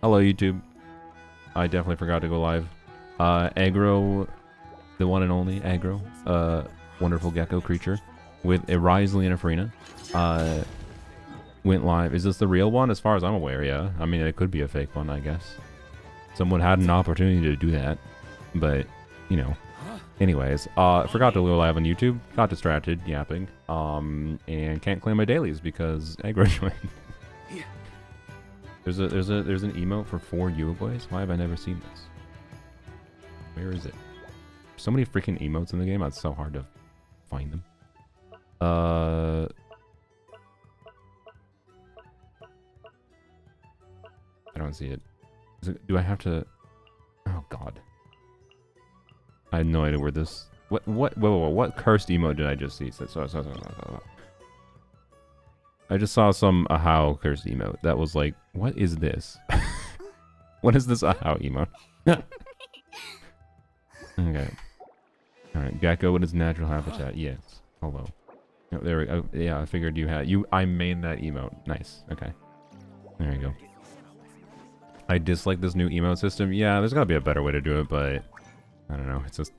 Hello, YouTube. I definitely forgot to go live. Aggro, the one and only Aggro, wonderful gecko creature with a Risley and a Farina, went live. Is this the real one? As far as I'm aware, yeah. I mean, it could be a fake one, I guess. Someone had an opportunity to do that, but, you know. Anyways, forgot to go live on YouTube. Got distracted yapping, and can't claim my dailies because Aggro joined. There's an emote for 4 Uruguays? Why have I never seen this? Where is it? So many freaking emotes in the game, it's so hard to find them. I don't see it. Do I have to... Oh god. I have no idea where this... What cursed emote did I just see? I just saw some Ahau cursed emote. That was like, what is this? What is this Ahau emote? Okay. Alright, gecko in its natural habitat. Yes. Hello. Oh, there we go. Yeah, I figured you had... I made that emote. Nice. Okay. There you go. I dislike this new emote system. Yeah, there's gotta be a better way to do it, but... I don't know. It's just...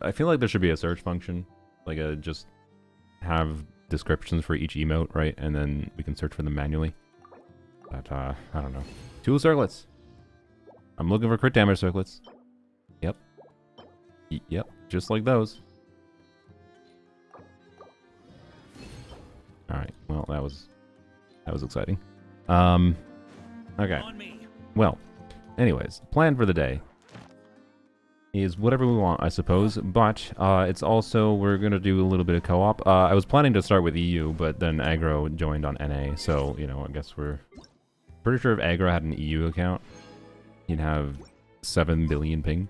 I feel like there should be a search function. Like just have descriptions for each emote, right? And then we can search for them manually. But, I don't know. 2 circlets! I'm looking for crit damage circlets. Yep. Yep. Just like those. Alright. Well, that was exciting. Okay. Well, anyways, plan for the day is whatever we want, I suppose, but it's also, we're going to do a little bit of co-op. I was planning to start with EU, but then Aggro joined on NA, so, you know, I guess we're pretty sure if Aggro had an EU account, he'd have 7 billion ping.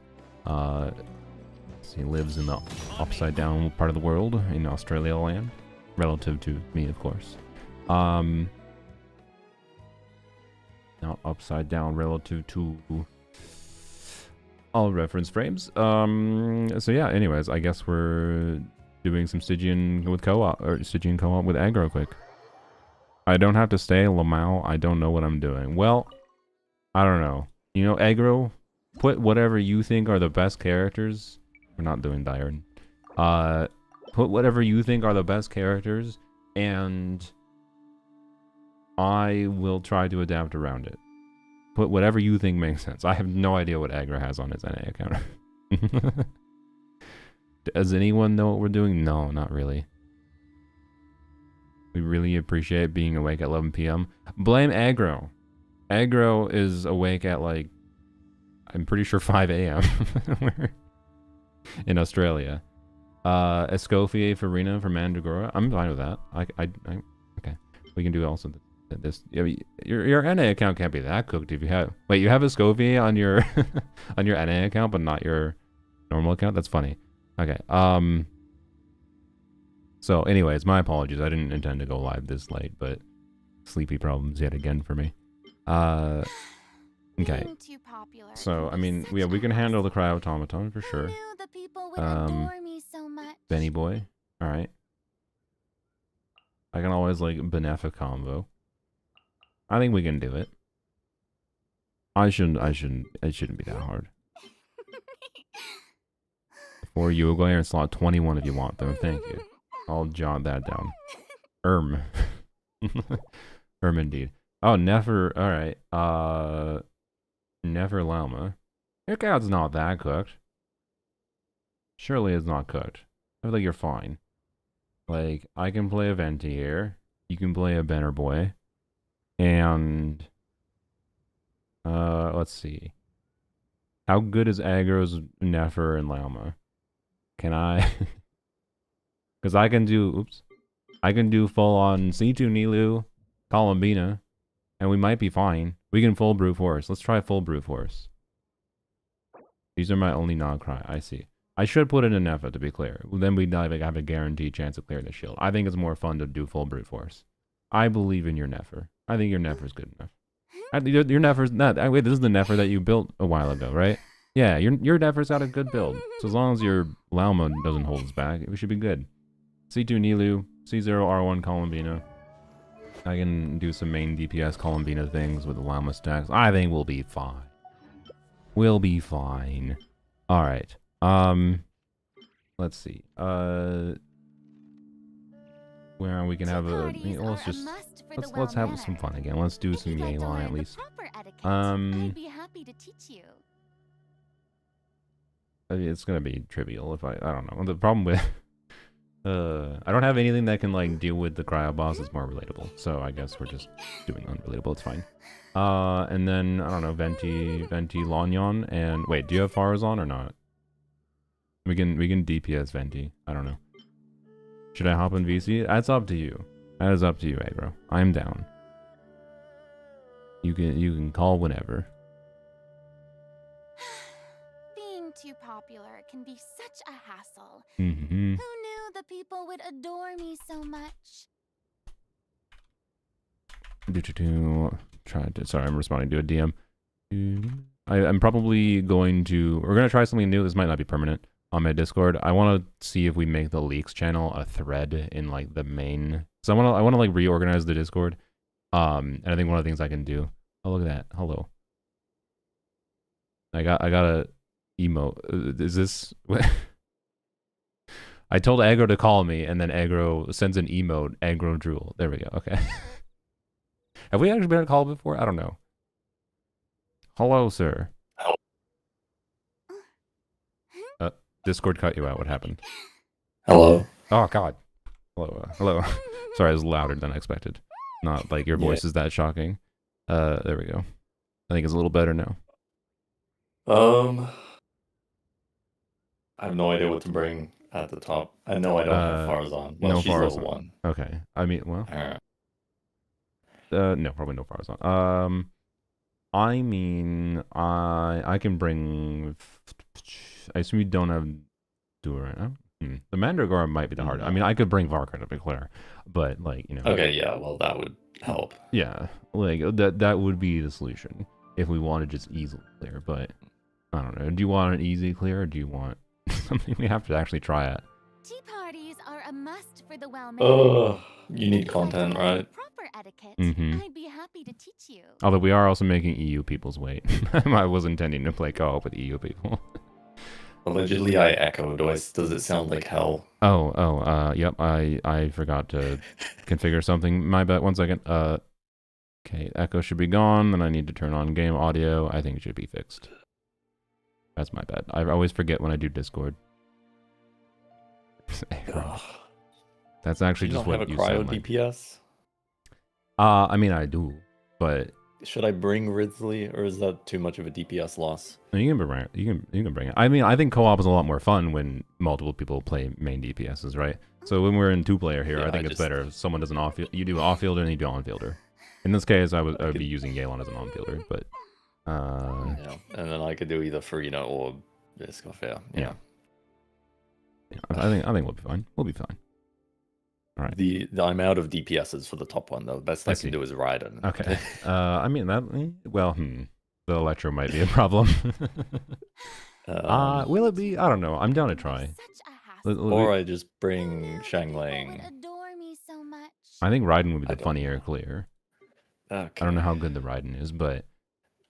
He lives in the upside down part of the world, in Australia land, relative to me, of course. Not upside down relative to... all reference frames. So yeah, anyways, I guess we're doing some Stygian with co-op, or Stygian co-op with Aggro quick. I don't have to stay Lamau. I don't know what I'm doing. Well, I don't know. You know, Aggro, put whatever you think are the best characters. We're not doing Diren. Put whatever you think are the best characters, and I will try to adapt around it. Put whatever you think makes sense. I have no idea what Aggro has on his NA account. Does anyone know what we're doing? No, not really. We really appreciate being awake at 11 p.m. Blame Aggro. Aggro is awake at like, I'm pretty sure 5 a.m. in Australia. Escoffier Farina for Mandragora. I'm fine with that. Okay. We can do also this. Your NA account can't be that cooked if you have... Wait, you have Escoffier on your on your NA account, but not your normal account? That's funny. Okay. So, anyways, my apologies. I didn't intend to go live this late, but sleepy problems yet again for me. Okay. So, I mean, yeah, we can handle the cryo-automaton for sure. Benny boy. Alright. I can always, like, Benefic combo. I think we can do it. It shouldn't be that hard. 4 Uruguay and slot 21 if you want them. Thank you. I'll jot that down. Indeed. Oh, Nefer, alright. Nefer Llama. Your cat's not that cooked. Surely it's not cooked. I feel like you're fine. Like, I can play a Venti here. You can play a Benner boy. And... let's see. How good is Aggro's Nefer and Llama? Can I... Because I can do... Oops. I can do full-on C2 Nilu, Columbina, and we might be fine. We can full brute force. Let's try full brute force. These are my only non-cry. I see. I should put in a Nefa, to be clear. Then we'd have a guaranteed chance of clearing the shield. I think it's more fun to do full brute force. I believe in your Nefer. I think your Nefer's good enough. Your Nefer's not... Wait, this is the Nefer that you built a while ago, right? Yeah, your Nefer's got a good build. So as long as your Llama doesn't hold us back, we should be good. C2 Nilu, C0 R1 Columbina. I can do some main DPS Columbina things with the llama stacks. I think we'll be fine. We'll be fine. All right. Let's see. Where we can have a. Let's have some fun again. Let's do some Yelan at least. I'd be happy to teach you. It's gonna be trivial if I don't know. The problem with I don't have anything that can like deal with the cryo boss. It's more relatable. So I guess we're just doing unrelatable. It's fine. And then I don't know, Venti, Lanyon, and wait, do you have Farazan or not? We can DPS Venti. I don't know. Should I hop in VC? That's up to you. That is up to you, Aggro. I'm down. You can call whenever. Being too popular can be such a hassle. Mm-hmm. Who knew the people would adore me so much? Sorry, I'm responding to a DM. I'm probably going to. We're gonna try something new. This might not be permanent on my Discord. I want to see if we make the leaks channel a thread in like the main. So I want to like reorganize the Discord. And I think one of the things I can do. Oh, look at that. Hello. I got a emote. Is this? I told Aggro to call me, and then Aggro sends an emote. Aggro drool. There we go. Okay. Have we actually been on a call before? I don't know. Hello, sir. Discord cut you out. What happened? Hello. Oh, God. Hello. Hello. Sorry, it was louder than expected. Not like your voice is that shocking. There we go. I think it's a little better now. I have no idea what to bring at the top. I know I don't have Farazan. Well, no she's Farazan. level 1. Okay. I mean, well. No, probably no Farazan. I mean, I can bring. I assume you don't have Duran. The Mandragora might be the hardest. I mean, I could bring Varkar to be clear, but like you know. Okay, yeah, well that would help. Yeah, like that would be the solution if we wanted just easily clear. But I don't know. Do you want an easy clear, or do you want something we have to actually try at? Tea parties are a must for the well-mannered. You need content, right? Proper etiquette. Mm-hmm. I'd be happy to teach you. Although we are also making EU people's wait. I was intending to play co-op with EU people. Allegedly, I echoed. Does it sound like hell? Yep. I forgot to configure something. My bad. 1 second. Okay. Echo should be gone. Then I need to turn on game audio. I think it should be fixed. That's my bad. I always forget when I do Discord. That's actually you just don't what have a you cryo sound like. DPS. I mean, I do, but should I bring Ridsley, or is that too much of a DPS loss? No, you can bring it. You can bring it. I mean, I think co-op is a lot more fun when multiple people play main DPSs, right? So when we're in 2-player here, I think it's better if someone does an off. You do off-fielder and you do on-fielder. In this case, I would be using Yelan as an on-fielder, but yeah, and then I could do either Farina or Biscoff. Yeah. I think we'll be fine. We'll be fine. All right. I'm out of DPSs for the top one though. The best I can do is Raiden. Okay. I mean that. Well, the Electro might be a problem. Will it be? I don't know. I'm down to try. Or I just bring Shangling. I think Raiden would be the funnier clear. Okay. I don't know how good the Raiden is, but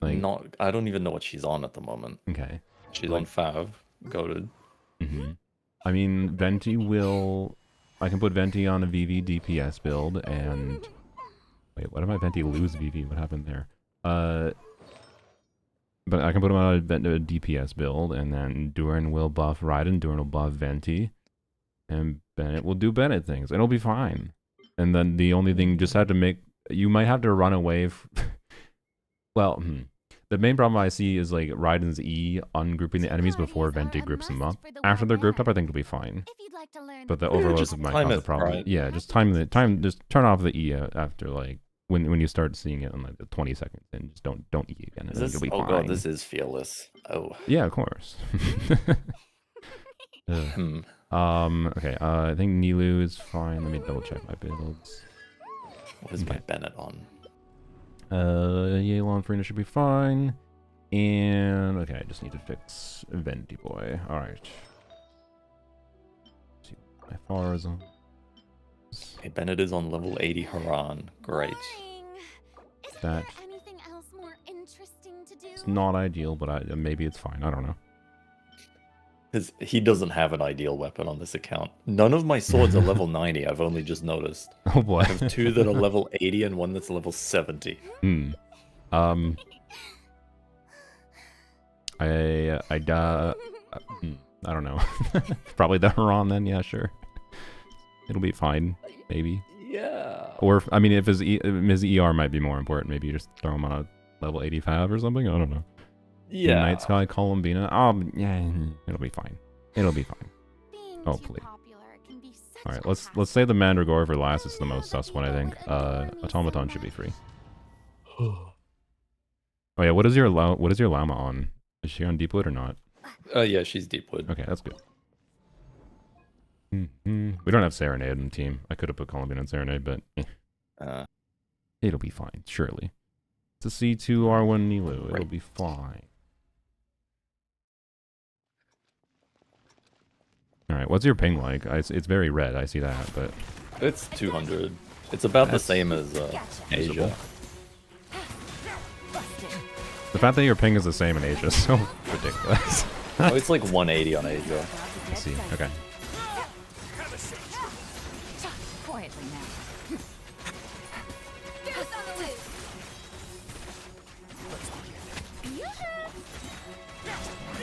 like I don't even know what she's on at the moment. Okay. She's on Fav. Goated. I mean, Venti will. I can put Venti on a VV DPS build, and wait, what if my Venti lose VV? What happened there? But I can put him on a DPS build, and then Duran will buff Raiden, Duran will buff Venti, and Bennett will do Bennett things, and it'll be fine. And then the only thing you just have to make, you might have to run away. Well, the main problem I see is like Raiden's E ungrouping the enemies before Venti groups them up. After they're grouped up, I think it'll be fine. But the overload might cause a problem. Right. Yeah, just just turn off the E after like when you start seeing it in like the 20 seconds, and just don't E again. And it'll be fine. God, this is fearless. Oh. Yeah, of course. Okay. I think Nilu is fine. Let me double check my builds. What is my Bennett on? Yelan Farina should be fine. And okay, I just need to fix Venti boy. Alright. See my Farazan. Hey, Bennett is on level 80 Haran. Great. Boring. Isn't That- there anything else more interesting to do? It's not ideal, but maybe it's fine. I don't know. He doesn't have an ideal weapon on this account. None of my swords are level 90, I've only just noticed. Oh boy. I have 2 that are level 80 and 1 that's level 70. Hmm. I don't know. Probably the Haran then. Yeah, sure. It'll be fine. Maybe. Yeah. Or I mean, if his ER might be more important, maybe you just throw him on a level 85 or something. I don't know. Yeah. Night Sky Columbina. Yeah, it'll be fine. It'll be fine. Being Oh, too please. popular can be such All right, a let's say the Mandragora for last. It's the most sus one, I think. Automaton should be free. Oh yeah, what is your llama on? Is she on Deepwood or not? Yeah, she's Deepwood. Okay, that's good. We don't have Serenade in the team. I could have put Columbine on Serenade, but it'll be fine, surely. It's a C2 R1 Nilu. It'll be fine. All right, what's your ping like? It's very red. I see that, but It's 200. It's about That's the same as usable. Asia. The fact that your ping is the same in Asia is so ridiculous. Oh, it's like 180 on Asia. I see. Okay. Quietly now.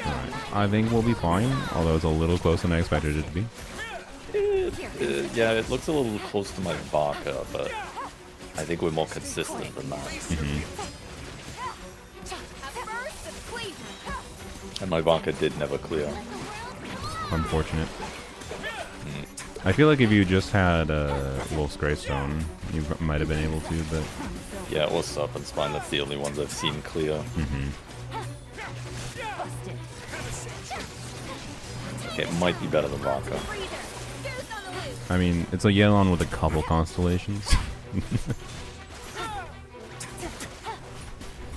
Alright. I think we'll be fine, although it's a little closer than I expected it to be. Yeah, it looks a little close to my Baka, but I think we're more consistent than that. And my Baka did never clear. Unfortunate. I feel like if you just had Wolf's Greystone, you might have been able to, but... Yeah, or Serpent Spine, that's the only ones I've seen clear. Okay, it might be better than Baka. I mean, it's a Yelan with a couple constellations.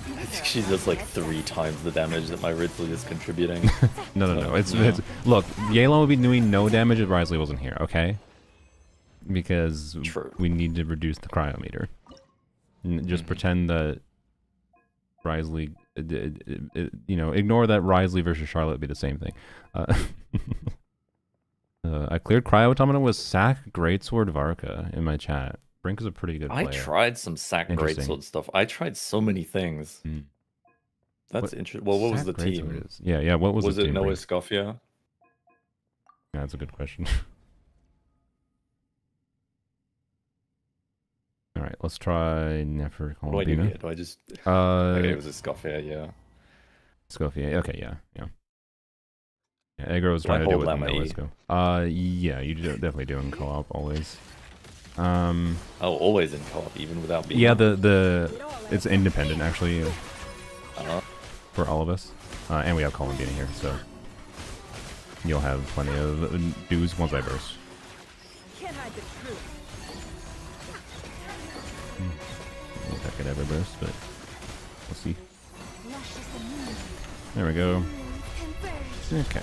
I think she does like 3 times the damage that my Ridley is contributing. No. It's look, Yelan would be doing no damage if Risley wasn't here, okay? Because we need to reduce the cryometer. Just pretend that Risley, you know, ignore that Risley versus Charlotte would be the same thing. I cleared Cryo Automata with Sack Greatsword Varka in my chat. Brink is a pretty good player. I tried some Sack Greatsword stuff. I tried so many things. That's interesting. Well, what was the team? Yeah, what was the team? Was it Noah Scoffia? Yeah, that's a good question. Alright, let's try Nefer Columbina. What do I do here? Do I just... okay, it was a Scoffia, yeah. Scoffia, okay, yeah. Yeah, Egro was trying to do it with Noisco. Yeah, you definitely do in co-op, always. Oh, always in co-op, even without being... Yeah, it's independent, actually. For all of us. And we have Columbina here, so... You'll have plenty of dues once I burst. I don't think I could ever burst, but... We'll see. There we go. Okay.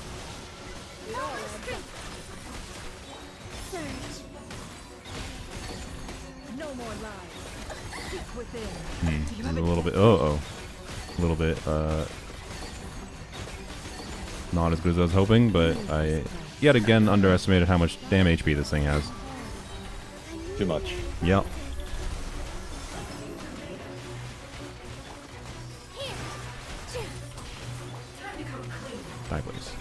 A little bit. A little bit. Not as good as I was hoping, but I yet again underestimated how much damn HP this thing has. Too much. Yep. Die, please.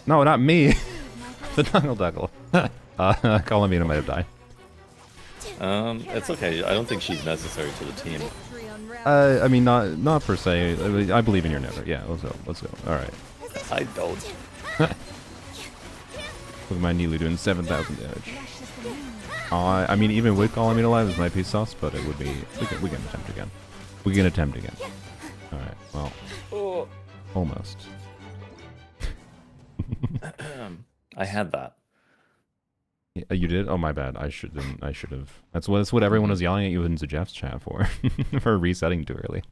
No, not me. The Duckle. Columbina might have died. It's okay. I don't think she's necessary to the team. I mean, not per se. I believe in your Never. Yeah, let's go. All right. I don't. Look at my Nilu doing 7,000 damage. I mean, even with Columbina alive, this might be sus, but it would be. We can attempt again. We can attempt again. All right. Well, almost. I had that. Yeah, you did? Oh, my bad. I should have. That's what everyone was yelling at you into Jeff's chat for. For resetting too early.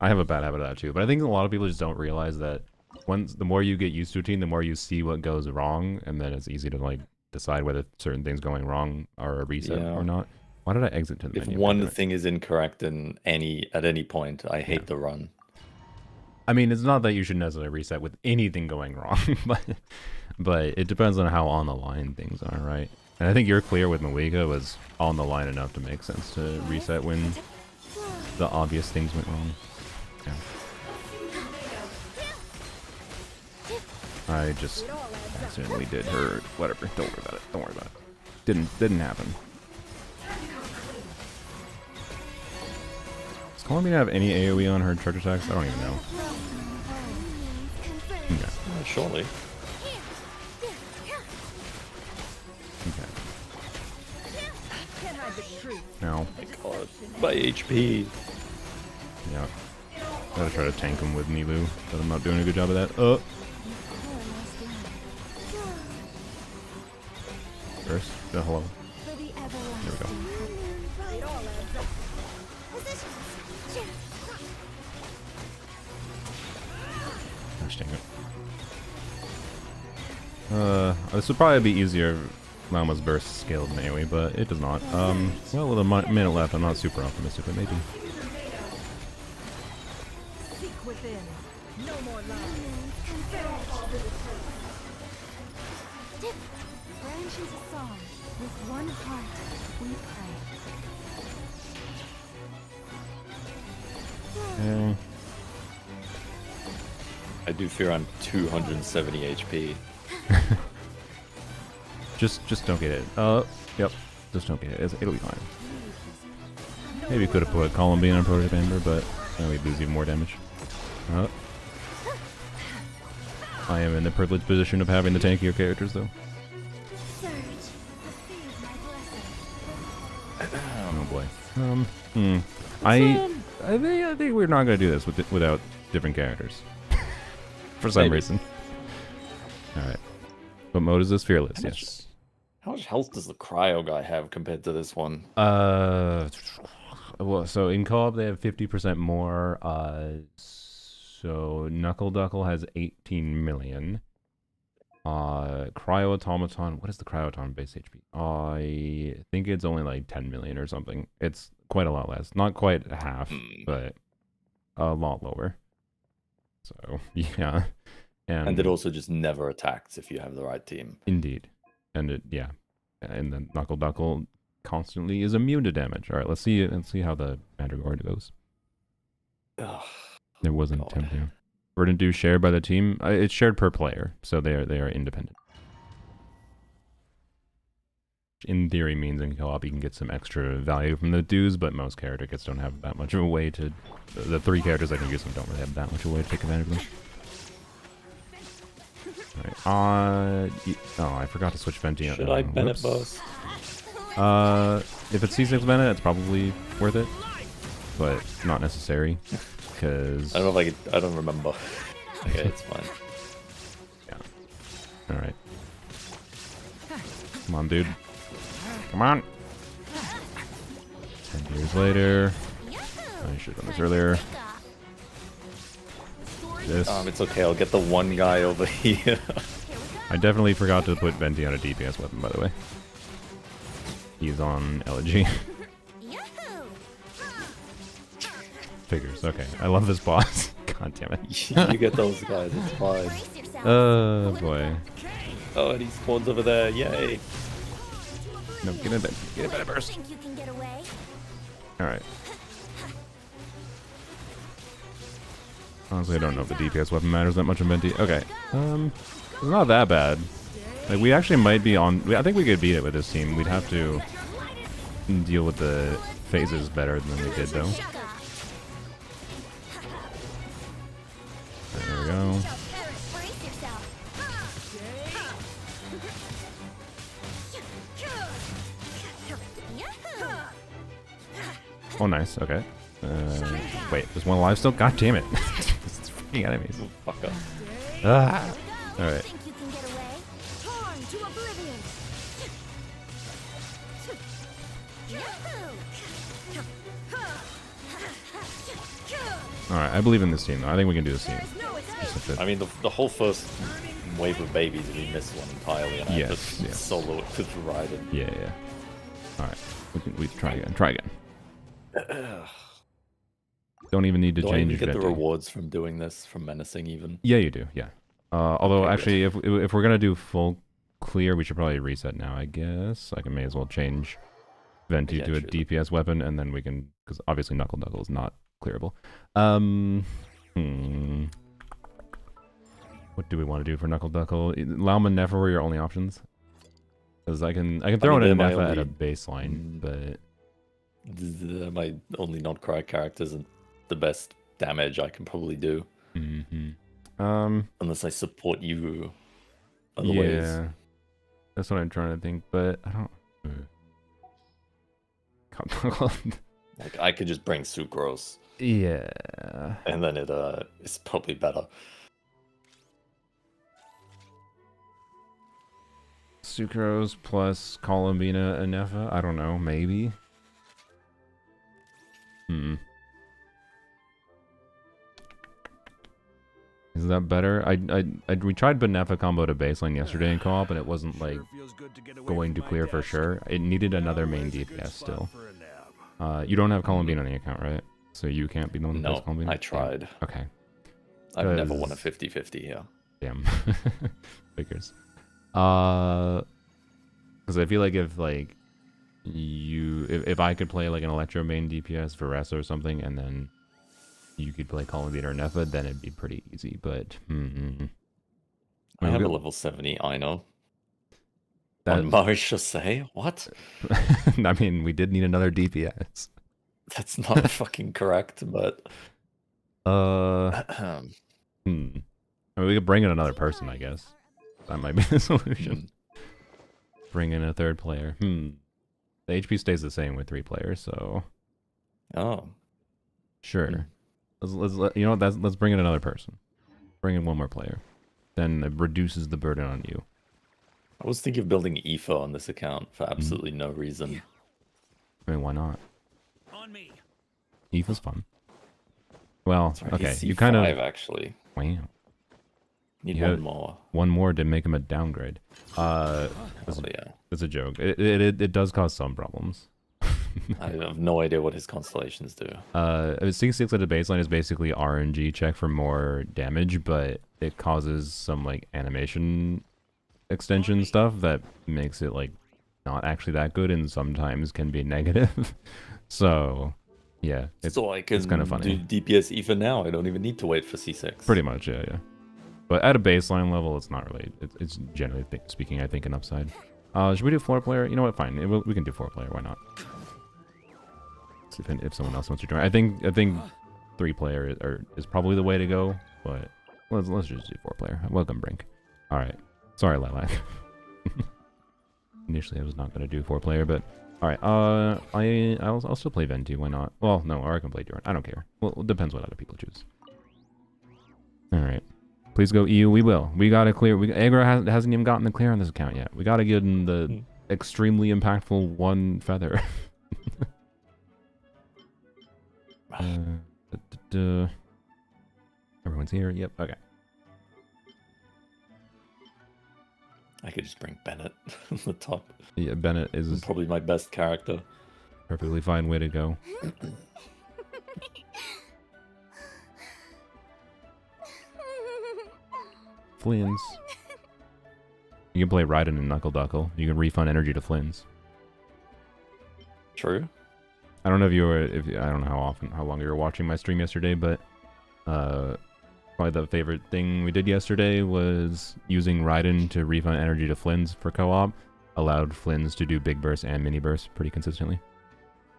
I have a bad habit of that too, but I think a lot of people just don't realize that the more you get used to a team, the more you see what goes wrong, and then it's easy to like decide whether certain things going wrong are a reset Yeah. or not. Why did I exit to the If menu? one thing is incorrect at any point, I hate the run. I mean, it's not that you should necessarily reset with anything going wrong, but it depends on how on the line things are, right? And I think your clear with Malika was on the line enough to make sense to reset when the obvious things went wrong. Yeah. I just accidentally did her. Whatever. Don't worry about it. Don't worry about it. Didn't happen. Does Columbia have any AoE on her charge attacks? I don't even know. Okay. Surely. Okay. Can't hide the truth. Now. My God. My HP. Yeah. Gotta try to tank him with Nilu, but I'm not doing a good job of that. Oh. First, hello. There we go. Gosh dang it. This would probably be easier if Llama's burst scaled in AoE, but it does not. Well, with a minute left, I'm not super optimistic, but maybe. Seek within. No more Branch into song. With one heart, we pray. Okay. I do fear I'm 270 HP. Just don't get it. Yep. Just don't get it. It'll be fine. Maybe could have put Columbian on Prototype Amber, but then we'd lose even more damage. I am in the privileged position of having the tankier characters, though. Oh boy. I think we're not gonna do this without different characters. For some reason. Alright. What mode is this? Fearless, yes. How much health does the cryo guy have compared to this one? Well, so in co-op they have 50% more. So Knuckle Duckle has 18 million. Cryo Automaton, what is the Cryo Automaton base HP? I think it's only like 10 million or something. It's quite a lot less. Not quite half, but a lot lower. So, yeah. And it also just never attacks if you have the right team. Indeed. And it, yeah. And then Knuckle Duckle constantly is immune to damage. All right, let's see how the Mandragora goes. Ugh, There wasn't a temp here. Verdant dues shared by the team. It's shared per player, so they are independent. In theory means in co-op you can get some extra value from the dues, but most character kits don't have that much of a way to... The 3 characters I can use them don't really have that much of a way to take advantage of them. Alright, oh, I forgot to switch Venti. Should I Bennett boss? If it's C6 Bennett, it's probably worth it, but not necessary, because... I don't know if I could... I don't remember. Okay, it's fine. Yeah. Alright. Come on, dude. Come on! 10 years later. I should have done this earlier. This. It's okay, I'll get the one guy over here. I definitely forgot to put Venti on a DPS weapon, by the way. He's on Elegy. Figures, okay. I love this boss. God damn it. You get those guys, it's fine. Oh boy. Oh, and he spawns over there, yay! No, get in there. Get in there first. Alright. Honestly, I don't know if the DPS weapon matters that much in Venti. Okay. It's not that bad. Like, we actually might be on... I think we could beat it with this team. We'd have to deal with the phases better than we did, though. There we go. Oh, nice. Okay. Wait, there's one alive still? God damn it. It's freaking enemies. Fuck up. Ah. Alright. Alright, I believe in this team, though. I think we can do this team. Just have to- I mean, the whole first wave of babies, we missed one entirely, and I had Yes, to yes. solo it with Raiden. Yeah. All right, we can try again. Try again. Don't even need to Do I change even get the Venti. rewards from doing this, from menacing even? Yeah, you do. Yeah. Although Okay, actually, if we're gonna do full clear, we should probably reset now. I guess I may as well change Venti Yeah, to a true. DPS weapon, and then we can, because obviously Knuckle Duckle is not clearable. What do we want to do for Knuckle Duckle? Lauma and Nefer were your only options. Because I can throw mean, in a they're my Nefer at a only- baseline, but They're my only non-cry characters and the best damage I can probably do. Unless I support you other ways. yeah, that's what I'm trying to think. But I don't. Like, I could just bring Sucrose, Yeah. and then it's probably better. Sucrose plus Columbina and Nefa? I don't know, maybe. Is that better? We tried Benefa combo to baseline yesterday in co-op, and it wasn't like going to clear for sure. It needed another main DPS still. You don't have Columbine on the account, right? So you can't be the one that plays No, Columbine? I tried. Okay. I've never won a 'Cause- 50-50 here. Damn. Figures. Because I feel like if like if I could play like an Electro main DPS Varesa or something, and then you could play Columbine or Nefa, then it'd be pretty easy. But I have we a got- level 70, I know. that, On Marisha say? What? I mean, we did need another DPS. That's not fucking correct, but I mean, we could bring in another person, I guess. That might be the solution. Bring in a third player. The HP stays the same with 3 players, so Oh. sure. You know what? Let's bring in another person. Bring in one more player. Then it reduces the burden on you. I was thinking of building Aoife on this account for absolutely no reason. I mean, why not? On me. Aoife's fun. Well, That's right, okay, he's you kind C5 of actually. wow. Need Yeah. one more. One more to make him a downgrade. Hell It's, yeah. it's a joke. It does cause some problems. I have no idea what his constellations do. C6 at a baseline is basically RNG check for more damage, but it causes some like animation extension stuff that makes it like not actually that good, and sometimes can be negative. So yeah, it's so I can kinda funny. do DPS Aoife now. I don't even need to wait for C6. pretty much yeah. But at a baseline level, it's not really. It's generally speaking, I think, an upside. Should we do 4 player? You know what? Fine. We can do 4 player. Why not? See if someone else wants to join. I think 3 player is probably the way to go. But let's just do 4 player. Welcome, Brink. All right. Sorry, Lilac. Initially, I was not gonna do 4 player, but all right. I'll still play Venti. Why not? Well, no, or I can play Duran. I don't care. Well, it depends what other people choose. All right. Please go EU. We will. We gotta clear. Aggro hasn't even gotten the clear on this account yet. We gotta get in the extremely impactful 1 feather. Everyone's here. Yep. Okay. I could just bring Bennett on the top. Yeah, Bennett is Probably my best character. perfectly fine way to go. Flins. You can play Raiden and Knuckle Duckle. You can refund energy to Flins. True. I don't know I don't know how long you were watching my stream yesterday, but probably the favorite thing we did yesterday was using Raiden to refund energy to Flins for co-op. Allowed Flins to do big bursts and mini bursts pretty consistently.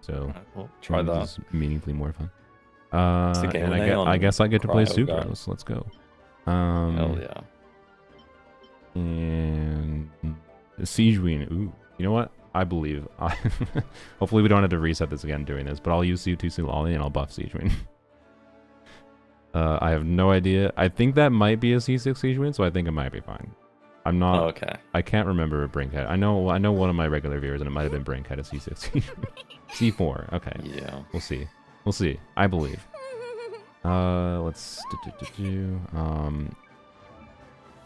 So Alright, well, try that. is meaningfully more fun. Stick And A on I guess I get to play Cryo guy. Sucrose. Let's go. Hell yeah. And Siege Queen. Ooh, you know what? I believe. Hopefully we don't have to reset this again doing this, but I'll use C2 Silali and I'll buff Siege Queen. I have no idea. I think that might be a C6 Siege Queen, so I think it might be fine. I'm not. Oh, okay. I can't remember a Brinkhead. I know one of my regular viewers, and it might have been Brinkhead at C6 Siege Queen. C4. Okay. Yeah. We'll see. We'll see. I believe. Let's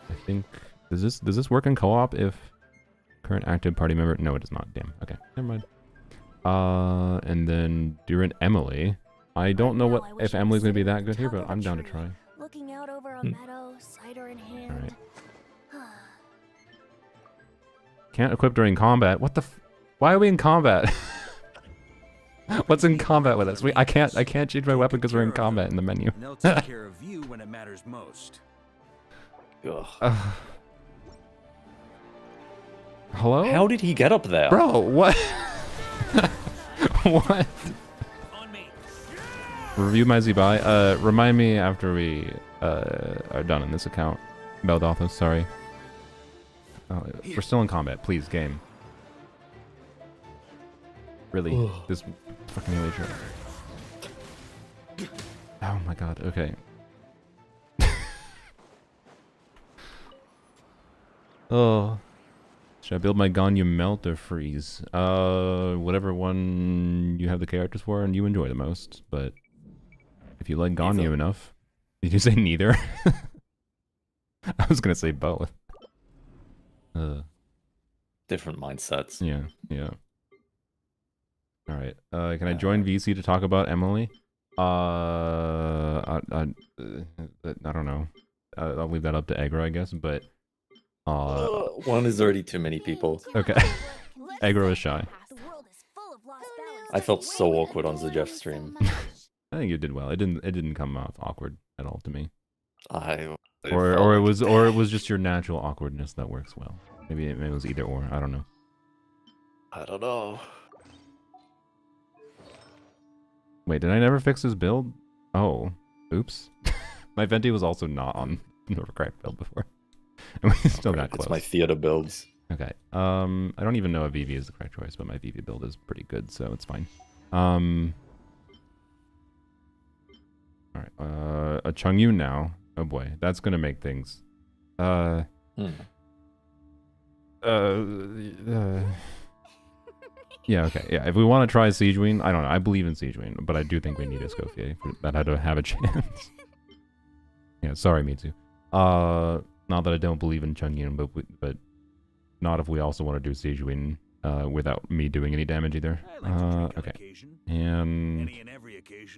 I think does this work in co-op if current active party member? No, it does not. Damn. Okay, never mind. And then Durant Emily. I don't know what if Emily's gonna be that good here, but I'm down to try. Looking out over a meadow, cider in hand. All right. Can't equip during combat. What the? Why are we in combat? What's in combat with us? I can't change my weapon because we're in combat in the menu. They'll take care of you when it matters most. Hello? How did he get up there? Bro, what? What? On me. Review my Z-Buy. Remind me after we are done in this account. Beldothos, sorry. We're still in combat. Please, game. Really? This fucking Elytra. Oh my god, okay. Oh. Should I build my Ganyu melt or freeze? Whatever one you have the characters for and you enjoy the most, but if you like Ganyu enough. Did you say neither? I was gonna say both. Different mindsets. Yeah, yeah. Alright, can I join VC to talk about Emily? I don't know. I'll leave that up to Aggro, I guess, but... one is already too many people. Okay. Aggro is shy. I felt so awkward on the Jeff stream. I think you did well. It didn't come off awkward at all to me. Or it was just your natural awkwardness that works well. Maybe it was either or. I don't know. I don't know. Wait, did I never fix his build? Oh, oops. My Venti was also not on the correct build before. And we still got close. It's my theater builds. Okay. I don't even know if VV is the correct choice, but my VV build is pretty good, so it's fine. Alright, a Changyu now. Oh boy, that's gonna make things. Yeah, okay, yeah. If we want to try Siegeween, I don't know. I believe in Siegeween, but I do think we need Escoffier for that to have a chance. Yeah, sorry, Mitsu. Not that I don't believe in Chungyun, but not if we also want to do Siegeween without me doing any damage either. Okay. And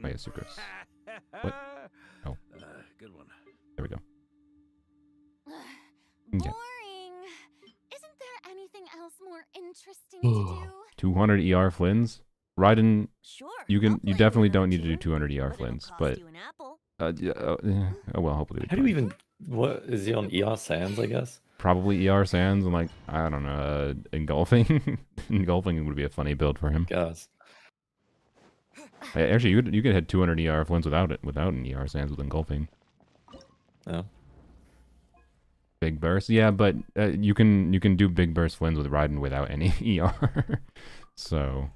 wait, Sucrose. What? Oh. Good one. There we go. Boring. Okay. Isn't there anything else more interesting to do? 200 ER Flins? Raiden, Sure. you I'll definitely play don't need to do around 200 ER here, but it'll Flins, cost but you an apple. yeah, oh well, hopefully we How do you even... What is he on ER Sands, I guess? probably ER Sands and like I don't know, engulfing. Engulfing would be a funny build for him. Guys. Actually, you could hit 200 ER Flins without an ER Sands with engulfing. Yeah. Big burst, yeah, but you can do big burst Flins with Raiden without any ER. So,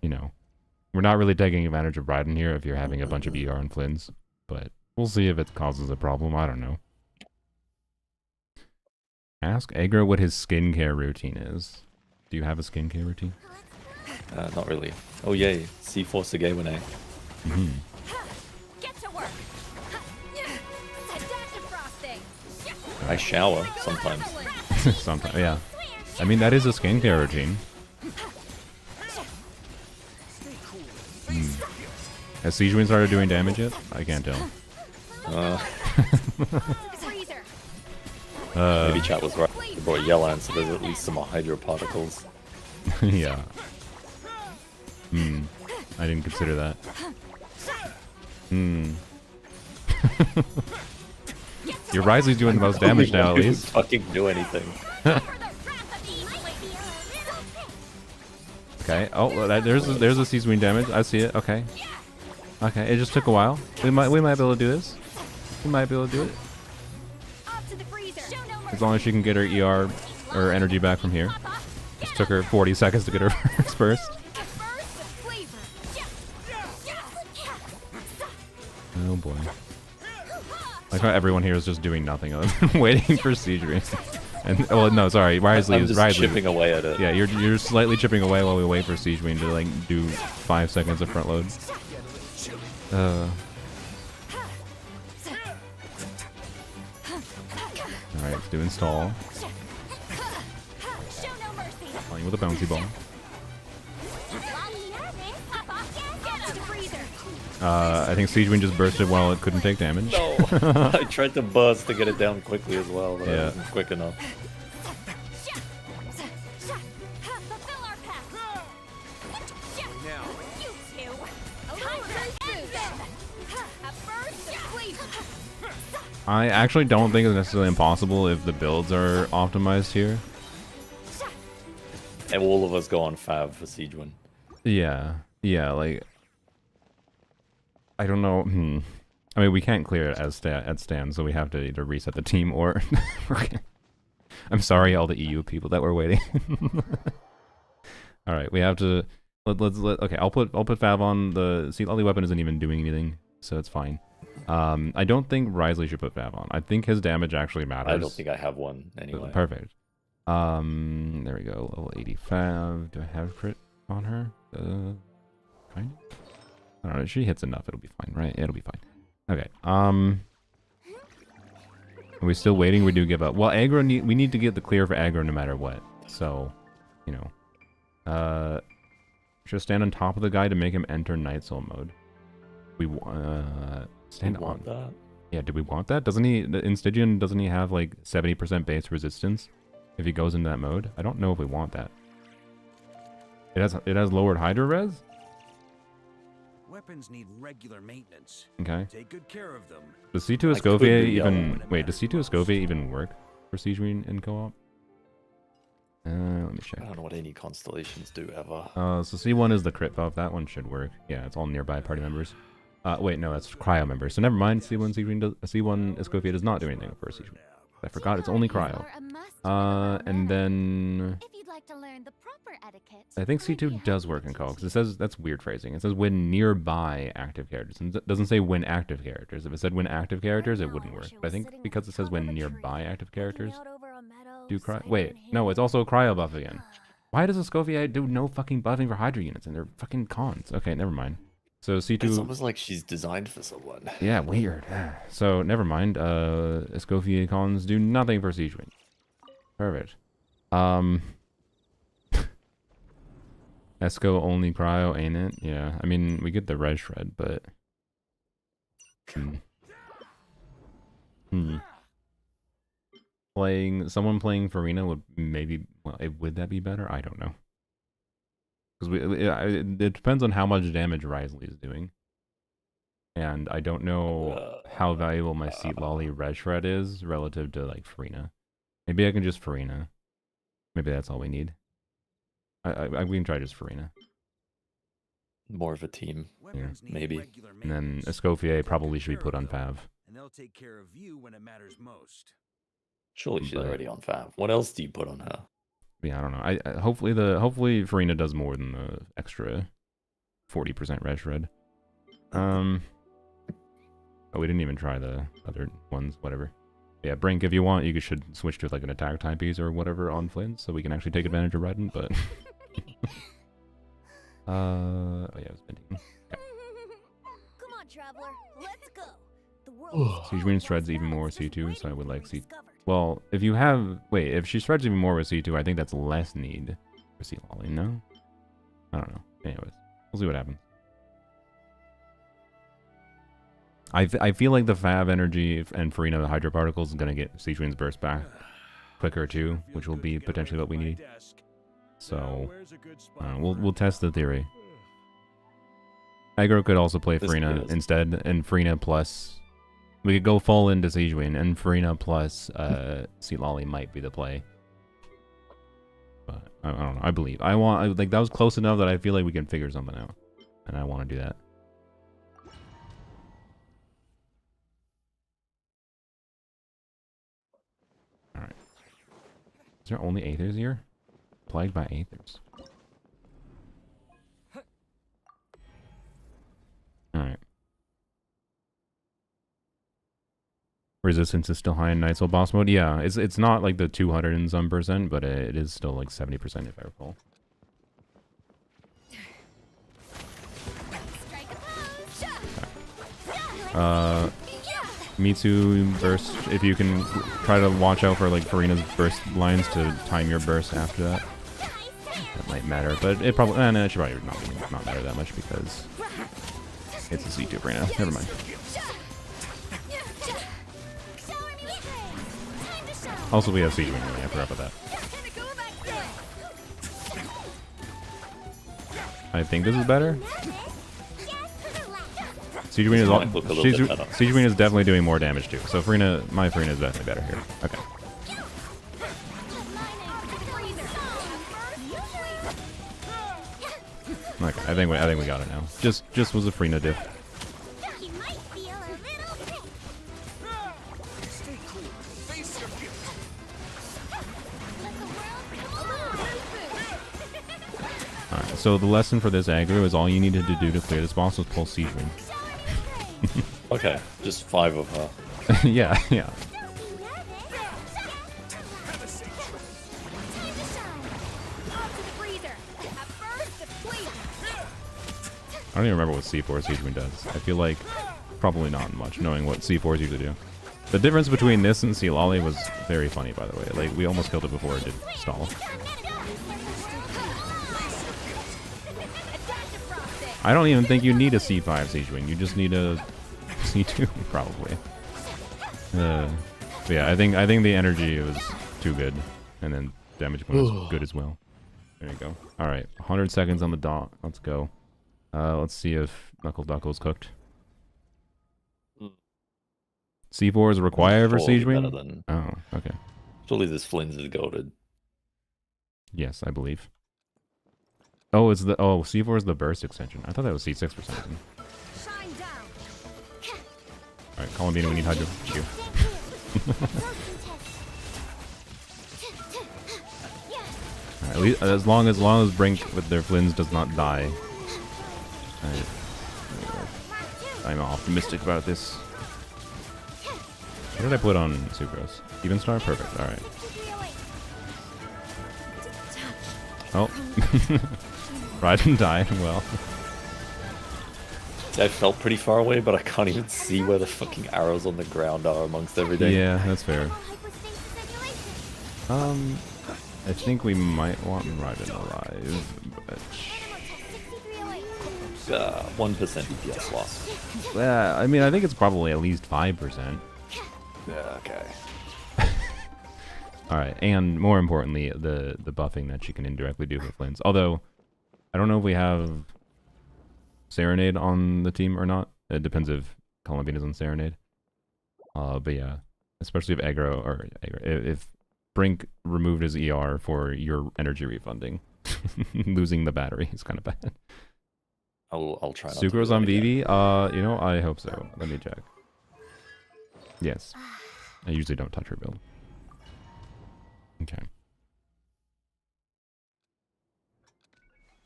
you know, we're not really taking advantage of Raiden here if you're having a bunch of ER and Flins, but we'll see if it causes a problem. I don't know. Ask Aggro what his skincare routine is. Do you have a skincare routine? Not really. Oh yay, C4 Sagewine. Mm-hmm. Get to work. I shower sometimes. Sometimes, yeah. I mean, that is a skincare routine. Has Siegeween started doing damage yet? I can't tell. Maybe chat was right. They brought Yelland, so there's at least some hydro particles. Yeah. I didn't consider that. Your Risely's doing the most damage now, at least. Fucking do anything. Okay. Oh, there's a Siegeween damage. I see it. Okay. Okay. It just took a while. We might be able to do this. We might be able to do it. As long as she can get her ER or energy back from here. Just took her 40 seconds to get her first burst. Oh boy. Like how everyone here is just doing nothing other than waiting for Siegeween. And well, no, sorry, Risley I'm is just chipping away at it. Yeah, you're slightly chipping away while we wait for Siegeween to like do 5 seconds of front load. doing stall. Show no mercy. Playing with a bouncy ball. I think Stygian just bursted while it couldn't take damage. No, I tried to buzz to get it down quickly as well, but I Yeah. wasn't quick enough. Fulfill our pact. Now, You two. Time to end them. A burst of sleep. I actually don't think it's necessarily impossible if the builds are optimized here. And all of us go on Fav for Siegewin. Yeah, like I don't know. I mean, we can't clear it as at stand, so we have to either reset the team or. I'm sorry, all the EU people that were waiting. All right, we have to. Let's. Okay, I'll put Fav on. The Sea Lolly weapon isn't even doing anything, so it's fine. I don't think Risley should put Fav on. I think his damage actually matters. I don't think I have one anyway. Perfect. There we go. Level 80 Fav. Do I have crit on her? Kind of. I don't know. She hits enough. It'll be fine, right? It'll be fine. Okay. Are we still waiting? We do give up. Well, aggro we need to get the clear for aggro no matter what. So, you know. Should stand on top of the guy to make him enter Night Soul mode. We stand want on that. Yeah, do we want that? Doesn't he in Stygian, doesn't he have like 70% base resistance if he goes into that mode? I don't know if we want that. It has lowered Hydra res? weapons need regular maintenance. Okay. Take good care of them. Does C2 I could Escovia be even... yellow. Wait, does C2 Escovia even work for Siege Marine in co-op? Let me check. I don't know what any constellations do ever. So C1 is the crit buff. That one should work. Yeah, it's all nearby party members. Wait, no, that's cryo members. So never mind. C1 Siege Marine C1 Escovia does not do anything for Siege Marine. I forgot it's only cryo. And then If you'd like to learn the proper etiquette, I think I'd be C2 does happy work to in co-op teach because it says that's weird phrasing. It says when nearby active characters. And it doesn't say when active characters. If it said when active characters, it wouldn't work. But I think because it says when nearby active characters do cryo. Wait, no, it's also a cryo buff again. Why does Escovia do no fucking buffing for Hydra units and they're fucking cons? Okay, never mind. So C2. It's almost like she's designed for someone. Yeah, weird. So never mind. Escovia cons do nothing for Siege Wing. Perfect. Esco only cryo, ain't it? Yeah. I mean, we get the red shred, but someone playing Farina would maybe, well, would that be better? I don't know. Because it depends on how much damage Risley is doing. And I don't know how valuable my Seat Lolly red shred is relative to like Farina. Maybe I can just Farina. Maybe that's all we need. We can try just Farina. More of a team. Weapons need maybe. regular And then maintenance. Escoffier probably Take should be care put of on them, Fav. And they'll take care of you when it matters most. Surely she's But- already on Fav. What else do you put on her? Yeah, I don't know. Hopefully Farina does more than the extra 40% red shred. Oh, we didn't even try the other ones. Whatever. Yeah, Brink, if you want, you should switch to like an attack type piece or whatever on Flint, so we can actually take advantage of Redden. But oh yeah, I was venting. Come on, traveler, let's go. The world Siege Marine shreds even more with C2, so I would like C2. Well, if you have... Wait, if she spreads even more with C2, I think that's less need for C Lolly, no? I don't know. Anyways, we'll see what happens. I feel like the Fab energy and Farina the Hydro Particles is going to get Siege Wind's burst back quicker too, which will be potentially what we need. So, we'll test the theory. Aggro could also play This Farina is- instead, and Farina plus... We could go full into Siege Wind, and Farina plus Sea Lolly might be the play. But I don't know. I believe. Like that was close enough that I feel like we can figure something out, and I want to do that. All right. Is there only Aethers here? Plagued by Aethers. All right. Resistance is still high in Night Soul boss mode. Yeah, it's not like the 200 and some %, but it is still like 70% if I recall. strike a pose. Mitsu burst, if you can try to watch out for like Farina's burst lines to time your burst after that. That might matter, but it probably, no, it should probably not matter that much because it's a C2 Farina. Never mind. Also, we have C2 anyway, I forgot about that. I think this is better. Siege Queen is definitely doing more damage too. So my Farina is definitely better here. Okay. Okay, I think we got it now. Just was a Farina diff. Alright, so the lesson for this aggro is all you needed to do to clear this boss was pull Siege Queen. Okay, just 5 of her. yeah. I don't even remember what C4 Siege Queen does. I feel like probably not much, knowing what C4s usually do. The difference between this and C Lolly was very funny, by the way. Like, we almost killed it before it did stall. I don't even think you need a C5 Siege Queen. You just need a C2, probably. But yeah, I think the energy was too good, and then damage was good as well. There you go. All right, 100 seconds on the dot. Let's go. Let's see if Knuckle Duckle's cooked. C4 is required for Siege Queen? Oh, okay. Surely this Flynn's is goated. Yes, I believe. Oh, it's the C4 is the burst extension. I thought that was C6 for some reason. Alright, Columbine, we need Hydro. Thank you. Alright, at least, as long as Brink with their Flynn's does not die. I'm optimistic about this. What did I put on Sucrose? Even star? Perfect, alright. Oh. Raiden died, well. I felt pretty far away, but I can't even see where the fucking arrows on the ground are amongst everything. Yeah, that's fair. I think we might want Raiden alive, but... 1% DPS loss. Yeah, I mean, I think it's probably at least 5%. Yeah, okay. Alright, and more importantly, the buffing that she can indirectly do for Flynn's. Although, I don't know if we have Serenade on the team or not. It depends if Columbine is on Serenade. But yeah, especially if Brink removed his ER for your energy refunding, losing the battery is kind of bad. I'll try. Sucrose on Vivi? You know, I hope so. Let me check. Yes. I usually don't touch her build. Okay.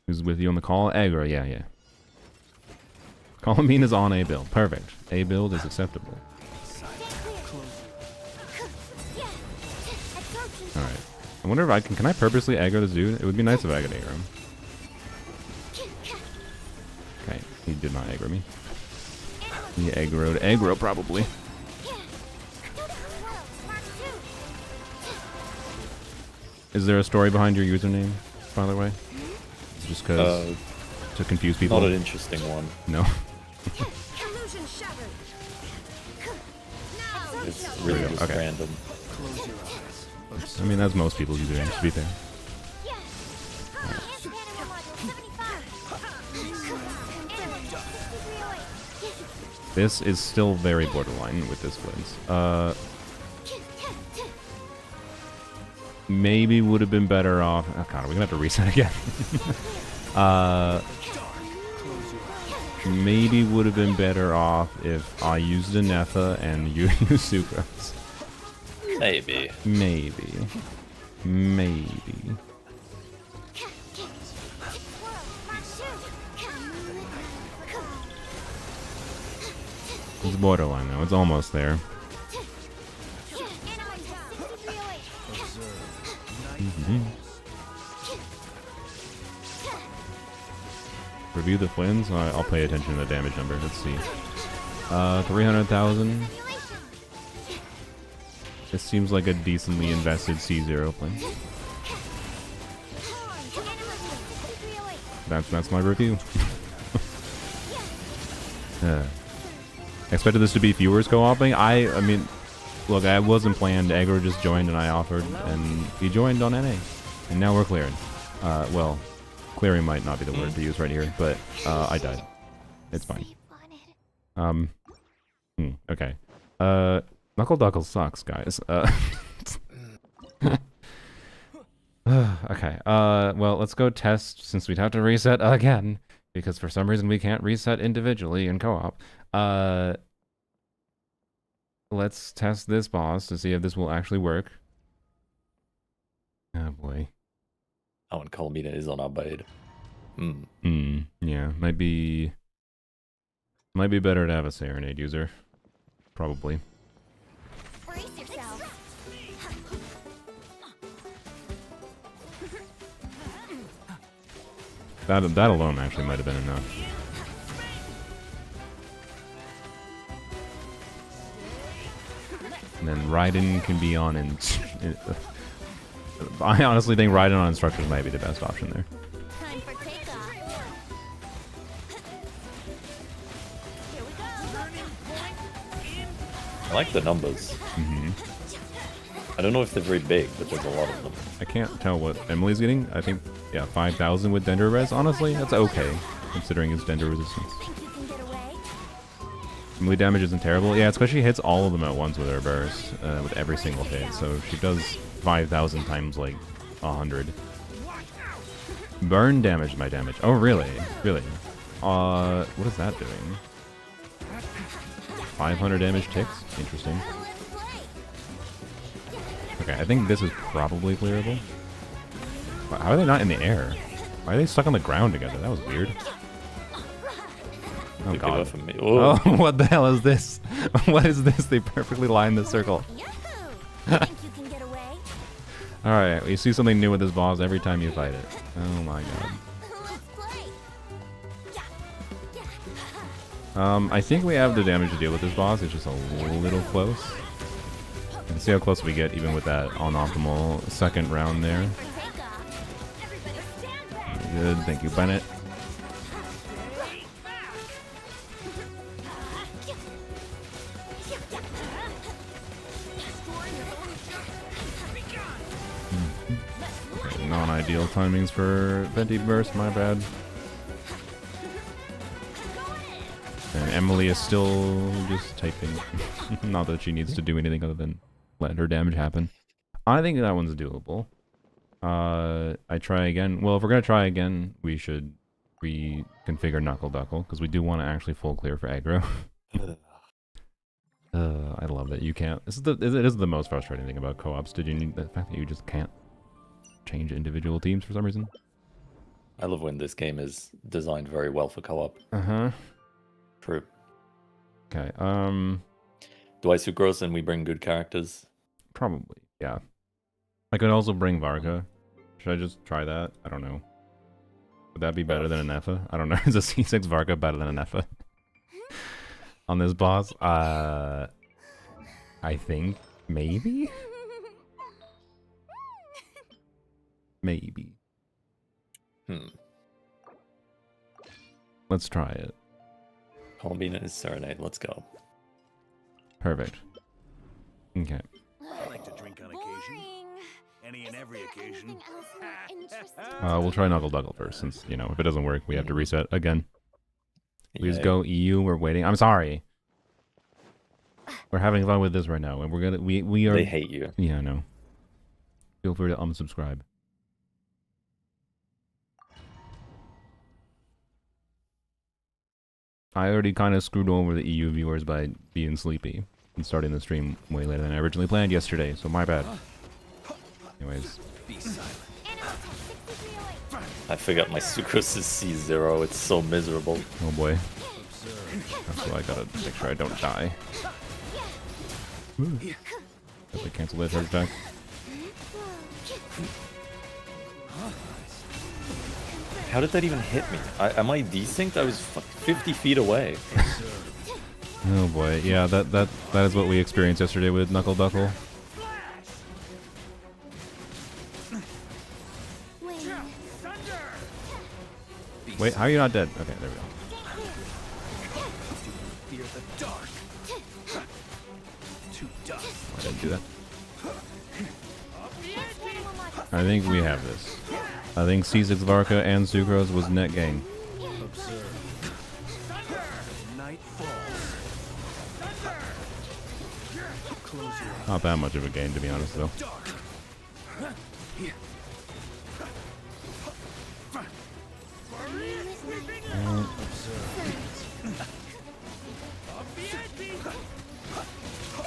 Who's with you on the call? Aggro, yeah. Columbine is on A build. Perfect. A build is acceptable. Alright. I wonder if I can I purposely aggro this dude? It would be nice if I could aggro him. Okay, he did not aggro me. He aggroed aggro probably. Is there a story behind your username, by the way? It's just because to confuse people. Not an interesting one. No. It's really just random. I mean, that's most people's usernames, to be fair. This is still very borderline with this Flynn's. Maybe would have been better off. Oh god, we're gonna have to reset again. Maybe would have been better off if I used a Nepha and you used Sucrose. Maybe. It's borderline though. It's almost there. Review the Flynn's. I'll pay attention to the damage number. Let's see. 300,000. This seems like a decently invested C0 play. That's my review. Expected this to be viewers co-oping. I mean, look, I wasn't planned. Aggro just joined and I offered, and he joined on NA, and now we're clearing. Well, clearing might not be the word to use right here, but I died. It's fine. Okay. Knuckle Duckle sucks, guys. Okay. Well, let's go test since we'd have to reset again because for some reason we can't reset individually in co-op. Let's test this boss to see if this will actually work. Oh boy. Oh, and Colmina is on our bait. Yeah, might be better to have a Serenade user. Probably. Brace yourself. That alone actually might have been enough. And then Raiden can be on I honestly think Raiden on instructors might be the best option there. Time for takeoff. Here we go. I like the numbers. I don't know if they're very big, but there's a lot of them. I can't tell what Emily's getting. I think, yeah, 5,000 with Dender Res. Honestly, that's okay, considering his Dender resistance. Think you can get away? Melee damage isn't terrible. Yeah, it's because she hits all of them at once with her burst, with every single hit. So she does 5,000 times like 100. Burn damage my damage. Oh, really? Really? What is that doing? 500 damage ticks? Interesting. Okay, I think this is probably clearable. How are they not in the air? Why are they stuck on the ground together? That was weird. Oh Pick it god. up from me. Oh, what the hell is this? What is this? They perfectly line the circle. Yahoo! Think you can get away? Alright, you see something new with this boss every time you fight it. Oh my god. Let's play. I think we have the damage to deal with this boss. It's just a little close. And see how close we get even with that unoptimal second round there. For takeoff. Everybody stand back. Good, thank you, Bennett. Okay, non-ideal timings for Venti Burst, my bad. And Emily is still just typing. Not that she needs to do anything other than let her damage happen. I think that one's doable. I try again. Well, if we're gonna try again, we should reconfigure Knuckle Duckle because we do want to actually full clear for aggro. I love that you can't. It is the most frustrating thing about co-ops. Did you need the fact that you just can't change individual teams for some reason? I love when this game is designed very well for co-op. True. Okay. Do I sucrose and we bring good characters? Probably. Yeah. I could also bring Varga. Should I just try that? I don't know. Would that be better than an Effa? I don't know. Is a C6 Varga better than an Effa? On this boss? I think maybe? Maybe. Let's try it. Colmina is Serenade. Let's go. Perfect. Okay. I like to drink on occasion. Boring. Any and Isn't every there occasion. anything else more interesting? We'll try Knuckle Duckle first, since, you know, if it doesn't work, we have to reset again. Please Yay. go EU, we're waiting. I'm sorry. We're having fun with this right now, and we're gonna, we are... They hate you. Yeah, I know. Feel free to unsubscribe. I already kind of screwed over the EU viewers by being sleepy and starting the stream way later than I originally planned yesterday, so my bad. Anyways. Be silent. I forgot my sucrose is C0. It's so miserable. Oh boy. That's why I gotta make sure I don't die. Hope I cancel that charge attack. How did that even hit me? Am I desynced? I was 50 feet away. Oh boy, yeah, that is what we experienced yesterday with Knuckle Duckle. Wait, how are you not dead? Okay, there we go. Fear the dark. To dust. Why did I do that? I think we have this. I think C6 Varka and Sucrose was net gain. Observe. Night falls. Close your eyes. Not that much of a gain, to be honest, though. Dark.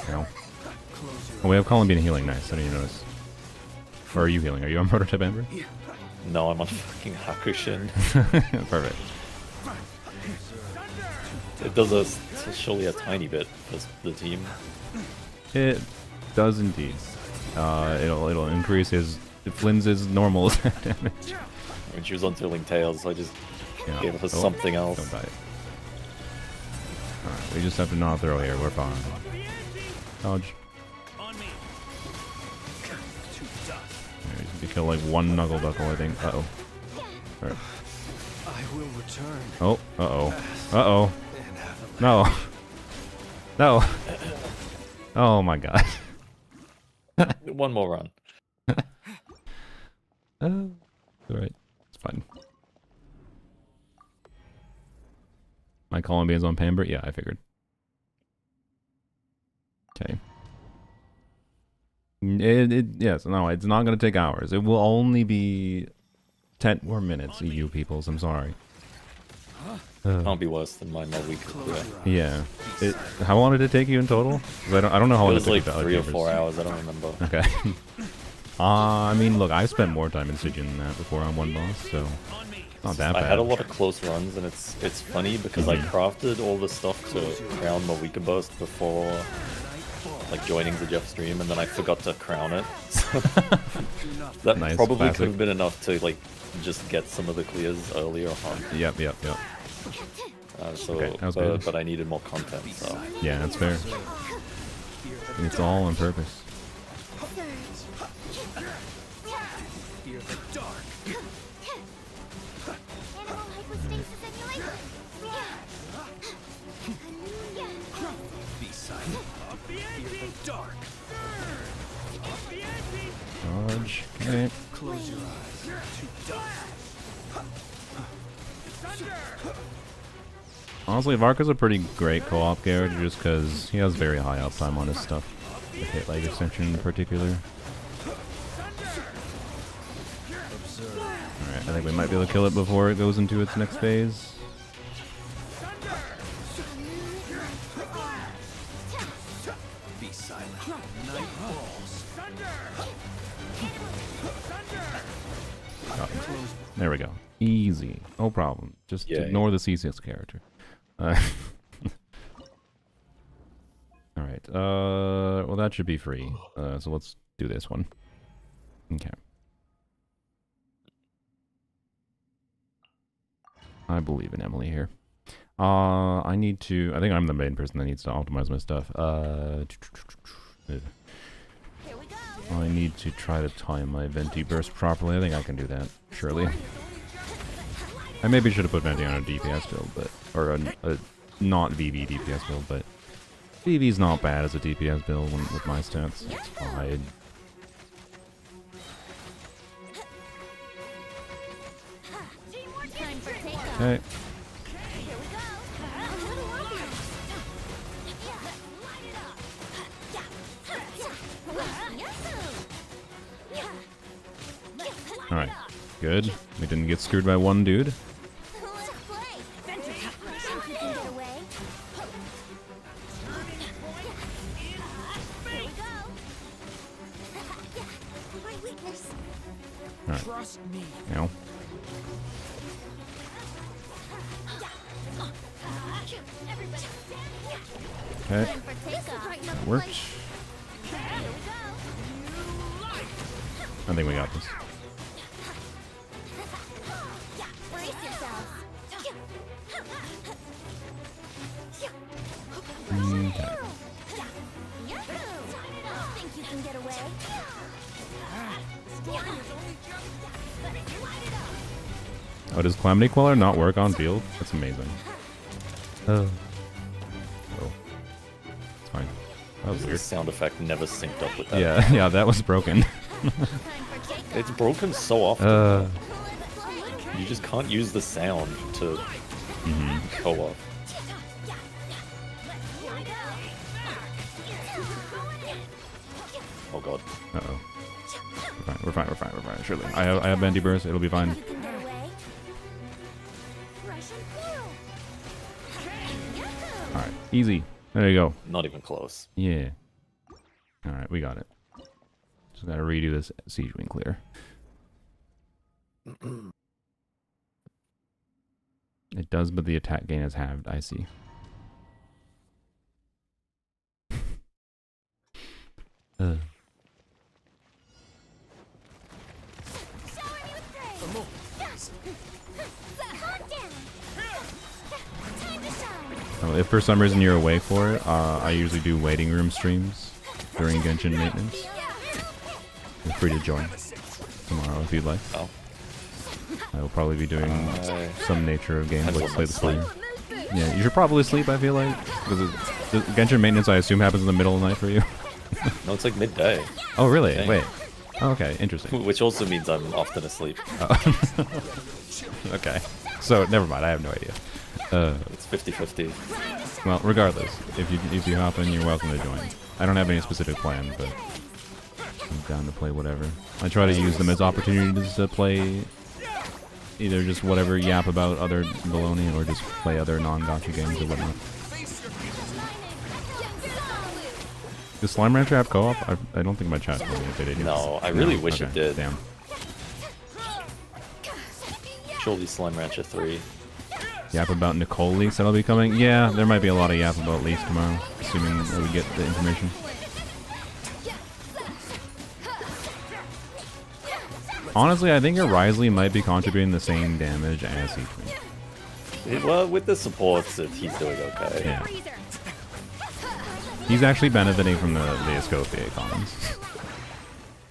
Ow. Oh, we have Columbine healing. Nice. I didn't even notice. Or are you healing? Are you on Prototype Ember? No, I'm on fucking Hakushin. Perfect. It does surely a tiny bit for the team. It does indeed. It'll increase his Flynn's normal attack damage. When she was on Twirling Tails, so I just Yeah. gave her Oh, something else. Don't die. Alright, we just have to not throw here. We're fine. Dodge. On me. To dust. Yeah, we just need to kill like one Knuckle Duckle, I think. Uh-oh. Alright. I will return. Oh, uh-oh. Uh-oh. And have a No. No. Oh my god. One more run. Alright. It's fine. My Columbian's on Pamber? Yeah, I figured. Okay. Yes, no, it's not going to take hours. It will only be 10 more minutes, you peoples. I'm sorry. Can't be worse than my week. Yeah. How long did it take you in total? 'Cause I don't know how It long was took like you to 3 or Pambers. 4 hours, I don't remember. Okay. I mean, look, I spent more time in Stygian than that before on one boss, so not that I bad. had a lot of close runs, and it's funny because I crafted all the stuff to crown Mawika Burst before like joining the Jeff stream, and then I forgot to crown it. So that Nice, probably classic. could have been enough to like just get some of the clears earlier on. Yep. Okay, that was good. But I needed more content, so Yeah, that's fair. It's all on purpose. fear the dark. Animal hypostasis simulation. Be silent. Fear the dark. Dodge. Okay. Close your eyes. To dust. Honestly, Varka's a pretty great co-op character just because he has very high uptime on his stuff. The hit leg extension in particular. Alright, I think we might be able to kill it before it goes into its next phase. Be silent. Night falls. Oh, there we go. Easy. No problem. Just Yay. ignore the C6 character. Alright, well that should be free. So let's do this one. Okay. I believe in Emily here. I think I'm the main person that needs to optimize my stuff. Here we go. I need to try to time my Venti burst properly. I think I can do that, surely. I maybe should have put Venti on a DPS build, or a not VV DPS build, but VV's not bad as a DPS build with my stats. It's fine. Time for takeoff. Okay. Here we go. A little obvious. Light it up. Alright. Good. We didn't get screwed by one dude. Let's play. Think you can get away? Here we go. My weakness. Alright. Trust me. You know. Everybody stand. Okay. Time for takeoff. That worked. Here we go. I think we got this. Brace yourselves. Okay. Yahoo! Think you can get away? Oh, does Calamity Queller not work on field? That's amazing. Oh. It's fine. That was The weird. sound effect never synced up with that. Yeah, yeah, that was broken. It's broken so often. You just can't use the sound to co-op. Oh god. Uh-oh. We're fine. Surely. I have Bendy Burst. It'll be fine. Alright. Easy. There you go. Not even close. Yeah. Alright, we got it. Just gotta redo this Siege Wing clear. It does, but the attack gain is halved. I see. Oh, if for some reason you're awake for it, I usually do waiting room streams during Genshin maintenance. Feel free to join tomorrow if you'd like. Oh. I will probably be doing some nature of games like Slay the sleep. Spire. Yeah, you should probably sleep, I feel like. Because the Genshin maintenance, I assume, happens in the middle of the night for you. No, it's like midday. Oh, really? Dang. Wait. Oh, okay, interesting. Which also means I'm often asleep. Oh. Okay. So, never mind, I have no idea. It's 50-50. Well, regardless, if you hop in, you're welcome to join. I don't have any specific plan, but I'm down to play whatever. I try to use them as opportunities to play either just whatever yap about other baloney or just play other non-gacha games or whatnot. Does Slime Rancher have co-op? I don't think my chat told me if it did. No, I really wish it did. Damn. Surely Slime Rancher 3. Yap about Nicole leaks that'll be coming? Yeah, there might be a lot of yap about leaks tomorrow, assuming that we get the information. Honestly, I think your Risley might be contributing the same damage as Siege. Well, with the supports, he's doing okay. Yeah. He's actually benefiting from the Escoffier comments.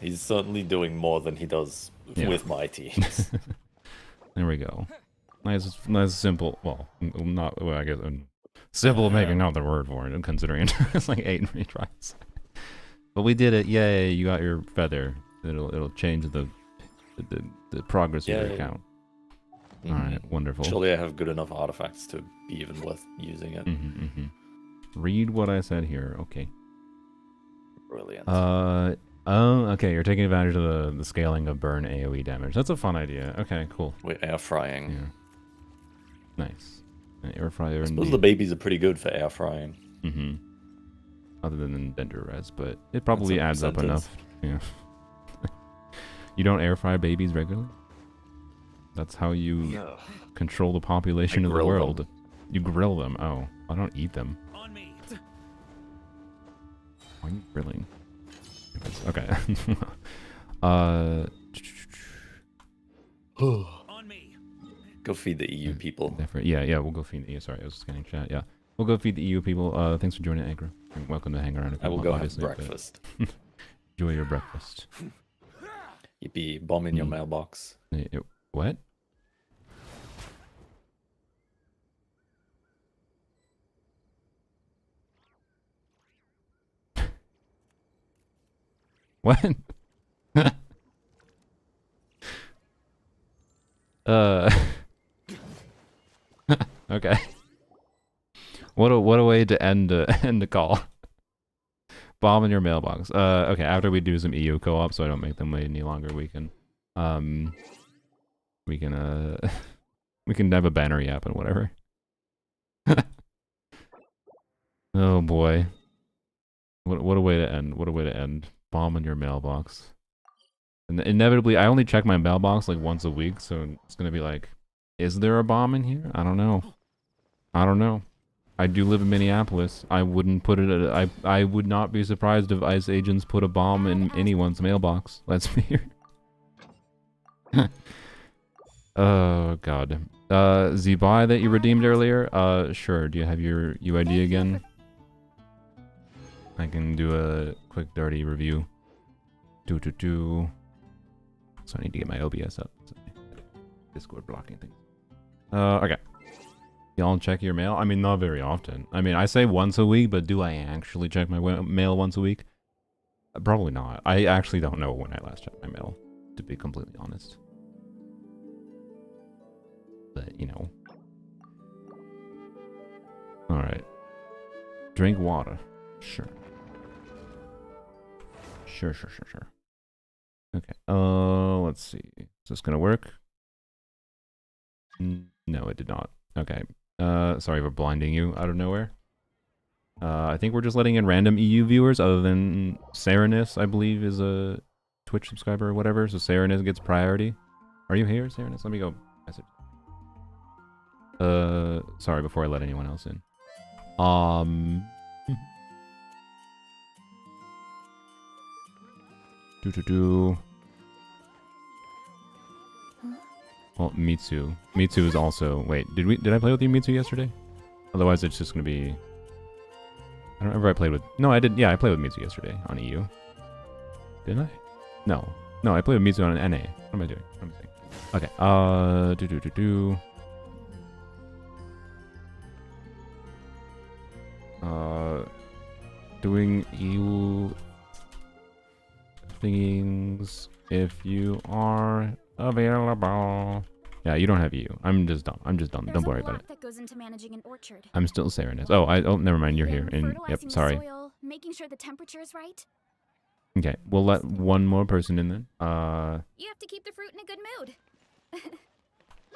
He's certainly doing more than he does with my teams. There we go. Nice, simple. Well, not. Well, I guess simple making not the word for it, considering it's like 8 retries. But we did it! Yay! You got your feather. It'll change the progress of your account. All right, wonderful. Surely I have good enough artifacts to be even worth using it. Read what I said here. Okay. Brilliant. Oh, okay. You're taking advantage of the scaling of burn AoE damage. That's a fun idea. Okay, cool. We're air frying. Yeah. Nice. Air fryer. I suppose the babies are pretty good for air frying. Other than Dender Res, but it probably adds up enough. Yeah. You don't air fry babies regularly? That's how you control the population of the world. Them. You grill them. Oh, I don't eat them. On me. Why are you grilling? Okay. On me. Go feed the EU people. Yeah, we'll go feed the EU. Sorry, I was scanning chat. Yeah. We'll go feed the EU people. Thanks for joining, Aggro. You're welcome to hang around if you I will want, go obviously, have breakfast. Enjoy your breakfast. Yippee, bomb in your mailbox. What? What? Okay. What a way to end the call. Bomb in your mailbox. Okay, after we do some EU co-op so I don't make them wait any longer, we can we can have a banner yap and whatever. Oh boy. What a way to end. What a way to end. Bomb in your mailbox. And inevitably, I only check my mailbox like once a week, so it's gonna be like, is there a bomb in here? I don't know. I don't know. I do live in Minneapolis. I wouldn't put it. I would not be surprised if ICE agents put a bomb in anyone's mailbox. Let's be here. Oh god. Zebai that you redeemed earlier. Sure. Do you have your UID again? I can do a quick dirty review. So I need to get my OBS up. Discord blocking things. Okay. Y'all check your mail? I mean, not very often. I mean, I say once a week, but do I actually check my mail once a week? Probably not. I actually don't know when I last checked my mail, to be completely honest. But, you know. Alright. Drink water. Sure. Sure. Okay. Let's see. Is this gonna work? No, it did not. Okay. Sorry for blinding you out of nowhere. I think we're just letting in random EU viewers other than Serenus, I believe, is a Twitch subscriber or whatever. So Serenus gets priority. Are you here, Serenus? Let me go message. Sorry, before I let anyone else in. Well, Mitsu. Mitsu is also... Wait, did I play with you, Mitsu, yesterday? Otherwise, it's just gonna be... I don't remember I played with... No, I did. Yeah, I played with Mitsu yesterday on EU. Didn't I? No. No, I played with Mitsu on an NA. What am I doing? What am I saying? Okay, doing EU things if you are available. Yeah, you don't have EU. I'm just done. Don't worry about it. That goes into managing an orchard. I'm still Serenus. Oh, never mind. You're here. And yep, Fertilizing the sorry. soil, making sure the temperature is right. Okay, we'll let one more person in then. You have to keep the fruit in a good mood.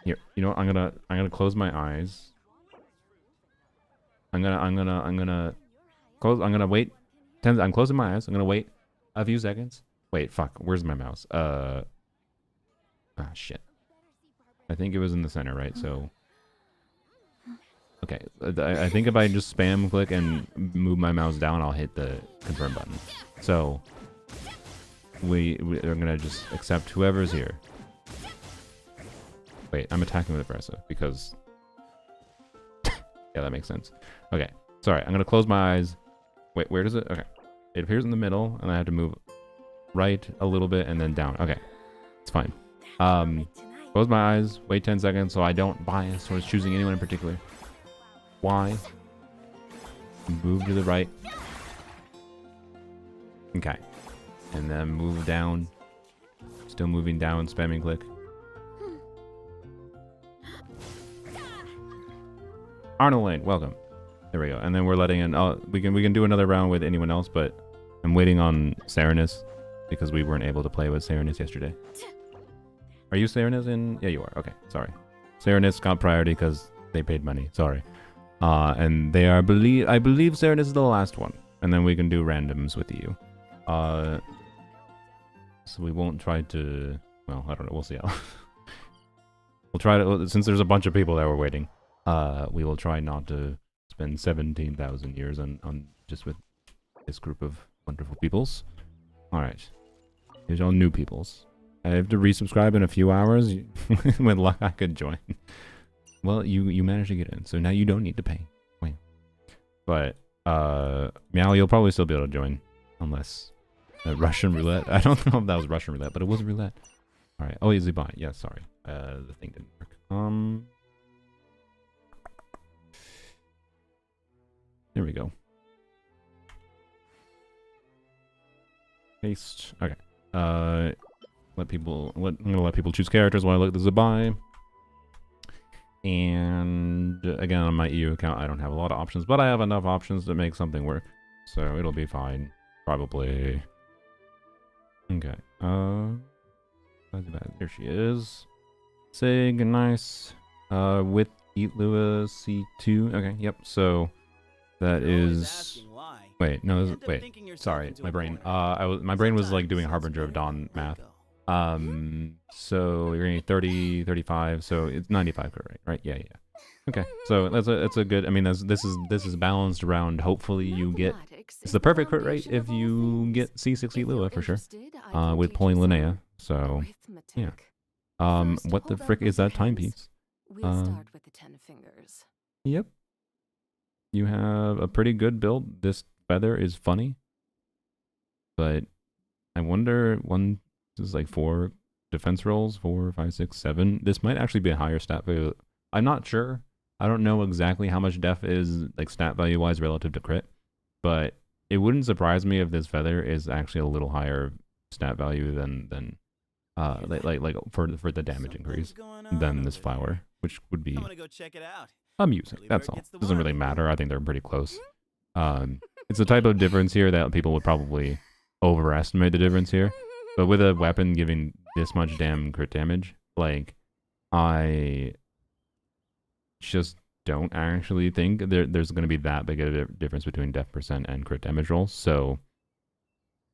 Here, you know what? I'm gonna close my eyes. I'm gonna wait. I'm closing my eyes. I'm gonna wait a few seconds. Wait, fuck. Where's my mouse? Ah, shit. I think it was in the center, right? So, okay. I think if I just spam click and move my mouse down, I'll hit the confirm button. So, we are gonna just accept whoever's here. Wait, I'm attacking with aggressive because... yeah, that makes sense. Okay, sorry. I'm gonna close my eyes. Wait, where does it... Okay. It appears in the middle, and I have to move right a little bit and then down. Okay, it's fine. Close my eyes, wait 10 seconds so I don't bias towards choosing anyone in particular. Y. Move to the right. Okay. And then move down. Still moving down, spamming click. Arnold Lane, welcome. There we go. And then we're letting in... we can do another round with anyone else, but I'm waiting on Serenus because we weren't able to play with Serenus yesterday. Are you Serenus in... Yeah, you are. Okay, sorry. Serenus got priority because they paid money. Sorry. And they are... I believe Serenus is the last one. And then we can do randoms with you. So we won't try to... Well, I don't know. We'll see how... We'll try to... Since there's a bunch of people that were waiting, we will try not to spend 17,000 years on just with this group of wonderful peoples. Alright. Here's all new peoples. I have to resubscribe in a few hours. With luck, I could join. Well, you managed to get in, so now you don't need to pay. Wait. But, Meow, you'll probably still be able to join. Unless... Russian roulette. I don't know if that was Russian roulette, but it was roulette. Alright. Oh, easy buy. Yeah, sorry. The thing didn't work. There we go. Paste. Okay. I'm gonna let people choose characters while I look at the buy. And again, on my EU account, I don't have a lot of options, but I have enough options to make something work. So it'll be fine. Probably. Okay. There she is. Sig, nice. With Eat Lua C2. Okay, yep. So that is... Wait, no, wait. Sorry, my brain. My brain was like doing Harbinger of Dawn math. So you're getting 30, 35, so it's 95 crit rate, right? Yeah. Okay, so that's a good. I mean, this is balanced around. Hopefully, you get. It's the perfect crit rate if you get C6 Eat Lua for sure. With pulling Linnea. So yeah. What the frick is that timepiece? We'll start with the 10 fingers. Yep. You have a pretty good build. This feather is funny, but I wonder this is like 4 defense rolls, 4, 5, 6, 7. This might actually be a higher stat value. I'm not sure. I don't know exactly how much def is like stat value wise relative to crit, but it wouldn't surprise me if this feather is actually a little higher stat value than like for the damage increase than this flower, which would be amusing. That's all. Doesn't really matter. I think they're pretty close. It's a type of difference here that people would probably overestimate the difference here. But with a weapon giving this much damn crit damage, like, I just don't actually think there's going to be that big of a difference between def percent and crit damage rolls. So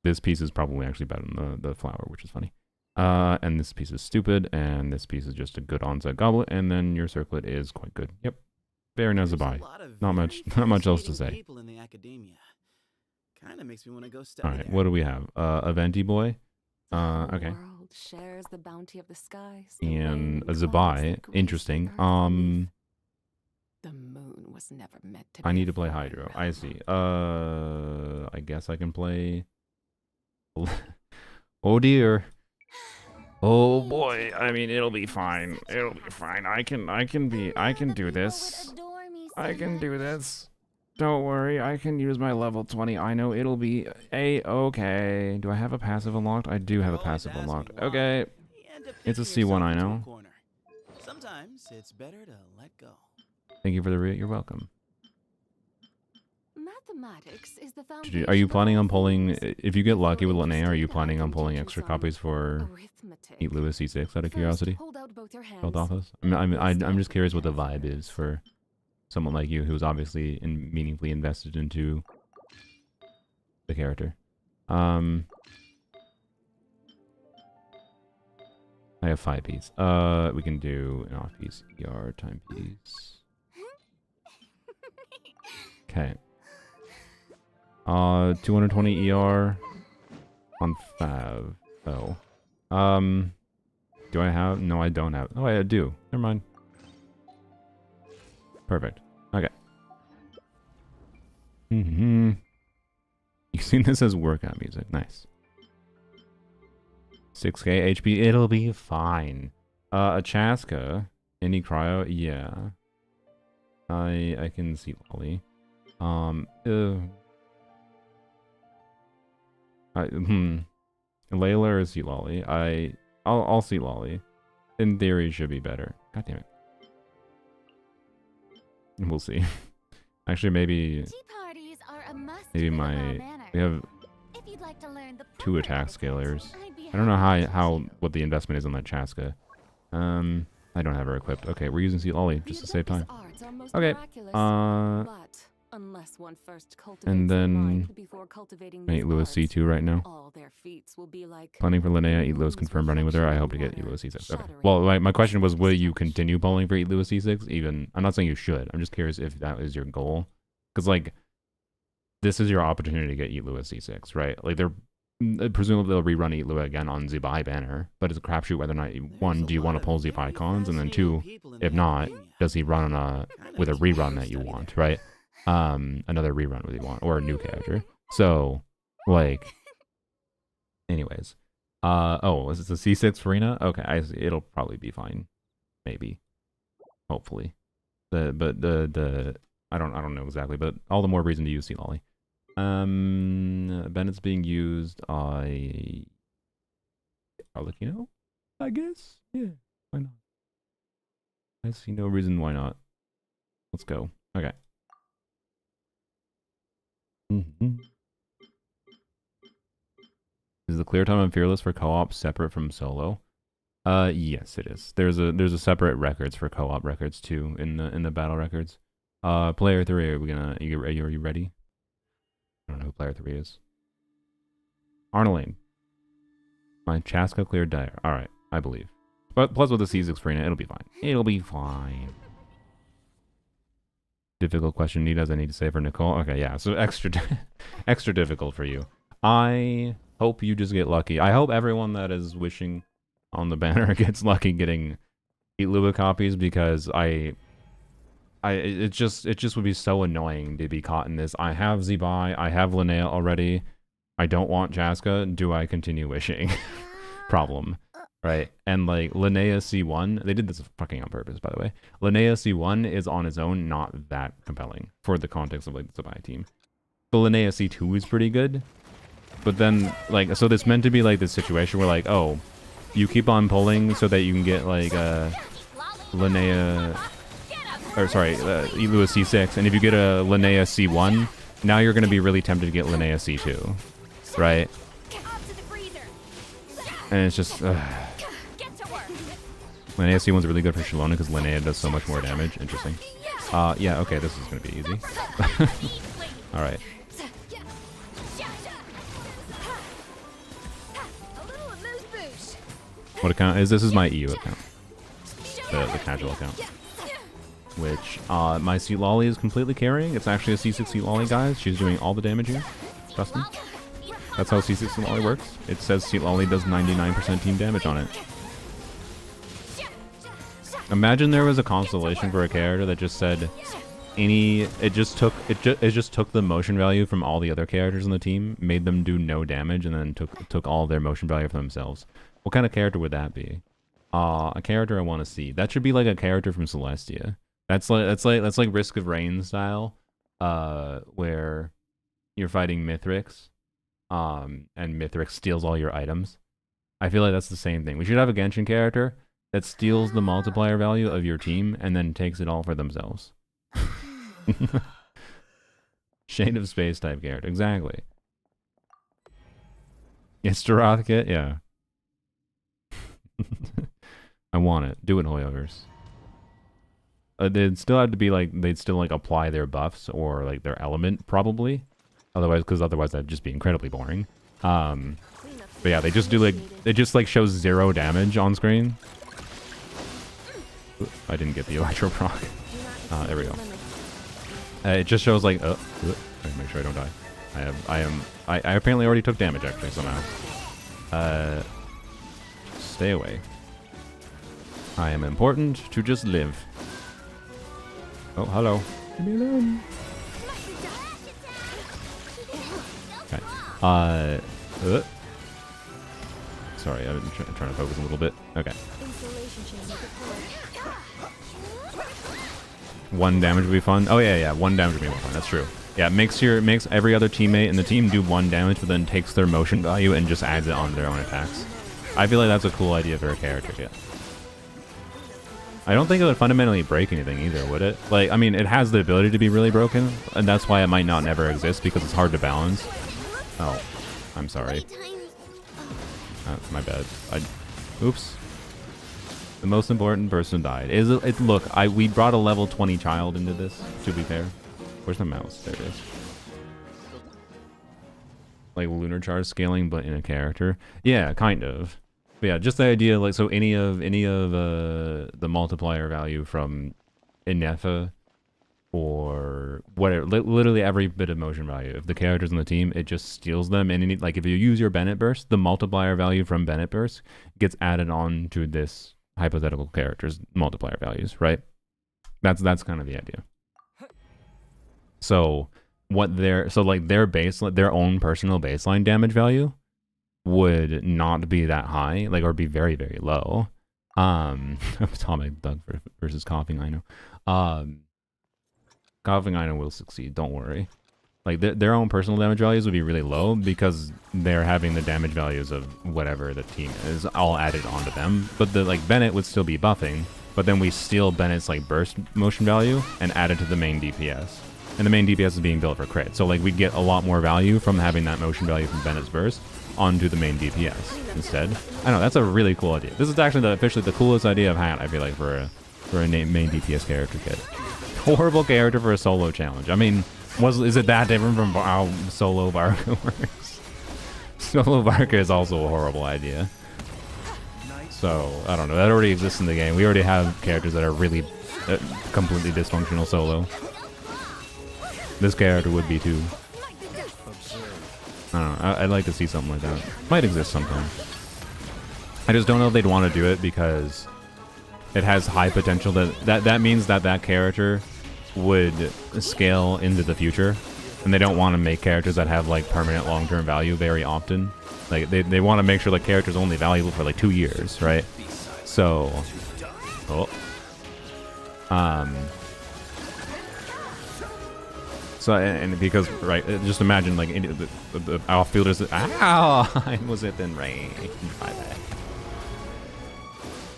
this piece is probably actually better than the flower, which is funny. And this piece is stupid, and this piece is just a good on-set goblet, and then your circlet is quite good. Yep. Very nice to buy. Not much else to say. Alright, what do we have? A Venti boy. Okay. Shares the bounty of the skies, And a Zabai. Interesting. The moon was never meant to I be need to play Hydro. I see. I guess I can play... Oh dear. Oh boy. I mean, it'll be fine. It'll be fine. I can do this. I can do this. Don't worry, I can use my level 20. I know it'll be a-okay. Do I have a passive unlocked? I do have a passive unlocked. Okay. It's a C1, I know. Sometimes it's better to let go. Thank you for the you're welcome. Mathematics is the foundation. Are you planning on pulling, if you get lucky with Linnea, are you planning on pulling extra copies for Eat Lewis C6 out of curiosity? Both offers? I'm just curious what the vibe is for someone like you who's obviously meaningfully invested into the character. I have 5 piece. We can do an off piece ER time piece. Okay. 220 ER on Fav. Oh. Do I have? No, I don't have. Oh, I do. Never mind. Perfect. Okay. You've seen this as workout music. Nice. 6k HP. It'll be fine. A Chaska. Any cryo? Yeah. I can see Lolly. Layla or see Lolly? I'll see Lolly. In theory, should be better. God damn it. We'll see. Actually, maybe we have 2 attack scalers. I don't know how what the investment is on that Chaska. I don't have her equipped. Okay, we're using Sea Lolly just to save time. Okay. And then Eat Lewis C2 right now. Planning for Linnea, Eat Lewis confirmed running with her. I hope to get Eat Lewis C6. Okay. Well, my question was, will you continue pulling for Eat Lewis C6? Even I'm not saying you should. I'm just curious if that is your goal, because like this is your opportunity to get Eat Lewis C6, right? Like they're presumably they'll rerun Eat Lewis again on Zibai banner, but it's a crapshoot whether or not one, do you want to pull Zibai cons, and then 2, if not, does he run on with a rerun that you want, right? Another rerun that you want, or a new character. So, like, anyways, oh, is it a C6 Farina? Okay, I see. It'll probably be fine, maybe, hopefully. I don't know exactly, but all the more reason to use Sea Lolly. Bennett's being used. I'll let you know, I guess. Yeah, why not? I see no reason why not. Let's go. Okay. Is the clear time on Fearless for co-op separate from solo? Yes, it is. There's a separate records for co-op records too in the battle records. Player 3, are you ready? I don't know who player 3 is. Arnoline. My Chaska cleared dire. Alright, I believe. But plus with the C6 Farina, it'll be fine. It'll be fine. Difficult question, Nita, as I need to say for Nicole. Okay, yeah, so extra difficult for you. I hope you just get lucky. I hope everyone that is wishing on the banner gets lucky getting Eat Lua copies, because it just would be so annoying to be caught in this. I have Zibai, I have Linnea already. I don't want Chaska. Do I continue wishing? Problem. right? And like Linnea C1, they did this fucking on purpose, by the way. Linnea C1 is on its own not that compelling for the context of like the Sabai team. But Linnea C2 is pretty good. But then, like, so it's meant to be like this situation where like, oh, you keep on pulling so that you can get like Linnea, or sorry, Elu C6, and if you get a Linnea C1, now you're going to be really tempted to get Linnea C2, right? And it's just, Linnea C1's really good for Shalona because Linnea does so much more damage. Interesting. Yeah, okay, this is going to be easy. Alright. What account is this? Is my EU account. The casual account. Which, my Seat Lolly is completely carrying. It's actually a C6 Seat Lolly, guys. She's doing all the damage here. Trust me. That's how C6 Seat Lolly works. It says Seat Lolly does 99% team damage on it. Imagine there was a constellation for a character that just said it just took the motion value from all the other characters on the team, made them do no damage, and then took all their motion value for themselves. What kind of character would that be? A character I want to see. That should be like a character from Celestia. That's like Risk of Rain style, where you're fighting Mithrix, and Mithrix steals all your items. I feel like that's the same thing. We should have a Genshin character that steals the multiplier value of your team and then takes it all for themselves. Shade of Space type character, exactly. It's Dorothea, yeah. I want it. Do it, Hoyoverse. They'd still have to be like, they'd still like apply their buffs or like their element probably. Because otherwise that'd just be incredibly boring. But yeah, they just do like, it just like shows 0 damage on screen. Ooh, I didn't get the electro proc. There we go. It just shows like, let me make sure I don't die. I apparently already took damage actually somehow. Stay away. I am important to just live. Oh, hello. Leave me alone. Okay. Sorry, I'm trying to focus a little bit. Okay. 1 damage would be fun. Oh yeah, 1 damage would be more fun. That's true. Yeah, it makes every other teammate in the team do 1 damage, but then takes their motion value and just adds it on their own attacks. I feel like that's a cool idea for a character, yeah. I don't think it would fundamentally break anything either, would it? Like, I mean, it has the ability to be really broken, and that's why it might not never exist, because it's hard to balance. Oh, I'm sorry. My bad. Oops. The most important person died. Look, we brought a level 20 child into this, to be fair. Where's my mouse? There it is. Like lunar charge scaling, but in a character. Yeah, kind of. But yeah, just the idea, like, so any of the multiplier value from Inefa or whatever, literally every bit of motion value. If the character's on the team, it just steals them. And like, if you use your Bennett burst, the multiplier value from Bennett burst gets added on to this hypothetical character's multiplier values, right? That's kind of the idea. So their own personal baseline damage value would not be that high, like, or be very, very low. Atomic Doug versus Coughing Ino. Coughing Ino will succeed, don't worry. Like, their own personal damage values would be really low because they're having the damage values of whatever the team is all added onto them. But like Bennett would still be buffing, but then we steal Bennett's like burst motion value and add it to the main DPS. And the main DPS is being built for crit. So like, we'd get a lot more value from having that motion value from Bennett's burst onto the main DPS instead. I know, that's a really cool idea. This is actually officially the coolest idea I've had, I feel like, for a main DPS character kit. Horrible character for a solo challenge. I mean, is it that different from how solo Varka works? Solo Varka is also a horrible idea. So, I don't know. That already exists in the game. We already have characters that are really completely dysfunctional solo. This character would be too. I don't know. I'd like to see something like that. Might exist sometime. I just don't know if they'd want to do it because it has high potential. That means that character would scale into the future. and they don't want to make characters that have like permanent long-term value very often. Like they want to make sure the character's only valuable for like 2 years, right? So, so and because right, just imagine like the outfielders. Ow! I was within range. My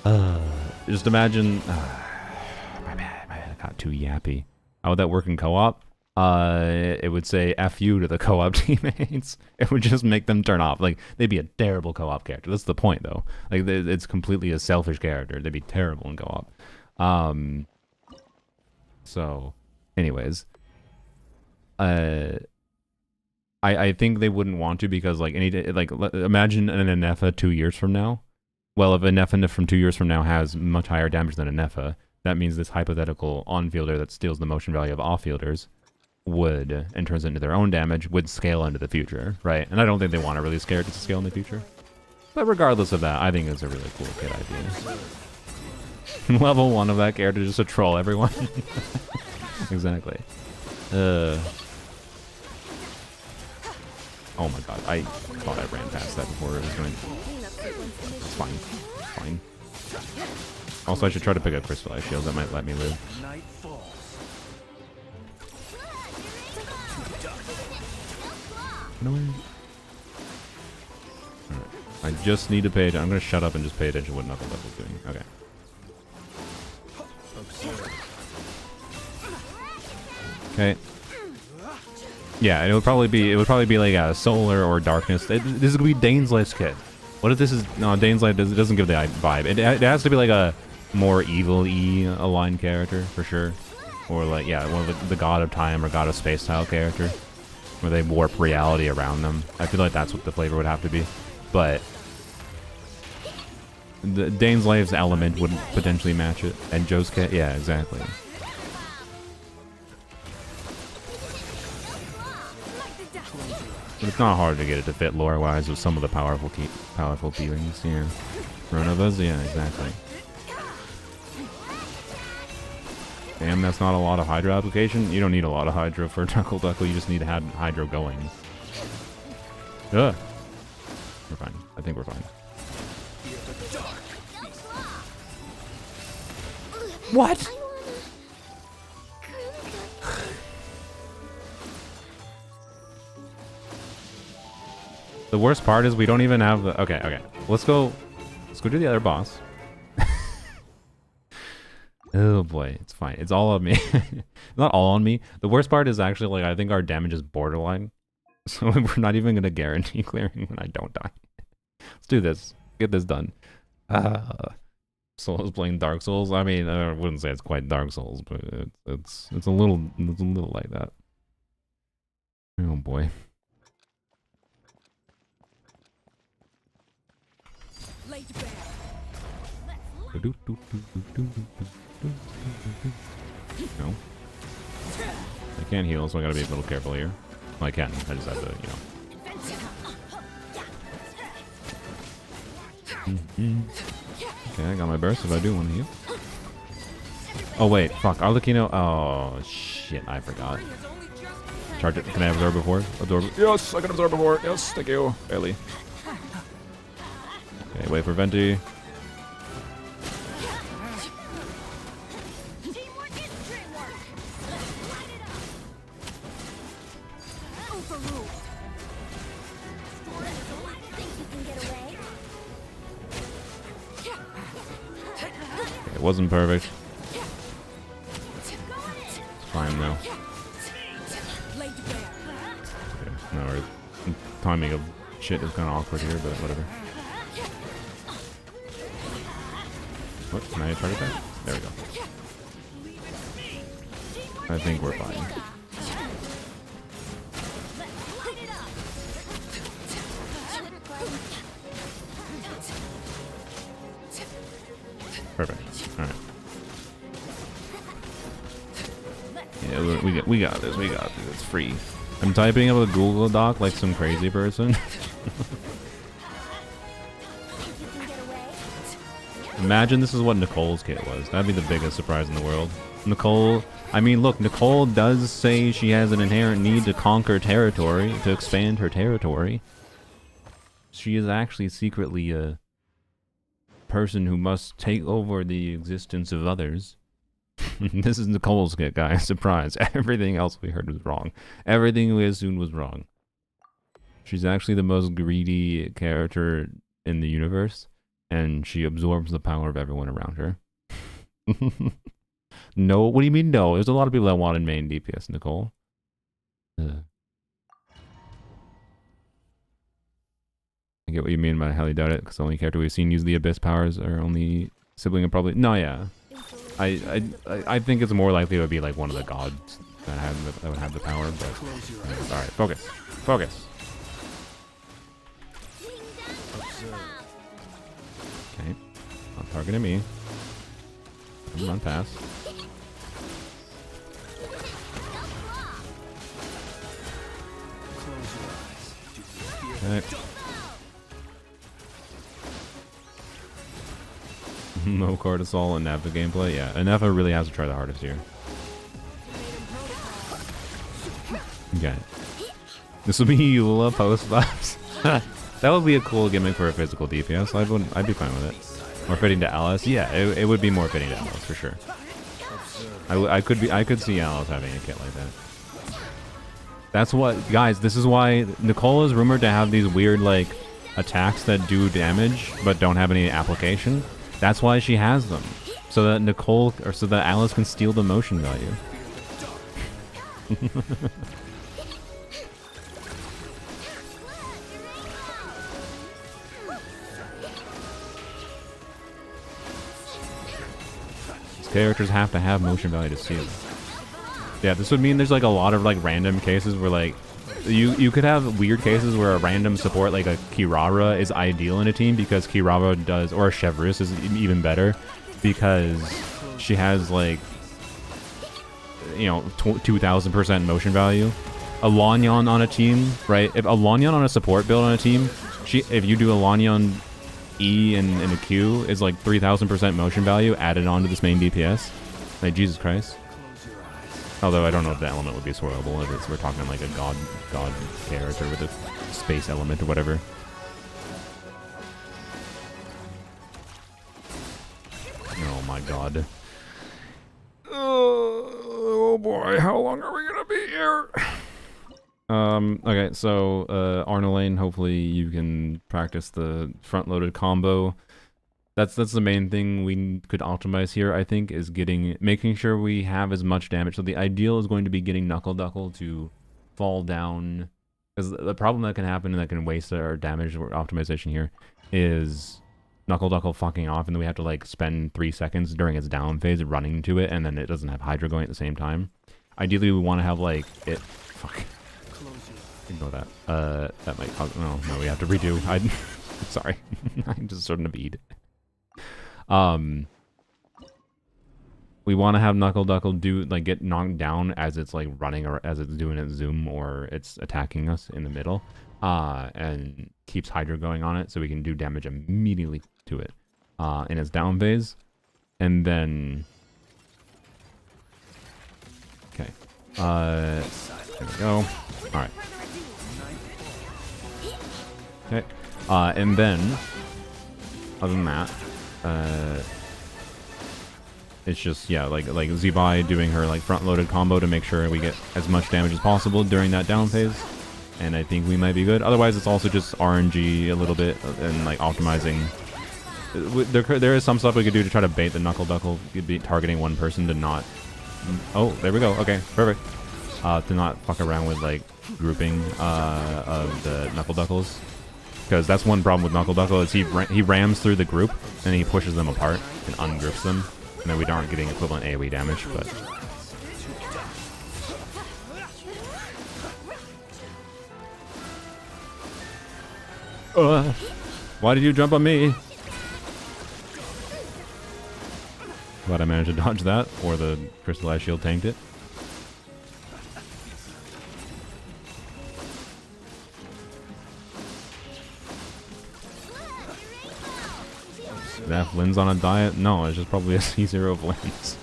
bad. Just imagine. My bad. I got too yappy. How would that work in co-op? It would say F you to the co-op teammates. It would just make them turn off. Like, they'd be a terrible co-op character. That's the point, though. Like, it's completely a selfish character. They'd be terrible in co-op. So, anyways. I think they wouldn't want to because, like, imagine an Anefa 2 years from now. Well, if a Nefa from 2 years from now has much higher damage than a Nefa, that means this hypothetical on-fielder that steals the motion value of off-fielders would, and turns it into their own damage, would scale into the future, right? And I don't think they want to release characters to scale in the future. But regardless of that, I think it's a really cool kid idea. Level 1 of that character just to troll everyone. Exactly. Oh my god, I thought I ran past that before it was going. It's fine. It's fine. Also, I should try to pick up crystallized shields. That might let me live. No way. Alright. I just need to pay attention. I'm going to shut up and just pay attention to what Knuckle Duck is doing. Okay. Okay. Yeah, and it would probably be like a solar or darkness. This is gonna be Daneslife's kid. What if this is no Daneslife doesn't give the vibe. It has to be like a more evil-y aligned character for sure, or like one of the God of Time or God of Space style character, where they warp reality around them. I feel like that's what the flavor would have to be, but the Daneslife's element wouldn't potentially match it, and Joe's kid, yeah, exactly. But it's not hard to get it to fit lore-wise with some of the powerful feelings, yeah. Ronovas, yeah, exactly. Damn, that's not a lot of Hydro application. You don't need a lot of Hydro for Knuckle Duckle, you just need to have Hydro going. Ugh. We're fine. I think we're fine. What? The worst part is we don't even have the... Okay. Let's go do the other boss. Oh boy, it's fine. It's all on me. Not all on me. The worst part is actually, like, I think our damage is borderline. So we're not even going to guarantee clearing when I don't die. Let's do this. Get this done. Souls playing Dark Souls. I mean, I wouldn't say it's quite Dark Souls, but it's a little like that. Oh boy. No. I can't heal, so I gotta be a little careful here. Well, I can. I just have to, Okay, I got my burst if I do want to heal. Oh, wait. Fuck. Arlecchino. Oh, shit. I forgot. Charge it. Can I absorb before? Absorb. Yes, I can absorb before. Yes, thank you. Barely. Okay, wait for Venti. It wasn't perfect. It's fine though. Okay, no worries. Timing of shit is kind of awkward here, but whatever. What? Can I target that? There we go. I think we're fine. Perfect. Alright. Yeah, we got this. We got this. It's free. I'm typing up a Google Doc like some crazy person. Imagine this is what Nicole's kit was. That'd be the biggest surprise in the world. Nicole, I mean, look, Nicole does say she has an inherent need to conquer territory, to expand her territory. She is actually secretly a person who must take over the existence of others. This is Nicole's skit, guys. Surprise. Everything else we heard was wrong. Everything we assumed was wrong. She's actually the most greedy character in the universe, and she absorbs the power of everyone around her. No, what do you mean no? There's a lot of people that wanted main DPS, Nicole. I get what you mean, but I highly doubt it, because the only character we've seen use the Abyss powers are only sibling and probably... No, yeah. I think it's more likely it would be like one of the gods that would have the power, but... Alright, focus. Focus. Okay. Not targeting me. Run past. Okay. No cortisol and Nappa gameplay. Yeah, Nappa really has to try the hardest here. Okay. This will be Eula post vibes. That would be a cool gimmick for a physical DPS. I'd be fine with it. More fitting to Alice. Yeah, it would be more fitting to Alice for sure. I could see Alice having a kit like that. That's what, guys, this is why Nicole is rumored to have these weird, like, attacks that do damage but don't have any application. That's why she has them. So that so that Alice can steal the motion value. These characters have to have motion value to steal. Yeah, this would mean there's like a lot of like random cases where like you could have weird cases where a random support like a Kirara is ideal in a team because Kirara does, or a Chevrus is even better because she has like, you know, 2000% motion value. A Lanyon on a team, right? If a Lanyon on a support build on a team, if you do a Lanyon E and a Q is like 3000% motion value added onto this main DPS. Like Jesus Christ. Although I don't know if the element would be swirlable if we're talking like a god character with a space element or whatever. Oh my god. Oh boy, how long are we gonna be here? Okay, so Arnolane, hopefully you can practice the front-loaded combo. That's the main thing we could optimize here, I think, is making sure we have as much damage. So the ideal is going to be getting Knuckle Duckle to fall down. Because the problem that can happen and that can waste our damage optimization here is Knuckle Duckle fucking off, and then we have to like spend 3 seconds during its down phase running to it, and then it doesn't have Hydra going at the same time. Ideally, we want to have like it... Fuck. Ignore that. That might cause... No, we have to redo. Sorry. I just started to bead. We want to have Knuckle Duckle get knocked down as it's like running or as it's doing its zoom or it's attacking us in the middle, and keeps Hydra going on it so we can do damage immediately to it in its down phase, and then okay, there we go. All right. Okay, and then other than that. It's just, yeah, like Zibai doing her like front-loaded combo to make sure we get as much damage as possible during that down phase, and I think we might be good. Otherwise, it's also just RNG a little bit and like optimizing. There is some stuff we could do to try to bait the Knuckle Duckle, be targeting one person to not. Oh, there we go. Okay, perfect. To not fuck around with like grouping of the Knuckle Duckles. Because that's one problem with Knuckle Duckle is he rams through the group and he pushes them apart and ungroups them, and then we aren't getting equivalent AoE damage. But why did you jump on me? Glad I managed to dodge that, or the crystallized shield tanked it. That Lynn's on a diet? No, it's just probably a C0 of Lynn's.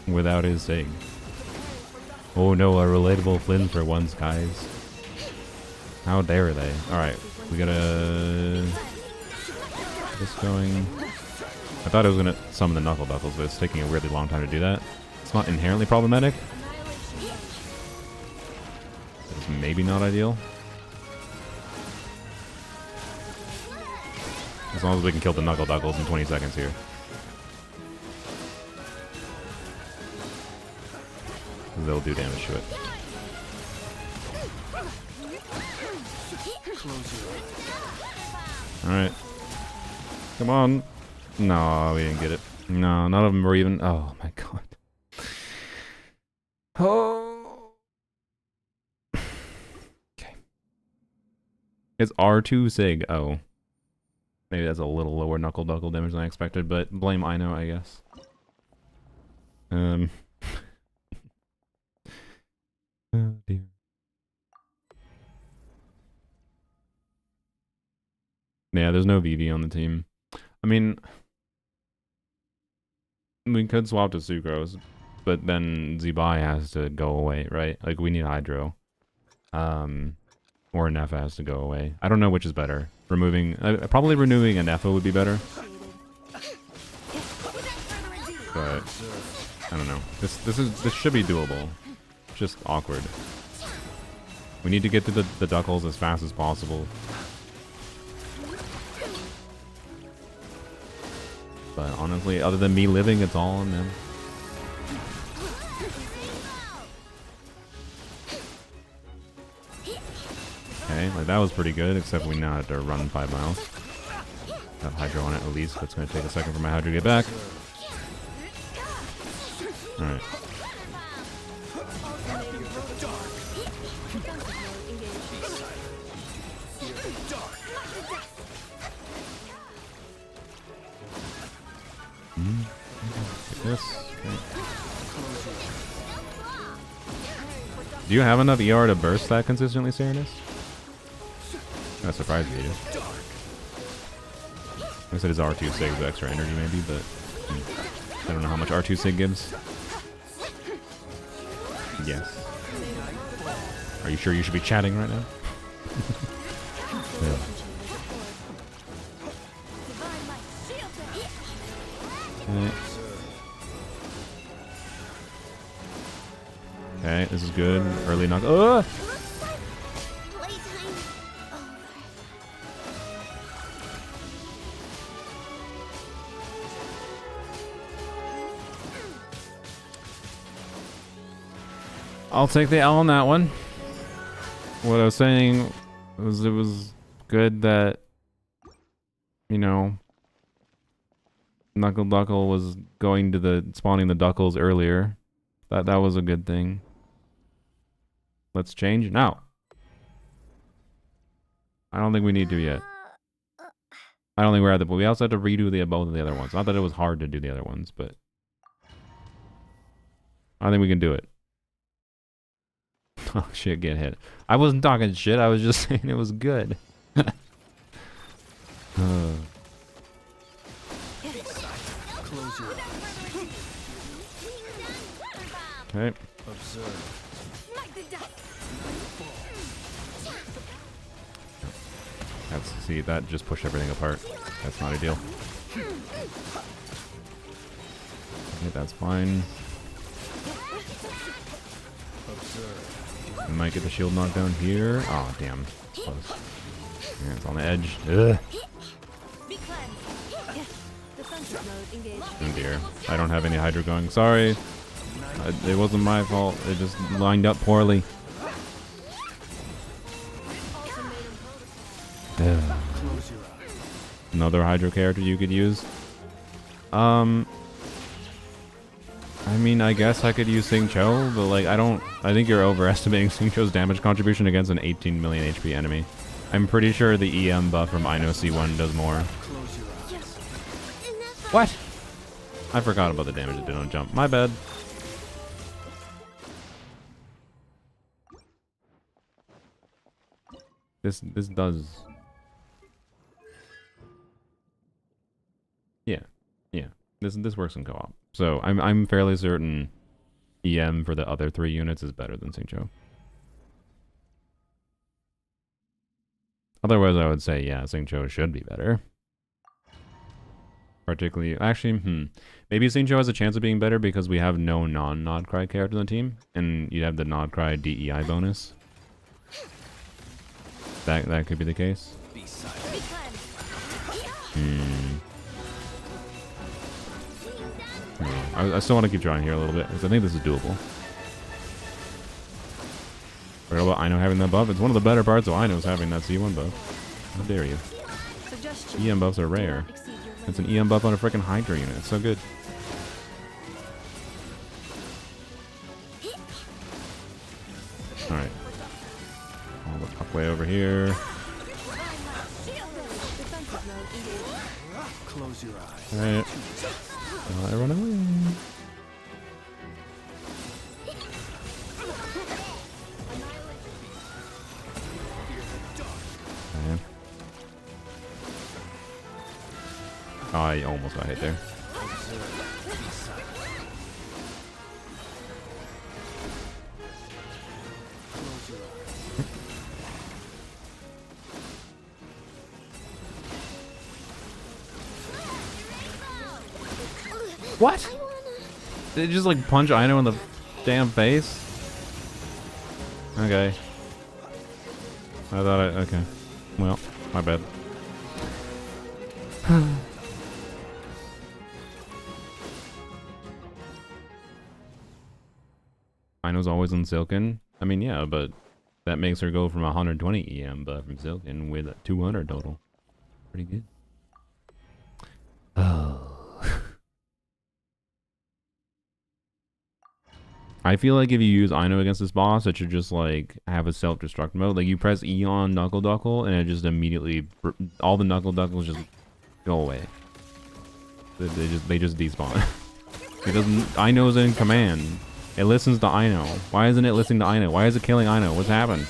without his Sig. Oh no, a relatable Flynn for once, guys. How dare they? Alright, we gotta... This going... I thought it was gonna summon the Knuckle Duckles, but it's taking a weirdly long time to do that. It's not inherently problematic. It's maybe not ideal. As long as we can kill the Knuckle Duckles in 20 seconds here. They'll do damage to it. Alright. Come on. No, we didn't get it. No, none of them were even... Oh my god. Oh. Okay. It's R2 Sig. Oh. Maybe that's a little lower Knuckle Duckle damage than I expected, but blame Ino, I guess. Oh dear. Yeah, there's no VV on the team. I mean, we could swap to Sucrose, but then Zebai has to go away, right? Like, we need Hydro. Or Nefa has to go away. I don't know which is better. Removing... probably removing a Nefa would be better. But... I don't know. This should be doable. Just awkward. We need to get to the Duckles as fast as possible. But honestly, other than me living, it's all on them. Okay, like that was pretty good, except we now have to run 5 miles. Have Hydro on it at least, but it's going to take a second for my Hydro to get back. Alright. This. Okay. Do you have enough ER to burst that consistently, Serenus? That surprised me, dude. I said his R2 Sig with extra energy maybe, but I don't know how much R2 Sig gives. Yes. Are you sure you should be chatting right now? Yeah. Okay, this is good. Early knock. Oh! I'll take the L on that one. What I was saying was it was good that, you know, Knuckle Duckle was going to the spawning the Duckles earlier. That was a good thing. Let's change now. I don't think we need to yet. I don't think we're at the, but we also had to redo both of the other ones. Not that it was hard to do the other ones, but I think we can do it. Oh shit, get hit. I wasn't talking shit, I was just saying it was good. Okay. See, that just pushed everything apart. That's not ideal. Okay, that's fine. We might get the shield knocked down here. Oh, damn. Close. Yeah, it's on the edge. Ugh. Oh dear. I don't have any Hydro going. Sorry. It wasn't my fault. It just lined up poorly. Another Hydro character you could use. I mean, I guess I could use Sing Cho, but like, I think you're overestimating Sing Cho's damage contribution against an 18 million HP enemy. I'm pretty sure the EM buff from Ino C1 does more. What? I forgot about the damage it did on jump. My bad. This does. Yeah. This works in co-op. So I'm fairly certain EM for the other 3 units is better than Xingqiu. Otherwise, I would say, yeah, Xingqiu should be better. Particularly, actually, maybe Xingqiu has a chance of being better because we have no non-Nodcry character on the team, and you'd have the Nodcry DEI bonus. That could be the case. I still want to keep trying here a little bit because I think this is doable. Forgot about Ino having that buff. It's one of the better parts of Ino's having that C1 buff. How dare you? EM buffs are rare. It's an EM buff on a freaking Hydra unit. It's so good. Alright. All the top way over here. Close your eyes. Alright. I run away. Okay. Oh, I almost got hit there. What? Did it just like punch Ino in the damn face? Okay. I thought okay. Well, my bad. Ino's always on Silken. I mean, yeah, but that makes her go from 120 EM buff from Silken with 200 total. Pretty good. Oh. I feel like if you use Ino against this boss, it should just like have a self-destruct mode. Like you press E on Knuckle Duckle and it just immediately, all the Knuckle Duckles just go away. They just despawn. It doesn't, Ino's in command. It listens to Ino. Why isn't it listening to Ino? Why is it killing Ino? What's happened?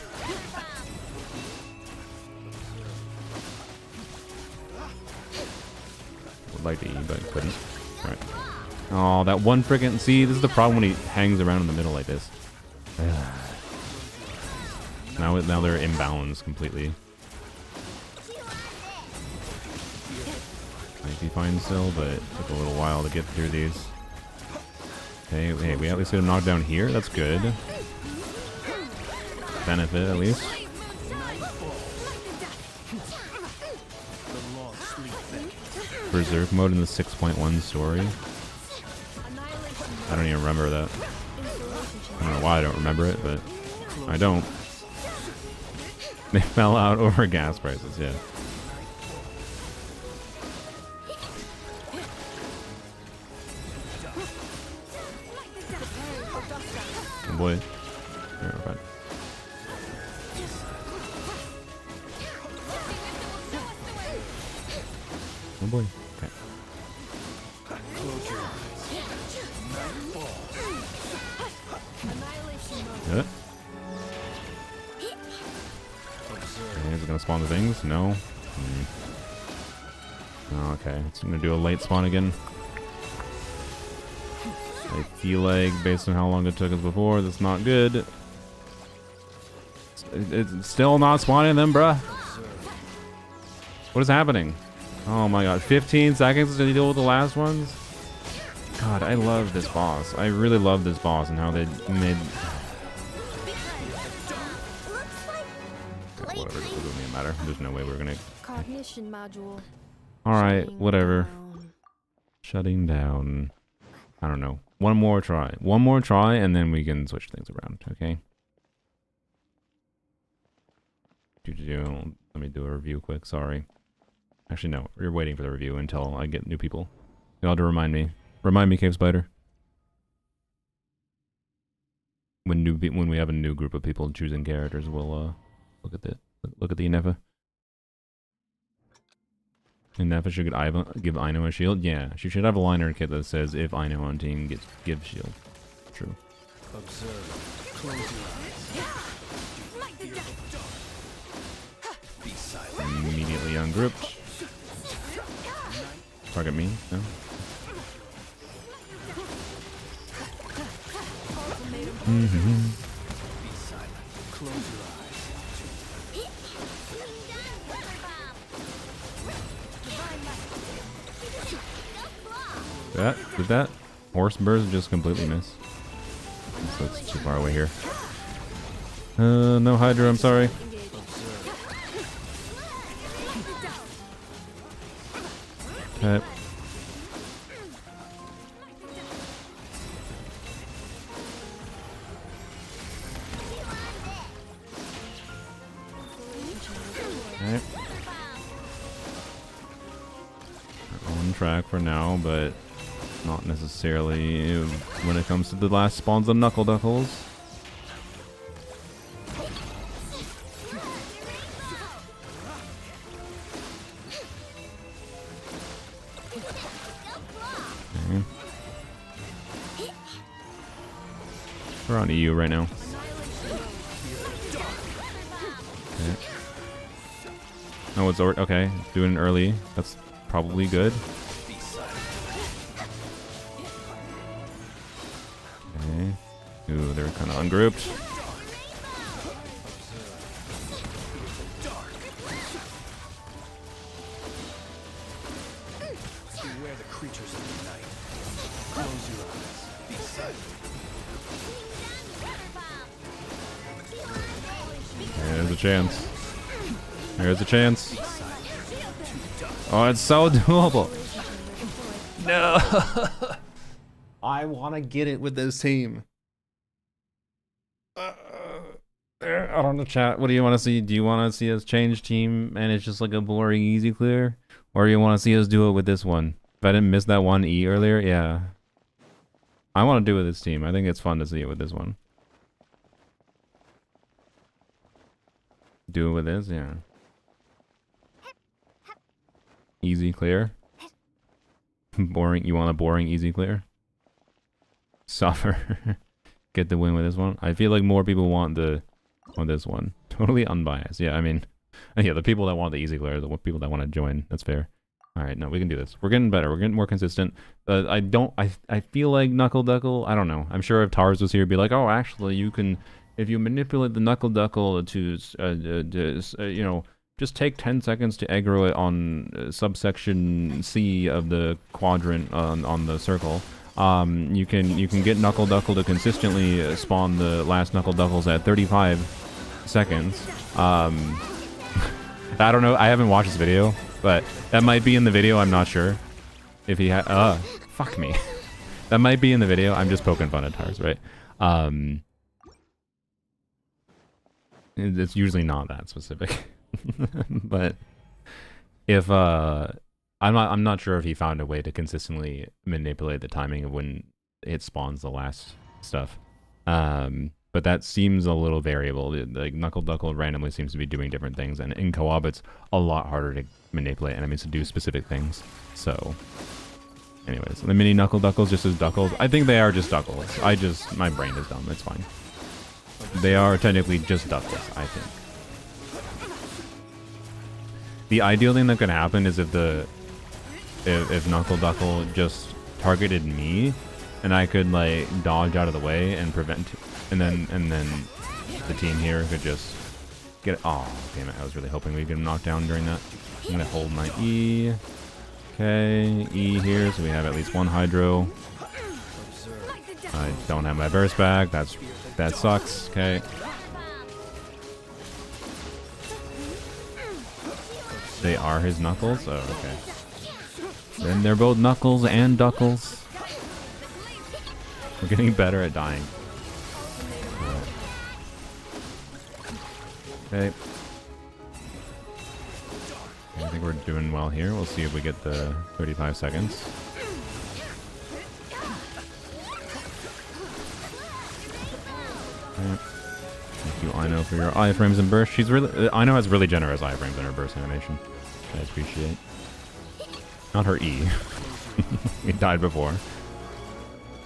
Would like to E, but couldn't. Alright. Oh, that one freaking... See, this is the problem when he hangs around in the middle like this. Now they're imbalanced completely. Might be fine still, but it took a little while to get through these. Okay, hey, we at least get a knockdown here. That's good. Benefit, at least. Berserk mode in the 6.1 story. I don't even remember that. I don't know why I don't remember it, but I don't. They fell out over gas prices, yeah. Oh boy. Here, we're fine. Oh boy. Okay. Yeah. Okay, is it gonna spawn the things? No. Oh, okay, it's gonna do a late spawn again. I feel like, based on how long it took us before, that's not good. It's still not spawning them, bruh. What is happening? Oh my god, 15 seconds to deal with the last ones? God, I love this boss. I really love this boss and how they made... Whatever, it doesn't even matter. There's no way we're gonna... Cognition module. Alright, whatever. Shutting down. I don't know. One more try. One more try, and then we can switch things around, okay? Let me do a review quick, sorry. Actually, no. You're waiting for the review until I get new people. You'll have to remind me. Remind me, Cave Spider. When we have a new group of people choosing characters, we'll look at the Inefa. Inefa should give Ino a shield. Yeah, she should have a liner kit that says if Ino on team give shield. True. Observe. Close your eyes. Immediately ungrouped. Target me. No. Mm-hmm. Be silent. Close your eyes. Did that horse burst just completely miss? So it's too far away here. No Hydra, I'm sorry. Okay. Okay. We're on track for now, but not necessarily when it comes to the last spawns of Knuckle Duckles. Okay. We're on EU right now. Okay. Oh, it's okay. Doing it early. That's probably good. Okay. Ooh, they're kind of ungrouped. Beware the creatures of the night. Close your eyes. Be silent. There's a chance. There's a chance. Oh, it's so doable. No. I want to get it with this team. I don't know, chat. What do you want to see? Do you want to see us change team and it's just like a boring easy clear? Or you want to see us do it with this one? If I didn't miss that one E earlier, yeah. I want to do it with this team. I think it's fun to see it with this one. Do it with this, yeah. Easy clear. Boring. You want a boring easy clear? Suffer. Get the win with this one. I feel like more people want this one. Totally unbiased. Yeah, I mean, yeah, the people that want the easy clear are the people that want to join. That's fair. All right, no, we can do this. We're getting better. We're getting more consistent. I feel like Knuckle Duckle. I don't know. I'm sure if Tars was here, he'd be like, oh, actually, you can, if you manipulate the Knuckle Duckle to you know, just take 10 seconds to aggro it on subsection C of the quadrant on the circle. You can get Knuckle Duckle to consistently spawn the last Knuckle Duckles at 35 seconds. I don't know. I haven't watched this video, but that might be in the video. I'm not sure. If he had, fuck me. That might be in the video. I'm just poking fun at Tars, right? It's usually not that specific. But if I'm not sure if he found a way to consistently manipulate the timing of when it spawns the last stuff. But that seems a little variable. Like Knuckle Duckle randomly seems to be doing different things, and in co-op it's a lot harder to manipulate enemies to do specific things. So anyways, the mini Knuckle Duckles just as Duckles. I think they are just Duckles. My brain is dumb, it's fine. They are technically just Duckles, I think. The ideal thing that could happen is if Knuckle Duckle just targeted me, and I could like dodge out of the way and prevent, and then the team here could just get. Oh damn it! I was really hoping we'd get him knocked down during that. I'm gonna hold my E. Okay, E here, so we have at least one Hydro. I don't have my burst back. That sucks. Okay. They are his Knuckles? Oh, okay. Then they're both Knuckles and Duckles. We're getting better at dying. Okay. I think we're doing well here. We'll see if we get the 35 seconds. Okay. Thank you, Ino, for your iframes and burst. Ino has really generous iframes in her burst animation. I appreciate. Not her E. We died before.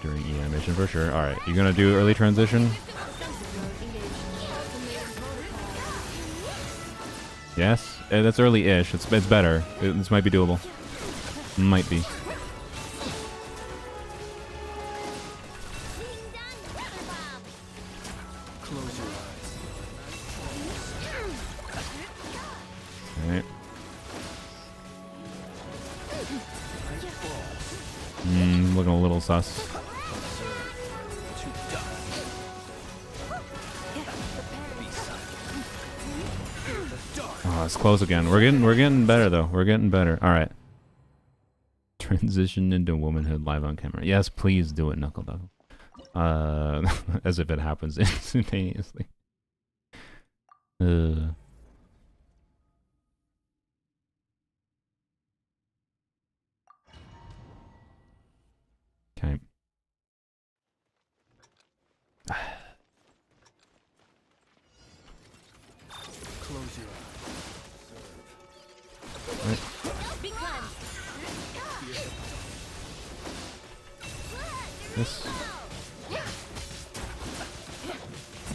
During E animation for sure. Alright, you gonna do early transition? Yes? That's early-ish. It's better. This might be doable. Might be. looking a little sus. Oh, it's close again. We're getting better though. We're getting better. All right. Transition into womanhood live on camera. Yes, please do it, Knuckle Duckle. As if it happens instantaneously. Okay. Close your Right. Be cleansed. This.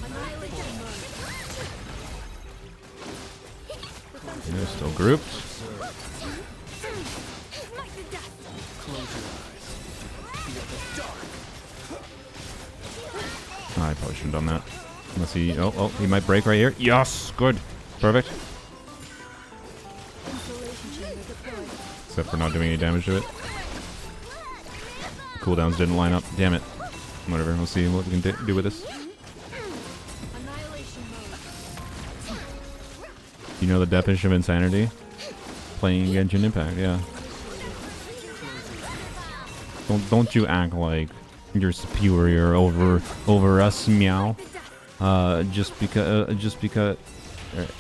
Annihilation mode. And they're still grouped. Smite to death. Close your eyes. Feel the dark. Oh, I probably shouldn't have done that. Unless he... Oh, he might break right here. Yes! Good. Perfect. Insulation chamber deployed. Except for not doing any damage to it. Cooldowns didn't line up. Damn it. Whatever. We'll see what we can do with this. Annihilation mode. You know the definition of insanity? Playing Genshin Impact, yeah. Don't you act like you're superior over us, meow. Just because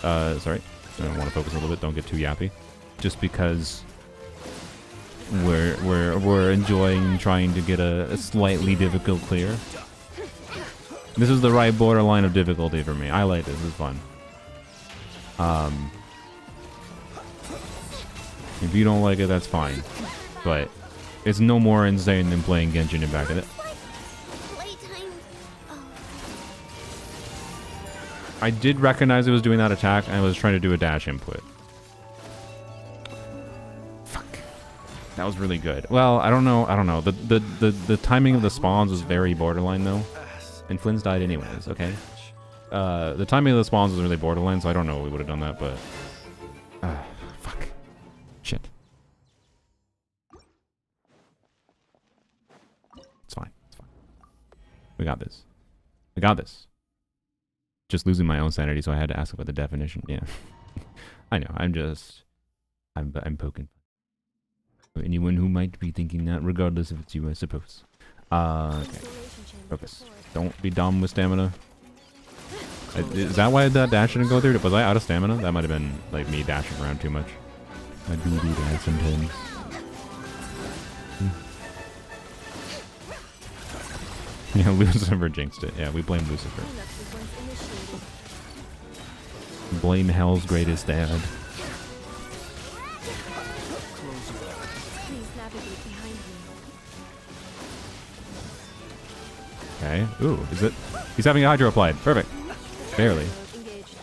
sorry. I want to focus a little bit, don't get too yappy. Just because we're enjoying trying to get a slightly difficult clear. This is the right borderline of difficulty for me. I like this, it's fun. If you don't like it, that's fine. But it's no more insane than playing Genshin Impact. Playtime. Oh. I did recognize it was doing that attack, and I was trying to do a dash input. Fuck. That was really good. Well, I don't know. The timing of the spawns was very borderline, though. And Flynn's died anyways, okay? The timing of the spawns was really borderline, so I don't know if we would have done that, but... fuck. Shit. It's fine. It's fine. We got this. We got this. Just losing my own sanity, so I had to ask about the definition. Yeah. I know. I'm poking. Anyone who might be thinking that, regardless if it's you, I suppose. Okay. Focus. Don't be dumb with stamina. Is that why that dash didn't go through? Was I out of stamina? That might have been like me dashing around too much. I do that sometimes. Yeah, Lucifer jinxed it. Yeah, we blame Lucifer. Blame Hell's greatest dad. Please navigate behind me. Okay. Ooh, is it? He's having a hydro applied. Perfect. Barely. Engaged.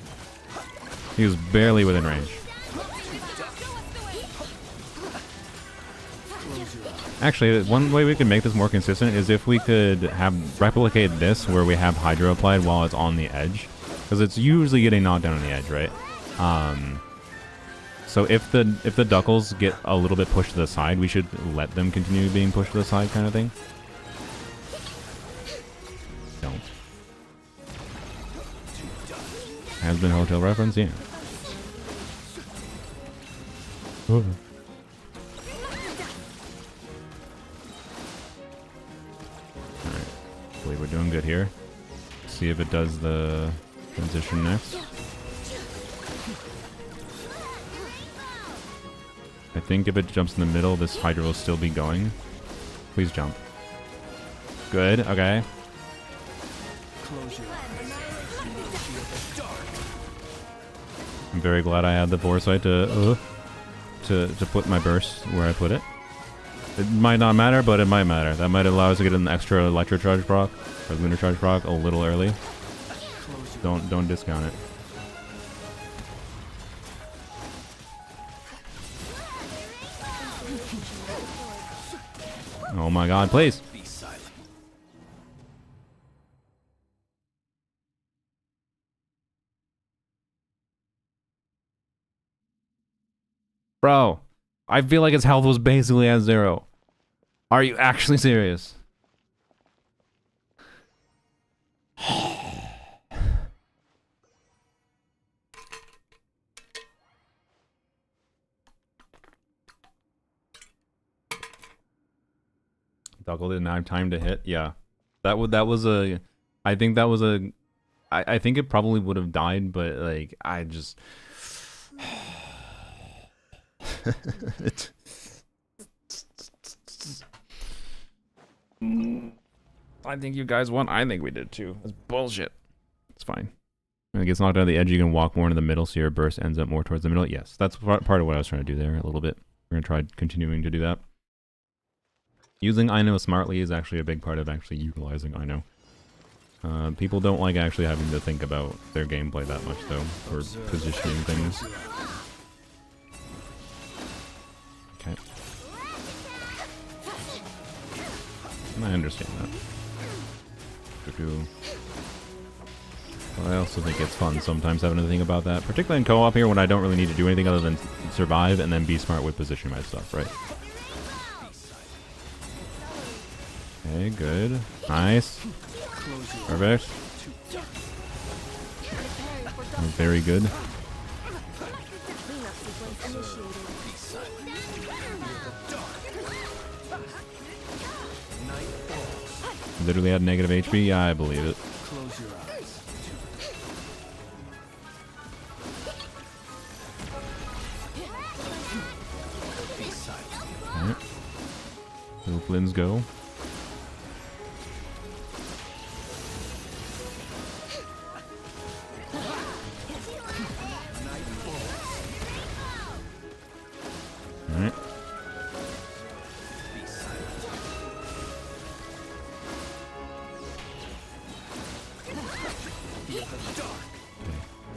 He was barely within range. Actually, one way we could make this more consistent is if we could have replicate this where we have hydro applied while it's on the edge, because it's usually getting knocked down on the edge, right? So if the duckles get a little bit pushed to the side, we should let them continue being pushed to the side, kind of thing. Don't. Has been hotel reference, yeah. Ooh. Alright. I believe we're doing good here. See if it does the transition next. I think if it jumps in the middle, this Hydra will still be going. Please jump. Good, okay. Close your eyes. Feel the dark. I'm very glad I had the foresight to put my burst where I put it. It might not matter, but it might matter. That might allow us to get an extra electro charge proc or lunar charge proc a little early. Don't discount it. Oh my god, please. Be silent. Bro, I feel like his health was basically at 0. Are you actually serious? Duggle didn't have time to hit. Yeah, that was a. I think that was a. I think it probably would have died, but like I just. I think you guys won. I think we did too. That's bullshit. It's fine. When it gets knocked out of the edge, you can walk more into the middle, so your burst ends up more towards the middle. Yes, that's part of what I was trying to do there a little bit. We're gonna try continuing to do that. Using I know smartly is actually a big part of actually utilizing I know. People don't like actually having to think about their gameplay that much though, for positioning things. Okay. I understand that. But I also think it's fun sometimes having to think about that, particularly in co-op here when I don't really need to do anything other than survive and then be smart with positioning my stuff, right? Okay, good. Nice. Perfect. Very good. Literally had negative HP? Yeah, I believe it. Close your eyes. Alright. Little Flynn's go. Alright.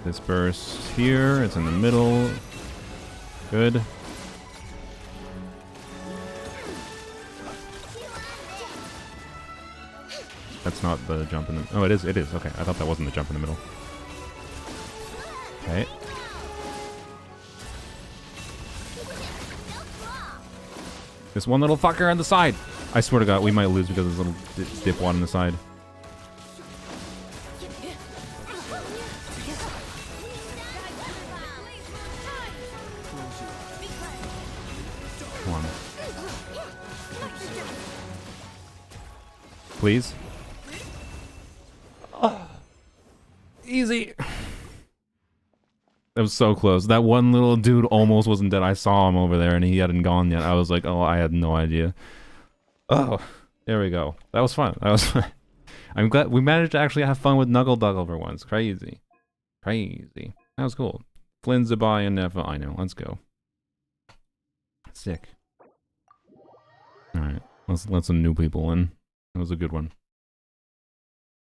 This burst here, it's in the middle. Good. That's not the jump in the... Oh, it is, it is. Okay, I thought that wasn't the jump in the middle. Okay. This one little fucker on the side. I swear to God, we might lose because of this little dipwad on the side. Come on. Please. Easy. That was so close. That one little dude almost wasn't dead. I saw him over there and he hadn't gone yet. I was like, oh, I had no idea. Oh, there we go. That was fun. That was fun. I'm glad we managed to actually have fun with Nuggle Duggle for once. Crazy. Crazy. That was cool. Flynn, Zabai, and Nefa. I know. Let's go. Sick. Alright. Let's let some new people in. That was a good one.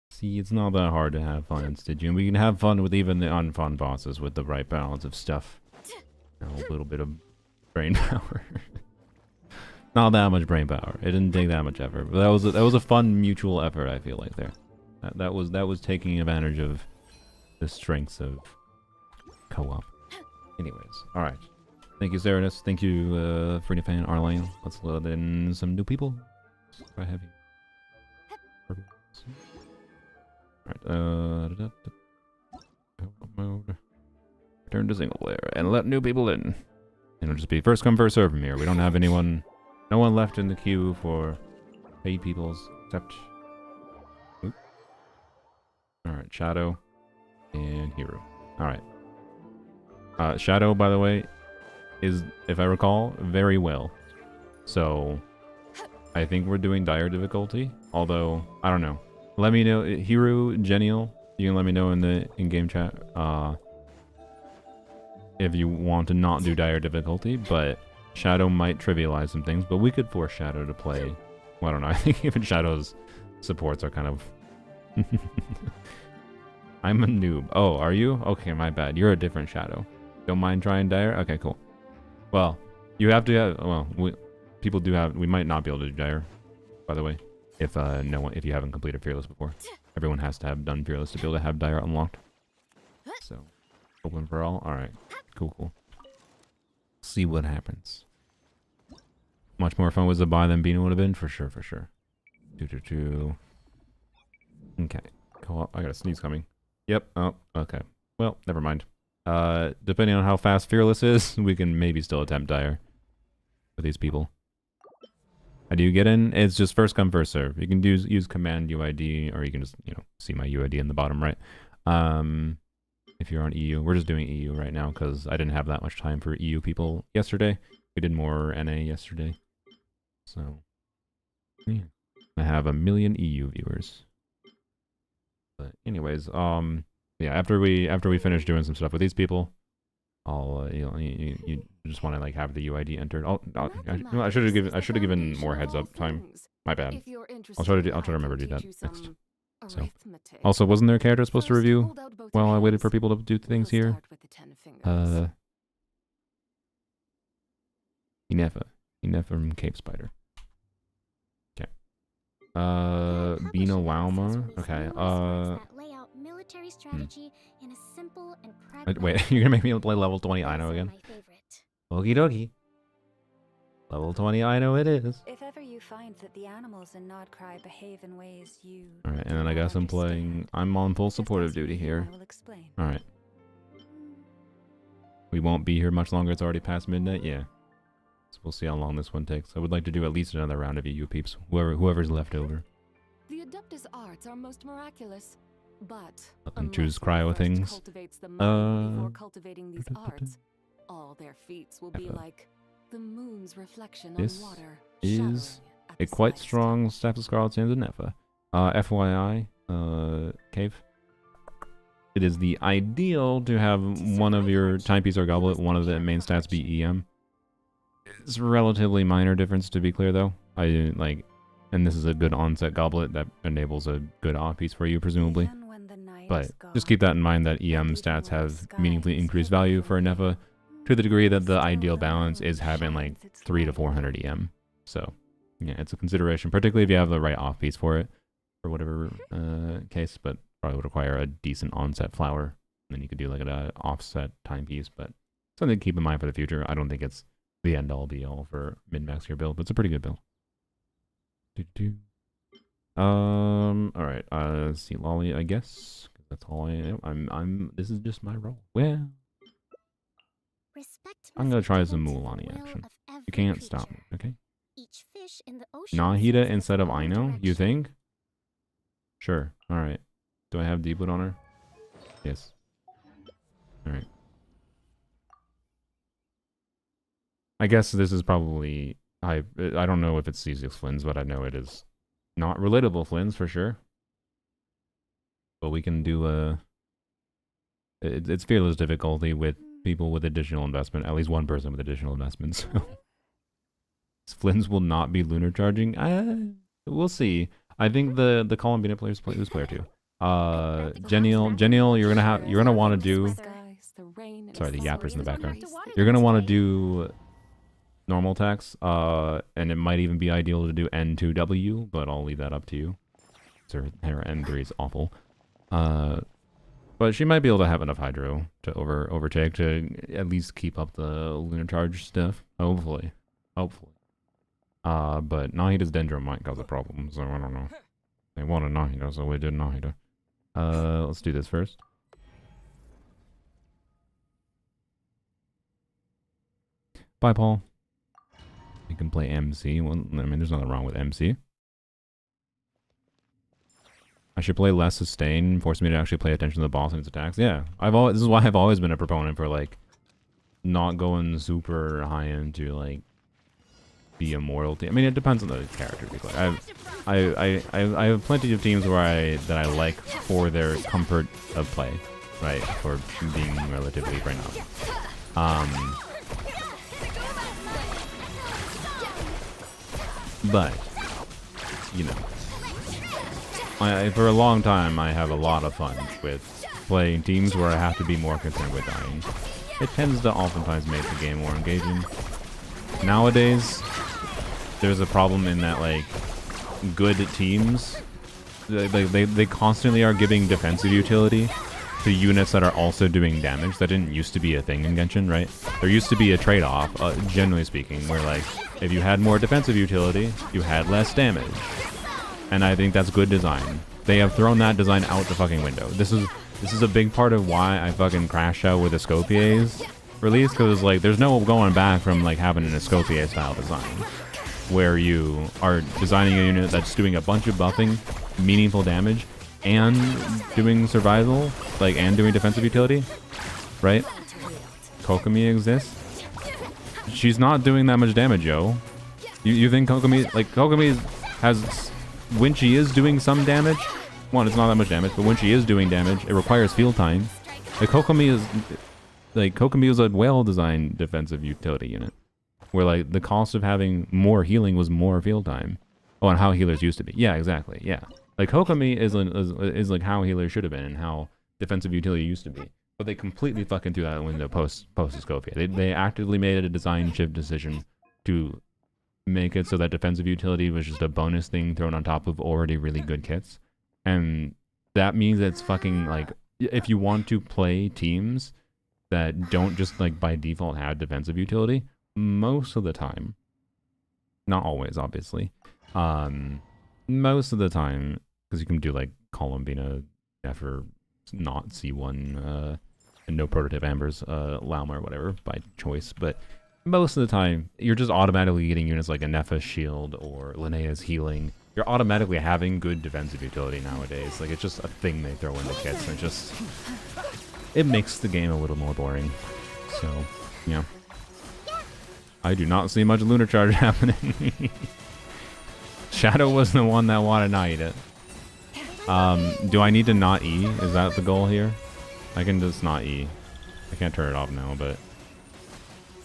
See, it's not that hard to have fun in Stygian. We can have fun with even the unfun bosses with the right balance of stuff. And a little bit of brain power. Not that much brain power. It didn't take that much effort. But that was a fun mutual effort, I feel like there. That was taking advantage of the strengths of co-op. Anyways, alright. Thank you, Serenus. Thank you, Free Fan, Arlene. Let's let in some new people. I have you. Alright, mode. Return to single player and let new people in. And it'll just be first come, first serve from here. We don't have anyone, no one left in the queue for paid peoples except. Alright, Shadow and Hero. Alright. Shadow, by the way, is, if I recall, very well. So, I think we're doing dire difficulty. Although, I don't know. Let me know, Hero, Genial, you can let me know in the in-game chat if you want to not do dire difficulty, but Shadow might trivialize some things, but we could force Shadow to play. Well, I don't know, I think even Shadow's supports are kind of... I'm a noob. Oh, are you? Okay, my bad. You're a different Shadow. Don't mind trying dire? Okay, cool. Well, you have to have... Well, people do have... We might not be able to do dire, by the way. If if you haven't completed Fearless before. Everyone has to have done Fearless to be able to have dire unlocked. So, open for all? Alright. Cool, cool. See what happens. Much more fun was the buy than Beano would have been, for sure, for sure. Okay. Cool. I got a sneeze coming. Yep. Oh, okay. Well, never mind. Depending on how fast Fearless is, we can maybe still attempt Dire with these people. How do you get in? It's just first come, first serve. You can use command UID, or you can just, you know, see my UID in the bottom right. If you're on EU. We're just doing EU right now because I didn't have that much time for EU people yesterday. We did more NA yesterday. So, yeah. I have 1 million EU viewers. But anyways, yeah, after we finish doing some stuff with these people, I'll you just want to like have the UID entered. I should have given more heads up time. My bad. I'll try to remember to do that next. So, also, wasn't there a character supposed to review while I waited for people to do things here? Inefa from Cape Spider. Okay. Bina Lauma. Okay. Wait, you're gonna make me play level 20 Ino again? Okie dokie. Level 20 Ino it is. If ever you find that the animals in Nodcry behave in ways you Alright, and then I guess I'm on full supportive duty here. Alright. We won't be here much longer, it's already past midnight, yeah. So we'll see how long this one takes. I would like to do at least another round of EU peeps, whoever's left over. The Adeptus arts are most miraculous, but and choose cryo things. Cultivates the mind before cultivating these arts, all their feats will be like the moon's reflection on water. This is a quite strong Staff of Scarlet Sands and Nefa. FYI, Cave. It is the ideal to have one of your timepiece or goblet, one of the main stats be EM. It's a relatively minor difference, to be clear, though. And this is a good onset goblet that enables a good off piece for you, presumably. But just keep that in mind that EM stats have meaningfully increased value for a Nefa, to the degree that the ideal balance is having like 300 to 400 EM. So, yeah, it's a consideration, particularly if you have the right off piece for it, for whatever case, but probably would require a decent onset flower. And then you could do like an offset timepiece, but something to keep in mind for the future. I don't think it's the end all be all for min-max your build, but it's a pretty good build. Alright, see Lolly, I guess. That's all I am. This is just my role. Well, I'm gonna try some Mulan action. You can't stop me, okay? Nahida instead of Ino, you think? Sure, alright. Do I have Deepwood on her? Yes. Alright. I guess this is probably... I don't know if it's C6 Flins, but I know it is not relatable Flins for sure. But we can do it's fearless difficulty with people with additional investment, at least one person with additional investments. Flins will not be lunar charging. We'll see. I think the Columbina players play who's player 2. Genial, you're gonna want to do. Sorry, the yappers in the background. You're gonna want to do normal attacks, and it might even be ideal to do N2W, but I'll leave that up to you. So her N3 is awful. But she might be able to have enough Hydro to overtake to at least keep up the lunar charge stuff. Hopefully. But Nahida's Dendro might cause a problem, so I don't know. They wanted Nahida, so we did Nahida. Let's do this first. Bye, Paul. You can play MC. Well, I mean, there's nothing wrong with MC. I should play less sustain, force me to actually pay attention to the boss and its attacks. Yeah, this is why I've always been a proponent for like not going super high into like the immortality. I mean, it depends on the character. I have plenty of teams where that I like for their comfort of play, right? For being relatively brain up. But you know. For a long time, I have a lot of fun with playing teams where I have to be more concerned with dying. It tends to oftentimes make the game more engaging. Nowadays, there's a problem in that, like, good teams, they constantly are giving defensive utility to units that are also doing damage. That didn't used to be a thing in Genshin, right? There used to be a trade-off, generally speaking, where like if you had more defensive utility, you had less damage. And I think that's good design. They have thrown that design out the fucking window. This is a big part of why I fucking crashed out with Escopier's release, because like there's no going back from like having an Escopier style design where you are designing a unit that's doing a bunch of buffing, meaningful damage, and doing survival, like, and doing defensive utility, right? Kokomi exists. She's not doing that much damage, yo. You think Kokomi, like, Kokomi has, when she is doing some damage, one, it's not that much damage, but when she is doing damage, it requires field time. Like, Kokomi is a well-designed defensive utility unit, where, like, the cost of having more healing was more field time. Oh, and how healers used to be. Yeah, exactly, yeah. Like, Kokomi is like how healers should have been and how defensive utility used to be. But they completely fucking threw that out the window post-Escopia. They actively made a design shift decision to make it so that defensive utility was just a bonus thing thrown on top of already really good kits. And that means it's fucking, like, if you want to play teams that don't just, like, by default have defensive utility, most of the time, not always, obviously, most of the time, because you can do, like, Columbina, Nefer, not C1, and no prototype Ambers, Lauma or whatever, by choice, but most of the time, you're just automatically getting units like a Nefa Shield or Linnea's Healing. You're automatically having good defensive utility nowadays. Like, it's just a thing they throw in the kits, and it makes the game a little more boring. So, yeah. I do not see much Lunar Charge happening. Shadow was the one that wanted to not eat it. Do I need to not E? Is that the goal here? I can just not E. I can't turn it off now, but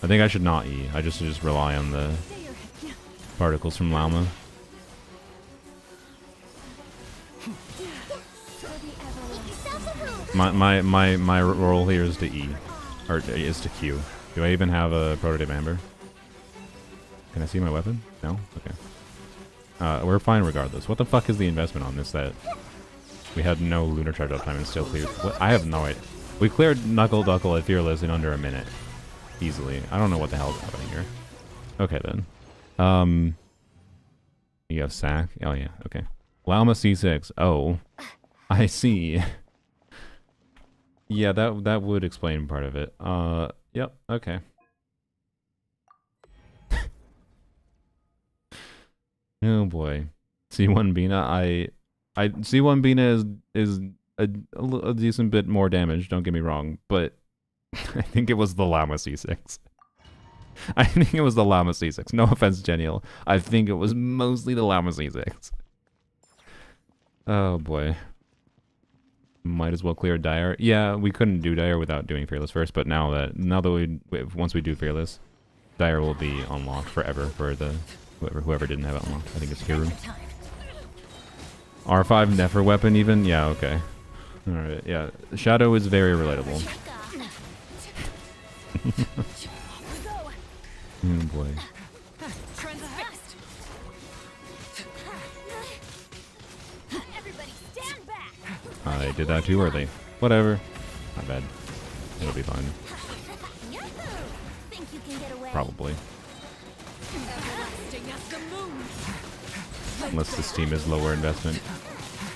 I think I should not E. I just rely on the particles from Lauma. My role here is to E, or is to Q. Do I even have a prototype Amber? Can I see my weapon? No? Okay. We're fine regardless. What the fuck is the investment on this that we had no Lunar Charge uptime and still cleared? What? I have no idea. We cleared Knuckle Duckle at Fearless in under a minute. Easily. I don't know what the hell's happening here. Okay then. You have Sack? Oh yeah, okay. Lauma C6. Oh. I see. Yeah, that would explain part of it. Yep, okay. Oh boy. C1 Bina, I C1 Bina is a decent bit more damage, don't get me wrong, but I think it was the Lauma C6. I think it was the Lauma C6. No offense, Genial. I think it was mostly the Lauma C6. Oh boy. Might as well clear Dire. Yeah, we couldn't do Dire without doing Fearless first, but now that once we do Fearless, Dire will be unlocked forever for the whoever didn't have it unlocked. I think it's Hiru. R5 Nefer weapon even? Yeah, okay. Alright, yeah. Shadow is very relatable. Oh boy. I did that too early. Whatever. Not bad. It'll be fine. Probably. Unless this team is lower investment.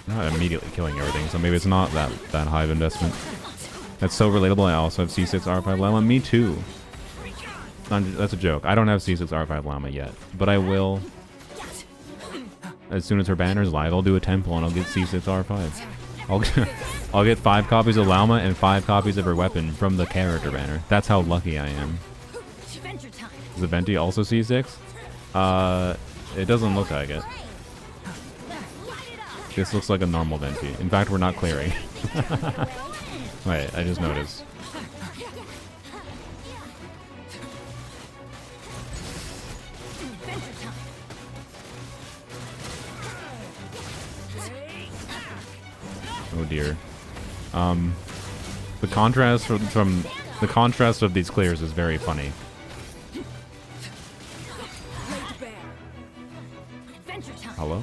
Not immediately killing everything, so maybe it's not that high of investment. That's so relatable. I also have C6 R5 Llama. Me too. That's a joke. I don't have C6 R5 Llama yet, but I will. As soon as her banner's live, I'll do a temple and I'll get C6 R5. I'll get 5 copies of Lauma and 5 copies of her weapon from the character banner. That's how lucky I am. Is the Venti also C6? It doesn't look like it. This looks like a normal Venti. In fact, we're not clearing. Wait, I just noticed. Oh dear. The contrast from the contrast of these clears is very funny. Hello?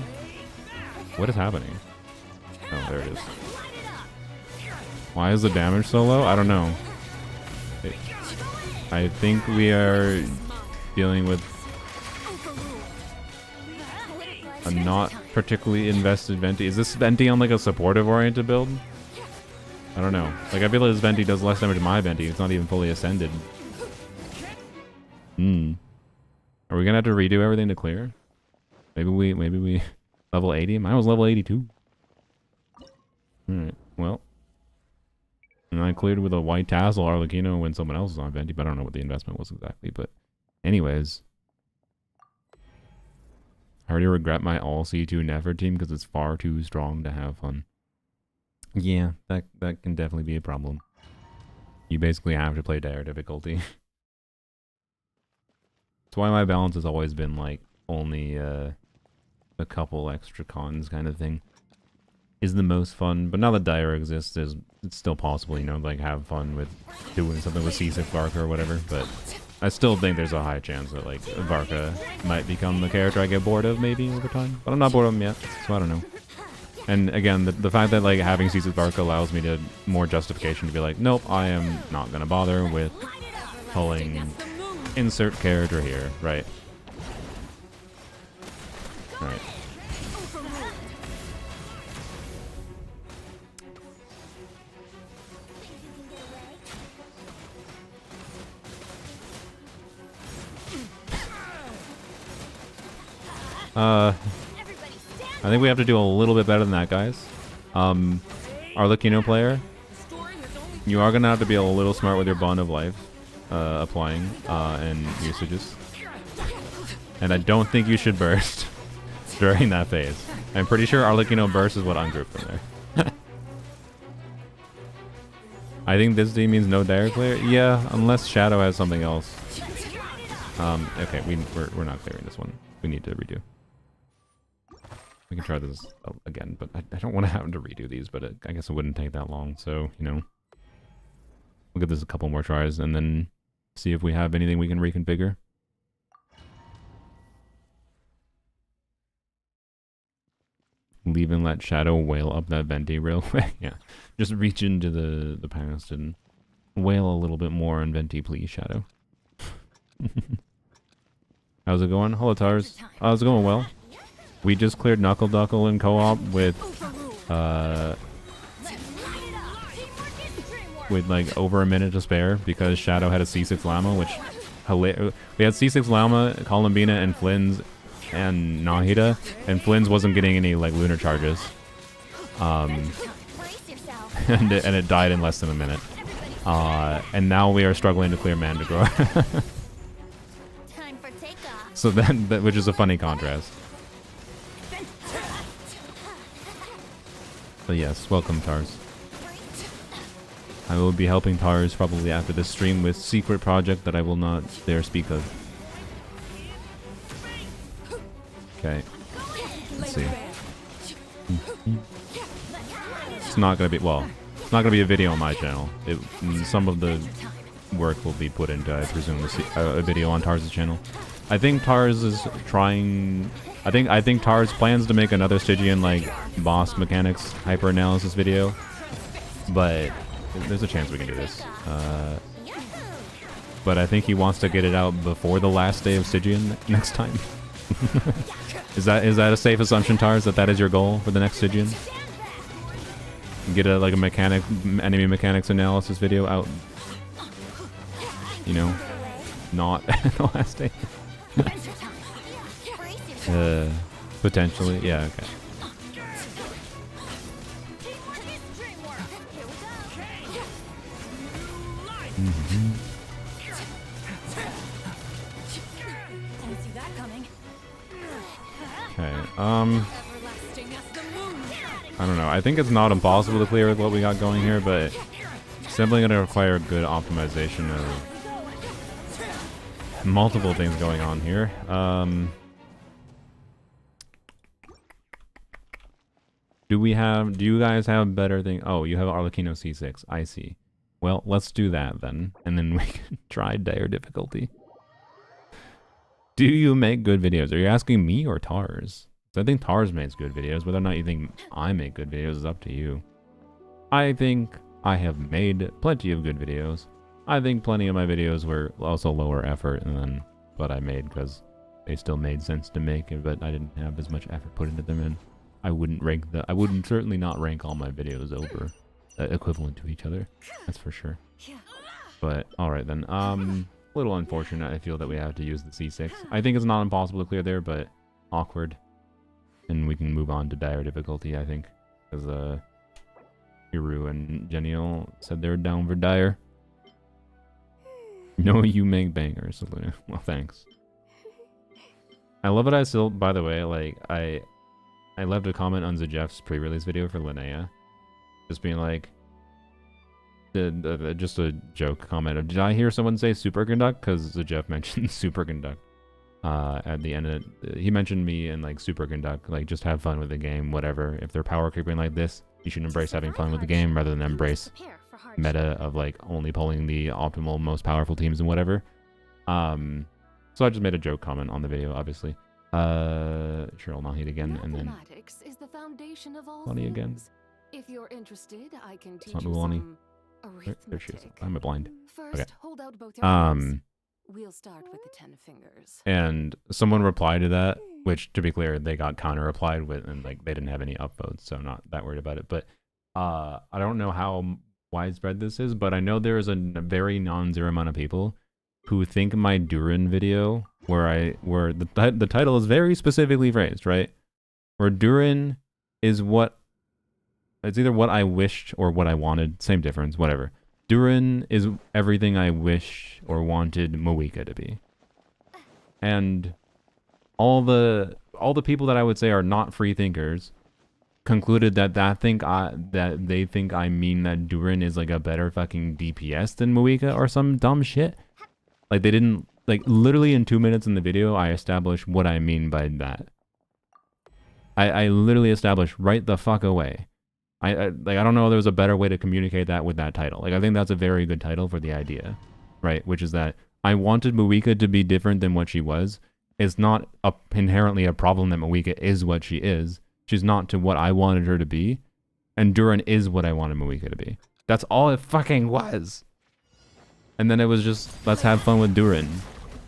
What is happening? Oh, there it is. Why is the damage so low? I don't know. I think we are dealing with a not particularly invested Venti. Is this Venti on like a supportive oriented build? I don't know. Like I feel like this Venti does less damage to my Venti. It's not even fully ascended. Are we gonna have to redo everything to clear? Maybe we level 80? Mine was level 82. Alright, well. And I cleared with a white tassel Arlecchino when someone else was on Venti, but I don't know what the investment was exactly. But anyways. I already regret my all C2 Nefer team because it's far too strong to have fun. Yeah, that can definitely be a problem. You basically have to play dire difficulty. That's why my balance has always been like only a couple extra cons kind of thing. Is the most fun, but now that dire exists, it's still possible, you know, like have fun with doing something with C6 Varka or whatever, but I still think there's a high chance that like Varka might become the character I get bored of maybe over time, but I'm not bored of him yet, so I don't know. And again, the fact that like having C6 Varka allows me to more justification to be like, nope, I am not gonna bother with pulling insert character here, right? Right. I think we have to do a little bit better than that, guys. Arlecchino player, you are gonna have to be a little smart with your bond of life applying and usages. And I don't think you should burst during that phase. I'm pretty sure Arlecchino burst is what ungrouped from there. I think this D means no dire clear. Yeah, unless Shadow has something else. Okay, we're not clearing this one. We need to redo. We can try this again, but I don't want to have to redo these, but I guess it wouldn't take that long, so, you know. We'll give this a couple more tries and then see if we have anything we can reconfigure. Leave and let Shadow wail up that Venti real quick. Yeah, just reach into the past and wail a little bit more on Venti, please, Shadow. How's it going? Hello, Tars. How's it going? Well, we just cleared Knuckle Duckle in co-op with like over a minute to spare because Shadow had a C6 Llama, which we had C6 Llama, Columbina, and Flynn's and Nahida, and Flynn's wasn't getting any like lunar charges, and it died in less than a minute, and now we are struggling to clear Manticore. So that which is a funny contrast. But yes, welcome Tars. I will be helping Tars probably after this stream with secret project that I will not dare speak of. Okay, let's see. It's not gonna be, well, it's not gonna be a video on my channel. Some of the work will be put into, I presume, a video on Tars' channel. I think Tars is trying. I think Tars plans to make another Stygian like boss mechanics hyper analysis video, but there's a chance we can do this. But I think he wants to get it out before the last day of Stygian next time. Is that a safe assumption, Tars, that is your goal for the next Stygian? Get a like a enemy mechanics analysis video out. You know, not the last day. Potentially, yeah, okay. Okay, I don't know. I think it's not impossible to clear with what we got going here, but it's simply going to require good optimization of multiple things going on here. Do you guys have better things? Oh, you have Arlecchino C6. I see. Well, let's do that then, and then we can try dire difficulty. Do you make good videos? Are you asking me or Tars? I think Tars makes good videos. Whether or not you think I make good videos is up to you. I think I have made plenty of good videos. I think plenty of my videos were also lower effort than what I made because they still made sense to make, but I didn't have as much effort put into them, and I wouldn't certainly not rank all my videos over equivalent to each other. That's for sure. But alright then. Little unfortunate, I feel, that we have to use the C6. I think it's not impossible to clear there, but awkward. And we can move on to dire difficulty, I think. Because Hiru and Genial said they're down for dire. No, you make bangers, Luna. Well, thanks. I love it. I still, by the way, like, I left a comment on Zajeff's pre-release video for Linnea. Just being like, just a joke comment of, did I hear someone say superconduct? Because Zajeff mentioned superconduct at the end of it. He mentioned me and like superconduct, like just have fun with the game, whatever. If they're power creeping like this, you should embrace having fun with the game rather than embrace meta of like only pulling the optimal, most powerful teams and whatever. So I just made a joke comment on the video, obviously. Sure, I'll not hit again, and then Mathematics is the foundation of all Lonnie again. things. If you're interested, I can teach not you Lonnie. some There she is. arithmetic. I'm a blind. First, Okay. hold out both your hands. We'll start with the 10 fingers. And someone replied to that, which, to be clear, they got counter-replied with, and like they didn't have any upvotes, so I'm not that worried about it. But I don't know how widespread this is, but I know there is a very non-zero amount of people who think my Durin video, where the title is very specifically phrased, right? Where Durin is what, it's either what I wished or what I wanted, same difference, whatever. Durin is everything I wish or wanted Moeka to be. And all the people that I would say are not free thinkers concluded that they think I mean that Durin is like a better fucking DPS than Moeka or some dumb shit. Like they didn't, like literally in 2 minutes in the video I established what I mean by that. I literally established right the fuck away. I don't know if there was a better way to communicate that with that title. Like I think that's a very good title for the idea, right? Which is that I wanted Moeka to be different than what she was. It's not inherently a problem that Moeka is what she is. She's not to what I wanted her to be. And Durin is what I wanted Moeka to be. That's all it fucking was. And then it was just, let's have fun with Durin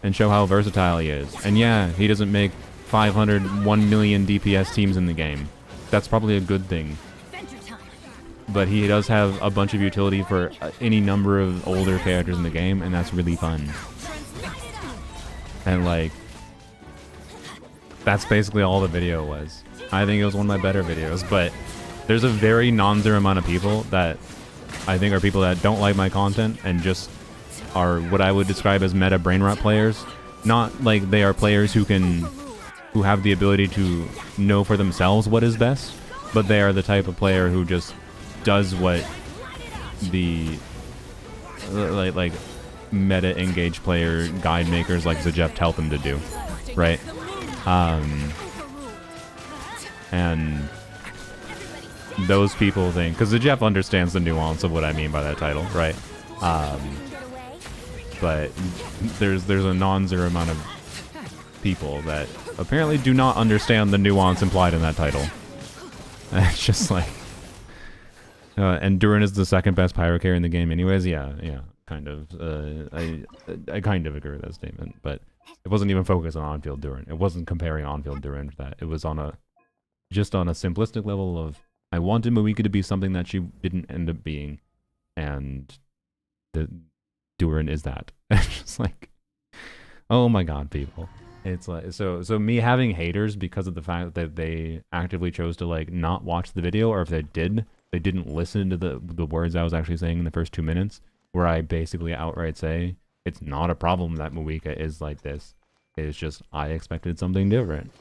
and show how versatile he is. And yeah, he doesn't make 1 million DPS teams in the game. That's probably a good thing. But he does have a bunch of utility for any number of older characters in the game, and that's really fun. And like, that's basically all the video was. I think it was one of my better videos, but there's a very non-zero amount of people that I think are people that don't like my content and just are what I would describe as meta brain rot players. Not like they are players who have the ability to know for themselves what is best, but they are the type of player who just does what the like meta engaged player guide makers like Zajeff tell them to do, right? And those people think, because Zajeff understands the nuance of what I mean by that title, right? But there's a non-zero amount of people that apparently do not understand the nuance implied in that title. And it's just like, and Durin is the second best pyro carry in the game anyways. Yeah, kind of. I kind of agree with that statement, but it wasn't even focused on on-field Durin. It wasn't comparing on-field Durin to that. It was just on a simplistic level of, I wanted Moeka to be something that she didn't end up being, and the Durin is that. It's just like, oh my god, people. It's like, so me having haters because of the fact that they actively chose to like not watch the video, or if they didn't listen to the words I was actually saying in the first 2 minutes, where I basically outright say it's not a problem that Moeka is like this. It's just I expected something different.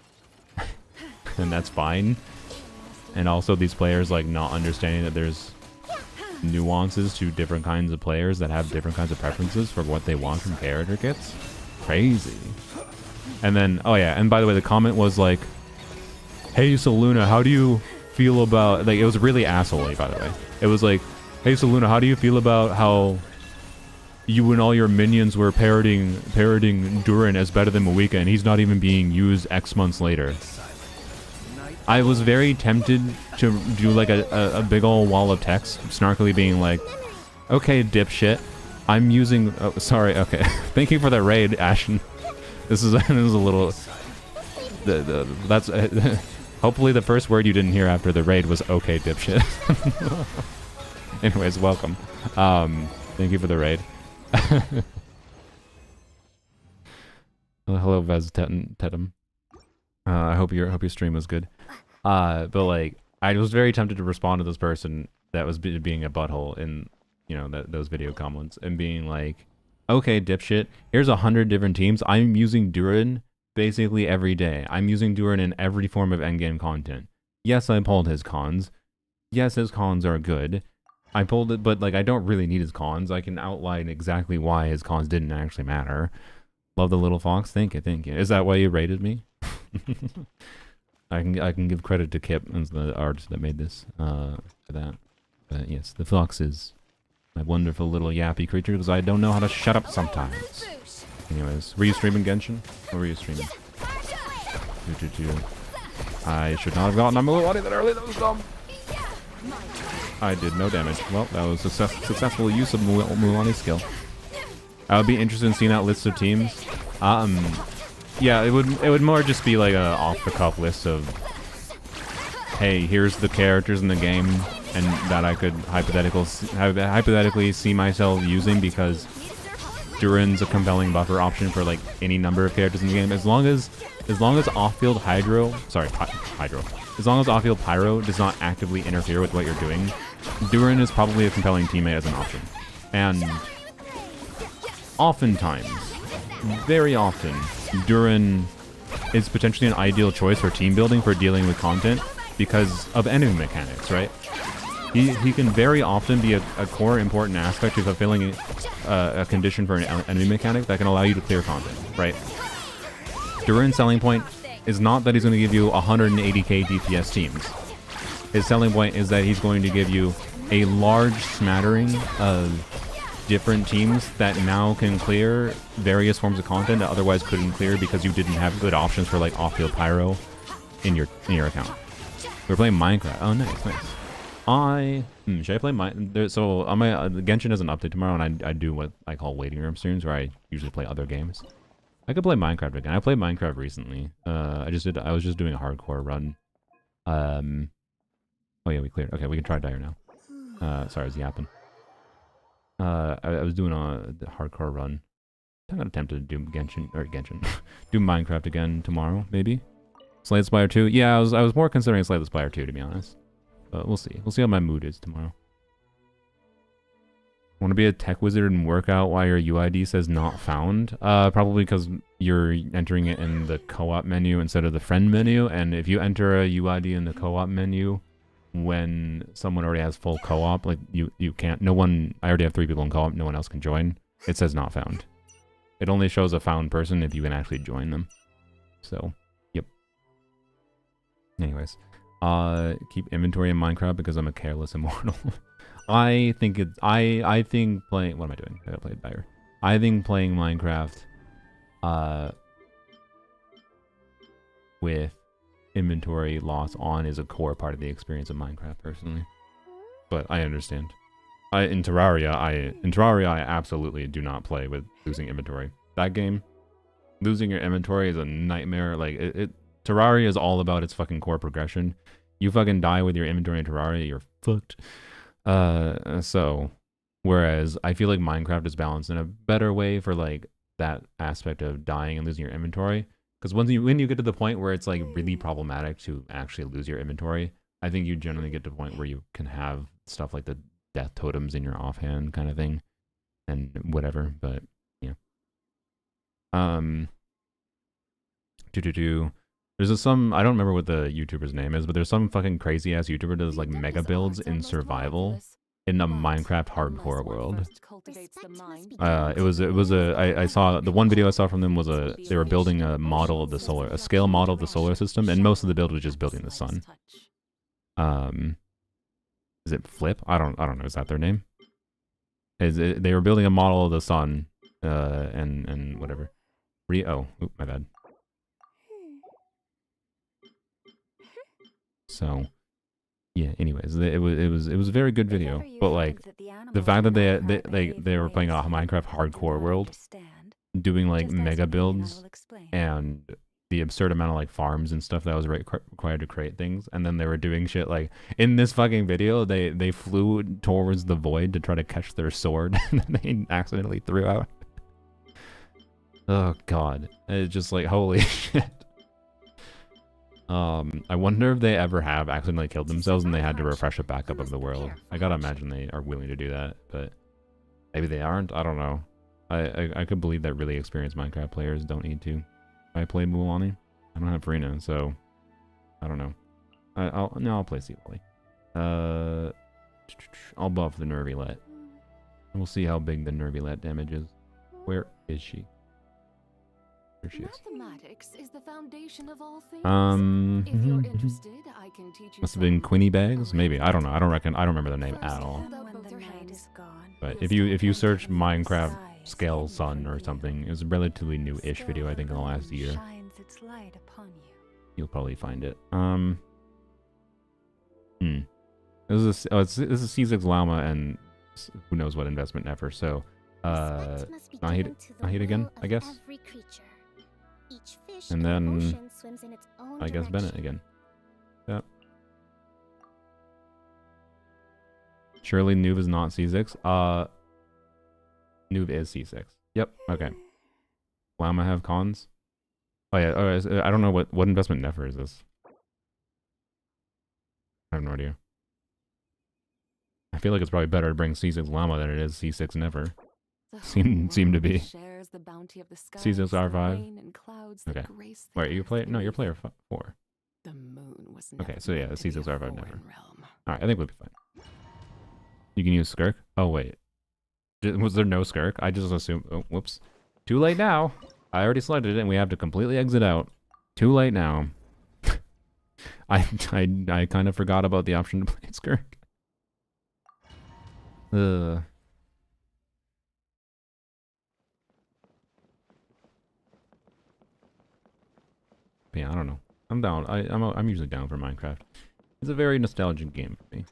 And that's fine. And also these players like not understanding that there's nuances to different kinds of players that have different kinds of preferences for what they want from character kits. Crazy. And then, oh yeah, and by the way, the comment was like, hey, so Luna, how do you feel about, like, it was really assholey, by the way. It was like, hey, so Luna, how do you feel about how you and all your minions were parroting Durin as better than Moeka, and he's not even being used X months later? I was very tempted to do like a big old wall of text, snarkily being like, okay, dipshit, I'm using, oh, sorry, okay. Thank you for that raid, Ashen. This is a little, that's, hopefully the first word you didn't hear after the raid was okay, dipshit. Anyways, welcome. Thank you for the raid. Hello, Vez Tetum. I hope your stream was good. But like, I was very tempted to respond to this person that was being a butthole in, you know, those video comments and being like, okay, dipshit, here's 100 different teams. I'm using Durin basically every day. I'm using Durin in every form of endgame content. Yes, I pulled his cons. Yes, his cons are good. I pulled it, but like, I don't really need his cons. I can outline exactly why his cons didn't actually matter. Love the little fox. Thank you, thank you. Is that why you rated me? I can give credit to Kip as the artist that made this for that. But yes, the fox is my wonderful little yappy creature because I don't know how to shut up sometimes. Anyways, were you streaming Genshin? Or were you streaming? I should not have gotten a Muawadi that early. That was dumb. I did no damage. Well, that was a successful use of Muawadi's skill. I would be interested in seeing that list of teams. Yeah, it would more just be like a off-the-cuff list of, hey, here's the characters in the game, and that I could hypothetically see myself using because Durin's a compelling buffer option for like any number of characters in the game. As long as off-field Hydro, as long as off-field Pyro does not actively interfere with what you're doing, Durin is probably a compelling teammate as an option. And oftentimes, very often, Durin is potentially an ideal choice for team building for dealing with content because of enemy mechanics, right? He can very often be a core important aspect of fulfilling a condition for an enemy mechanic that can allow you to clear content, right? Durin's selling point is not that he's going to give you 180k DPS teams. His selling point is that he's going to give you a large smattering of different teams that now can clear various forms of content that otherwise couldn't clear because you didn't have good options for like off-field pyro in your account. We're playing Minecraft. Oh, nice, nice. Should I play so on my Genshin has an update tomorrow, and I do what I call waiting room streams where I usually play other games. I could play Minecraft again. I played Minecraft recently. I was just doing a hardcore run. Oh yeah, we cleared. Okay, we can try Dire now. Sorry, I was yapping. I was doing the hardcore run. I'm gonna attempt to do Genshin, do Minecraft again tomorrow, maybe. Slay the Spire 2. Yeah, I was more considering Slay the Spire 2 to be honest. But we'll see. We'll see how my mood is tomorrow. Want to be a tech wizard and work out why your UID says not found? Probably because you're entering it in the co-op menu instead of the friend menu, and if you enter a UID in the co-op menu when someone already has full co-op, like you can't, I already have 3 people in co-op, no one else can join. It says not found. It only shows a found person if you can actually join them. So, yep. Anyways, keep inventory in Minecraft because I'm a careless immortal. I think playing, what am I doing? I gotta play Dire. I think playing Minecraft, with inventory loss on is a core part of the experience of Minecraft personally. But I understand. In Terraria, I absolutely do not play with losing inventory. That game, losing your inventory is a nightmare. Like Terraria is all about its fucking core progression. You fucking die with your inventory in Terraria, you're fucked. So, whereas I feel like Minecraft is balanced in a better way for like that aspect of dying and losing your inventory. Because when you get to the point where it's like really problematic to actually lose your inventory, I think you generally get to the point where you can have stuff like the death totems in your offhand kind of thing, and whatever. But yeah. There's some, I don't remember what the YouTuber's name is, but there's some fucking crazy ass YouTuber that does like mega builds in survival in a Minecraft hardcore world. I saw the one video I saw from them was they were building a model of a scale model of the solar system, and most of the build was just building the sun. Is it Flip? I don't know. Is that their name? They were building a model of the sun, and whatever. My bad. So yeah. Anyways, it was a very good video. But like the fact that they were playing a Minecraft hardcore world, doing like mega builds and the absurd amount of like farms and stuff that was required to create things, and then they were doing shit like in this fucking video they flew towards the void to try to catch their sword and they accidentally threw out. Oh god, it's just like holy shit. I wonder if they ever have accidentally killed themselves and they had to refresh a backup of the world. I gotta imagine they are willing to do that, but maybe they aren't. I don't know. I could believe that really experienced Minecraft players don't need to. I play Mualani. I don't have Farina, so I don't know. I'll play Seawally. I'll buff the Nervylette. We'll see how big the Nervylette damage is. Where is she? There she is. Mathematics is the foundation of all things. If you're interested, I can teach you. Must have been Queenie Bags, maybe. I don't know. I don't remember the name at all. But if you search Minecraft Scale Sun or something, it was a relatively new-ish video, I think, in the last year. You'll probably find it. This is C6 Llama and who knows what investment never. So, Nahid again, I guess. And then I guess Bennett again. Yep. Surely Noob is not C6. Noob is C6. Yep. Okay. Llama have cons. Oh yeah. Oh, I don't know what investment never is this. I have no idea. I feel like it's probably better to bring C6 Llama than it is C6 never. Seem to be. C6 R5. Okay. Wait, you play? No, you're player 4. Okay, so yeah, C6 R5 never. Alright, I think we'll be fine. You can use Skirk? Oh wait. Was there no Skirk? I just assumed. Oh, whoops. Too late now. I already selected it and we have to completely exit out. Too late now. I kind of forgot about the option to play Skirk. Yeah, I don't know. I'm down. I'm usually down for Minecraft. It's a very nostalgic game for me.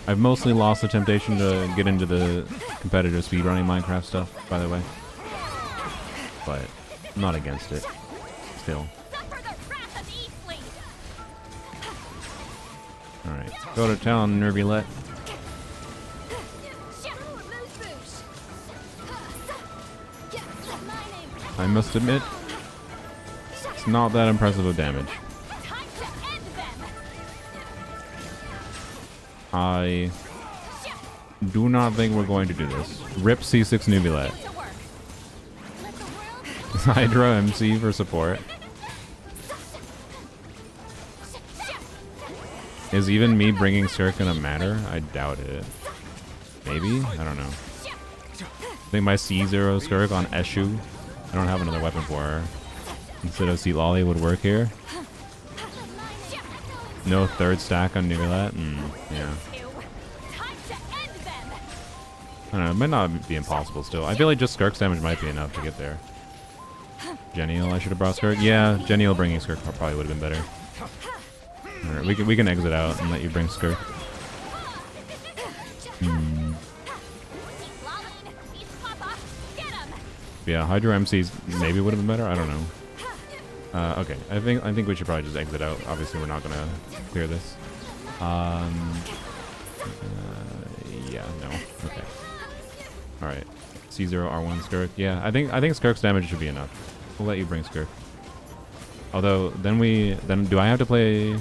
I've mostly lost the temptation to get into the competitive speedrunning Minecraft stuff, by the way. But I'm not against it. Still. Alright. Go to town, Nervylette. I must admit, it's not that impressive of damage. I do not think we're going to do this. Rip C6 Nervylette. Hydra MC for support. Is even me bringing Skirk gonna matter? I doubt it. Maybe? I don't know. I think my C0 Skirk on Eshu, I don't have another weapon for her, instead of Sea Lolly would work here. No third stack on Nervylette? Yeah. I don't know, it might not be impossible still. I feel like just Skirk's damage might be enough to get there. Genial, I should have brought Skirk. Yeah, Genial bringing Skirk probably would have been better. Alright, we can exit out and let you bring Skirk. Yeah, Hydro MCs maybe would have been better. I don't know. Okay, I think we should probably just exit out. Obviously, we're not gonna clear this. Yeah, no. Okay. All right. C0 R1 Skirk. Yeah, I think Skirk's damage should be enough. We'll let you bring Skirk. Although then do I have to play?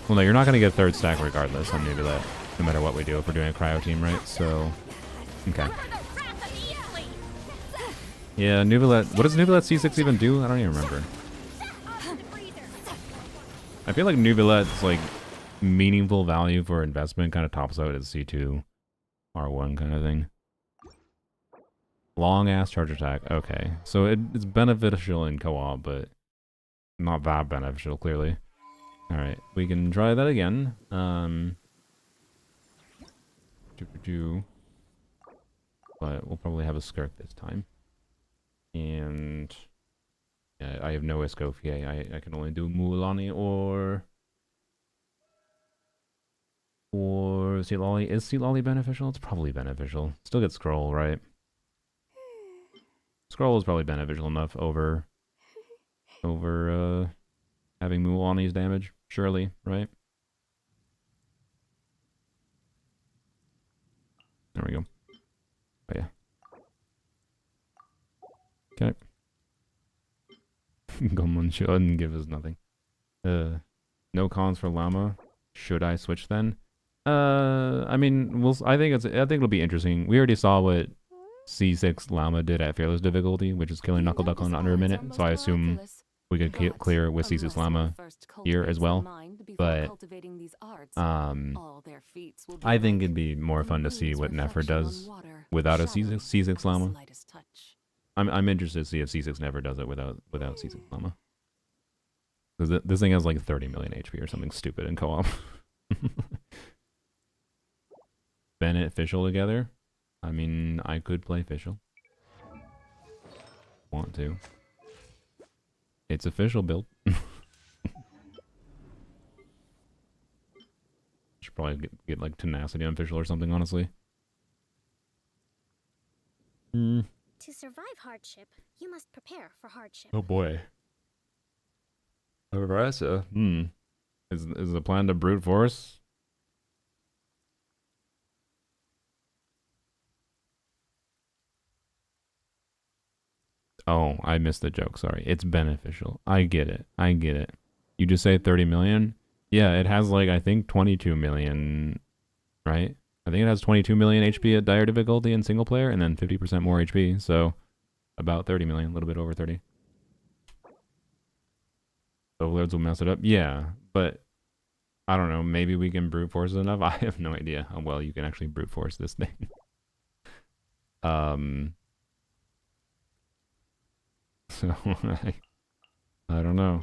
Well, no, you're not gonna get third stack regardless on Nervylette, no matter what we do if we're doing a cryo team, right? So, okay. Yeah, Nervylette. What does Nervylette C6 even do? I don't even remember. I feel like Nervylette's like meaningful value for investment kind of tops out at C2 R1 kind of thing. Long ass charge attack. Okay, so it's beneficial in co-op, but not that beneficial clearly. All right, we can try that again. But we'll probably have a Skirk this time. And Yeah, I have no Escoffier. I can only do Mulan or Sea Lolly. Is Sea Lolly beneficial? It's probably beneficial. Still get Scroll, right? Scroll is probably beneficial enough over having Mulan's damage, surely, right? There we go. Oh yeah. Okay. Gomon shouldn't give us nothing. No cons for Llama. Should I switch then? I mean, I think it'll be interesting. We already saw what C6 Llama did at Fearless difficulty, which is killing Knuckle Duck on under a minute. So I assume we could clear with C6 Llama here as well. But I think it'd be more fun to see what Nefer does without a C6 Llama. I'm interested to see if C6 Nefer does it without C6 Llama. Because this thing has like 30 million HP or something stupid in co-op. Bennett Fischl together. I mean, I could play Fischl. Want to. It's official build. Should probably get like tenacity on Fischl or something, honestly. To survive hardship, you must prepare for hardship. Oh boy. Arasa. Is the plan to brute force? Oh, I missed the joke. Sorry. It's beneficial. I get it. You just say 30 million? Yeah, it has like, I think 22 million, right? I think it has 22 million HP at dire difficulty in single player and then 50% more HP. So about 30 million, a little bit over 30. Overlords will mess it up. Yeah, but I don't know. Maybe we can brute force it enough. I have no idea how well you can actually brute force this thing. So I don't know.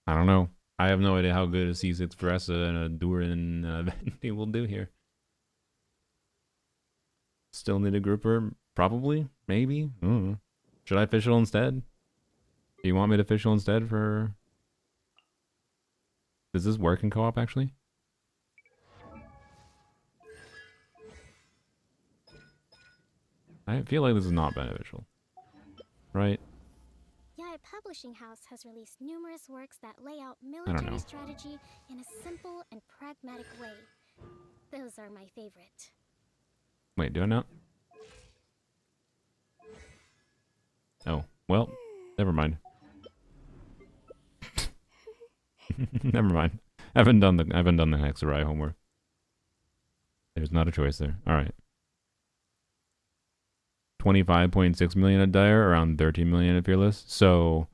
I don't know. I have no idea how good a C6 Veresa and a Durin Venti will do here. Still need a grouper? Probably. Maybe. Should I Fischl instead? Do you want me to Fischl instead for... Does this work in co-op actually? I feel like this is not beneficial. Right? Yaya Publishing House has released numerous works that lay out military strategy in a simple and pragmatic way. Those are my favorite. Wait, do I not? Oh, well, never mind. Never mind. I haven't done the Hexarai homework. There's not a choice there. All right. 25.6 million at Dire, around 13 million at Fearless. So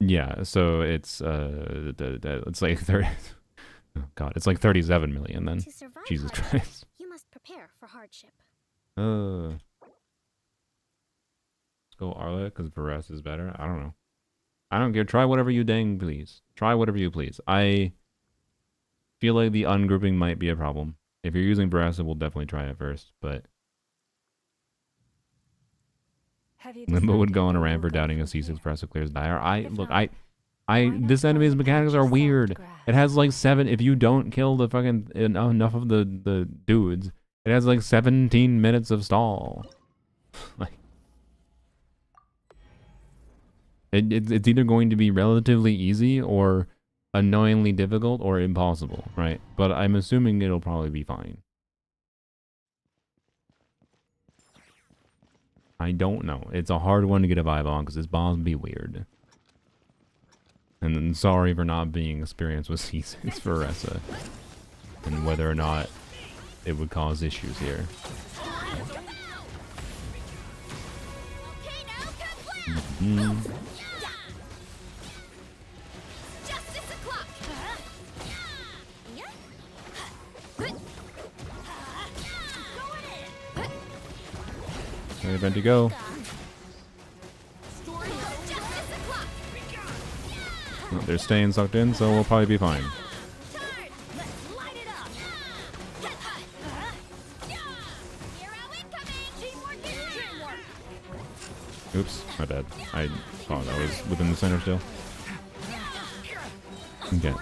yeah, so it's like 30. Oh God, it's like 37 million then. Jesus Christ. You must prepare for hardship. Let's go Arla because Varese is better. I don't know. I don't care. Try whatever you dang please. Try whatever you please. I feel like the ungrouping might be a problem. If you're using Varese, we'll definitely try it first, but Limbo would go on a rant for doubting a C6 Varese clears Dire. This enemy's mechanics are weird. It has like 7, if you don't kill the fucking enough of the dudes, it has like 17 minutes of stall. Like it's either going to be relatively easy or annoyingly difficult or impossible, right? But I'm assuming it'll probably be fine. I don't know. It's a hard one to get a vibe on because this boss be weird. And then sorry for not being experienced with C6 Veresa and whether or not it would cause issues here. Ready to go. Oh, they're staying sucked in, so we'll probably be fine. Oops, my bad. I thought that was within the center still. Okay.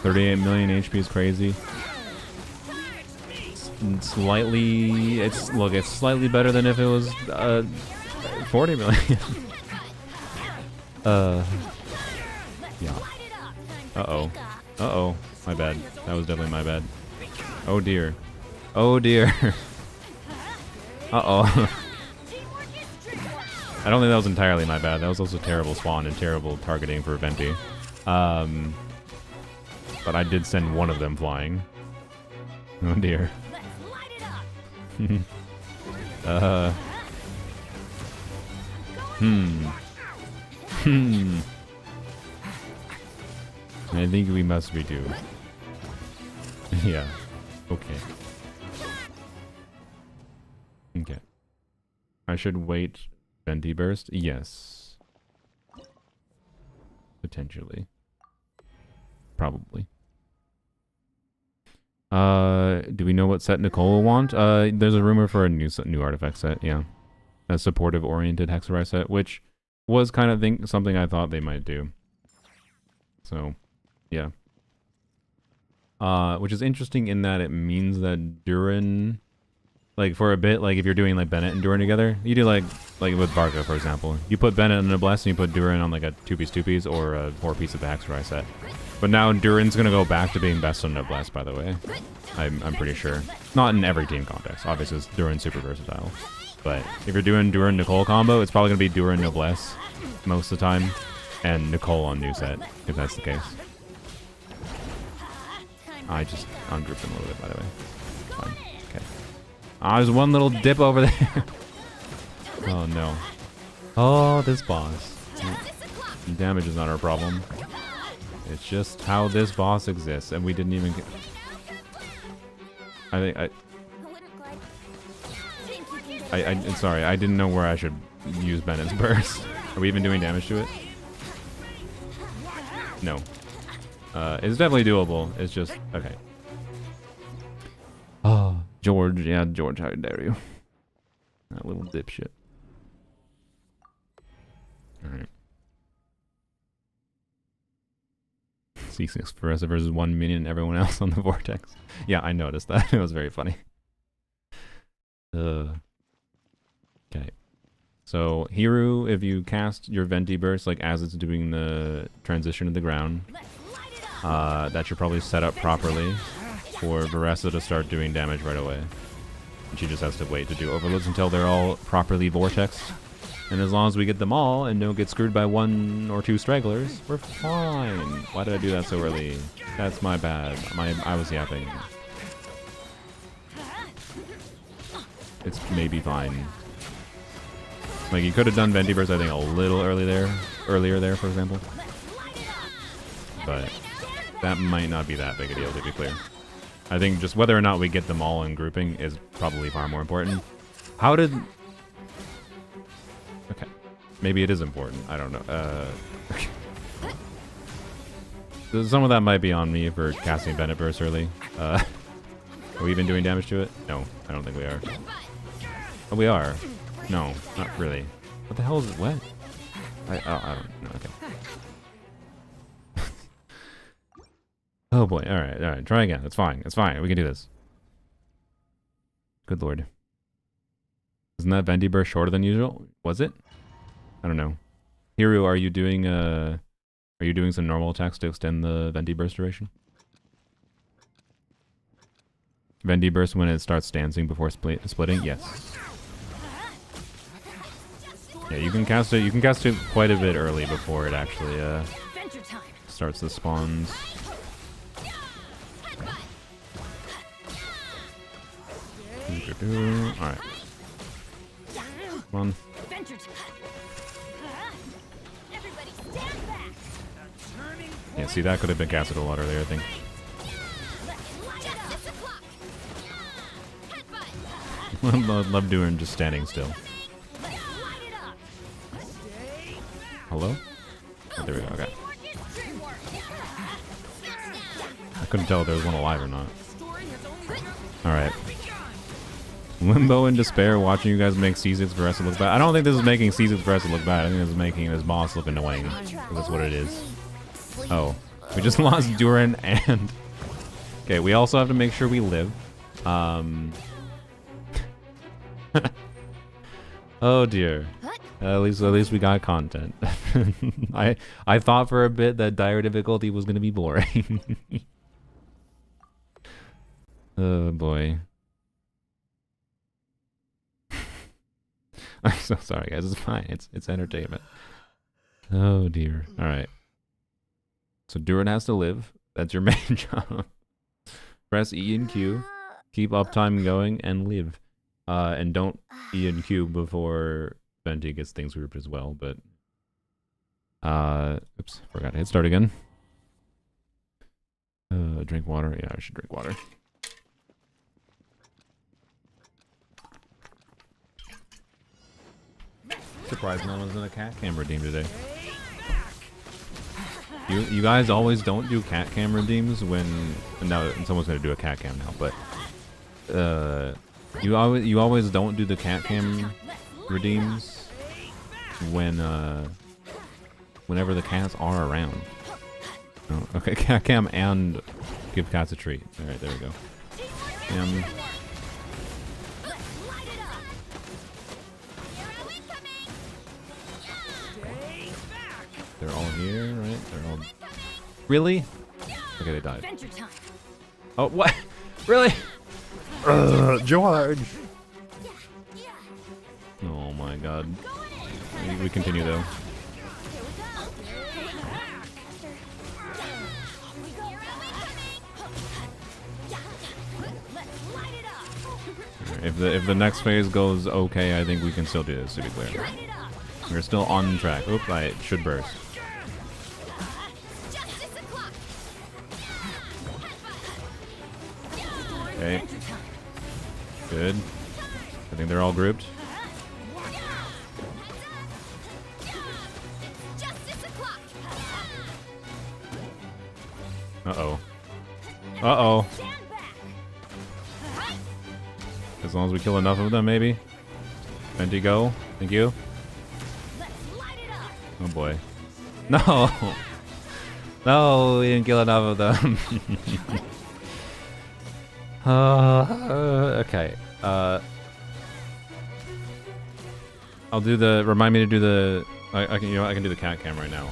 38 million HP is crazy. Slightly, it's slightly better than if it was 40 million. Yeah. Uh-oh. Uh-oh. My bad. That was definitely my bad. Oh dear. Oh dear. Uh-oh. I don't think that was entirely my bad. That was also terrible spawn and terrible targeting for Venti. But I did send one of them flying. Oh dear. I think we must redo. Yeah. Okay. Okay. I should wait. Venti burst? Yes. Potentially. Probably. Do we know what set Nicole will want? There's a rumor for a new artifact set, yeah. A supportive oriented Hexarai set, which was kind of something I thought they might do. So, yeah. Which is interesting in that it means that Durin, like for a bit, like if you're doing like Bennett and Durin together, you do like with Barca, for example. You put Bennett in a Bless and you put Durin on like a 2-piece or a 4-piece of the Hexarai set. But now Durin's gonna go back to being best on Noblesse, by the way. I'm pretty sure. Not in every team context. Obviously, Durin's super versatile. But if you're doing Durin-Nicole combo, it's probably gonna be Durin Noblesse most of the time, and Nicole on new set, if that's the case. I just ungrouped him a little bit, by the way. Fine. Okay. Ah, there's one little dip over there. Oh no. Oh, this boss. Damage is not our problem. It's just how this boss exists, and we didn't even get... I'm sorry, I didn't know where I should use Bennett's burst. Are we even doing damage to it? No. It's definitely doable. It's just... Okay. Oh, George. Yeah, George, how dare you? That little dipshit. Alright. C6 Faresa versus 1 minion and everyone else on the Vortex. Yeah, I noticed that. It was very funny. Okay. So, Hiru, if you cast your Venti Burst, like as it's doing the transition to the ground, that should probably set up properly for Veresa to start doing damage right away. And she just has to wait to do overloads until they're all properly Vortexed. And as long as we get them all and don't get screwed by 1 or 2 stragglers, we're fine. Why did I do that so early? That's my bad. I was yapping. It's maybe fine. Like, you could have done Venti Burst, I think, a little earlier there, for example. But that might not be that big a deal, to be clear. I think just whether or not we get them all in grouping is probably far more important. How did... Okay. Maybe it is important. I don't know. Some of that might be on me for casting Bennett Burst early. Are we even doing damage to it? No, I don't think we are. Oh, we are. No, not really. What the hell is it? What? I don't know. Okay. Oh boy. Alright. Try again. It's fine. It's fine. We can do this. Good lord. Isn't that Venti Burst shorter than usual? Was it? I don't know. Hiru, are you doing some normal attacks to extend the Venti Burst duration? Venti Burst when it starts dancing before splitting? Yes. Yeah, you can cast it. You can cast it quite a bit early before it actually starts the spawns. All right. Come on. Yeah, see, that could have been casted a lot earlier, I think. Love doing just standing still. Hello? Oh, there we go, okay. I couldn't tell if there was one alive or not. Alright. Limbo in despair watching you guys make C6 Varessa look bad. I don't think this is making C6 Varessa look bad. I think this is making this boss look annoying. That's what it is. Oh. We just lost Duran and... Okay, we also have to make sure we live. Oh dear. At least we got content. I thought for a bit that dire difficulty was gonna be boring. Oh boy. I'm so sorry guys, it's fine. It's entertainment. Oh dear. Alright. So Duran has to live. That's your main job. Press E and Q. Keep uptime going and live. And don't E and Q before Venti gets things grouped as well, but oops, forgot to hit start again. Drink water. Yeah, I should drink water. Surprised no one's in a cat cam redeem today. You guys always don't do cat cam redeems when now someone's gonna do a cat cam now, but you always don't do the cat cam redeems when whenever the cats are around. Oh, okay, cat cam and give cats a treat. All right, there we go. They're all here, right? They're all... Really? Okay, they died. Oh, what? Really? George! Oh my god. We continue though. If the next phase goes okay, I think we can still do this, to be clear. We're still on track. Oop, I should burst. Okay. Good. I think they're all grouped. Uh-oh. Uh-oh. As long as we kill enough of them, maybe. Venti, go. Thank you. Oh boy. No! No, we didn't kill enough of them. Okay. I'll do the... Remind me to do the... I can, you know, I can do the cat cam right now.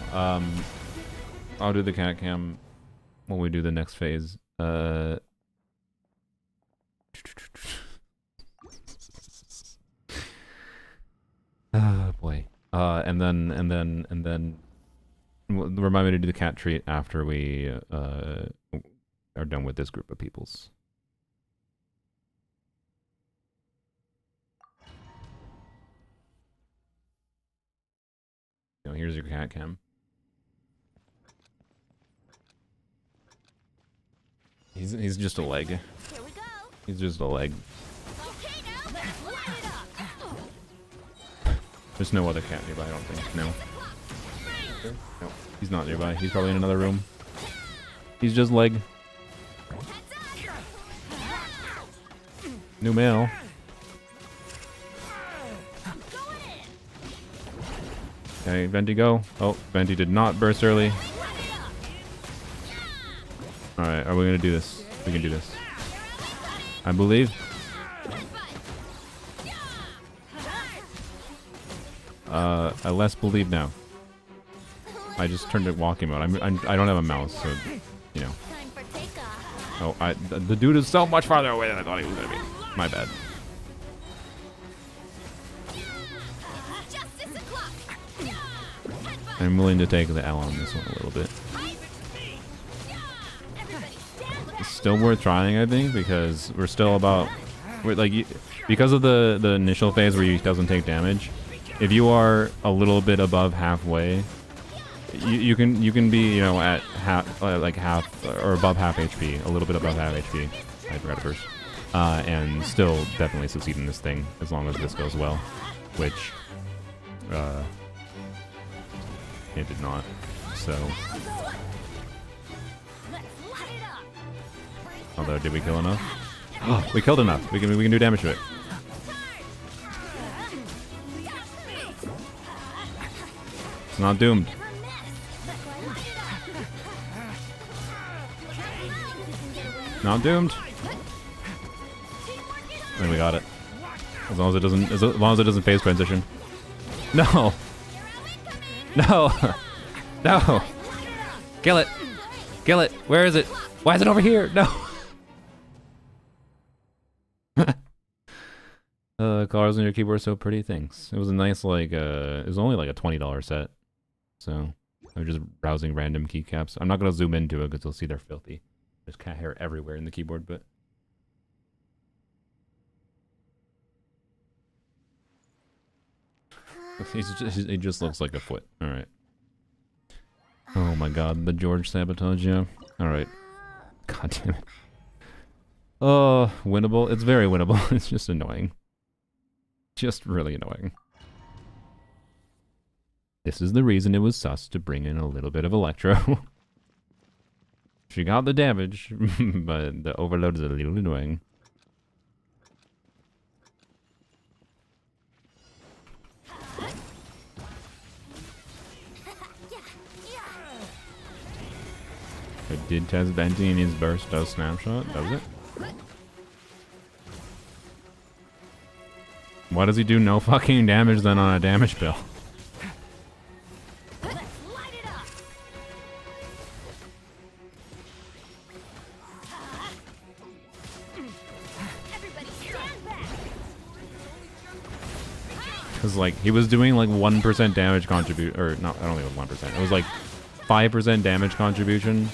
I'll do the cat cam when we do the next phase. Oh boy. And then remind me to do the cat treat after we are done with this group of peoples. You know, here's your cat cam. He's just a leg. Here we go. He's just a leg. Okay, now let's light it up. There's no other cat nearby, I don't think. No. No, he's not nearby. He's probably in another room. He's just leg. New male. Okay, Venti, go. Oh, Venti did not burst early. Alright, are we gonna do this? We can do this. I believe. I less believe now. I just turned it walking mode. I don't have a mouse, so, you know. Oh, the dude is so much farther away than I thought he was gonna be. My bad. I'm willing to take the L on this one a little bit. It's still worth trying, I think, because we're still about... because of the initial phase where he doesn't take damage, if you are a little bit above halfway, you can be, you know, at half, like half or above half HP, a little bit above half HP. I forgot to burst. And still definitely succeed in this thing as long as this goes well, which it did not. So, although did we kill enough? Oh, we killed enough. We can do damage to it. not doomed. Not doomed. I think we got it. As long as it doesn't phase transition. No. No. No. Kill it. Kill it. Where is it? Why is it over here? No. Colors on your keyboard are so pretty. Thanks. It was a nice, like, it was only like a $20 set. So, I'm just browsing random keycaps. I'm not going to zoom into it because you'll see they're filthy. There's cat hair everywhere in the keyboard, but... he just looks like a foot. Alright. Oh my god, the George sabotage, yeah. Alright. God damn it. Oh, winnable. It's very winnable. It's just annoying. Just really annoying. This is the reason it was sus to bring in a little bit of Electro. She got the damage, but the overload is a little annoying. I did test Venti and his burst does snapshot, does it? Why does he do no fucking damage then on a damage bill? Because like he was doing like 1% damage contribute, or not, I don't think it was 1%. It was like 5% damage contribution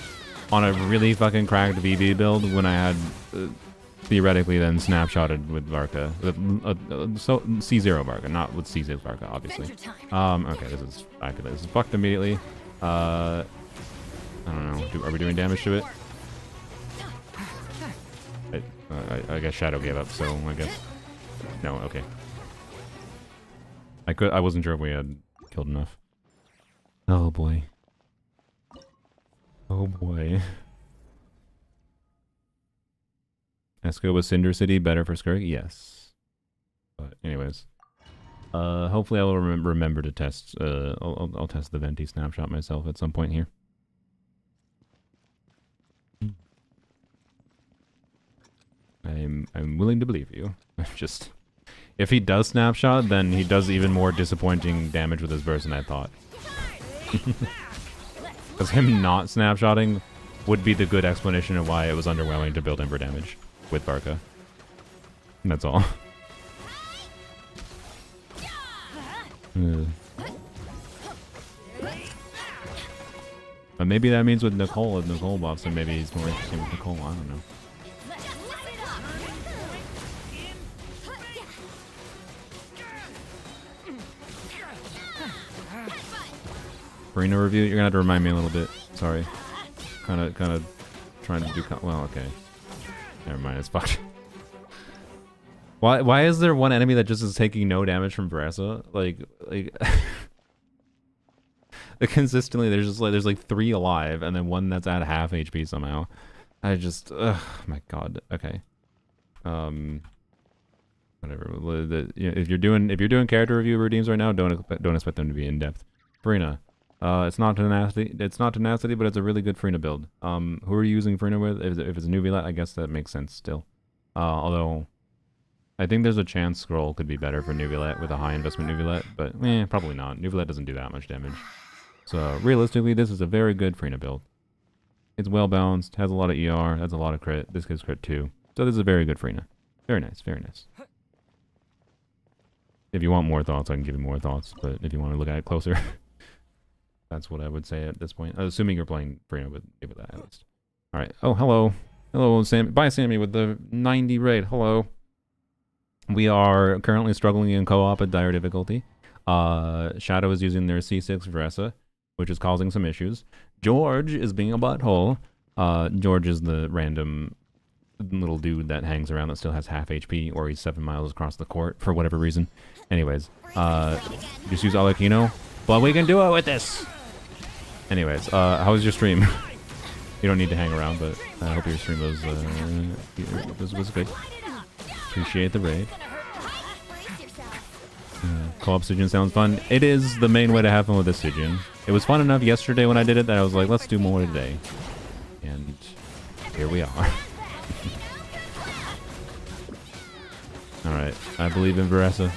on a really fucking cracked VV build when I had theoretically then snapshotted with Varka. So C0 Varka, not with C6 Varka, obviously. Okay, this is fucked immediately. I don't know. Are we doing damage to it? I guess Shadow gave up, so I guess no. Okay. I wasn't sure if we had killed enough. Oh boy. Oh boy. Esco was Cinder City better for Skirk? Yes. But anyways. Hopefully I will remember to test, I'll test the Venti snapshot myself at some point here. I'm willing to believe you. Just... If he does snapshot, then he does even more disappointing damage with his burst than I thought. Because him not snapshotting would be the good explanation of why it was underwhelming to build him for damage with Varka. That's all. But maybe that means with Nicole, if Nicole buffs him, maybe he's more interesting with Nicole, I don't know. Farina review, you're gonna have to remind me a little bit. Sorry. Kind of trying to do. Well, okay. Never mind. It's fucked. Why is there one enemy that just is taking no damage from Verasa? Like consistently, there's like 3 alive, and then one that's at half HP somehow. I just, my god. Okay. Whatever. If you're doing character review routines right now, don't expect them to be in depth. Farina. It's not tenacity. It's not tenacity, but it's a really good Farina build. Who are you using Farina with? If it's a Nuvilet, I guess that makes sense still. Although, I think there's a chance Scroll could be better for Nuvilet with a high investment Nuvilet, but probably not. Nuvilet doesn't do that much damage. So realistically, this is a very good Farina build. It's well balanced, has a lot of ER, has a lot of crit. This gives crit too. So this is a very good Farina. Very nice, very nice. If you want more thoughts, I can give you more thoughts. But if you want to look at it closer. That's what I would say at this point. Assuming you're playing Farina with that at least. Alright. Oh, hello. Hello, Sam. Bye, Sammy, with the 90 raid. Hello. We are currently struggling in co-op at dire difficulty. Shadow is using their C6 Veresa, which is causing some issues. George is being a butthole. George is the random little dude that hangs around that still has half HP, or he's 7 miles across the court for whatever reason. Anyways, just use Alakino. But we can do it with this! Anyways, how was your stream? You don't need to hang around, but I hope your stream was good. Appreciate the raid. Co-op Stygian sounds fun. It is the main way to have fun with the Stygian. It was fun enough yesterday when I did it that I was like, let's do more today. And here we are. Alright, I believe in Varessa.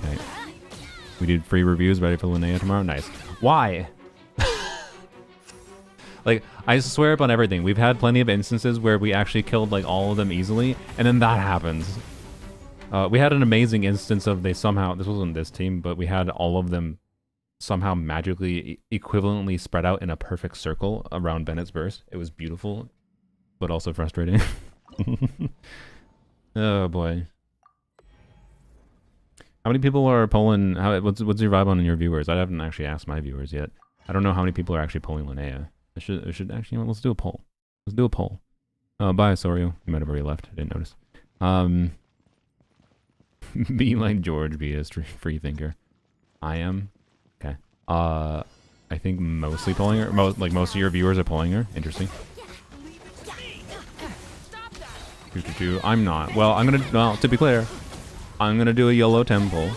Okay. We did free reviews ready for Linnea tomorrow. Nice. Why? Like, I swear up on everything. We've had plenty of instances where we actually killed like all of them easily, and then that happens. We had an amazing instance of they somehow, this wasn't this team, but we had all of them somehow magically equivalently spread out in a perfect circle around Bennett's burst. It was beautiful, but also frustrating. Oh boy. How many people are polling? What's your vibe on your viewers? I haven't actually asked my viewers yet. I don't know how many people are actually polling Linnea. I should actually, let's do a poll. Let's do a poll. Bye, Sorio. You might have already left. I didn't notice. Be like George, be a free thinker. I am. Okay. I think mostly polling her. Most of your viewers are polling her. Interesting. 2-2-2. I'm not. Well, well, to be clear, I'm gonna do a YOLO temple.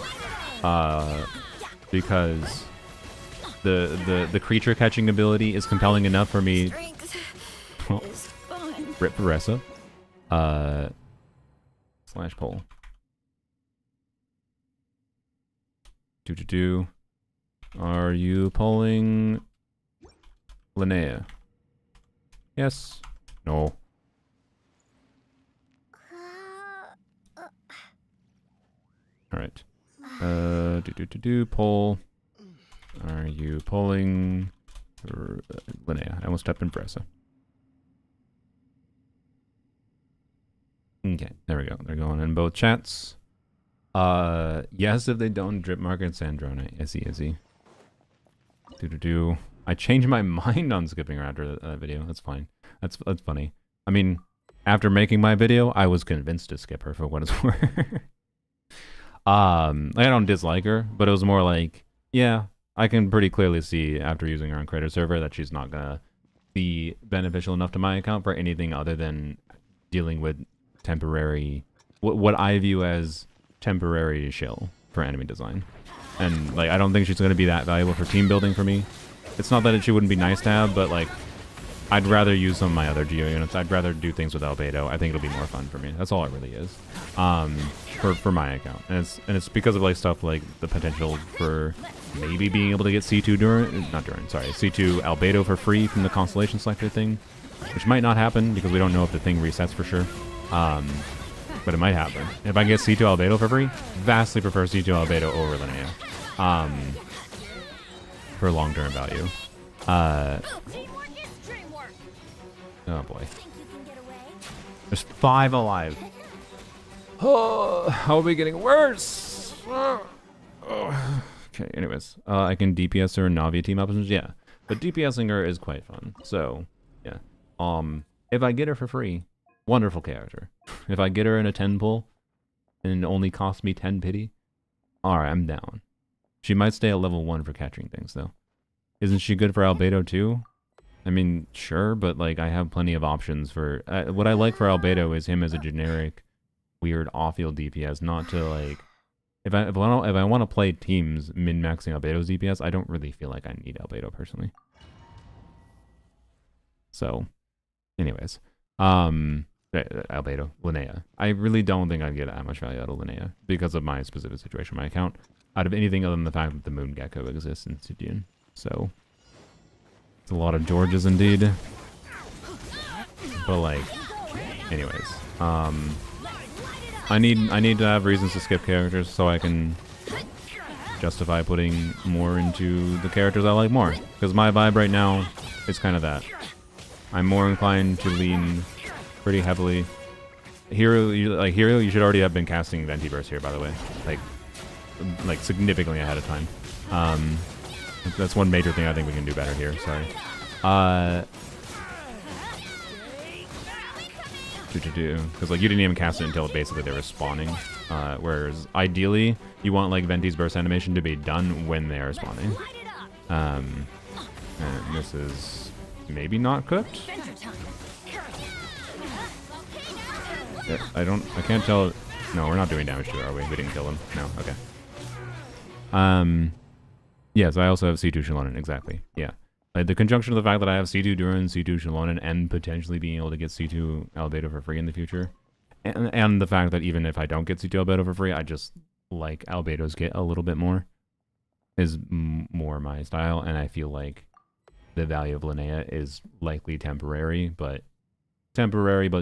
Because the creature catching ability is compelling enough for me. Well, rip Varessa. Slash poll. 2-2-2. Are you polling Linnea? Yes. No. Alright. Poll. Are you polling Linnea? I almost tapped in Varessa. Okay, there we go. They're going in both chats. Yes, if they don't drip market Sandrone. Izzy. I changed my mind on skipping her after that video. That's fine. That's funny. I mean, after making my video, I was convinced to skip her for what it's worth. I don't dislike her, but it was more like, yeah, I can pretty clearly see after using her on Creator Server that she's not gonna be beneficial enough to my account for anything other than dealing with temporary, what I view as temporary shill for enemy design. And like, I don't think she's gonna be that valuable for team building for me. It's not that she wouldn't be nice to have, but like, I'd rather use some of my other Geo units. I'd rather do things with Albedo. I think it'll be more fun for me. That's all it really is. For my account. And it's because of like stuff like the potential for maybe being able to get C2 C2 Albedo for free from the Constellation Selector thing, which might not happen because we don't know if the thing resets for sure. But it might happen. If I can get C2 Albedo for free, vastly prefer C2 Albedo over Linnea. For long-term value. Oh boy. There's 5 alive. Oh, how are we getting worse? Okay, anyways. I can DPS her Navi team options, yeah. But DPSing her is quite fun. So, yeah. If I get her for free, wonderful character. If I get her in a 10 pull, and it only costs me 10 pity, alright, I'm down. She might stay at level 1 for catching things, though. Isn't she good for Albedo, too? I mean, sure, but like I have plenty of options for what I like for Albedo is him as a generic, weird off-field DPS. Not to like, if I want to play teams min-maxing Albedo's DPS, I don't really feel like I need Albedo personally. So, anyways, Albedo, Linnea. I really don't think I'd get that much value out of Linnea because of my specific situation, my account. Out of anything other than the fact that the Moon Gecko exists in Stygian, so. It's a lot of Georges indeed. But like, anyways, I need to have reasons to skip characters so I can justify putting more into the characters I like more. Because my vibe right now is kind of that. I'm more inclined to lean pretty heavily. Hero, you should already have been casting Ventiverse here, by the way, like significantly ahead of time. That's one major thing I think we can do better here. Sorry. Because like you didn't even cast it until basically they were spawning. Whereas ideally you want like Venti's burst animation to be done when they are spawning. And this is maybe not cooked. I can't tell. No, we're not doing damage to it, are we? We didn't kill him. No, okay. Yes, I also have C2 Shallonen, exactly. Yeah. Like, the conjunction of the fact that I have C2 Durin, C2 Shallonen, and potentially being able to get C2 Albedo for free in the future. And the fact that even if I don't get C2 Albedo for free, I just like Albedo's get a little bit more. Is more my style, and I feel like the value of Linnea is likely temporary, but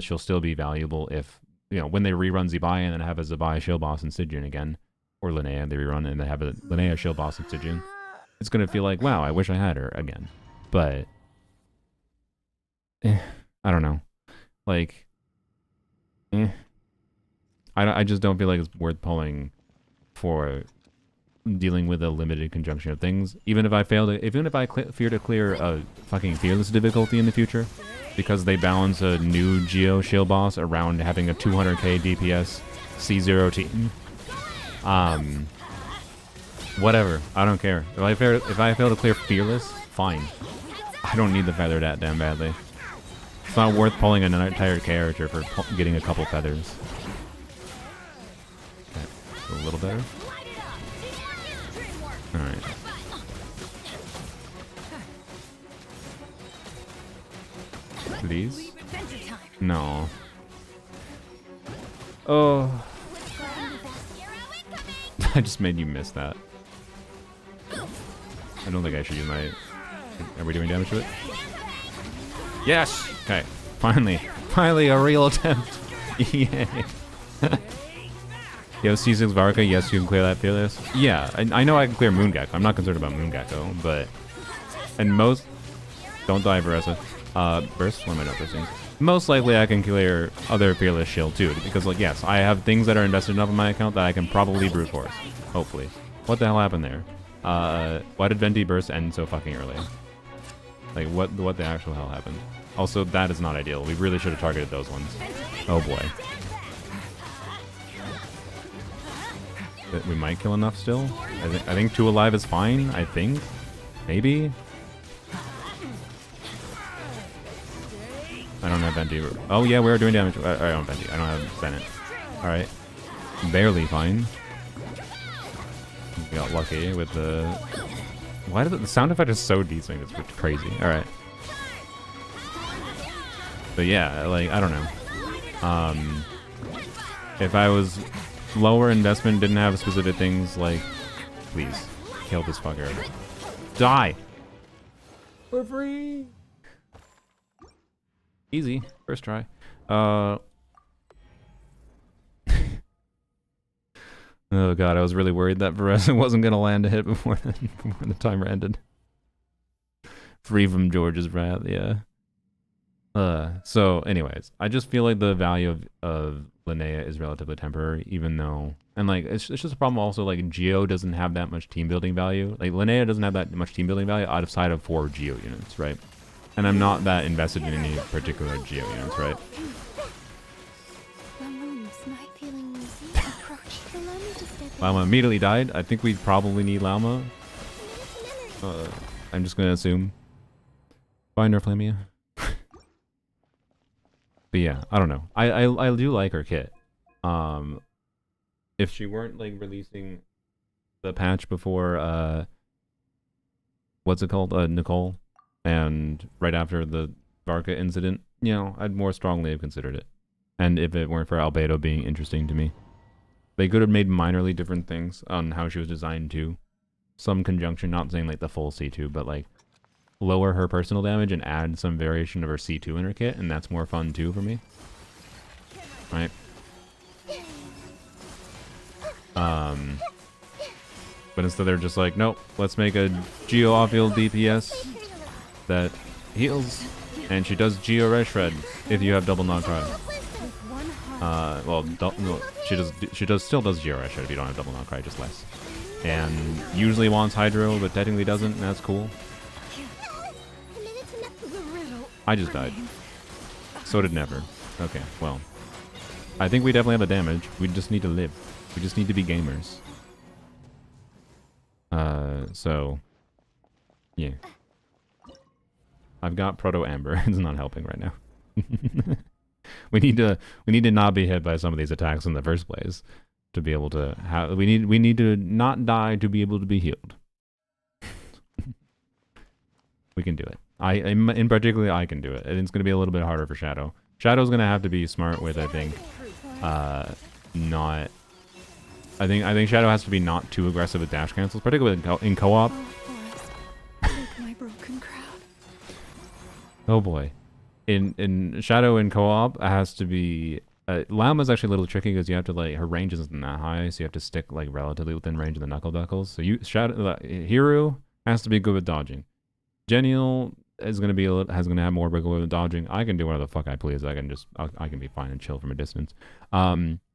she'll still be valuable if, you know, when they rerun Zebai and then have a Zebai Shield Boss and Stygian again, or Linnea, they rerun and they have a Linnea Shield Boss and Stygian, it's gonna feel like, wow, I wish I had her again. But, I don't know. Like, I just don't feel like it's worth pulling for dealing with a limited conjunction of things. Even if I fear to clear a fucking Fearless difficulty in the future, because they balance a new Geo Shield Boss around having a 200k DPS C0 team. Whatever. I don't care. If I fail to clear Fearless, fine. I don't need the feather that damn badly. It's not worth pulling an entire character for getting a couple feathers. Okay, a little better. Alright. Please? No. Oh. I just made you miss that. I don't think I should do my... Are we doing damage to it? Yes! Okay. Finally. Finally a real attempt. Yay. Yo, C6 Varka, yes, you can clear that Fearless. Yeah, I know I can clear Moongecko. I'm not concerned about Moongecko, but... And most... Don't die, Varessa. Burst? What am I not bursting? Most likely I can clear other Fearless Shield too, because, like, yes, I have things that are invested enough in my account that I can probably brute force. Hopefully. What the hell happened there? Why did Venti Burst end so fucking early? Like, what the actual hell happened? Also, that is not ideal. We really should have targeted those ones. Oh boy. We might kill enough still. I think 2 alive is fine. I think, maybe. I don't have Venti. Oh yeah, we're doing damage. I don't have Venti. I don't have Bennett. All right, barely fine. We got lucky with the. Why did the sound effect is so decent? It's crazy. All right. But yeah, like, I don't know. If I was lower investment, didn't have specific things, like, please kill this fucker. Die. For free. Easy. First try. Oh god, I was really worried that Varessa wasn't gonna land a hit before the timer ended. Free from George's wrath, yeah. So anyways, I just feel like the value of Linnea is relatively temporary, even though, and like, it's just a problem also, like, Geo doesn't have that much team building value. Like, Linnea doesn't have that much team building value outside of 4 Geo units, right? And I'm not that invested in any particular Geo units, right? Llama immediately died. I think we probably need Llama. I'm just gonna assume. Bye, Nerflamia. But yeah, I don't know. I do like her kit. If she weren't, like, releasing the patch before what's it called? Nicole, and right after the Varka incident, you know, I'd more strongly have considered it. And if it weren't for Albedo being interesting to me. They could have made minorly different things on how she was designed too. Some conjunction, not saying like the full C2, but like lower her personal damage and add some variation of her C2 in her kit, and that's more fun too for me. Right? But instead they're just like, nope, let's make a Geo off-field DPS that heals, and she does Geo Red Shred if you have double knock-cry. Well, no, she still does Geo Red Shred if you don't have double knock-cry, just less. And usually wants Hydro, but technically doesn't, and that's cool. I just died. So did Never. Okay, well. I think we definitely have the damage. We just need to live. We just need to be gamers. So. Yeah. I've got Proto Amber. It's not helping right now. we need to not be hit by some of these attacks in the first place to be able to have. We need to not die to be able to be healed. We can do it. In particular, I can do it. And it's going to be a little bit harder for Shadow. Shadow's going to have to be smart with, I think, not. I think Shadow has to be not too aggressive with dash cancels, particularly in co-op. My broken crown. Oh boy, in Shadow in co-op has to be. Llama's actually a little tricky because you have to like her range isn't that high, so you have to stick like relatively within range of the knuckle duckles. So Hiru has to be good with dodging. Genial is gonna have more wiggle with dodging. I can do whatever the fuck I please. I can be fine and chill from a distance.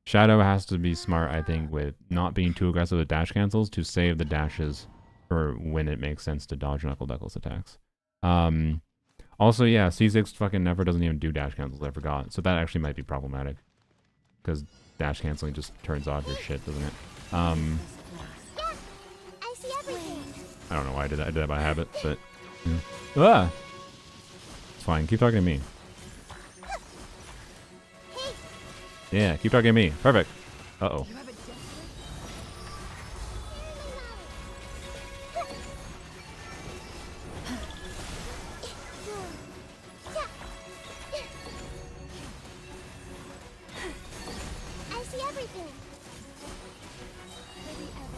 Shadow has to be smart, I think, with not being too aggressive with dash cancels to save the dashes for when it makes sense to dodge knuckle duckles attacks. Also, yeah, C6 fucking never doesn't even do dash cancels. I forgot, so that actually might be problematic because dash canceling just turns off your shit, doesn't it? I see everything. I don't know why I did that. I did that by habit, but ah, it's fine. Keep talking to me. Yeah, keep talking to me. Perfect. Uh-oh. I see everything.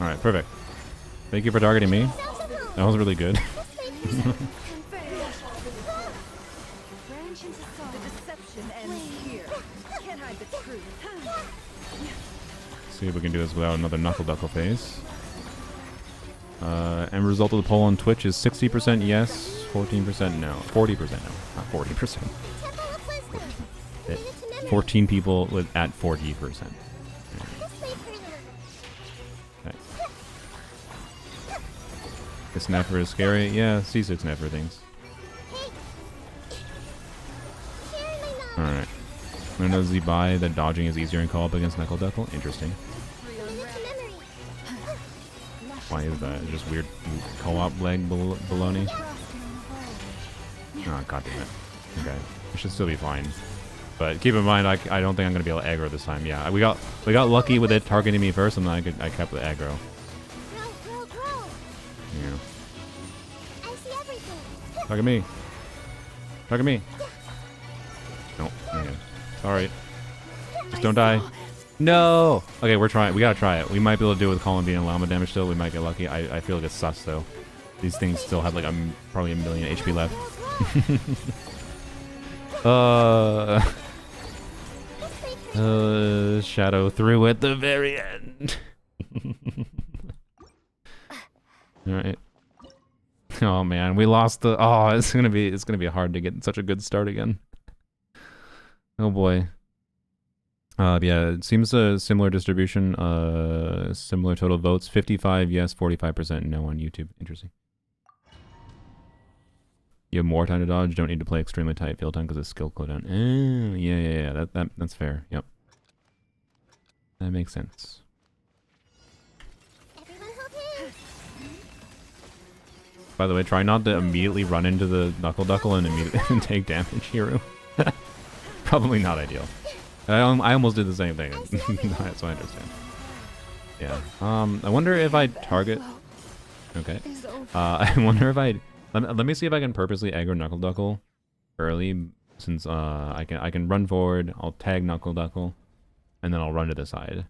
Alright, perfect. Thank you for targeting me. That was really good. See if we can do this without another knuckle duckle phase. And result of the poll on Twitch is 60% yes, 14% no. 40% no, not 40%. 14 people with at 40%. Okay. This Nefer is scary. Yeah, C6 Nefer things. Alright. I know Zibai that dodging is easier in co-op against Knuckle Duckle. Interesting. Why is that? Just weird co-op leg baloney? Oh, god damn it. Okay. It should still be fine. But keep in mind, I don't think I'm gonna be able to aggro this time. Yeah, we got lucky with it targeting me first, and then I kept the aggro. Yeah. Target me. Target me. Nope. Okay. Alright. Just don't die. No! Okay, we're trying. We gotta try it. We might be able to do it with Colin being llama damage still. We might get lucky. I feel like it's sus though. These things still have like probably a million HP left. Shadow through at the very end. Alright. Oh man, we lost the. Oh, it's gonna be hard to get such a good start again. Oh boy. Yeah, it seems a similar distribution. Similar total votes. 55 yes, 45% no on YouTube. Interesting. You have more time to dodge. Don't need to play extremely tight field time because it's skill cooldown. Yeah. That's fair. Yep. That makes sense. By the way, try not to immediately run into the knuckle duckle and immediately take damage, Hero. Probably not ideal. I almost did the same thing. That's what I understand. Yeah. I wonder if I target. Okay. I wonder if I. Let me see if I can purposely aggro Knuckle Duckle early, since I can run forward. I'll tag Knuckle Duckle, and then I'll run to the side.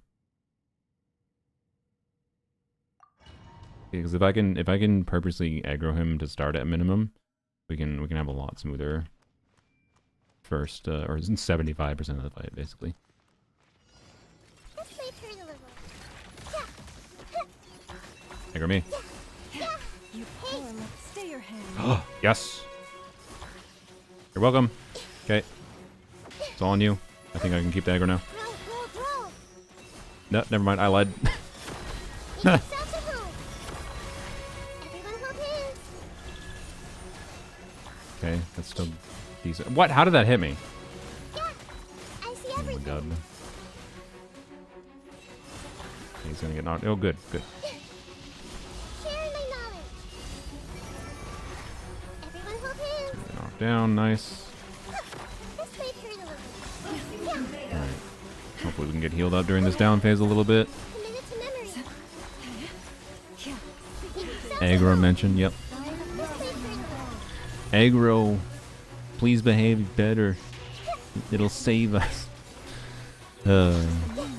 Because if I can purposely aggro him to start at minimum, we can have a lot smoother first, or 75% of the fight basically. Aggro me. Yes. You're welcome. Okay. It's all on you. I think I can keep the aggro now. No, never mind. I lied. Okay, that's still decent. What? How did that hit me? Oh my god. He's gonna get knocked. Oh, good, good. Knocked down, nice. Hopefully we can get healed up during this down phase a little bit. Committed to memory. Aggro mentioned, yep. Aggro, please behave better. It'll save us. Committed to memory.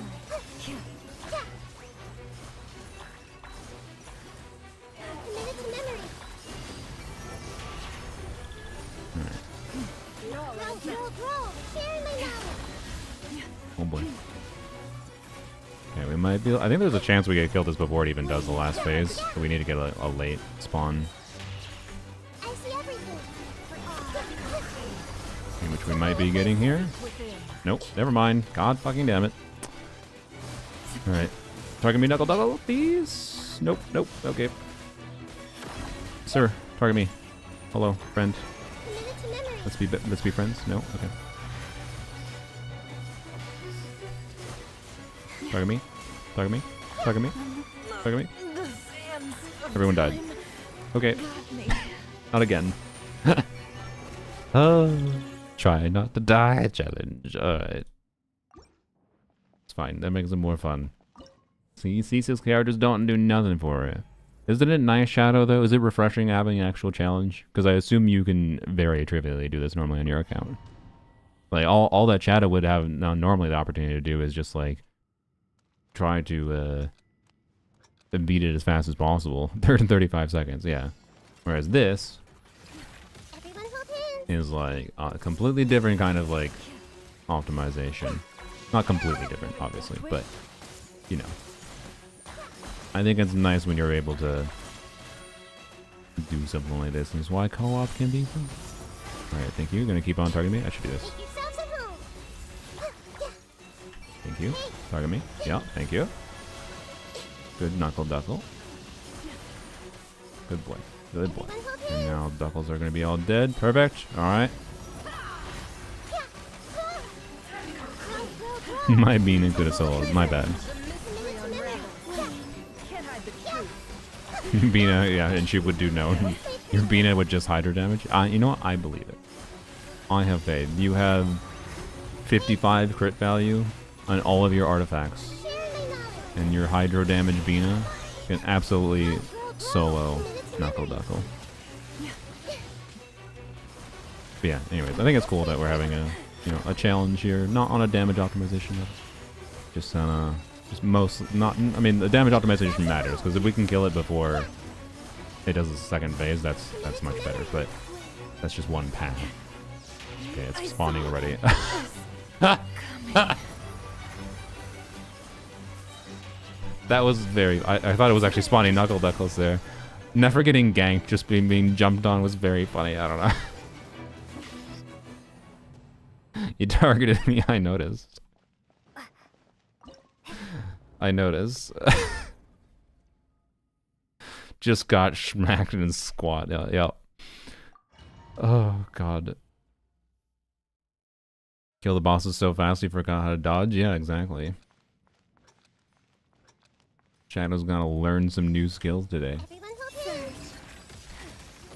Grow. Share my knowledge. Oh boy. Okay, we might be. I think there's a chance we get killed this before it even does the last phase. So we need to get a late spawn, I see everything. which we might be getting here. Nope, never mind. God fucking damn it. Alright. Target me, Knuckle Double, please. Nope, nope, okay. Sir, target me. Hello, friend. Committed to memory. Let's be friends. No, okay. Target me. Target me. Target me. Target me. Everyone died. Okay. Not again. Try not to die challenge. Alright. It's fine. That makes it more fun. See, C6 characters don't do nothing for it. Isn't it nice, Shadow, though? Is it refreshing having an actual challenge? Because I assume you can very trivially do this normally on your account. Like, all that Shadow would have normally the opportunity to do is just, like, try to beat it as fast as possible. 35 seconds, yeah. Whereas this Everyone hold hands. is, like, a completely different kind of, like, optimization. Not completely different, obviously, but, you know. I think it's nice when you're able to do something like this. And it's why co-op can be fun. Alright, thank you. Gonna keep on targeting me. I should do this. Make yourselves at home. Thank you. Target me. Yeah, thank you. Good Knuckle Duckle. Good boy. Good boy. Everyone hold And hands. now Duckles are gonna be all dead. Perfect. Alright. My Beanie could have soloed. My bad. Committed to memory. Bina, yeah, and she would do no. Your Bina would just hide her damage. You know what? I believe it. I have faith. You have 55 crit value on all of your artifacts. Share my knowledge. And your hydro damage Bina can absolutely solo Knuckle Duckle. But yeah, anyways, I think it's cool that we're having a challenge here, not on a damage optimization level. Just on a I mean, the damage optimization matters because if we can kill it before it does the second phase, that's much better. But that's just one path. Okay, it's spawning already. That was very. I thought it was actually spawning Knuckle Duckles there. Never getting ganked, just being jumped on was very funny. I don't know. You targeted me. I noticed. I noticed. Just got smacked in squat. Yeah. Oh, God. Kill the bosses so fast you forgot how to dodge? Yeah, exactly. Shadow's gonna learn some new skills today. Everyone hold hands.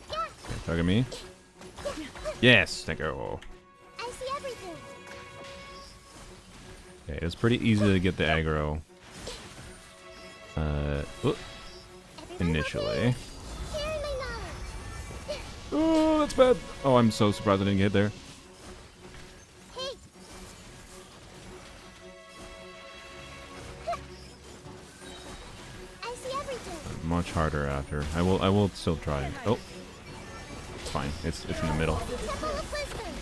Okay, target me. Yes, thank you. I see everything. Okay, it's pretty easy to get the aggro. Initially. Share my knowledge. Oh, that's bad. Oh, I'm so surprised I didn't get there. Hey. I see everything. Much harder after. I will still try. Oh, it's fine. It's in the middle. Temple of wisdom.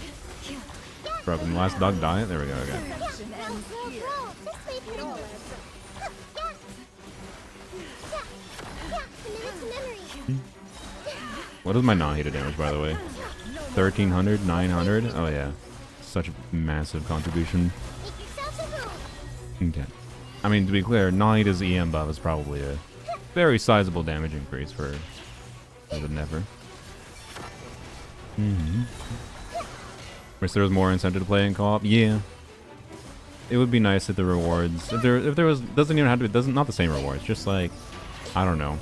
Bro, can the last dog die? There we go. Okay. Grow. Just wait for it. Committed to memory. What is my non-heated damage, by the way? 1300, 900. Oh yeah, such a massive contribution. Make yourselves at home. Okay. I mean, to be clear, non-heated EM buff is probably a very sizable damage increase for the Never. Wish there was more incentive to play in co-op. Yeah. It would be nice if the rewards, if there was, doesn't even have to be, not the same rewards, just like, I don't know.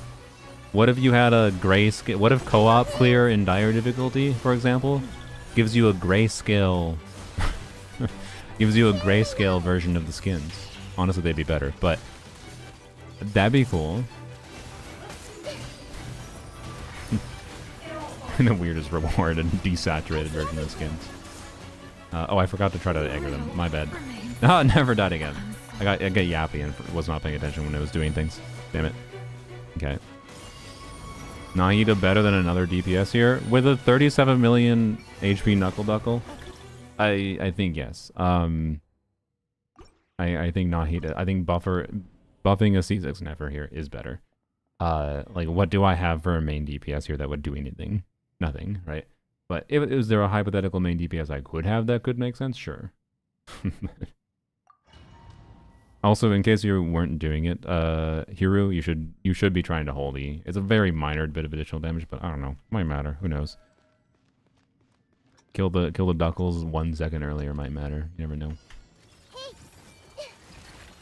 What if you had a gray scale? What if co-op clear in dire difficulty, for example, gives you a gray scale Gives you a grayscale version of the skins. Honestly, they'd be better, but that'd be cool. And the weirdest reward and desaturated version of the skins. Oh, I forgot to try to aggro them. My bad. Oh, never died again. I got yappy and was not paying attention when it was doing things. Damn it. Okay. Nahida better than another DPS here with a 37 million HP Knuckle Duckle. I think yes. I think Nahida. I think buffing a C6 Nefer here is better. Like what do I have for a main DPS here that would do anything? Nothing, right? But is there a hypothetical main DPS I could have that could make sense? Sure. Also, in case you weren't doing it, Hiru, you should be trying to hold E. It's a very minor bit of additional damage, but I don't know. Might matter. Who knows? Kill the Duckles 1 second earlier might matter. You never know.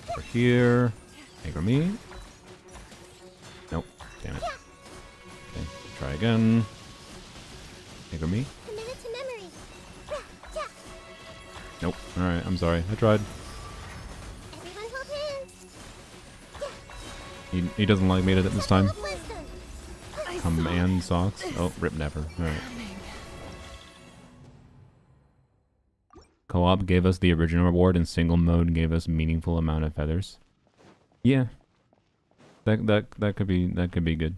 Over here. Aggro me. Nope. Damn it. Okay. Try again. Aggro me. Nope. Alright, I'm sorry. I tried. He doesn't like me at this time. Command socks. Oh, rip never. Alright. Co-op gave us the original reward and single mode gave us meaningful amount of feathers. Yeah. That could be good.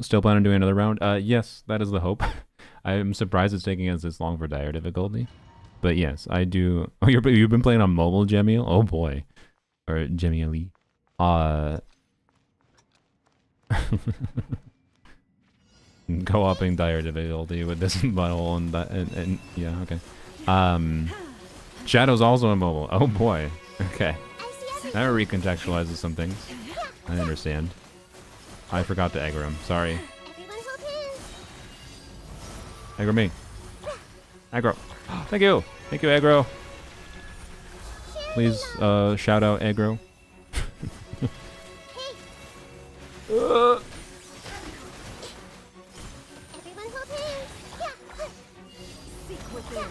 Still plan on doing another round? Yes, that is the hope. I'm surprised it's taking us this long for dire difficulty. But yes, I do. Oh, you've been playing on mobile, Jemiel? Oh boy. Or Jemieli. Co-oping dire difficulty with this butthole and yeah, okay. Shadow's also on mobile. Oh boy. Okay. That recontextualizes some things. I understand. I forgot to aggro him. Sorry. Aggro me. Aggro. Thank you. Thank you, aggro. Please, shout out aggro.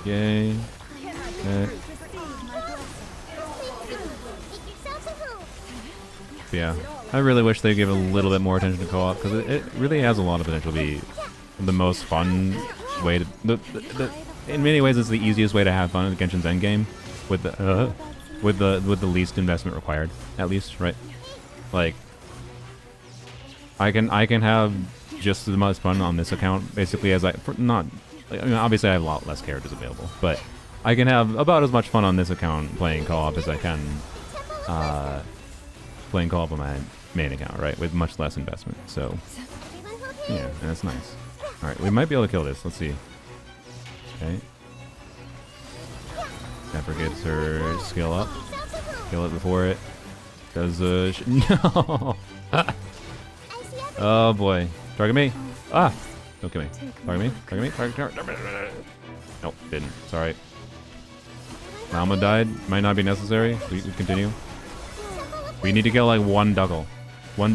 Yay. Yeah. I really wish they gave a little bit more attention to co-op because it really has a lot of potential to be the most fun way to in many ways it's the easiest way to have fun in Genshin's endgame with the least investment required, at least, right? Like I can have just as much fun on this account basically as I mean, obviously I have a lot less characters available, but I can have about as much fun on this account playing co-op as I can playing co-op on my main account, right? With much less investment. So yeah, and that's nice. Alright, we might be able to kill this. Let's see. Okay. Never gets her skill up. Kill it before it does no! Oh boy. Target me! Ah! Don't kill me. Target me. Target me. Target me. Nope, didn't. Sorry. Llama died. Might not be necessary. We continue. We need to kill like one Duckle. We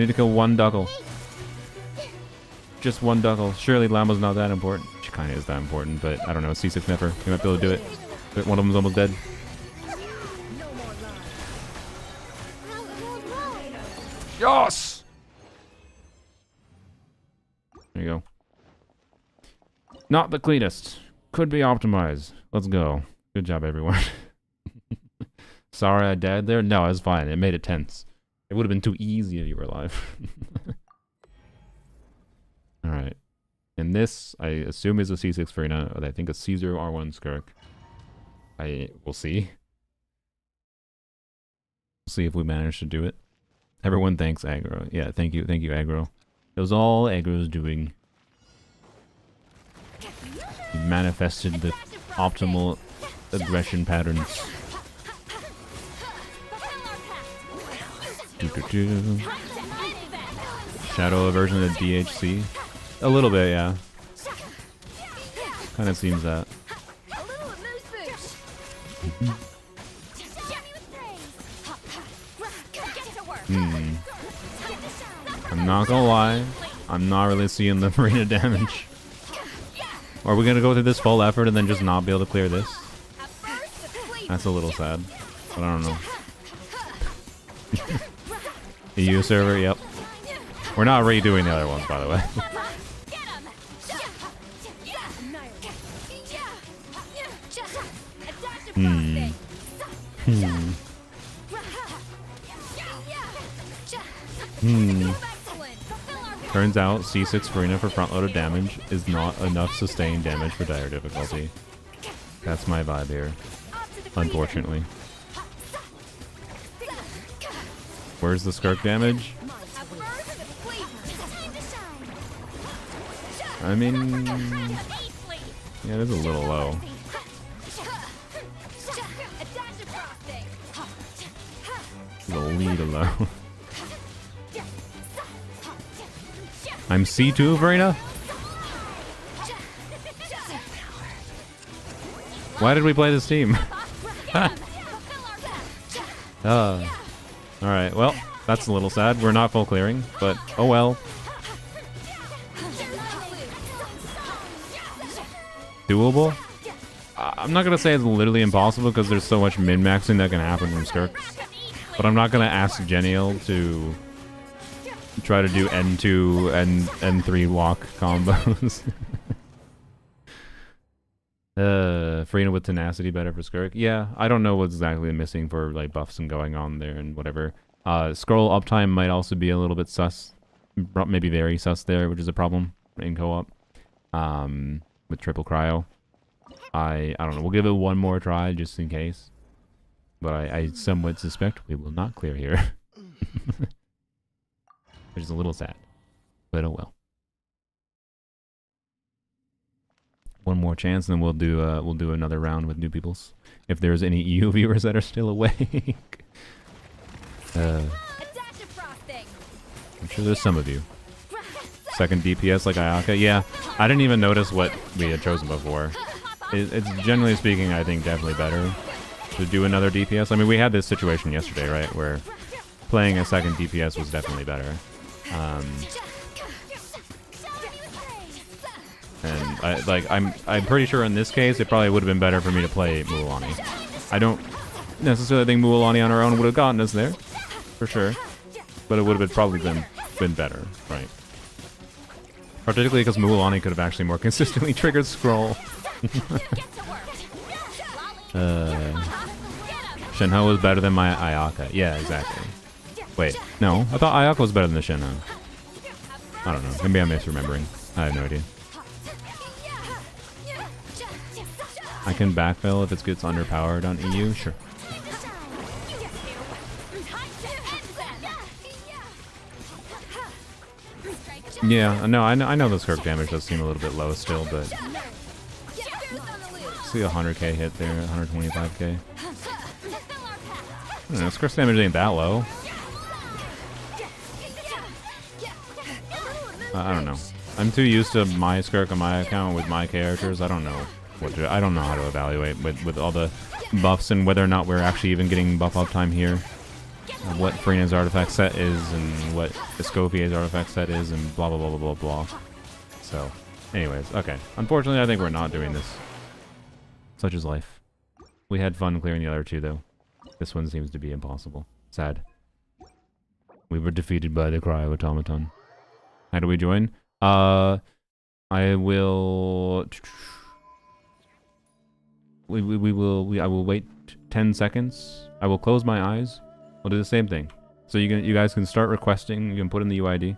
need to kill one Duckle. Just one Duckle. Surely Llama's not that important. She kind of is that important, but I don't know. C6 Nefer. We might be able to do it. But one of them's almost dead. Yes! There you go. Not the cleanest. Could be optimized. Let's go. Good job, everyone. Sorry I died there. No, it's fine. It made it tense. It would have been too easy if you were alive. Alright. And this, I assume, is a C6 Farina. I think a C0 R1 Skirk. We'll see. We'll see if we manage to do it. Everyone thanks Aggro. Yeah, thank you, Aggro. It was all Aggro's doing. He manifested the optimal aggression patterns. Shadow version of DHC? A little bit, yeah. Kind of seems that. I'm not gonna lie, I'm not really seeing the arena damage. Are we gonna go through this full effort and then just not be able to clear this? That's a little sad, but I don't know. EU server, yep. We're not redoing the other ones, by the way. Turns out C6 Farina for front-loaded damage is not enough sustained damage for dire difficulty. That's my vibe here, unfortunately. Where's the Skirk damage? I mean, yeah, it is a little low. The lead alone. I'm C2 Verena? Why did we play this team? Alright, well, that's a little sad. We're not full clearing, but oh well. Doable? I'm not gonna say it's literally impossible because there's so much min-maxing that can happen from Skirk. But I'm not gonna ask Genial to try to do N2 and N3 walk combos. Farina with tenacity better for Skirk. Yeah, I don't know what's exactly missing for like buffs and going on there and whatever. Scroll uptime might also be a little bit sus. Maybe very sus there, which is a problem in co-op. With triple cryo. I don't know. We'll give it one more try just in case. But I somewhat suspect we will not clear here. Which is a little sad. But oh well. One more chance, and then we'll do another round with new peoples. If there's any EU viewers that are still awake. I'm sure there's some of you. Second DPS like Ayaka. Yeah, I didn't even notice what we had chosen before. It's generally speaking, I think, definitely better to do another DPS. I mean, we had this situation yesterday, right, where playing a second DPS was definitely better. And I'm pretty sure in this case it probably would have been better for me to play Mualani. I don't necessarily think Mualani on her own would have gotten us there, for sure, but it would have probably been better, right? Particularly because Mualani could have actually more consistently triggered Scroll. Shenhe was better than my Ayaka. Yeah, exactly. Wait, no, I thought Ayaka was better than the Shenhe. I don't know. Maybe I'm misremembering. I have no idea. I can backfill if it gets underpowered on EU? Sure. Yeah, no, I know the Skirk damage does seem a little bit low still, but... See a 100k hit there, 125k. I don't know, Skirk's damage ain't that low. I don't know. I'm too used to my Skirk on my account with my characters. I don't know I don't know how to evaluate with all the buffs and whether or not we're actually even getting buff uptime here. What Farina's artifact set is and what Escoffier's artifact set is and blah blah blah blah blah blah. So, anyways, okay. Unfortunately, I think we're not doing this. Such is life. We had fun clearing the other two, though. This one seems to be impossible. Sad. We were defeated by the Cryo Automaton. How do we join? I will... I will wait 10 seconds. I will close my eyes. We'll do the same thing. So you guys can start requesting. You can put in the UID.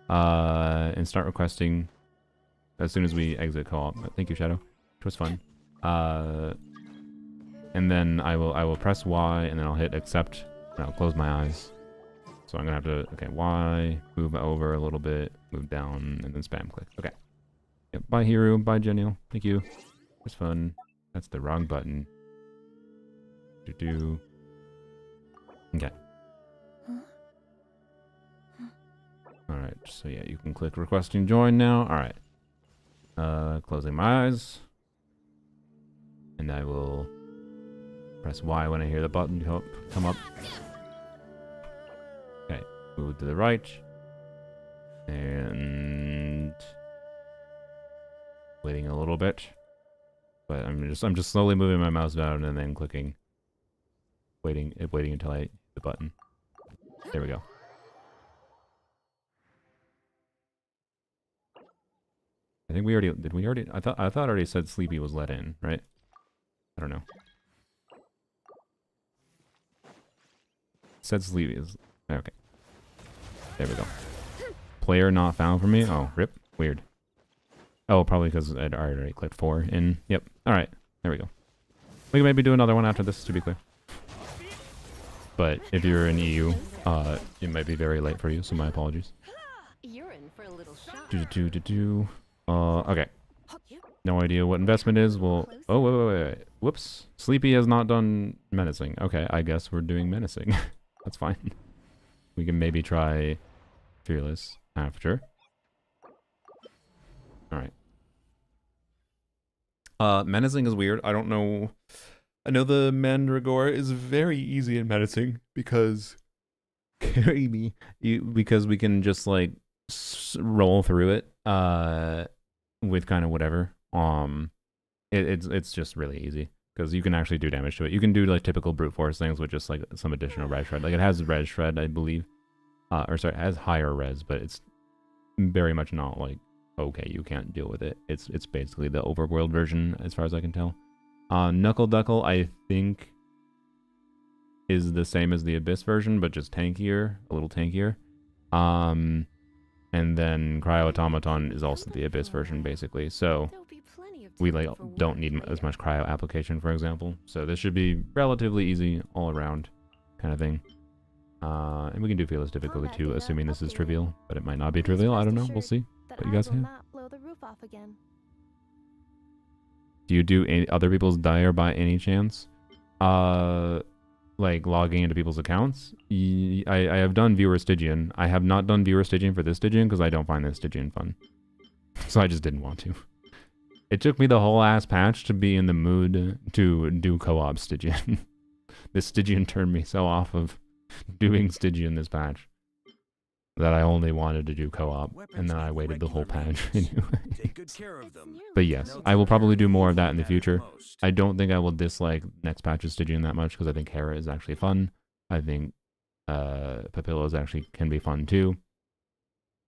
And start requesting as soon as we exit co-op. Thank you, Shadow. It was fun. And then I will press Y, and then I'll hit accept, and I'll close my eyes. So I'm gonna have to, okay, Y, move over a little bit, move down, and then spam click. Okay. Yep, bye Hiru, bye Genial. Thank you. It was fun. That's the wrong button. Do. Okay. Alright, so yeah, you can click requesting join now. Alright. Closing my eyes. And I will press Y when I hear the button come up. Okay, move to the right. And waiting a little bit. But I'm just slowly moving my mouse down and then clicking. Waiting until I hit the button. There we go. I think we already did. We already. I thought I already said Sleepy was let in, right? I don't know. Said Sleepy is okay. There we go. Player not found for me. Oh, rip. Weird. Oh, probably because I'd already clicked 4 in. Yep. All right. There we go. We can maybe do another one after this, to be clear. But if you're in EU, it might be very late for you, so my apologies. You're in for a little shock. Okay. No idea what investment is. Well, oh, wait. Whoops. Sleepy has not done menacing. Okay, I guess we're doing menacing. That's fine. We can maybe try Fearless after. Alright. Menacing is weird. I don't know. I know the Mandragora is very easy in menacing because carry me. Because we can just like roll through it with kind of whatever. It's just really easy because you can actually do damage to it. You can do like typical brute force things with just like some additional res shred. Like it has res shred, I believe. Or sorry, it has higher res, but it's very much not like okay, you can't deal with it. It's basically the overworld version as far as I can tell. Knuckle Duckle, I think, is the same as the Abyss version, but just tankier, a little tankier. And then Cryo Automaton is also the Abyss version, basically. So we like don't need as much cryo application, for example. So this should be relatively easy all around, kind of thing. And we can do Fearless difficulty too, assuming this is trivial, but it might not be trivial. I don't know. We'll see. What you guys have? Do you do any other people's dire by any chance? Like logging into people's accounts? I have done viewer Stygian. I have not done viewer Stygian for this Stygian because I don't find this Stygian fun. So I just didn't want to. It took me the whole ass patch to be in the mood to do co-op Stygian. This Stygian turned me so off of doing Stygian this patch that I only wanted to do co-op, and then I waited the whole patch anyway. But yes, I will probably do more of that in the future. I don't think I will dislike next patch's Stygian that much, because I think Hera is actually fun. I think Papillos actually can be fun too.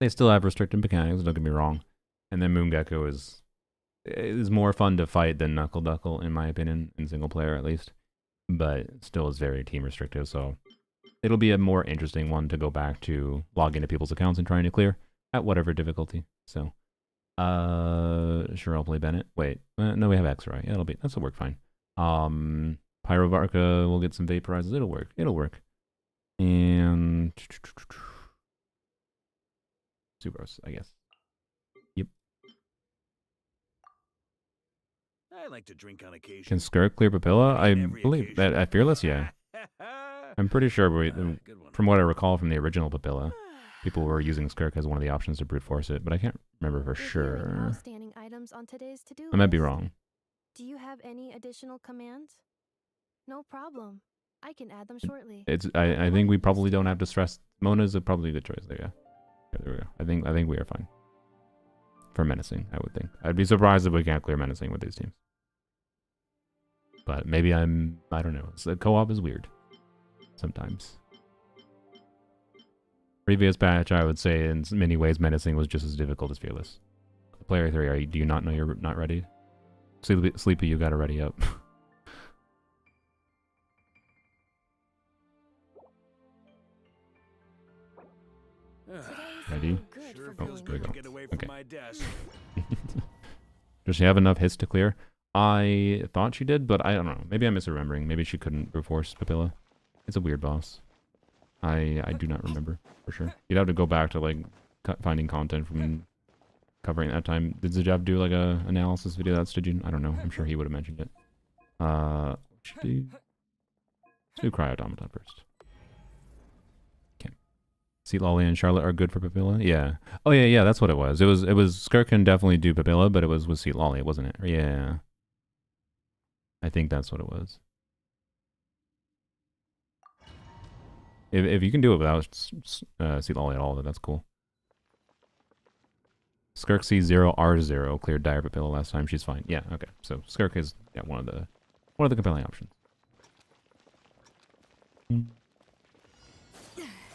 They still have restricted mechanics, don't get me wrong. And then Moongecko is more fun to fight than Knuckle Duckle, in my opinion, in single player at least. But still is very team restrictive, so it'll be a more interesting one to go back to logging into people's accounts and trying to clear at whatever difficulty. So, sure, I'll play Bennett. Wait, no, we have X-Ray. Yeah, that'll work fine. Pyrovarka will get some vaporizes. It'll work. And Subros, I guess. Yep. I like to drink on occasion. Can Skirk clear Papilla? I believe that at Fearless, yeah. I'm pretty sure from what I recall from the original Papilla, people were using Skirk as one of the options to brute force it, but I can't remember for sure. Outstanding items on today's to-do I might be list. wrong. Do you have any additional commands? No problem. I can add them shortly. I think we probably don't have to stress. Mona's probably a good choice there, yeah. There we go. I think we are fine. For menacing, I would think. I'd be surprised if we can't clear menacing with these teams. But maybe I don't know. So co-op is weird. Sometimes. Previous patch, I would say in many ways menacing was just as difficult as Fearless. Player 3, do you not know you're not ready? Sleepy, you gotta ready up. Ready? Oh, there we go. Okay. Does she have enough hits to clear? I thought she did, but I don't know. Maybe I'm misremembering. Maybe she couldn't brute force Papilla. It's a weird boss. I do not remember for sure. You'd have to go back to like finding content from covering that time. Did Zajav do like a analysis video that's Stygian? I don't know. I'm sure he would have mentioned it. Let's do Cryoautomaton first. Okay. Sea Lolly and Charlotte are good for Papilla? Yeah. Oh yeah, that's what it was. It was Skirk can definitely do Papilla, but it was with Sea Lolly, wasn't it? Yeah. I think that's what it was. If you can do it without Sea Lolly at all, then that's cool. Skirk C0R0 cleared Dire Papilla last time. She's fine. Yeah, okay. So Skirk is one of the compelling options.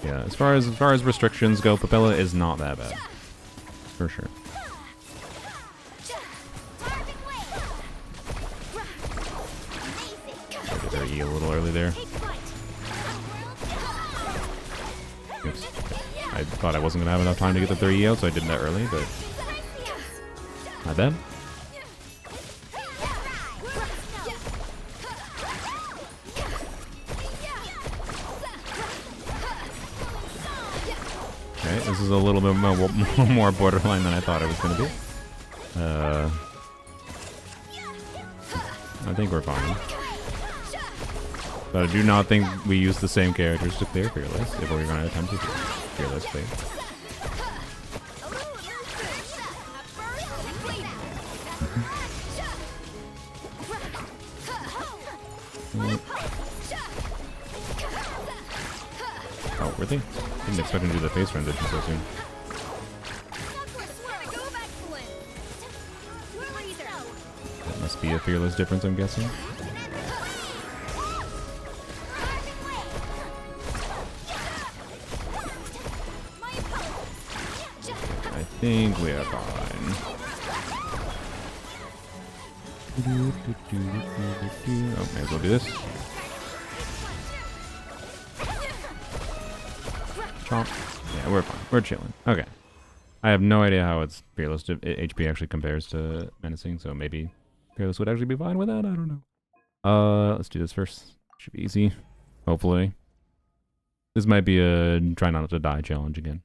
Yeah, as far as restrictions go, Papilla is not that bad. For sure. I did their E a little early there. Oops. I thought I wasn't gonna have enough time to get the 3E out, so I did that early, but not bad. Okay, this is a little bit more borderline than I thought it was gonna be. I think we're fine. But I do not think we use the same characters to clear Fearless if we're gonna attempt to Fearless clear. Oh, really? Didn't expect him to do the face transition so soon. That must be a Fearless difference, I'm guessing. I think we are fine. Oh, may as well do this. Chomp. Yeah, we're fine. We're chilling. Okay. I have no idea how its Fearless HP actually compares to Menacing, so maybe Fearless would actually be fine with that. I don't know. Let's do this first. Should be easy. Hopefully. This might be a try not to die challenge again.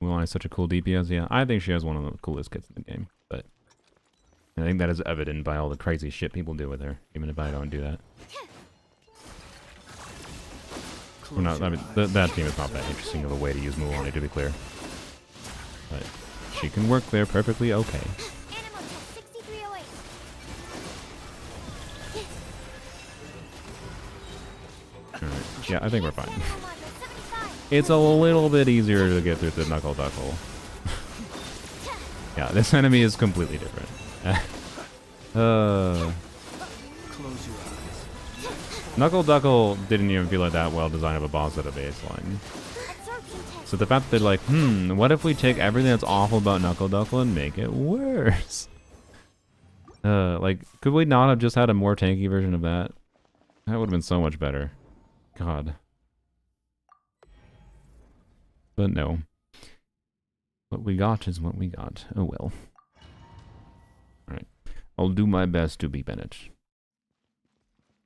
Mulan is such a cool DPS. Yeah, I think she has one of the coolest kits in the game, but I think that is evident by all the crazy shit people do with her, even if I don't do that. Well, no, I mean, that team is not that interesting of a way to use Mulan, to be clear. But she can work there perfectly okay. Alright, yeah, I think we're fine. It's a little bit easier to get through the Knuckle Duckle. Yeah, this enemy is completely different. Knuckle Duckle didn't even feel like that well designed of a boss at a baseline. So the fact that they're like, what if we take everything that's awful about Knuckle Duckle and make it worse? Like, could we not have just had a more tanky version of that? That would have been so much better. God. But no. What we got is what we got. Oh well. Alright. I'll do my best to be Bennett.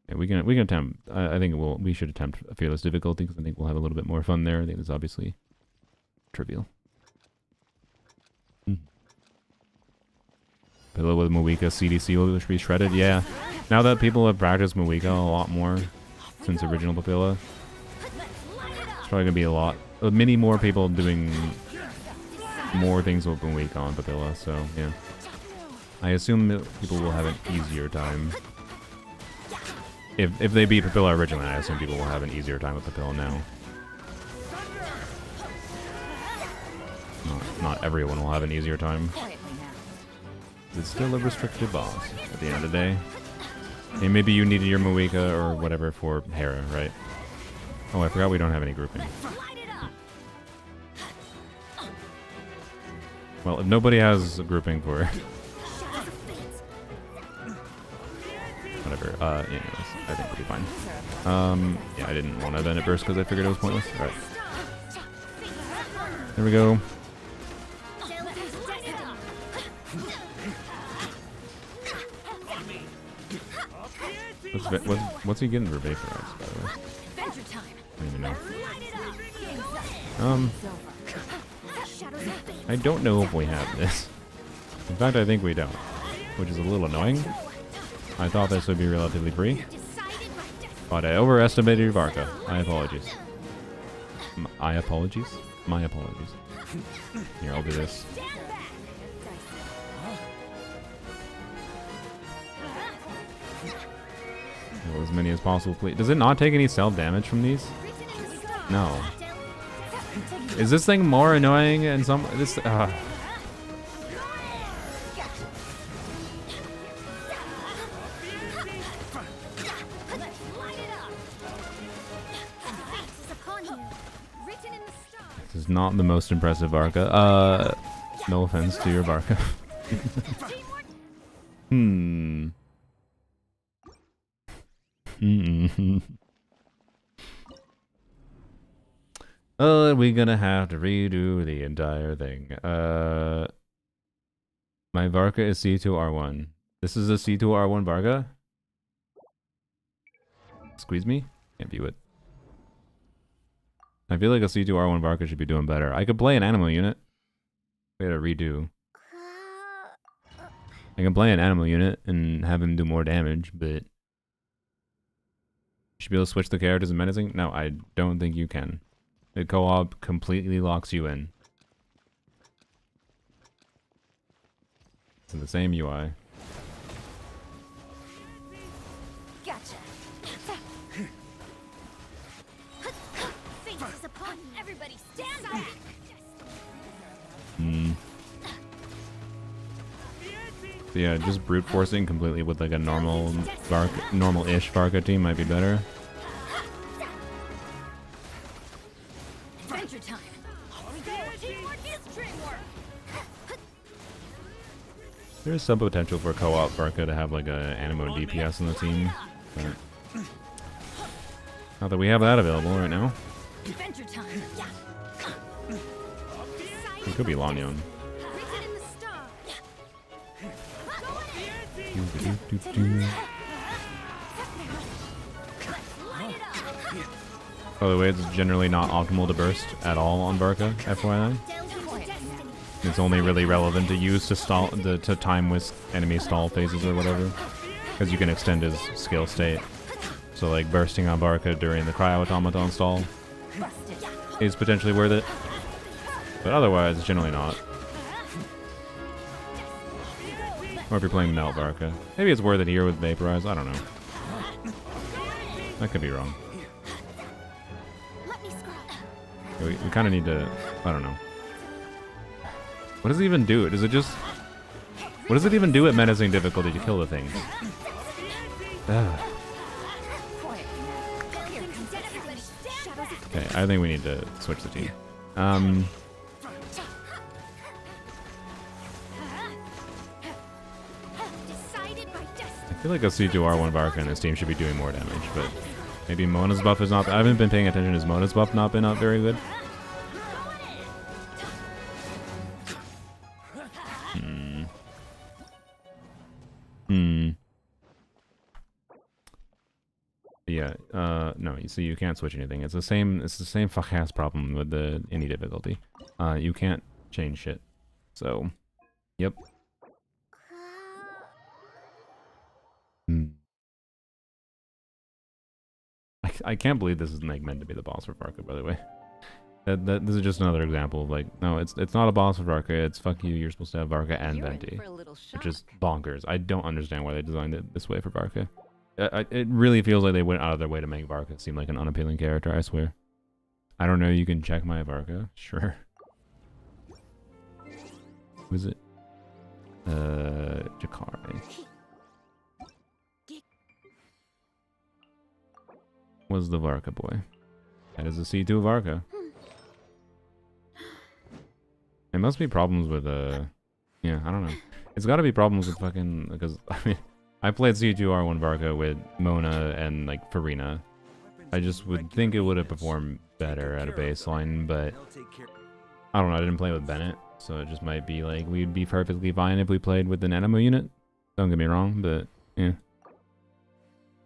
Yeah, we can attempt. I think we should attempt a Fearless difficulty because I think we'll have a little bit more fun there. I think it's obviously trivial. Pillow with Moika CDC will be shredded. Yeah. Now that people have practiced Moika a lot more since original Papilla, it's probably gonna be a lot. Many more people doing more things with Moika on Papilla. So yeah. I assume that people will have an easier time. If they beat Papilla originally, I assume people will have an easier time with Papilla now. Not everyone will have an easier time. It's still a restricted boss at the end of the day. And maybe you needed your Moika or whatever for Hera, right? Oh, I forgot we don't have any grouping. Well, if nobody has a grouping for... whatever, anyways, I think we'll be fine. Yeah, I didn't want to Bennett burst because I figured it was pointless. Alright. There we go. What's he getting for Vaporize, by the way? I don't even know. I don't know if we have this. In fact, I think we don't, which is a little annoying. I thought this would be relatively free, but I overestimated Varka. My apologies. My apologies? My apologies. Here, I'll do this. Kill as many as possible, please. Does it not take any self-damage from these? No. Is this thing more annoying in some... This... This is not the most impressive Varka. No offense to your Varka. Oh, we're gonna have to redo the entire thing. My Varka is C2R1. This is a C2R1 Varka? Squeeze me? Can't view it. I feel like a C2R1 Varka should be doing better. I could play an animal unit. We had a redo. I can play an animal unit and have him do more damage, but... You should be able to switch the characters in menacing? No, I don't think you can. The co-op completely locks you in. It's in the same UI. Gotcha. Faces upon everybody stand back. So yeah, just brute forcing completely with like a normal-ish Varka team might be better. Adventure time. Teamwork is dreamwork. There's some potential for co-op Varka to have like a Animo DPS on the team, but not that we have that available right now. Adventure time. It could be Lanyon. By the way, it's generally not optimal to burst at all on Varka, FYI. It's only really relevant to use to stall to time with enemy stall phases or whatever, because you can extend his skill state. So like bursting on Varka during the Cryo Automaton stall is potentially worth it, but otherwise generally not. Or if you're playing Melt Varka, maybe it's worth it here with Vaporize. I don't know. I could be wrong. We kind of need to... I don't know. What does it even do? Does it just... What does it even do at menacing difficulty to kill the thing? Okay, I think we need to switch the team. I feel like a C2R1 Varka in this team should be doing more damage, but maybe Mona's buff is not... I haven't been paying attention. Has Mona's buff not been up very good? Yeah, no, you see, you can't switch anything. It's the same fuck-ass problem with the any difficulty. You can't change shit. So, yep. I can't believe this is like meant to be the boss for Varka, by the way. This is just another example of like, no, it's not a boss for Varka, it's fuck you, you're supposed to have Varka and Venti. Which is bonkers. I don't understand why they designed it this way for Varka. It really feels like they went out of their way to make Varka seem like an unappealing character, I swear. I don't know, you can check my Varka, sure. Who is it? Jakari. Was the Varka boy. That is a C2 Varka. It must be problems with, yeah, I don't know. It's gotta be problems with fucking, because, I mean, I played C2R1 Varka with Mona and, like, Farina. I just would think it would have performed better at a baseline, but I don't know, I didn't play with Bennett, so it just might be, like, we'd be perfectly fine if we played with an Animo unit. Don't get me wrong, but, yeah.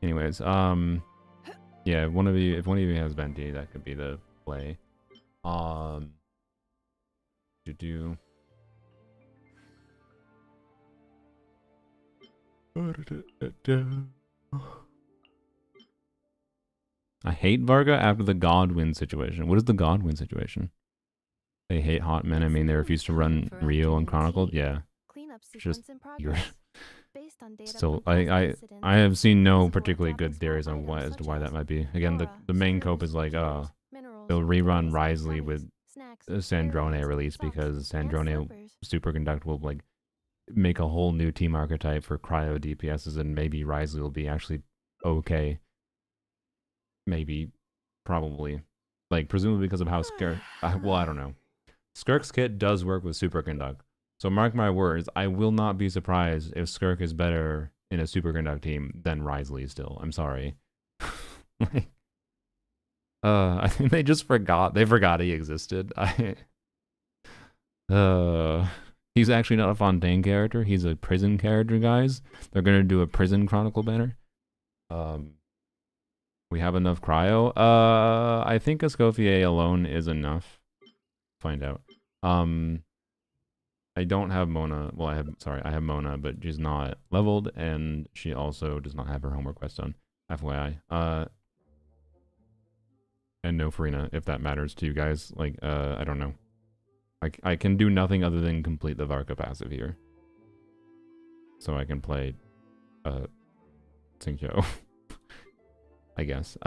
Anyways, yeah, if one of you has Venti, that could be the play. I hate Varga after the Godwin situation. What is the Godwin situation? They hate hot men. I mean, they refuse to run Rio and Chronicled. Yeah. Just you're still, I have seen no particularly good theories on why as to why that might be. Again, the main cope is like, they'll rerun Risley with Sandrone release because Sandrone Superconduct will like make a whole new team archetype for cryo DPSs, and maybe Risley will be actually okay. Maybe, probably, like presumably because of how Skirk. Well, I don't know. Skirk's kit does work with Superconduct, so mark my words, I will not be surprised if Skirk is better in a Superconduct team than Risley. Still, I'm sorry. Like, I think they just forgot. They forgot he existed. He's actually not a Fontaine character. He's a prison character, guys. They're gonna do a prison chronicle banner. We have enough cryo. I think Escoffier alone is enough. Find out. I don't have Mona. Well, I have Mona, but she's not leveled, and she also does not have her homework quest done. FYI. And no Farina, if that matters to you guys. Like, I don't know. I can do nothing other than complete the Varka passive here. So I can play Tsinkyo. I guess.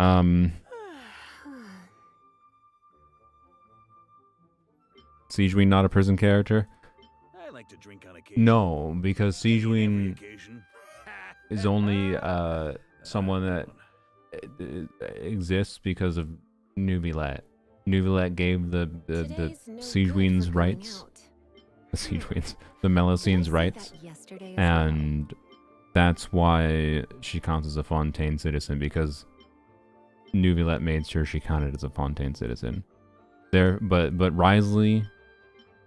Siegewein not a prison character? I like to drink on occasion. No, because Siegewein is only someone that exists because of Nuvilet. Nuvilet gave the Siegeweins rights. The Siegeweins. The Melusines rights. And that's why she counts as a Fontaine citizen, because Nuvilet made sure she counted as a Fontaine citizen. But Risley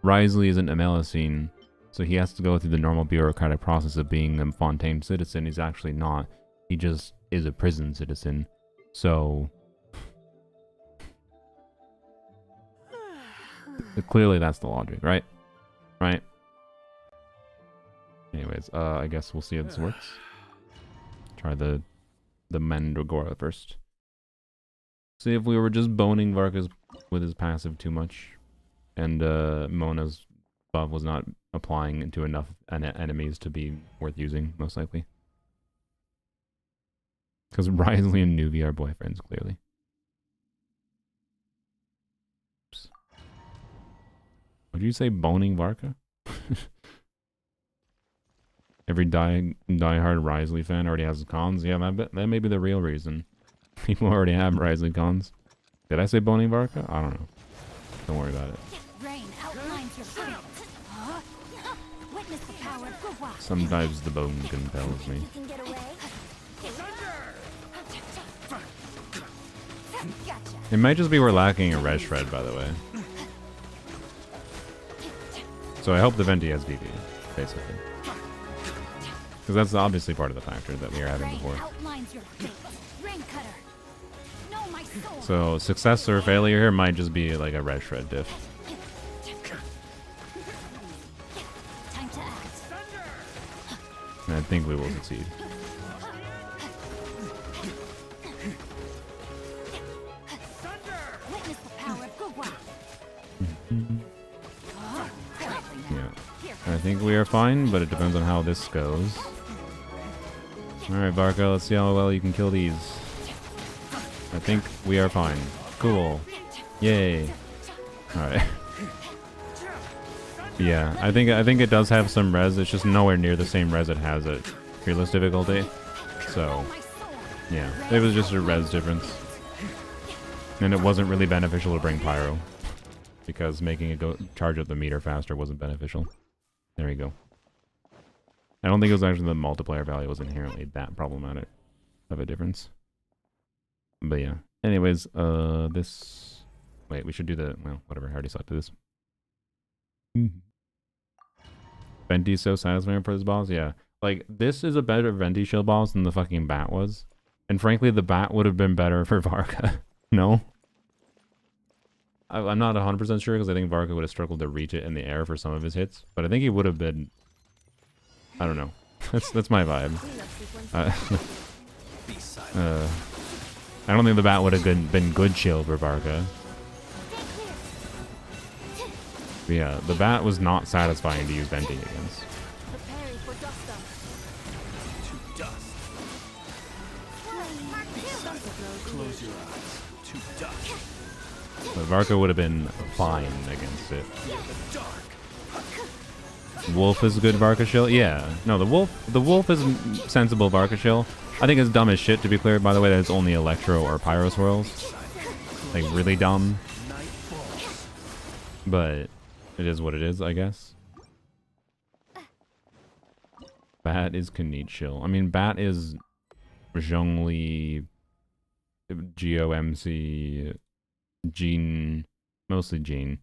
isn't a Melusine, so he has to go through the normal bureaucratic process of being a Fontaine citizen. He's actually not. He just is a prison citizen. So clearly that's the logic, right? Right? Anyways, I guess we'll see how this works. Try the Mandragora first. See if we were just boning Varkas with his passive too much, and Mona's buff was not applying into enough enemies to be worth using, most likely. Because Risley and Nuvi are boyfriends, clearly. Oops. Would you say boning Varka? Every diehard Risley fan already has cons. Yeah, that may be the real reason. People already have Risley cons. Did I say boning Varka? I don't know. Don't worry about it. Sometimes the bone compels me. It might just be we're lacking a res shred, by the way. So I hope the Venti has VP, basically. Because that's obviously part of the factor that we were having before. So success or failure here might just be like a red shred diff. And I think we will succeed. Yeah. I think we are fine, but it depends on how this goes. Alright, Varka, let's see how well you can kill these. I think we are fine. Cool. Yay. Alright. Yeah, I think it does have some res. It's just nowhere near the same res it has at Fearless difficulty. So, yeah. It was just a res difference. And it wasn't really beneficial to bring Pyro. Because making it go charge up the meter faster wasn't beneficial. There you go. I don't think it was actually the multiplier value was inherently that problematic of a difference. But yeah. Anyways, this... Wait, we should do the... Well, whatever. I already selected this. Venti's so satisfying for this boss? Yeah. Like, this is a better Venti shield boss than the fucking Bat was. And frankly, the Bat would have been better for Varka. No? I'm not 100% sure because I think Varka would have struggled to reach it in the air for some of his hits. But I think he would have been... I don't know. That's my vibe. I don't think the Bat would have been good shield for Varka. But yeah, the Bat was not satisfying to use Venti against. Close your eyes to dust. But Varka would have been fine against it. Fear the dark. Wolf is a good Varka shield? Yeah. No, the wolf is sensible Varka shield. I think it's dumb as shit, to be clear, by the way, that it's only Electro or Pyro swirls. Like, really dumb. But it is what it is, I guess. Bat is Kanit shield. I mean, Bat is Zhongli, GOMC, Jean, mostly Jean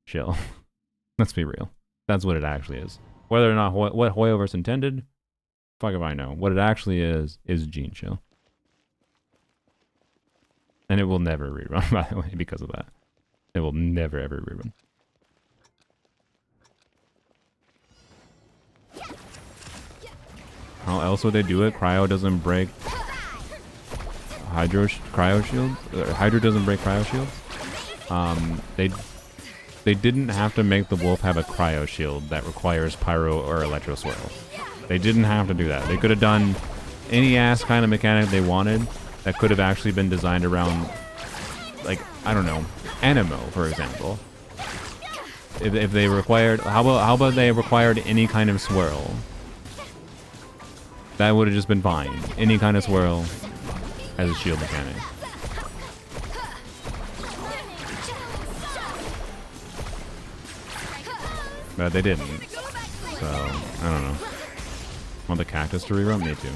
shield. Let's be real. That's what it actually is. Whether or not what Hoyoverse intended, fuck if I know. What it actually is Jean shield. And it will never rerun, by the way, because of that. It will never ever rerun. How else would they do it? Cryo doesn't break cryo shield. Hydro doesn't break cryo shields. They didn't have to make the wolf have a cryo shield that requires pyro or electro swirl. They didn't have to do that. They could have done any ass kind of mechanic they wanted that could have actually been designed around, like, I don't know, Animo, for example. If they required, how about they required any kind of swirl? That would have just been fine. Any kind of swirl as a shield mechanic. But they didn't. So, I don't know. Want the cactus to rerun? Me too.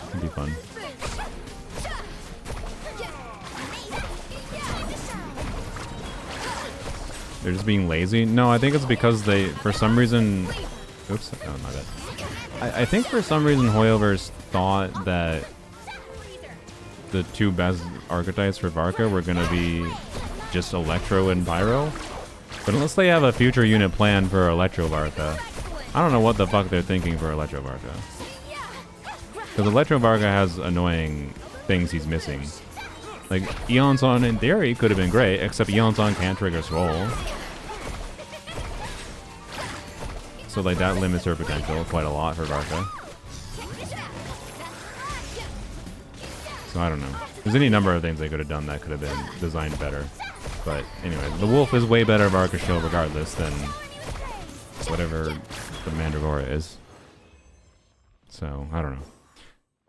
It'd be fun. They're just being lazy? No, I think it's because they, for some reason... Oops, oh, my bad. I think for some reason Hoyoverse thought that the two best archetypes for Varka were going to be just Electro and Pyro. But unless they have a future unit planned for Electro Varka, I don't know what the fuck they're thinking for Electro Varka. Because Electro Varka has annoying things he's missing. Like, Eonson in theory could have been great, except Eonson can't trigger Scroll. So like that limits her potential quite a lot for Varka. So I don't know. There's any number of things they could have done that could have been designed better. But anyway, the wolf is way better Varka shield regardless than whatever the Mandragora is. So I don't know.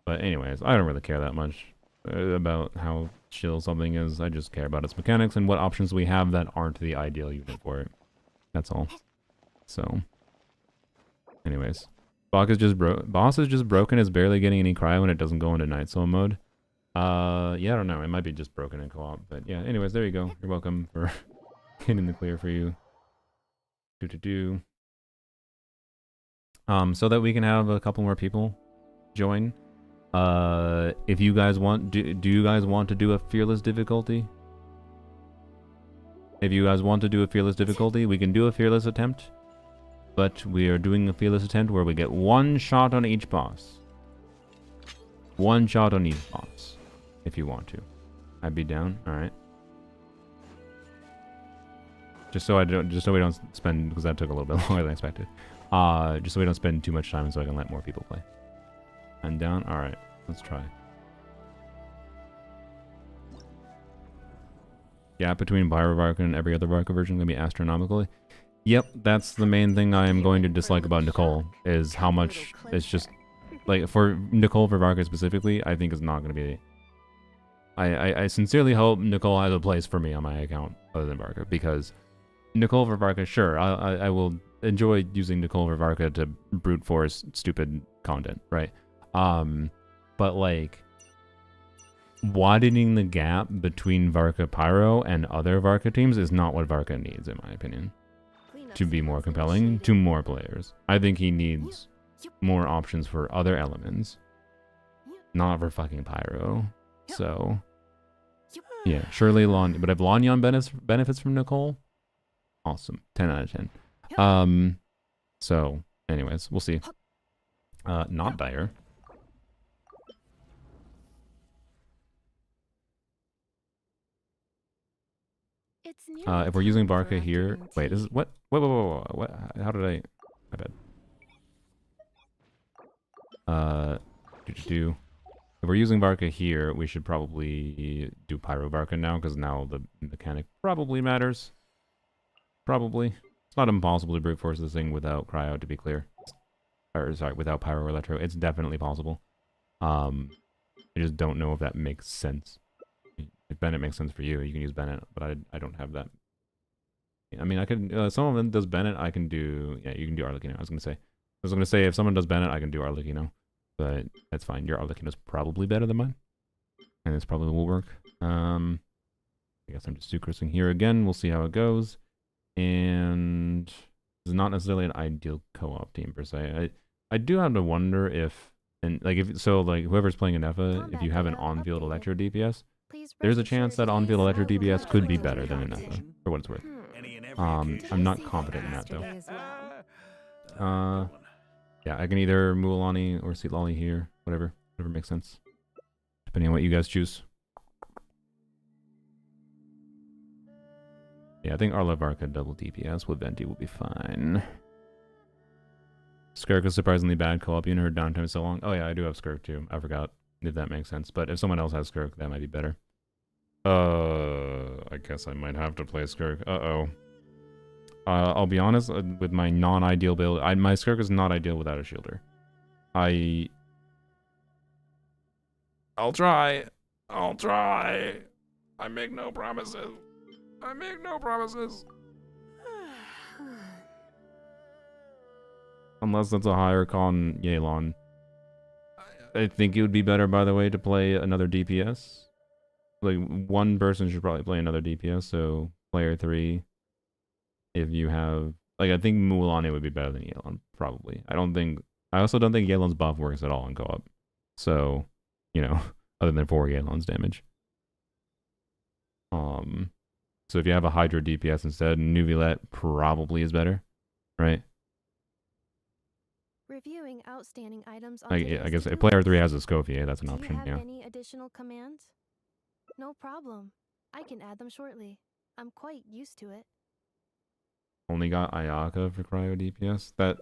But anyways, I don't really care that much about how shield something is. I just care about its mechanics and what options we have that aren't the ideal unit for it. That's all. So anyways, boss is just broken. It's barely getting any cryo when it doesn't go into Night Soul mode. Yeah, I don't know. It might be just broken in co-op, but yeah. Anyways, there you go. You're welcome for getting the clear for you. So that we can have a couple more people join. If you guys want, do you guys want to do a fearless difficulty? If you guys want to do a fearless difficulty, we can do a fearless attempt. But we are doing a fearless attempt where we get one shot on each boss. One shot on each boss, if you want to. I'd be down. All right. Just so we don't spend, because that took a little bit longer than expected. Just so we don't spend too much time, so I can let more people play. I'm down. All right, let's try. Gap between Pyro Varka and every other Varka version gonna be astronomical. Yep, that's the main thing I am going to dislike about Nicole, is how much it's just, like, for Nicole for Varka specifically, I think it's not going to be... I sincerely hope Nicole has a place for me on my account other than Varka, because Nicole for Varka, sure, I will enjoy using Nicole for Varka to brute force stupid content, right? But, like, widening the gap between Varka Pyro and other Varka teams is not what Varka needs, in my opinion. To be more compelling to more players. I think he needs more options for other elements. Not for fucking Pyro. So, yeah, surely but if Lanyon benefits from Nicole, awesome. 10 out of 10. So, anyways, we'll see. Not dire. If we're using Varka here, wait, is what? Wait, how did I? My bad. If we're using Varka here, we should probably do Pyro Varka now, because now the mechanic probably matters. Probably. It's not impossible to brute force this thing without Cryo, to be clear. Or, sorry, without Pyro or Electro. It's definitely possible. I just don't know if that makes sense. If Bennett makes sense for you, you can use Bennett, but I don't have that. I mean, I could, some of them does Bennett, I can do, yeah, you can do Arlecchino. I was gonna say, if someone does Bennett, I can do Arlecchino. But that's fine. Your Arlecchino's probably better than mine. And this probably will work. I guess I'm just sucrosing here again. We'll see how it goes. And it's not necessarily an ideal co-op team per se. I do have to wonder if, and like if so, like whoever's playing Anefa, if you have an on-field Electro DPS, there's a chance that on-field Electro DPS could be better than Anefa, for what it's worth. I'm not confident in that though. Yeah, I can either Mualani or Seatlali here, whatever makes sense, depending on what you guys choose. Yeah, I think Arla Varka double DPS with Venti will be fine. Skirk is surprisingly bad co-op. You know her downtime is so long. Oh yeah, I do have Skirk too. I forgot, if that makes sense. But if someone else has Skirk, that might be better. I guess I might have to play Skirk. I'll be honest, with my non-ideal build, my Skirk is not ideal without a shielder. I'll try. I make no promises. Unless that's a higher con Yelan. I think it would be better, by the way, to play another DPS. Like, one person should probably play another DPS, so player 3. If you have, like, I think Mualani would be better than Yelan, probably. I also don't think Yelan's buff works at all in co-op. So, you know, other than 4 Yelan's damage. So if you have a Hydra DPS instead, Nuvilet probably is better, right? Reviewing outstanding items on I guess if player 3 has a Scofier, that's an Do option, you have yeah. any additional commands? No problem. I can add them shortly. I'm quite used to it. Only got Ayaka for cryo DPS. That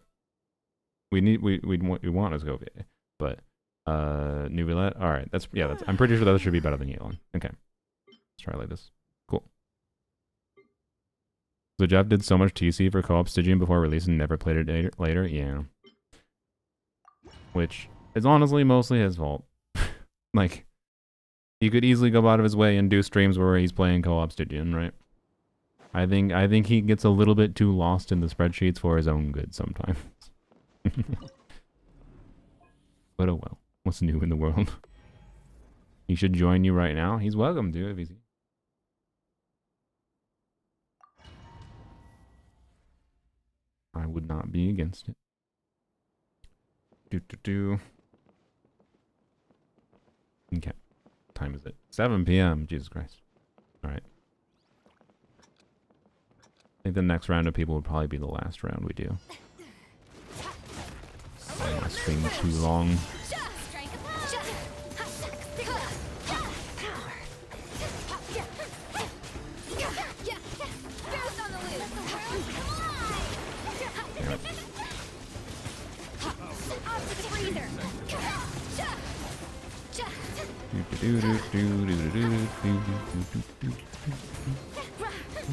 we want a Scofier, but Nuvilet. All right, that's I'm pretty sure that should be better than Yelan. Okay, let's try it like this. Cool. So Jeff did so much TC for co-op Stygian before release and never played it later. Yeah, which is honestly mostly his fault. Like, he could easily go out of his way and do streams where he's playing co-op Stygian, right? I think he gets a little bit too lost in the spreadsheets for his own good sometimes. But oh well, what's new in the world? He should join you right now. He's welcome to if he's. I would not be against it. Okay. What time is it? 7 p.m. Jesus Christ. Alright. I think the next round of people would probably be the last round we do. I don't want to stream too long.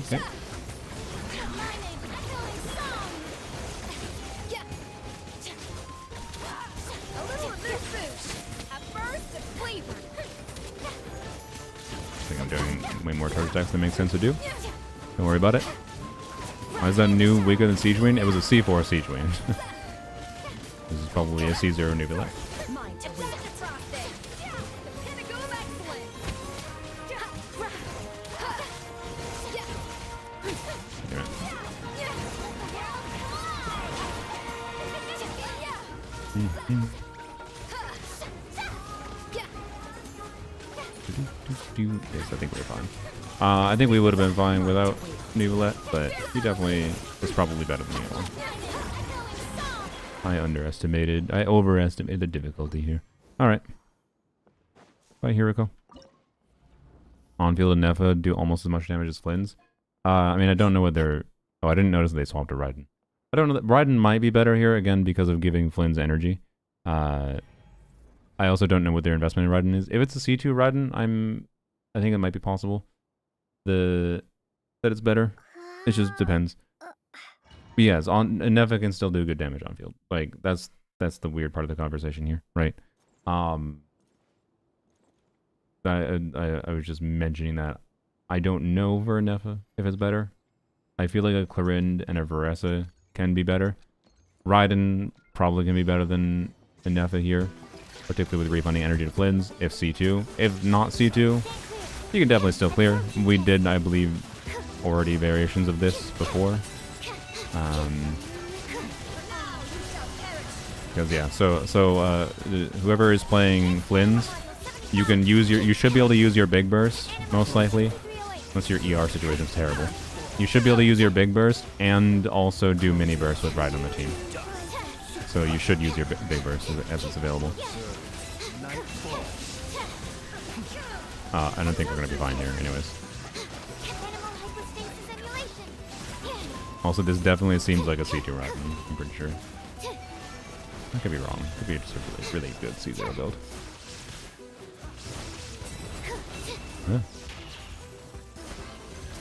Okay. I think I'm doing way more charge attacks than makes sense to do. Don't worry about it. Why is that new weaker than Siege Wing? It was a C4 Siege Wing. This is probably a C0 Nuvilet. Yes, I think we're fine. I think we would have been fine without Nuvilet, but he definitely was probably better than the other one. I overestimated the difficulty here. Alright. Bye, Hiriko. On-field and Nefa do almost as much damage as Flynn's. I mean, I don't know what they're... Oh, I didn't notice they swapped to Raiden. I don't know that Raiden might be better here, again, because of giving Flynn's energy. I also don't know what their investment in Raiden is. If it's a C2 Raiden, I think it might be possible. That it's better. It just depends. But yes, Nefa can still do good damage on field. Like that's the weird part of the conversation here, right? I was just mentioning that I don't know for a Nefa if it's better. I feel like a Clarinde and a Varessa can be better. Raiden probably can be better than a Nefa here, particularly with refunding energy to Flynn's if C2. If not C2, you can definitely still clear. We did, I believe, already variations of this before. Because yeah, so whoever is playing Flynn's, you should be able to use your big burst most likely, unless your ER situation is terrible. You should be able to use your big burst and also do mini burst with Raiden on the team. So you should use your big burst as it's available. I don't think we're gonna be fine here, anyways. Also, this definitely seems like a C2 Raiden, I'm pretty sure. I could be wrong. It could be just a really good C0 build. Huh.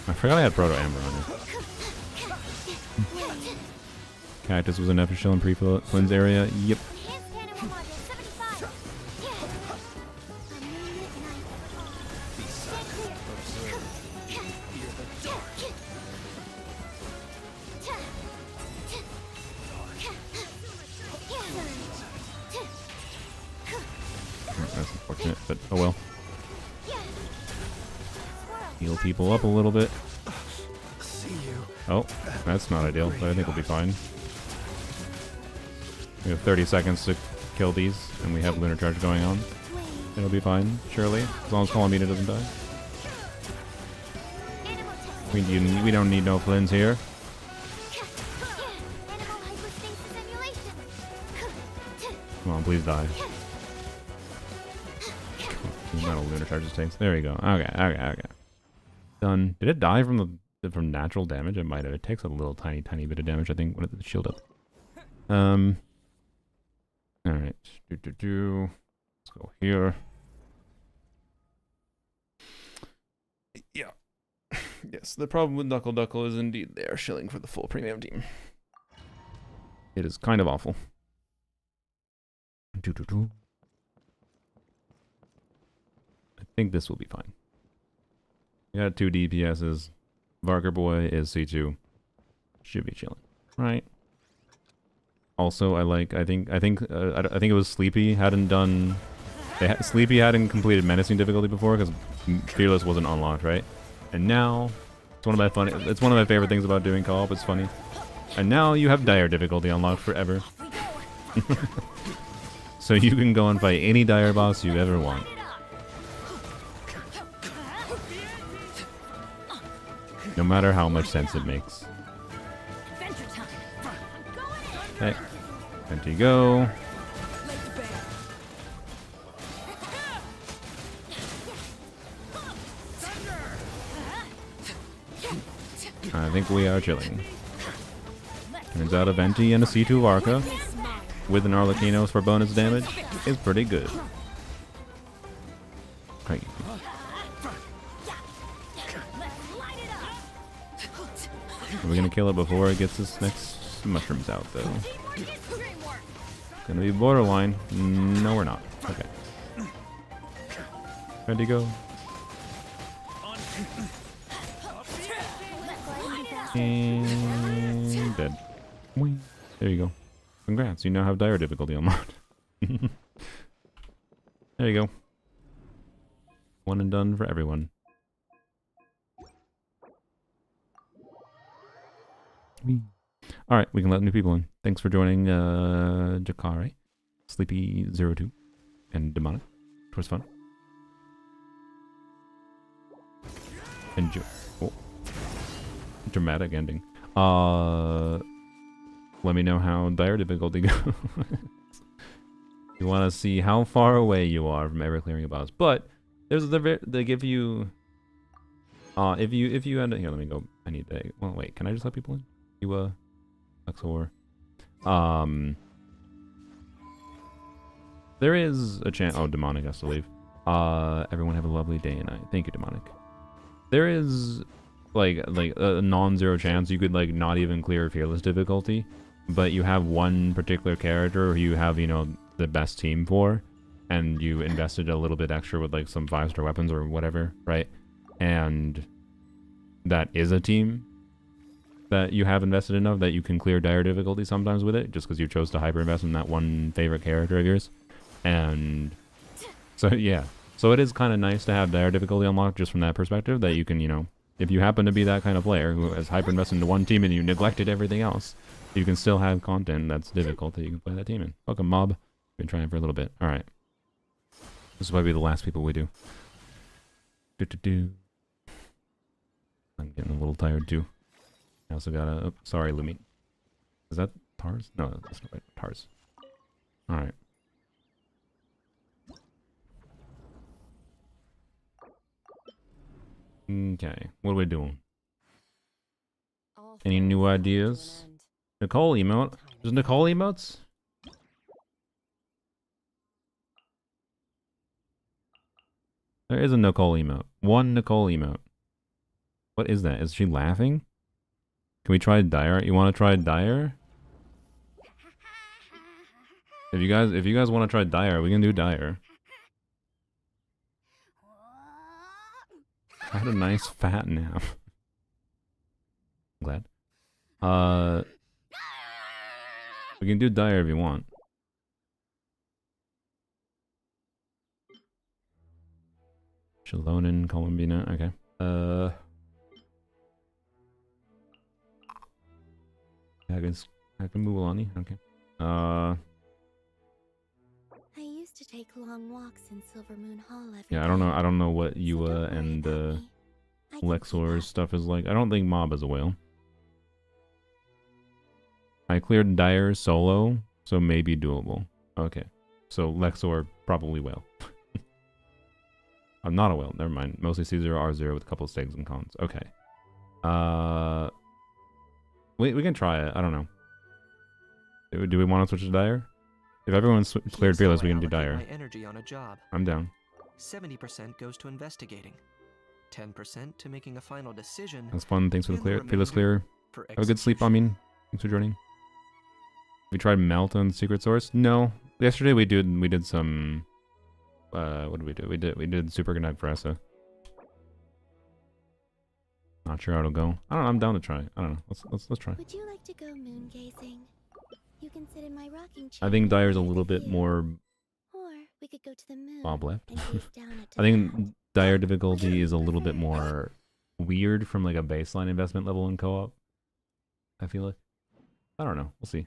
I forgot I had Proto Amber on it. Cactus was enough to show in pre-Flynn's area. Yep. That's unfortunate, but oh well. Heal people up a little bit. Oh, that's not ideal, but I think we'll be fine. We have 30 seconds to kill these, and we have Lunar Charge going on. It'll be fine, surely, as long as Colomina doesn't die. We don't need no Flynn's here. Come on, please die. The amount of Lunar Charges takes. There we go. Okay. Done. Did it die from natural damage? It might have. It takes a little tiny bit of damage, I think, when it's shield up. Alright. Let's go here. Yeah. Yes, the problem with Knuckle Duckle is indeed they are shilling for the full premium team. It is kind of awful. I think this will be fine. We got 2 DPSs. Varker Boy is C2. Should be chilling, right? Also, I think it was Sleepy hadn't done. Sleepy hadn't completed menacing difficulty before because Fearless wasn't unlocked, right? And now it's one of my favorite things about doing co-op. It's funny. And now you have dire difficulty unlocked forever. So you can go and fight any dire boss you ever want. No matter how much sense it makes. Okay. Empty go. I think we are chilling. Turns out a Venti and a C2 Varka with an Arlequinos for bonus damage is pretty good. Right. Are we gonna kill it before it gets its next mushrooms out, though? Gonna be borderline. No, we're not. Okay. Ready to go. And dead. Wing. There you go. Congrats, you now have dire difficulty unlocked. There you go. One and done for everyone. Alright, we can let new people in. Thanks for joining Jakare, Sleepy02, and Demonic. It was fun. Enjoy. Oh. Dramatic ending. Let me know how dire difficulty goes. You want to see how far away you are from ever clearing a boss. But they give you if you end up here, let me go. I need to well wait, can I just let people in? You There is a chance. Oh, Demonic has to leave. Everyone have a lovely day and night. Thank you, Demonic. There is like a non-zero chance you could like not even clear Fearless difficulty, but you have one particular character who you have, you know, the best team for, and you invested a little bit extra with like some 5-star weapons or whatever, right? And that is a team that you have invested enough that you can clear dire difficulty sometimes with it, just because you chose to hyper invest in that one favorite character of yours. And so yeah, so it is kind of nice to have dire difficulty unlocked just from that perspective, that you can, you know, if you happen to be that kind of player who has hyper invested into one team and you neglected everything else, you can still have content that's difficult that you can play that team in. Welcome, Mob. We've been trying for a little bit. All right, this will probably be the last people we do. I'm getting a little tired too. I also got a... Oh, sorry, Lumi. Is that Tars? No, that's not right. Tars. Alright. Okay, what are we doing? Any new ideas? Nicole emote? There's Nicole emotes? There is a Nicole emote. One Nicole emote. What is that? Is she laughing? Can we try Dire? You want to try Dire? If you guys want to try Dire, we can do Dire. I had a nice fat nap. I'm glad. We can do Dire if you want. Shalonin, Columbina, okay. I can move on. Okay. I used to take long walks in Silver Moon Hall every Yeah, I don't know what Yua and Lexor's stuff is like. I don't think Mob is a whale. I cleared Dire solo, so maybe doable. Okay. So Lexor probably whale. I'm not a whale. Never mind. Mostly C0, R0 with a couple of stags and cons. Okay. We can try it. I don't know. Do we want to switch to Dire? If everyone's cleared Fearless, we can do Dire. My energy on a job. I'm down. 70% goes to investigating. 10% to making a final decision. That's fun. Thanks for the clear. Fearless clear. For Have a good sleep, I mean. Thanks for joining. We tried Melt on Secret Source? No. Yesterday we did some... what did we do? We did Super Connect for Essa. Not sure how it'll go. I don't know. I'm down to try. I don't know. Let's try. Would you like to go moon gazing? You can sit in my rocking chair. I think Dire's a little bit more Or we could go to the moon. Bob left. and gaze down at I think Dire difficulty is a little bit more weird from like a baseline investment level in co-op. I feel like. I don't know. We'll see.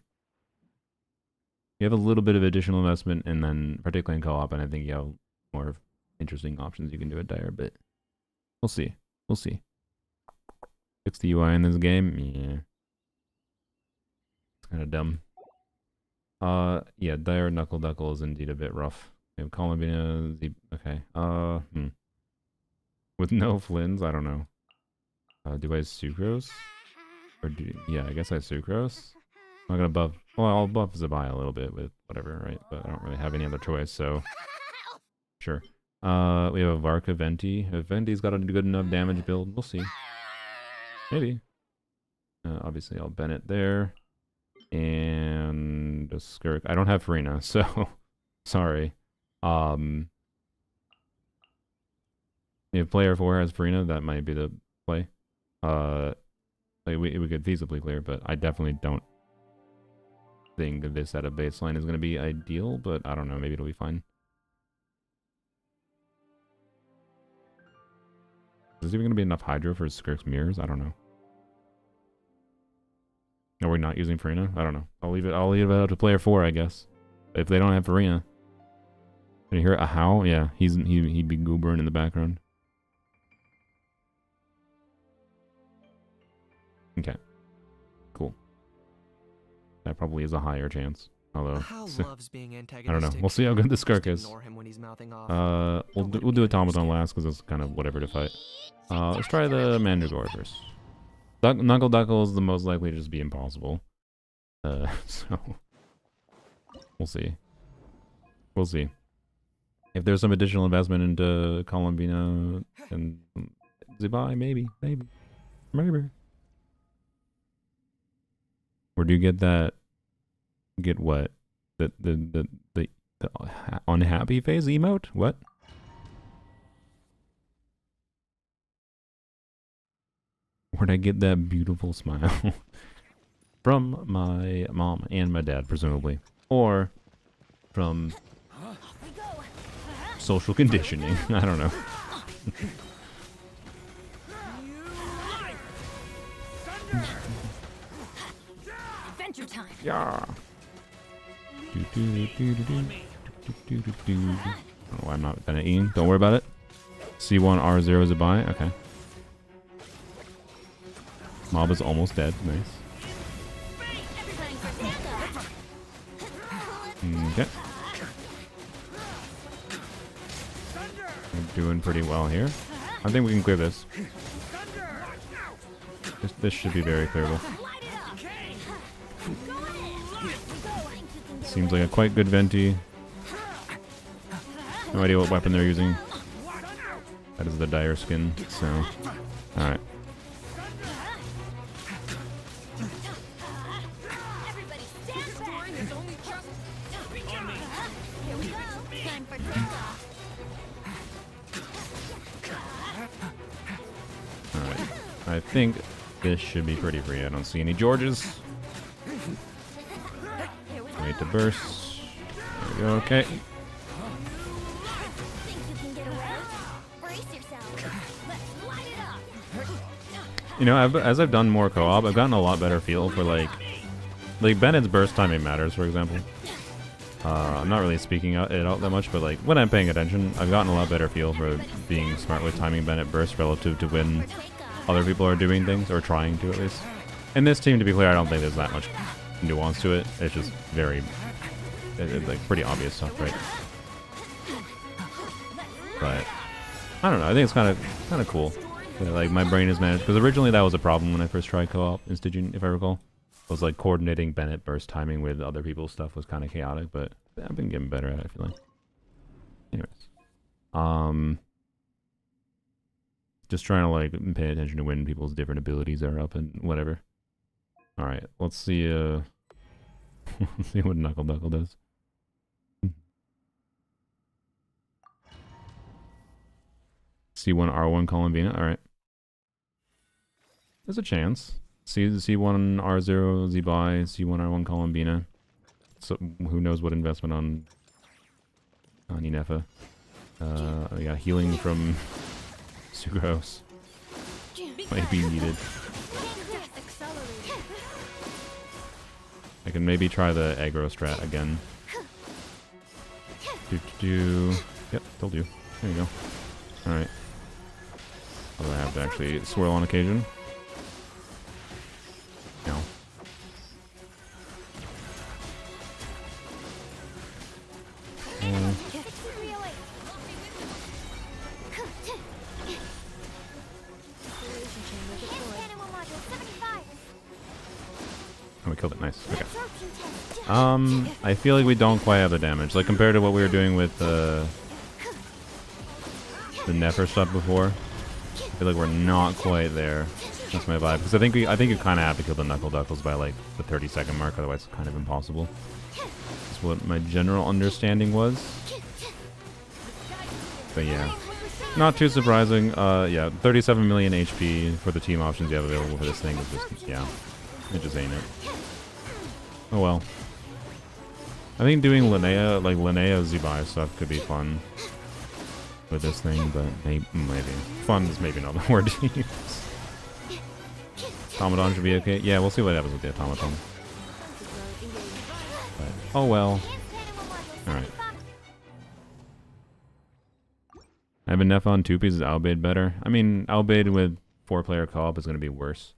You have a little bit of additional investment, and then particularly in co-op, and I think you have more interesting options you can do at Dire, but we'll see. We'll see. Fix the UI in this game? Yeah. It's kind of dumb. Yeah, Dire Knuckle Duckle is indeed a bit rough. We have Columbina, okay. With no Flins, I don't know. Do I Sucrose? Or yeah, I guess I Sucrose. I'm not gonna buff, well, I'll buff Zabai a little bit with whatever, right? But I don't really have any other choice, so sure. We have a Varka Venti. If Venti's got a good enough damage build, we'll see. Maybe. Obviously, I'll Bennett there. And a Skirk. I don't have Farina, so sorry. If player 4 has Farina, that might be the play. Like we could feasibly clear, but I definitely don't think this at a baseline is going to be ideal, but I don't know, maybe it'll be fine. Is there even going to be enough Hydro for Skirk's mirrors? I don't know. Are we not using Farina? I don't know. I'll leave it up to player 4, I guess. If they don't have Farina. Can you hear a howl? Yeah, he'd be goobering in the background. Okay. Cool. That probably is a higher chance. Although loves being I don't know. We'll see how good the Skirk is. We'll do Automaton last because it's kind of whatever to fight. Let's try the Mandragora first. Knuckle Duckle is the most likely to just be impossible. So we'll see. We'll see. If there's some additional investment into Colombina and Zibai, maybe. Where do you get that? Get what? The unhappy phase emote? What? Where'd I get that beautiful smile? From my mom and my dad, presumably. Or from social conditioning. I don't know. Adventure time. Yeah. I don't know why I'm not gonna eat. Don't worry about it. C1R0 is a buy. Okay. Mob is almost dead. Nice. Okay. We're doing pretty well here. I think we can clear this. This should be very clearable. Seems like a quite good venti. No idea what weapon they're using. That is the dire skin, so... Alright. Alright. I think this should be pretty free. I don't see any Georges. Wait to burst. There we go, okay. You know, as I've done more co-op, I've gotten a lot better feel for like Bennett's burst timing matters, for example. I'm not really speaking it out that much, but like when I'm paying attention, I've gotten a lot better feel for being smart with timing Bennett burst relative to when other people are doing things, or trying to at least. In this team, to be clear, I don't think there's that much nuance to it. It's just very, it's like pretty obvious stuff, right? But I don't know. I think it's kind of cool. That, like my brain is managed, because originally that was a problem when I first tried co-op in Stygian, if I recall. It was like coordinating Bennett burst timing with other people's stuff was kind of chaotic, but I've been getting better at it, I feel like. Anyways, just trying to like pay attention to when people's different abilities are up and whatever. All right, let's see. Let's see what Knuckle does. C1 R1 Colombina. All right. There's a chance. C1 R0 Z-Buy, C1 R1 Colombina. So who knows what investment on Inefa. We got healing from Sucrose. Might be needed. I can maybe try the aggro strat again. Yep, told you. There you go. Alright. Although I have to actually swirl on occasion. No. Oh, we killed it. Nice. Okay. I feel like we don't quite have the damage. Like, compared to what we were doing with the Nefer stuff before. I feel like we're not quite there. That's my vibe. Because I think you kind of have to kill the Knuckle Duckles by, like, the 30-second mark. Otherwise, it's kind of impossible. That's what my general understanding was. But yeah. Not too surprising. Yeah, 37 million HP for the team options you have available for this thing is just, yeah. It just ain't it. Oh well. I think doing Linnea Z-Buy stuff could be fun with this thing, but maybe. Fun is maybe not the word to use. Automaton should be okay. Yeah, we'll see what happens with the Automaton. But, oh well. Alright. I have enough on 2 pieces. Albade better. I mean, Albade with 4-player co-op is going to be worse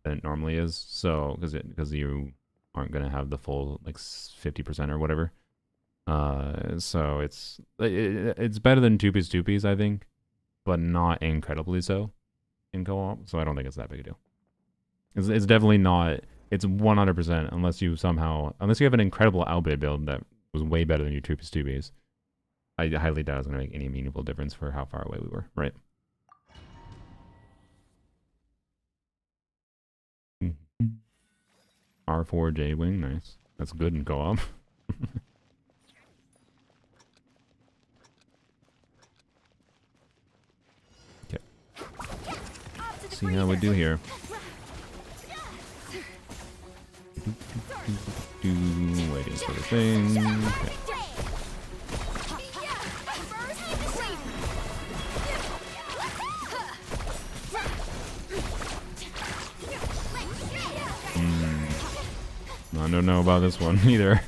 than it normally is. So, because you aren't going to have the full like 50% or whatever. So it's better than 2 piece, I think, but not incredibly so in co-op. So I don't think it's that big a deal. It's definitely not. It's 100% unless you have an incredible Albade build that was way better than your 2+2Bs. I highly doubt it's going to make any meaningful difference for how far away we were, right? R4 J-Wing, nice. That's good in co-op. Okay. See how we do here. Waiting for the thing. Okay. I don't know about this one either.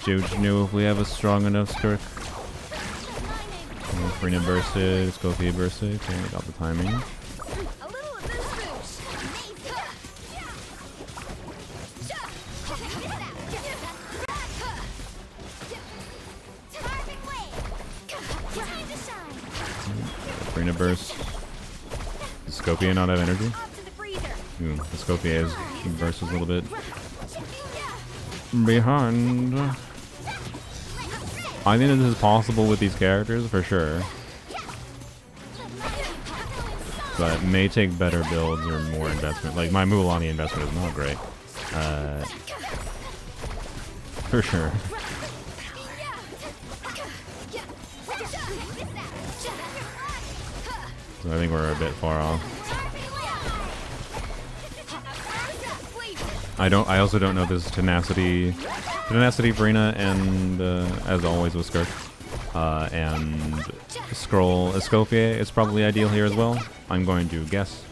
Joge knew if we have a strong enough Skirk. Frina bursted, Scopia bursted. Okay, we got the timing. Frina burst. Does Scopia not have energy? Ooh, the Scopia is bursts a little bit behind. I think this is possible with these characters for sure, but it may take better builds or more investment. Like my Mulan investment is not great, for sure. So I think we're a bit far off. I also don't know if this is Tenacity Brina, and as always with Skirk, and Scroll Escoffier is probably ideal here as well. I'm going to guess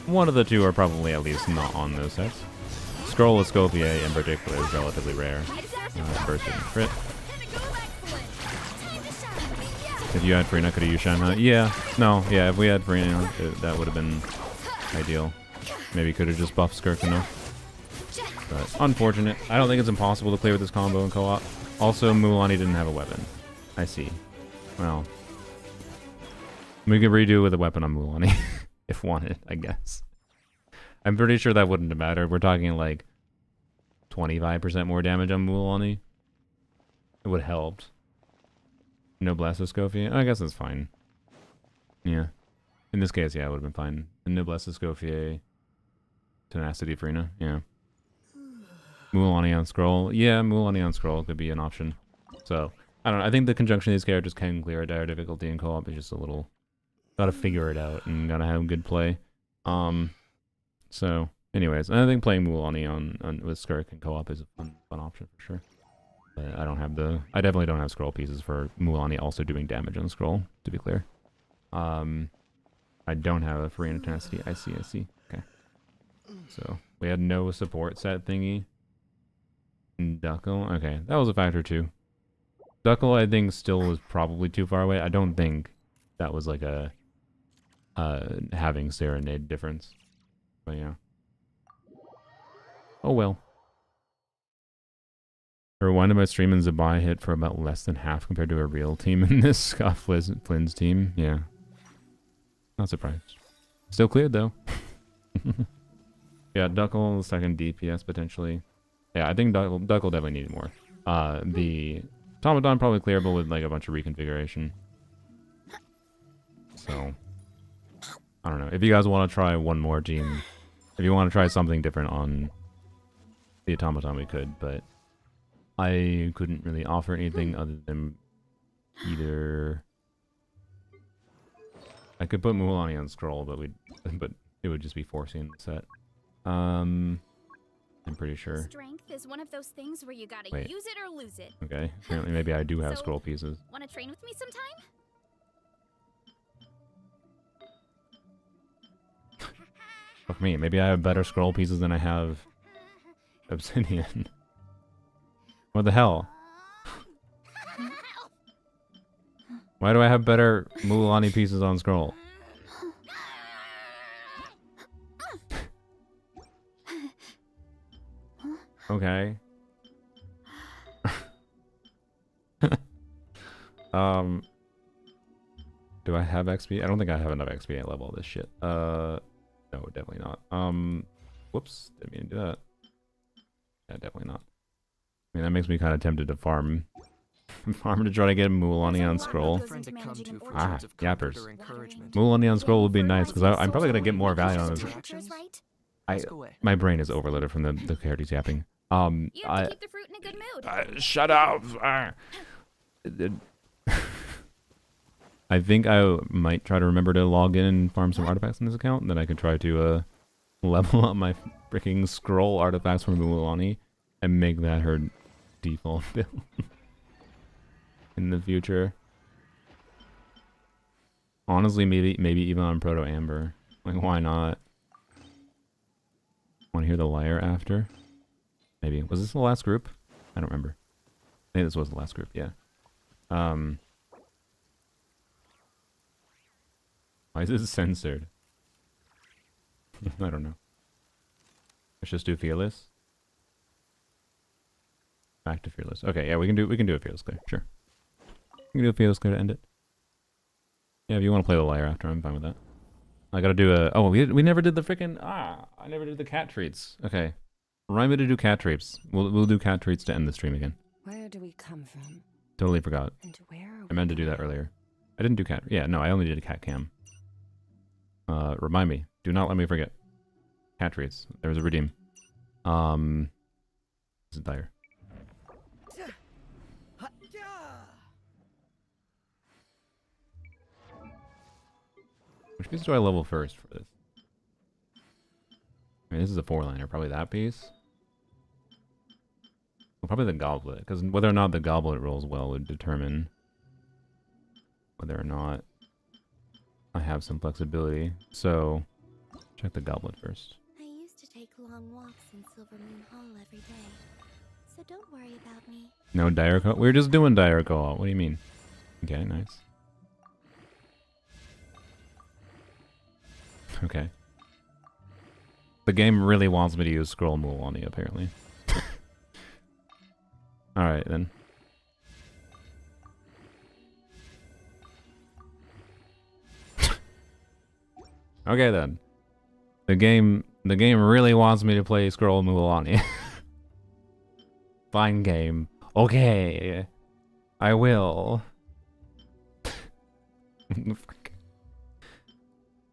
one of the two are probably at least not on those sets. Scroll Escoffier in particular is relatively rare. First in crit. If you had Frina, could have used Shanna? Yeah, no, yeah, if we had Frina, that would have been ideal. Maybe could have just buffed Skirk enough. But unfortunate. I don't think it's impossible to clear with this combo in co-op. Also, Mulan didn't have a weapon. I see. Well, we could redo with a weapon on Mulan if wanted, I guess. I'm pretty sure that wouldn't have mattered. We're talking like 25% more damage on Mulan. It would have helped. No Blast Escoffier? I guess that's fine. Yeah. In this case, yeah, it would have been fine. And no Blast Escoffier. Tenacity Frina, yeah. Mulan on Scroll. Yeah, Mulan on Scroll could be an option. So, I don't know. I think the conjunction of these characters can clear a dire difficulty in co-op. It's just a little... Gotta figure it out and gotta have good play. So, anyways, I think playing Mulan on with Skirk and co-op is a fun option for sure. But I definitely don't have Scroll pieces for Mulan also doing damage on Scroll, to be clear. I don't have a Farina Tenacity. I see. Okay. So, we had no support set thingy. Duckle? Okay, that was a factor too. Duckle, I think, still was probably too far away. I don't think that was like a having Serenade difference. But yeah. Oh well. For one of my streaming Zabai hit for about less than half compared to a real team in this Scott Flynn's team. Yeah. Not surprised. Still cleared though. Yeah, Duckle, second DPS potentially. Yeah, I think Duckle definitely needed more. The Automaton probably clearable with like a bunch of reconfiguration. So, I don't know. If you guys want to try one more team, if you want to try something different on the Automaton, we could, but I couldn't really offer anything other than either... I could put Mulan on Scroll, but it would just be forcing the set. I'm pretty sure. Strength is one of those things where you gotta Wait. use it or lose it. Okay, apparently maybe I do have So, Scroll pieces. Wanna train with me sometime? Fuck me, maybe I have better Scroll pieces than I have Obsidian. What the hell? Why do I have better Mulani pieces on Scroll? Okay. Do I have XP? I don't think I have enough XP to level this shit. No, definitely not. Whoops, didn't mean to do that. Yeah, definitely not. mean, that makes me kind of tempted to farm. Farm to try to get Mulaney on scroll. Friend to come to for Ah, words of comfort yappers. or encouragement. Mulaney on scroll would be nice, because I'm probably going to get more value on this. Ask away. My brain is overloaded from the characters yapping. You have to keep the fruit in a good mood. Shut up! I think I might try to remember to log in and farm some artifacts in this account, and then I can try to level up my freaking scroll artifacts from Mulaney and make that her default build in the future. Honestly, maybe even on Proto Amber. Like, why not? Want to hear the lyre after? Maybe. Was this the last group? I don't remember. I think this was the last group, yeah. Why is this censored? I don't know. Let's just do Fearless. Back to Fearless. Okay, yeah, we can do a Fearless clear, sure. We can do a Fearless clear to end it. Yeah, if you want to play the lyre after, I'm fine with that. I gotta do a... Oh, we never did the freaking... I never did the cat treats. Okay. Remind me to do cat treats. We'll do cat treats to end the stream again. Where do we come from? Totally forgot. And where are I meant to do that earlier. I didn't do cat... Yeah, no, I only did a cat cam. Remind me. Do not let me forget. Cat treats. There was a redeem. This is dire. Which piece do I level first for this? I mean, this is a 4-liner. Probably that piece. Well, probably the goblet. Because whether or not the goblet rolls well would determine whether or not I have some flexibility. So, check the goblet first. I used to take long walks in Silver Moon Hall every day, so don't worry about me. No dire co-op? We were just doing dire co-op. What do you mean? Okay, nice. Okay. The game really wants me to use Scroll Mulaney, apparently. Alright, then. Okay, then. The game really wants me to play Scroll Mulaney. Fine game. Okay. I will.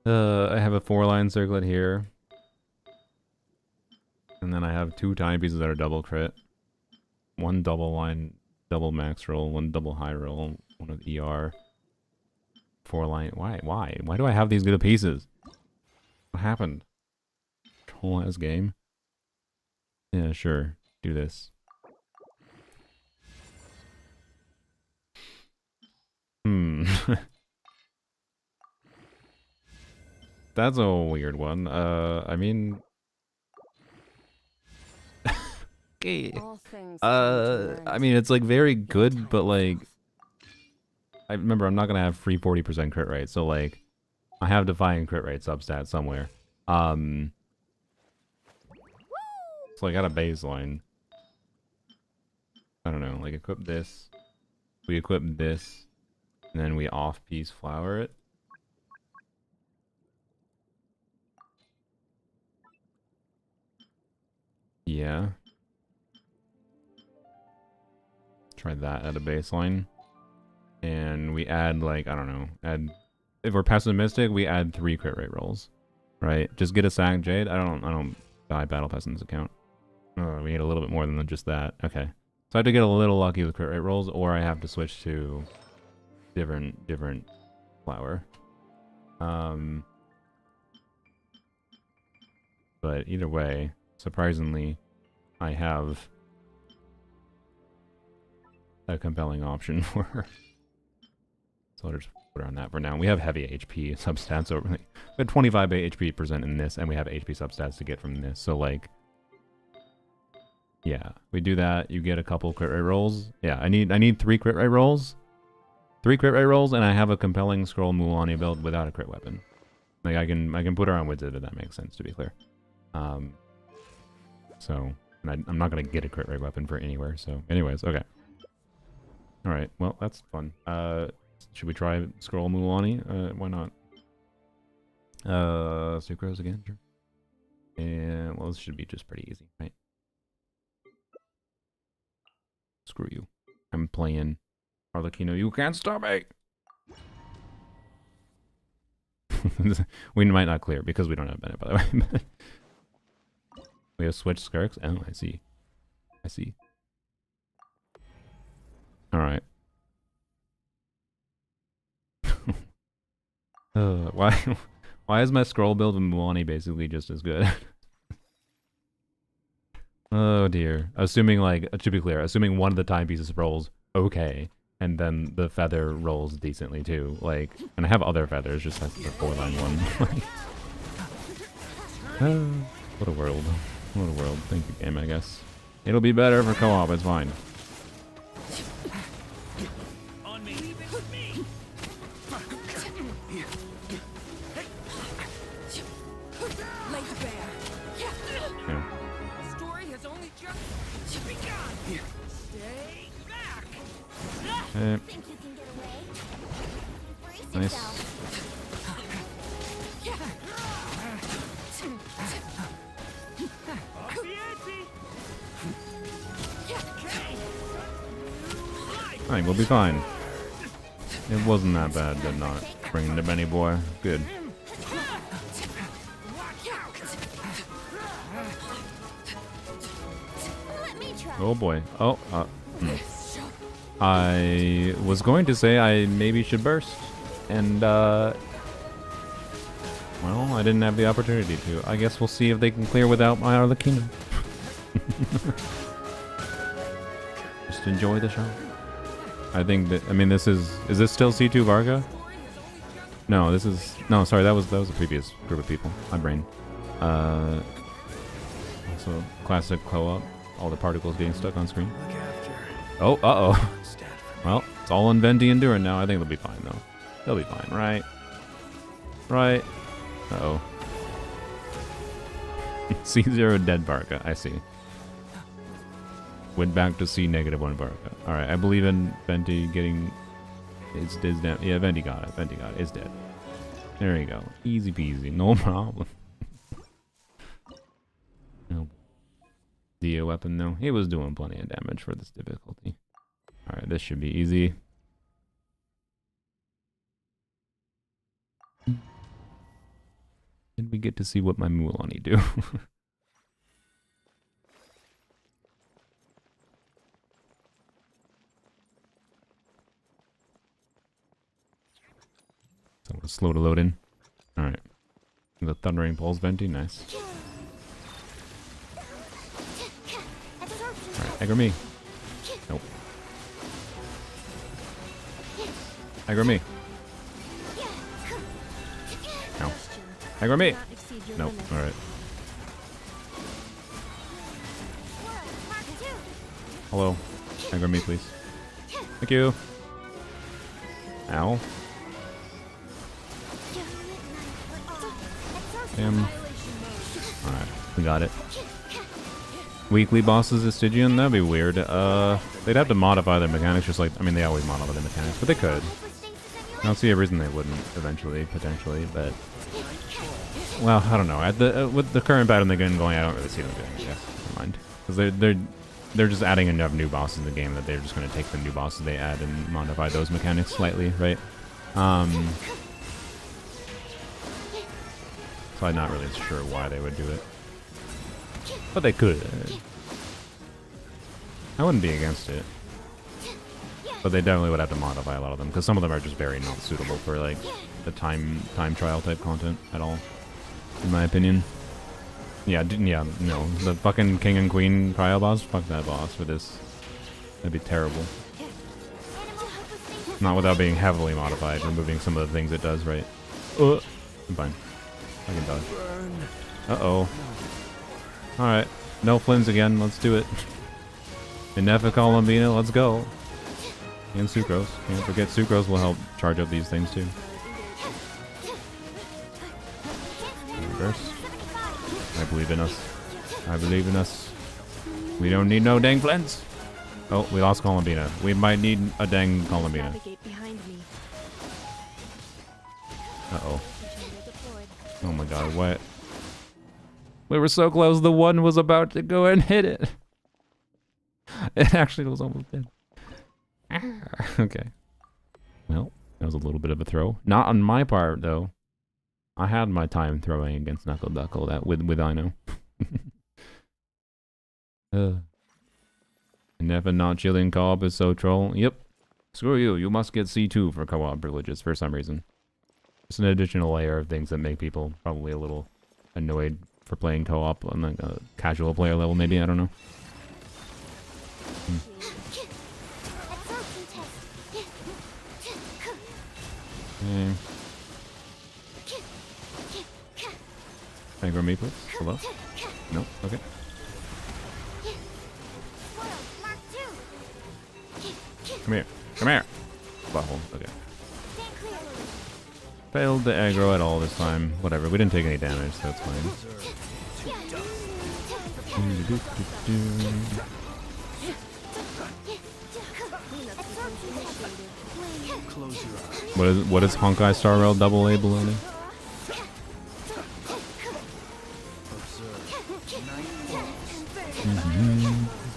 I have a 4-line circlet here. And then I have 2 tiny pieces that are double crit. 1 double line, double max roll, 1 double high roll, 1 of ER. 4-line. Why? Why do I have these good pieces? What happened? Whole ass game? Yeah, sure. Do this. That's a weird one. I mean... okay. I mean, it's like very good, but like... I remember I'm not gonna have free 40% crit rate, so like... I have Defying crit rate substat somewhere. So I got a baseline. I don't know, like equip this. We equip this. And then we off-piece flower it. Yeah. Try that at a baseline. And we add like, I don't know, if we're pessimistic, we add 3 crit rate rolls. Right? Just get a sack jade. I don't die battle pass in this account. Oh, we need a little bit more than just that. Okay. So I have to get a little lucky with crit rate rolls, or I have to switch to different flower. But either way, surprisingly, I have a compelling option for her. So I'll just put her on that for now. We have heavy HP substats over. We had 25 HP percent in this, and we have HP substats to get from this. So like, yeah, we do that. You get a couple crit rate rolls. Yeah, I need 3 crit rate rolls. 3 crit rate rolls, and I have a compelling Scroll Mulaney build without a crit weapon. Like I can put her on Wizard if that makes sense. To be clear. So and I'm not gonna get a crit rate weapon for anywhere. So, anyways, okay. All right. Well, that's fun. Should we try Scroll Mulaney? Why not? Sucrose again, sure. And well, this should be just pretty easy, right? Screw you. I'm playing Arlecchino. You can't stop me! We might not clear because we don't have Bennett, by the way. We have switched Skirks? Oh, I see. I see. Alright. Why is my scroll build with Muani basically just as good? Oh dear. Assuming, like, to be clear, assuming one of the timepieces rolls okay, and then the feather rolls decently too. Like, and I have other feathers, just that's the 4-line one. What a world. What a world. Thank you, game, I guess. It'll be better for co-op, it's fine. Nice. Alright, we'll be fine. It wasn't that bad, did not bring the Benny boy. Good. Oh boy. Oh, I was going to say I maybe should burst, and well, I didn't have the opportunity to. I guess we'll see if they can clear without my Arlecchino. Just enjoy the show. I think that, I mean, this is this still C2 Varga? No, this is, no, sorry, that was a previous group of people. My brain. Also, classic co-op. All the particles getting stuck on screen. Oh, uh-oh. Well, it's all on Venti and Durin now. I think they'll be fine, though. They'll be fine, right? Right. Uh-oh. C0 dead Varga, I see. Went back to C-1 Varga. Alright, I believe in Venti getting... It's down. Yeah, Venti got it. Venti got it. It's dead. There you go. Easy peasy. No problem. No. Dio weapon, though. He was doing plenty of damage for this difficulty. Alright, this should be easy. Did we get to see what my Mulaney do? So we're slow to load in. Alright. The Thundering Pulse Venti, nice. Alright, aggro me. Nope. Aggro me. No. Aggro me! Nope, alright. Hello. Aggro me, please. Thank you. Ow. Damn. Alright, we got it. Weekly bosses at Stygian? That'd be weird. They'd have to modify their mechanics just like... I mean, they always modify their mechanics, but they could. I don't see a reason they wouldn't, eventually, potentially, but... Well, I don't know. At the with the current pattern they're getting going, I don't really see them doing it, I guess. Never mind. Because they're just adding enough new bosses in the game that they're just going to take the new bosses they add and modify those mechanics slightly, right? So I'm not really sure why they would do it. But they could. I wouldn't be against it. But they definitely would have to modify a lot of them, because some of them are just very not suitable for, like, the time trial type content at all, in my opinion. Yeah, no. The fucking King and Queen trial boss? Fuck that boss for this. That'd be terrible. Not without being heavily modified, removing some of the things it does, right? I'm fine. I can dodge. Uh-oh. Alright. No Flins again. Let's do it. Benefic Columbina, let's go. And Sucrose. Can't forget Sucrose will help charge up these things too. Reverse. I believe in us. I believe in us. We don't need no dang Flins. Oh, we lost Columbina. We might need a dang Columbina. Uh-oh. Oh my god, what? We were so close, the one was about to go and hit it. It actually was almost dead. Okay. Well, that was a little bit of a throw. Not on my part, though. I had my time throwing against Knuckle Duckle that with Ino. Never not chilling co-op is so troll. Yep. Screw you. You must get C2 for co-op privileges for some reason. It's an additional layer of things that make people probably a little annoyed for playing co-op on like a casual player level, maybe. I don't know. Okay. Aggro me, please. Hello? No? Okay. Come here. Come here! Butthole. Okay. Failed the aggro at all this time. Whatever. We didn't take any damage, so it's fine. What is Honkai Star Rail double A baloney?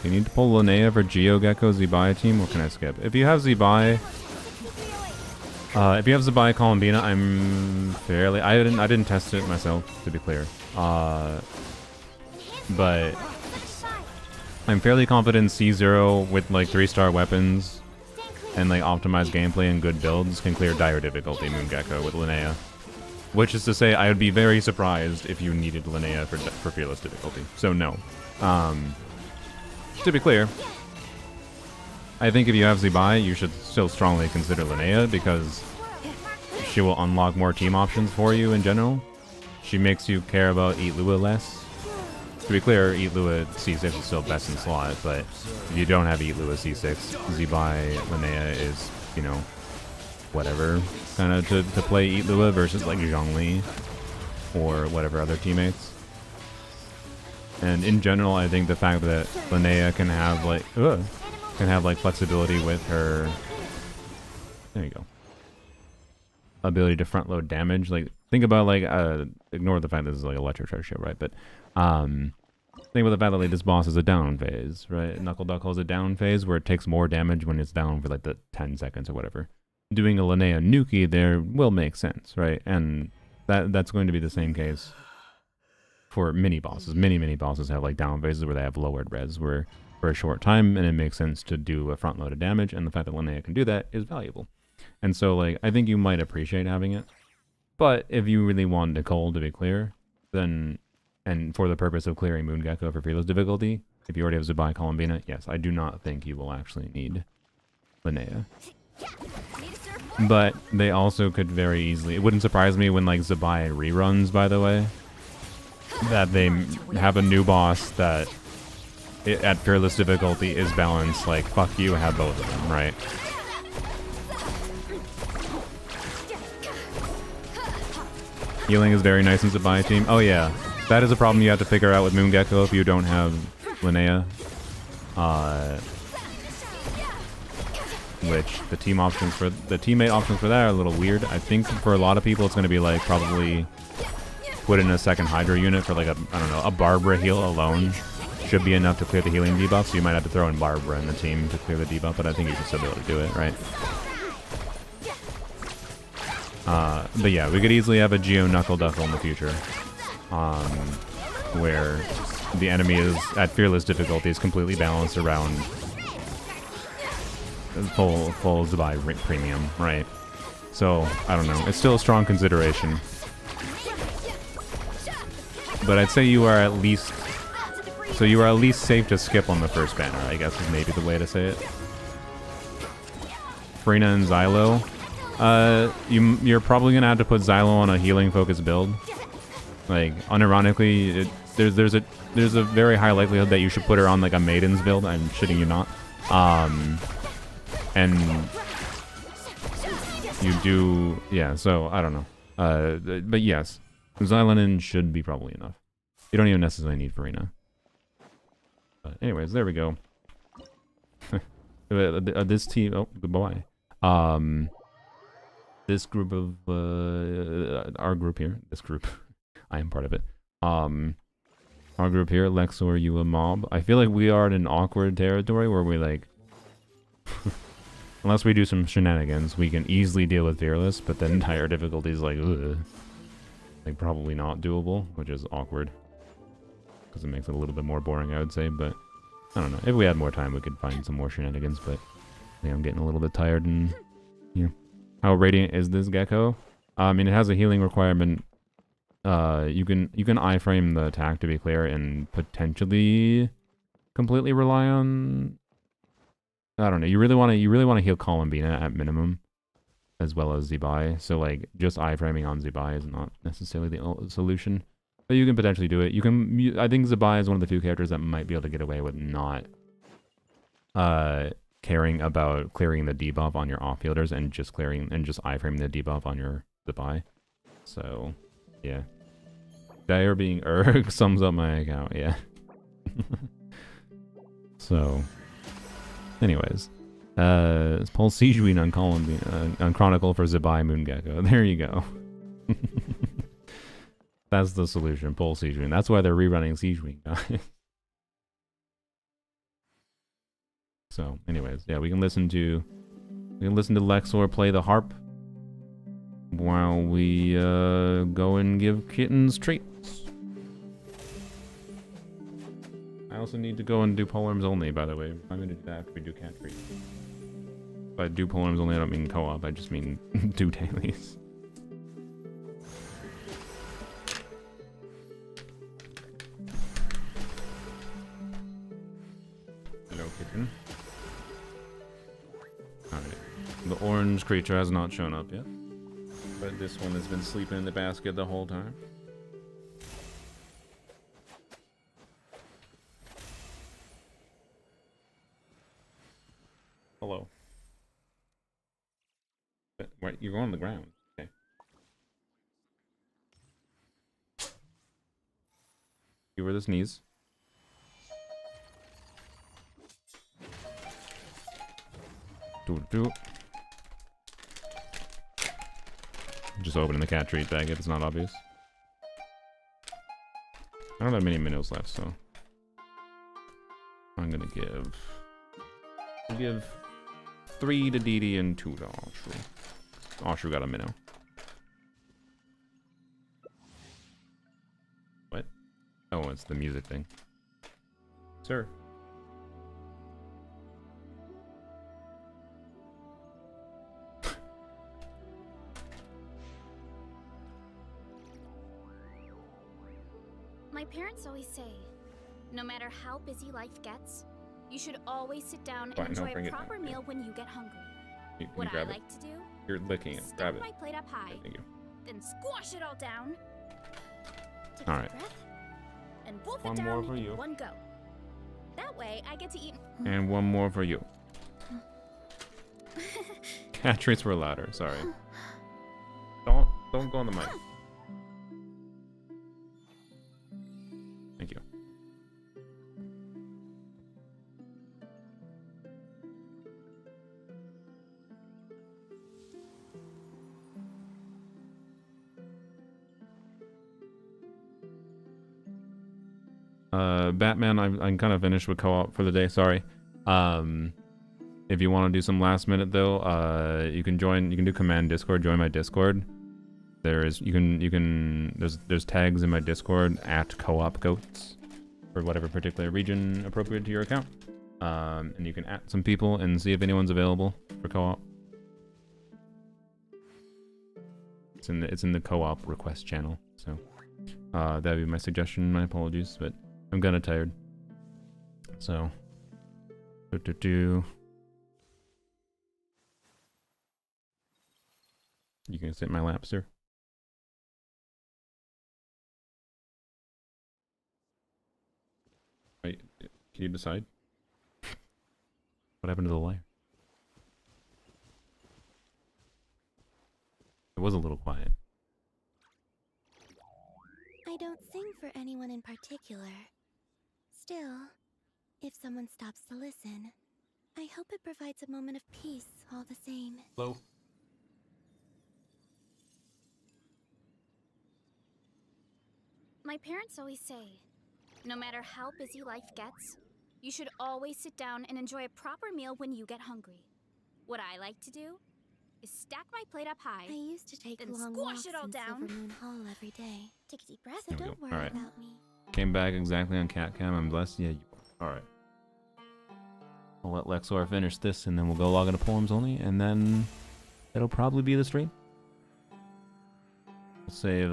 You need to pull Linnea for GeoGecko Zebai team. What can I skip? If you have Zebai, Columbina, I'm fairly. I didn't test it myself, to be clear. But I'm fairly confident C0 with like 3-star weapons and like optimized gameplay and good builds can clear dire difficulty Moongecko with Linnea. Which is to say, I would be very surprised if you needed Linnea for fearless difficulty. So no. To be clear, I think if you have Zebai, you should still strongly consider Linnea because she will unlock more team options for you in general. She makes you care about Eat Lua less. To be clear, Eat Lua C6 is still best in slot, but if you don't have Eat Lua C6, Zebai Linnea is, you know, whatever, kind of to play Eat Lua versus like Zhongli or whatever other teammates. And in general, I think the fact that Linnea can have like flexibility with her, there you go, ability to front load damage. Like think about like ignore the fact that this is like a Electro Charge show, right? But think about the fact that like this boss is a down phase, right? Knuckle Duckle is a down phase where it takes more damage when it's down for like the 10 seconds or whatever. Doing a Linnea Nuki there will make sense, right? And that's going to be the same case for mini bosses. Many bosses have like down phases where they have lowered res where for a short time, and it makes sense to do a front loaded damage, and the fact that Linnea can do that is valuable. And so like I think you might appreciate having it. But if you really want Nicole to be clear, then and for the purpose of clearing Moongecko for fearless difficulty, if you already have Zebai Columbina, yes, I do not think you will actually need Linnea. But they also could very easily, it wouldn't surprise me when like Zebai reruns, by the way, that they have a new boss that at fearless difficulty is balanced, like fuck you, have both of them, right? Healing is very nice in Zebai team. Oh yeah, that is a problem you have to figure out with Moongecko if you don't have Linnea. Which the teammate options for that are a little weird. I think for a lot of people it's going to be like probably put in a second Hydra unit for like a Barbara heal alone should be enough to clear the healing debuff, so you might have to throw in Barbara in the team to clear the debuff, but I think you should still be able to do it, right? But yeah, we could easily have a Geo Knuckle Duckle in the future, where the enemy is at fearless difficulty is completely balanced around full Zebai premium, right? So I don't know. It's still a strong consideration, but I'd say you are at least safe to skip on the first banner, I guess is maybe the way to say it. Farina and Xylo. You're probably gonna have to put Xylo on a healing focused build. Like unironically, there's a very high likelihood that you should put her on like a Maiden's build. I'm shitting you not. And you do, yeah. So I don't know. But yes, Xylonin should be probably enough. You don't even necessarily need Farina. But anyways, there we go. This team. Oh, goodbye. This group of our group here. This group, I am part of it. Our group here, Lexor, you a mob. I feel like we are in an awkward territory where we like... Unless we do some shenanigans, we can easily deal with Fearless, but then higher difficulty is like, ugh. Like, probably not doable, which is awkward. Because it makes it a little bit more boring, I would say, but... I don't know. If we had more time, we could find some more shenanigans, but... Yeah, I'm getting a little bit tired and... Yeah. How radiant is this gecko? I mean, it has a healing requirement. You can iframe the attack, to be clear, and potentially completely rely on... I don't know. You really want to heal Columbina at minimum, as well as Zebai. So like just iframing on Zebai is not necessarily the solution, but you can potentially do it. I think Zebai is one of the few characters that might be able to get away with not caring about clearing the debuff on your offfielders and just iframing the debuff on your Zebai. So yeah, Dire being Erg sums up my account. Yeah. So. Anyways, Paul Siegewein on Chronicle for Zebai Moongecko. There you go. That's the solution, Paul Siegewein. That's why they're rerunning Siegewein, guys. So, anyways, yeah, we can listen to Lexor play the harp while we go and give kittens treats. I also need to go and do polearms only, by the way. I'm going to do that after we do cat treat. By do polearms only, I don't mean co-op, I just mean do dailies. Hello, kitten. Alright. The orange creature has not shown up yet. But this one has been sleeping in the basket the whole time. Hello. Wait, you're on the ground. Okay. You were the sneeze. Do. Just opening the cat treat bag if it's not obvious. I don't have many minnows left, so I'm gonna give 3 to Dee Dee and 2 to Ashru. Ashru got a minnow. What? Oh, it's the music thing. Sir. My parents always say, no matter how busy life gets, you should always sit down and enjoy a proper meal when you get hungry. What I like to do? You're licking it. Grab it. My plate up high. Thank you. Then squash it all down. Take all a right. breath, and wolf One it down more for in you. one go. That way, I get to eat. And one more for you. Cat treats were louder. Sorry. Don't go on the mic. Thank you. Batman, I'm kind of finished with co-op for the day. Sorry. If you want to do some last minute though, you can do command Discord. Join my Discord. There's tags in my Discord at co-op goats for whatever particular region appropriate to your account. And you can add some people and see if anyone's available for co-op. It's in the co-op request channel. So that'd be my suggestion. My apologies, but I'm kinda tired. So you can sit in my lap, sir. Wait, can you decide? What happened to the lyre? It was a little quiet. I don't sing for anyone in particular. Still, if someone stops to listen, I hope it provides a moment of peace all the same. Hello? My parents always say, No matter how busy life gets, you should always sit down and enjoy a proper meal when you get hungry. What I like to do is stack my plate up high, I used to take then long squash walks it all in down. Silver Moon Hall every day. Take a deep breath, There so we don't go. worry Alright. about me. Came back exactly on cat cam. I'm blessed. Yeah, you are. Alright. I'll let Lexor finish this and then we'll go log into poems only, and then that'll probably be the stream. We'll save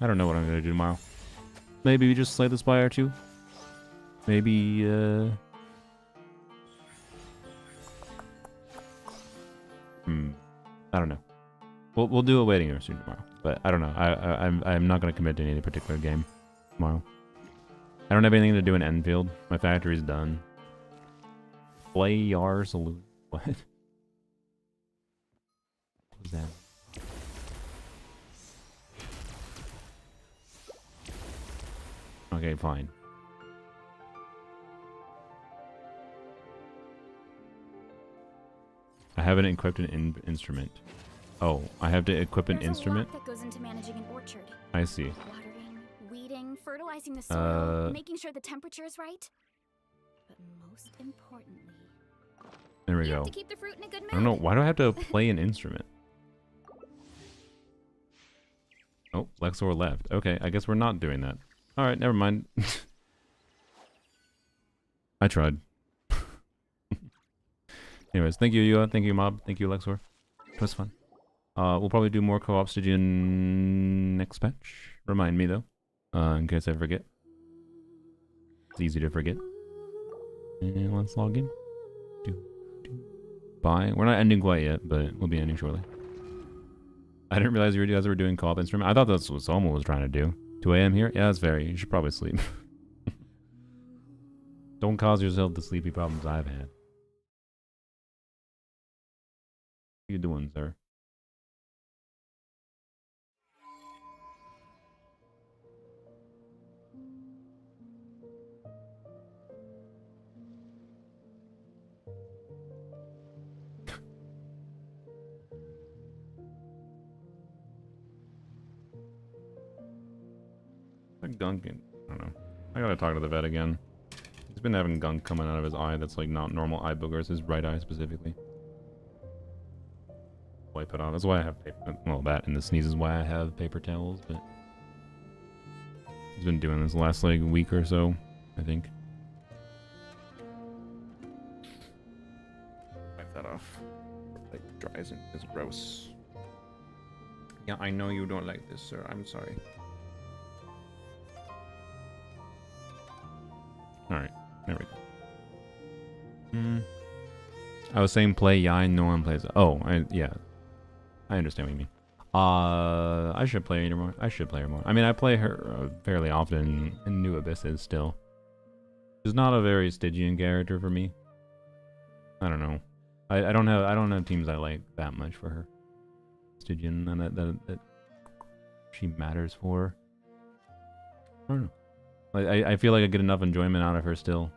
I don't know what I'm gonna do tomorrow. Maybe we just slay the Spire too. Maybe I don't know. We'll do a waiting room soon tomorrow, but I don't know. I'm not gonna commit to any particular game tomorrow. I don't have anything to do in Enfield. My factory's done. Play Yar Saloon. What? What was that? Okay, fine. I haven't equipped an instrument. Oh, I have to equip an instrument? There's a lot that goes into managing an orchard. I see. Watering, weeding, fertilizing the soil, making sure the temperature is right. But most importantly, There we you go. have to keep the fruit in a good mood. I don't know. Why do I have to play an instrument? Oh, Lexor left. Okay, I guess we're not doing that. Alright, never mind. I tried. Anyways, thank you, Yua. Thank you, Mob. Thank you, Lexor. It was fun. We'll probably do more co-op Stygian next patch. Remind me, though. In case I forget. It's easy to forget. And let's log in. Bye. We're not ending quite yet, but we'll be ending shortly. I didn't realize you guys were doing co-op instrument. I thought that's what someone was trying to do. 2 a.m. here? Yeah, that's very. You should probably sleep. Don't cause yourself the sleepy problems I've had. What are you doing, sir? Gunk in, I don't know. I gotta talk to the vet again. He's been having gunk coming out of his eye that's like not normal eye boogers, his right eye specifically. Wipe it off. That's why I have paper. Well, that and the sneeze is why I have paper towels, but he's been doing this the last like week or so, I think. Wipe that off. Like dries and is gross. Yeah, I know you don't like this, sir. I'm sorry. Alright, there we go. I was saying play Yain, no one plays. Oh, yeah. I understand what you mean. I should play her more. I should play her more. I mean, I play her fairly often in New Abysses still. She's not a very Stygian character for me. I don't know. I don't have teams I like that much for her. Stygian and that she matters for. I don't know. I feel like I get enough enjoyment out of her still.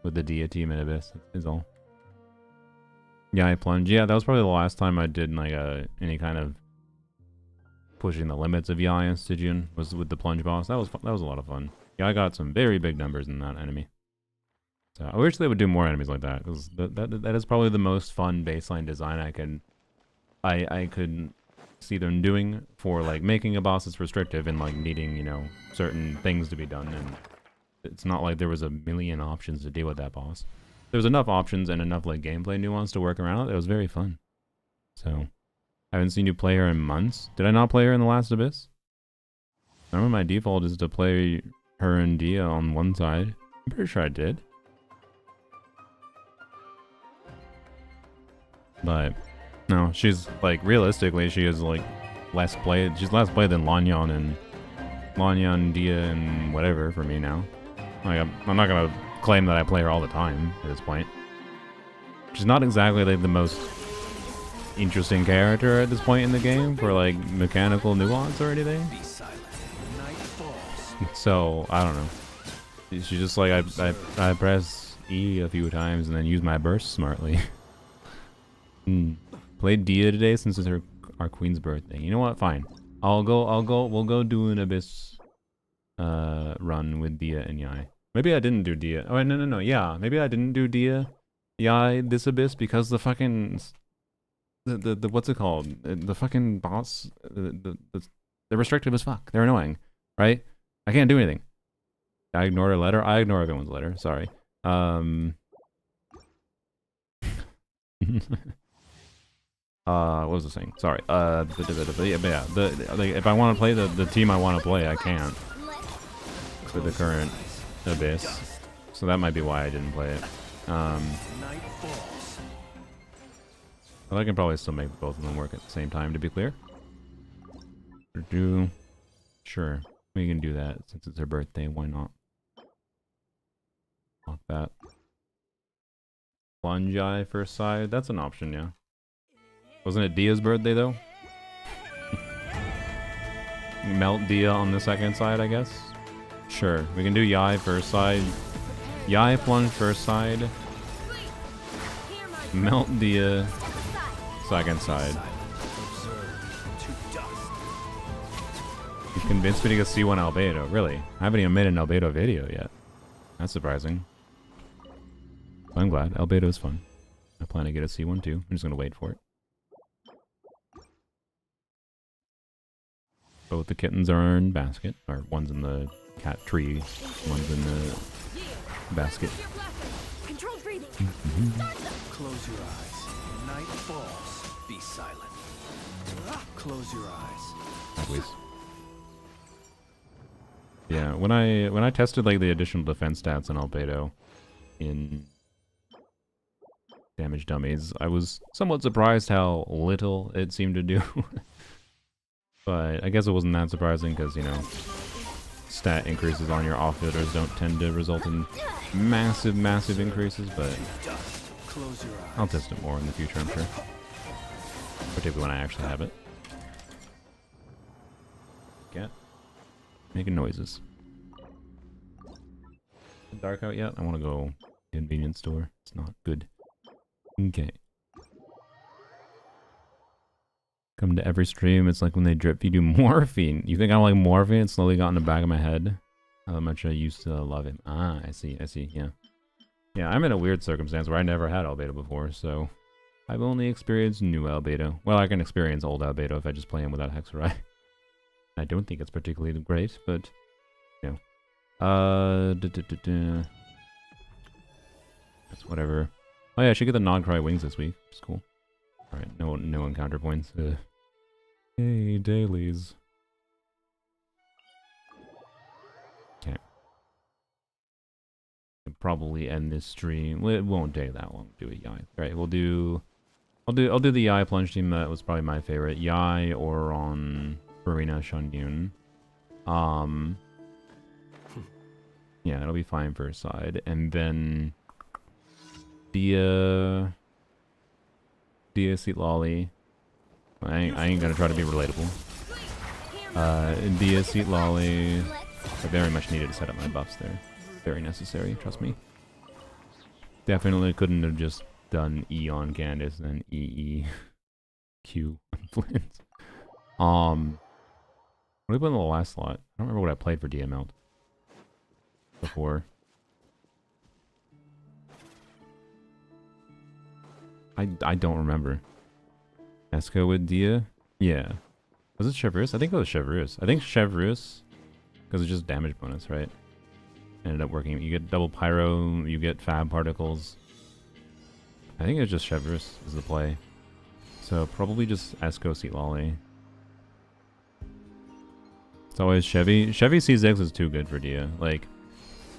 With the Dia team in Abyss, is all. Yeah, I plunge. Yeah, that was probably the last time I did like any kind of pushing the limits of Yai and Stygian was with the plunge boss. That was a lot of fun. Yeah, I got some very big numbers in that enemy. So I wish they would do more enemies like that, because that is probably the most fun baseline design I could see them doing for like making a boss that's restrictive and like needing, you know, certain things to be done, and it's not like there was a million options to deal with that boss. There was enough options and enough like gameplay nuance to work around it. It was very fun. So I haven't seen you play her in months. Did I not play her in the last Abyss? I remember my default is to play her and Dia on one side. I'm pretty sure I did. But no, she's like realistically she is like less played. She's less played than Lanyan, Dia, and whatever for me now. Like I'm not gonna claim that I play her all the time at this point. She's not exactly like the most interesting character at this point in the game for like mechanical nuance or anything. So I don't know. She's just like I press E a few times and then use my burst smartly. Played Dia today since it's her our queen's birthday. You know what? Fine. We'll go do an Abyss run with Dia and Yai. Maybe I didn't do Dia. Oh, no. Yeah, maybe I didn't do Dia, Yai, this Abyss because the fucking... The what's it called? The fucking boss... They're restrictive as fuck. They're annoying. Right? I can't do anything. I ignored a letter. I ignore everyone's letter. Sorry. What was I saying? Sorry. Yeah, if I want to play the team I want to play, I can't. With the current Abyss. So that might be why I didn't play it. But I can probably still make both of them work at the same time, to be clear. Sure. We can do that since it's her birthday. Why not? Lock that. Plunge Eye first side. That's an option, yeah. Wasn't it Dia's birthday, though? Melt Dia on the second side, I guess? Sure. We can do Yai first side. Yai plunge first side. Melt Dia second side. You convinced me to go see one Albedo. Really? I haven't even made an Albedo video yet. That's surprising. I'm glad. Albedo is fun. I plan to get a C1 too. I'm just gonna wait for it. Both the kittens are in basket, or one's in the cat tree, one's in the basket. Controlled breathing. Close your eyes. Night falls. Be silent. Close your eyes. Always. Yeah, when I tested like the additional defense stats in Albedo in Damage Dummies, I was somewhat surprised how little it seemed to do. But I guess it wasn't that surprising because, you know, stat increases on your offfielders don't tend to result in massive increases, but I'll test it more in the future, I'm sure. Particularly when I actually have it. Cat. Making noises. Dark out yet? I want to go convenience store. It's not good. Okay. Come to every stream, it's like when they drip feed you morphine. You think I like morphine? It slowly got in the back of my head. How much I used to love it. Ah, I see, yeah. Yeah, I'm in a weird circumstance where I never had Albedo before, so... I've only experienced new Albedo. Well, I can experience old Albedo if I just play him without Hexerai. I don't think it's particularly great, but... You know. That's whatever. Oh yeah, I should get the non-cry wings this week. It's cool. Alright, no encounter points. Hey, dailies. Okay. I'll probably end this stream. Well, it won't take that long to do a Yai. Alright, I'll do the Yai plunge team. That was probably my favorite. Yai or on Farina Shunyun. Yeah, it'll be fine first side. And then Dia Seat Lolly. I ain't gonna try to be relatable. Dia Seat Lolly. I very much needed to set up my buffs there. Very necessary, trust me. Definitely couldn't have just done E on Candace and EE Q on Flint. What did I put in the last slot? I don't remember what I played for Dia Melt before. I don't remember. Esco with Dia? Yeah. Was it Chevreuse? I think it was Chevreuse. I think Chevreuse, because it's just damage bonus, right? Ended up working. You get double pyro, you get fab particles. I think it was just Chevreuse is the play. So probably just Esco Seat Lolly. It's always Chevy. Chevy C6 is too good for Dia. Like,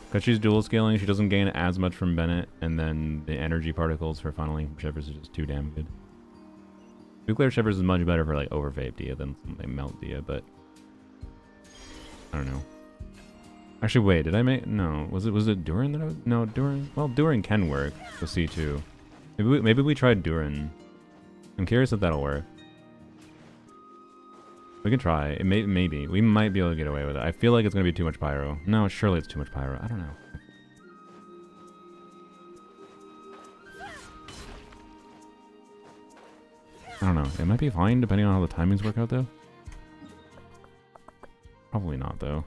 because she's dual scaling, she doesn't gain as much from Bennett, and then the energy particles for funneling from Chevreuse is just too damn good. Nuclear Chevreuse is much better for like overvape Dia than something Melt Dia, but I don't know. Actually, wait, did I make? No, was it Durin that I was? No, Durin. Well, Durin can work with C2. Maybe we tried Durin. I'm curious if that'll work. We can try. It maybe. We might be able to get away with it. I feel like it's going to be too much pyro. No, surely it's too much pyro. I don't know. I don't know. It might be fine depending on how the timings work out, though. Probably not, though.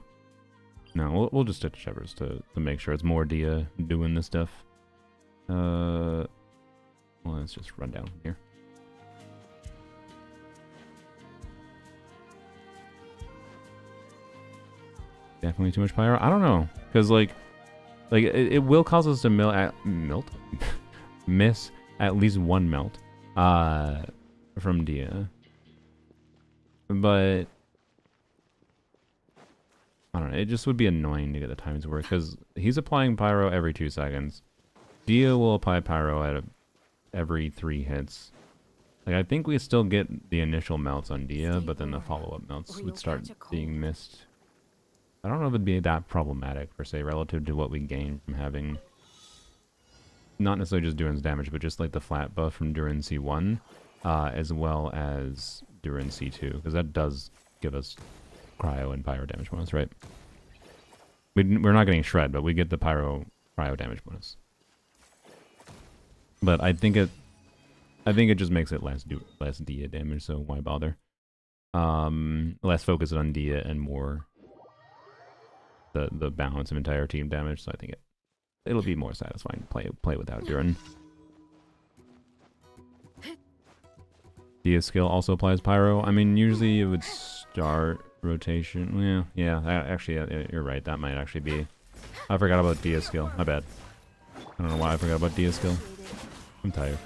No, we'll just stick to Shepherds to make sure it's more Dia doing this stuff. Well, let's just run down here. Definitely too much pyro. I don't know, because like it will cause us to miss at least one melt, from Dia. But I don't know. It just would be annoying to get the timings work because he's applying pyro every 2 seconds. Dia will apply pyro at every 3 hits. Like I think we still get the initial melts on Dia, but then the follow-up melts would start being missed. I don't know if it'd be that problematic per se relative to what we gain from having not necessarily just Durin's damage, but just like the flat buff from Durin C1, as well as Durin C2, because that does give us cryo and pyro damage bonus, right? We're not getting shred, but we get the cryo damage bonus. But I think it just makes it less Dia damage, so why bother? Less focus on Dia and more the balance of entire team damage, so I think it'll be more satisfying to play without Durin. Dia's skill also applies pyro. I mean, usually it would start rotation. Yeah, actually, you're right. That might actually be... I forgot about Dia's skill. My bad. I don't know why I forgot about Dia's skill. I'm tired.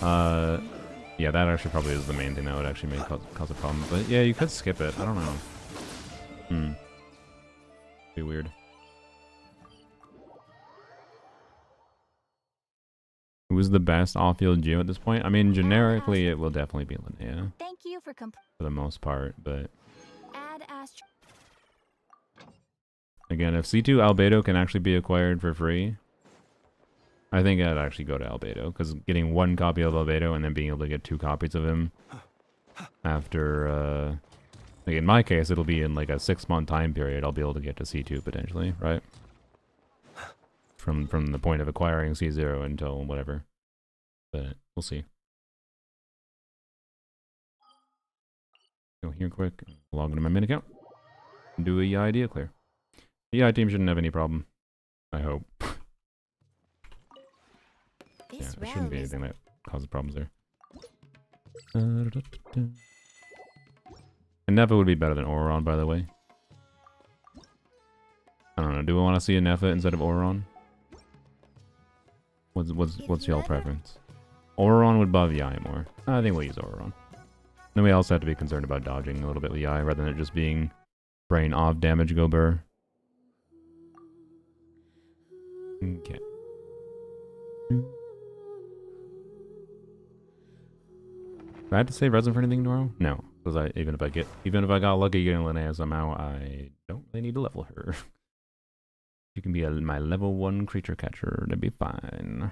Yeah, that actually probably is the main thing that would actually cause a problem. But yeah, you could skip it. I don't know. Be weird. Who's the best off-field Geo at this point? I mean, generically, it will definitely be Linnea. Thank you for the most part, but... Add Astro... Again, if C2 Albedo can actually be acquired for free, I think I'd actually go to Albedo, because getting 1 copy of Albedo and then being able to get 2 copies of him after, like in my case, it'll be in like a 6-month time period, I'll be able to get to C2 potentially, right? From the point of acquiring C0 until whatever. But we'll see. Go here quick, log into my min account, and do a EI idea clear. The EI team shouldn't have any problem, I hope. Yeah, there shouldn't be anything that causes problems there. And Nefa would be better than Auron, by the way. I don't know, do we want to see a Nefa instead of Auron? What's y'all preference? Auron would buff Yai more. I think we'll use Auron. Then we also have to be concerned about dodging a little bit with Yai rather than it just being brain off damage go burr. Okay. Do I have to save resin for anything tomorrow? No, because even if I got lucky getting Linnea somehow, I don't really need to level her. You can be my level 1 creature catcher. That'd be fine.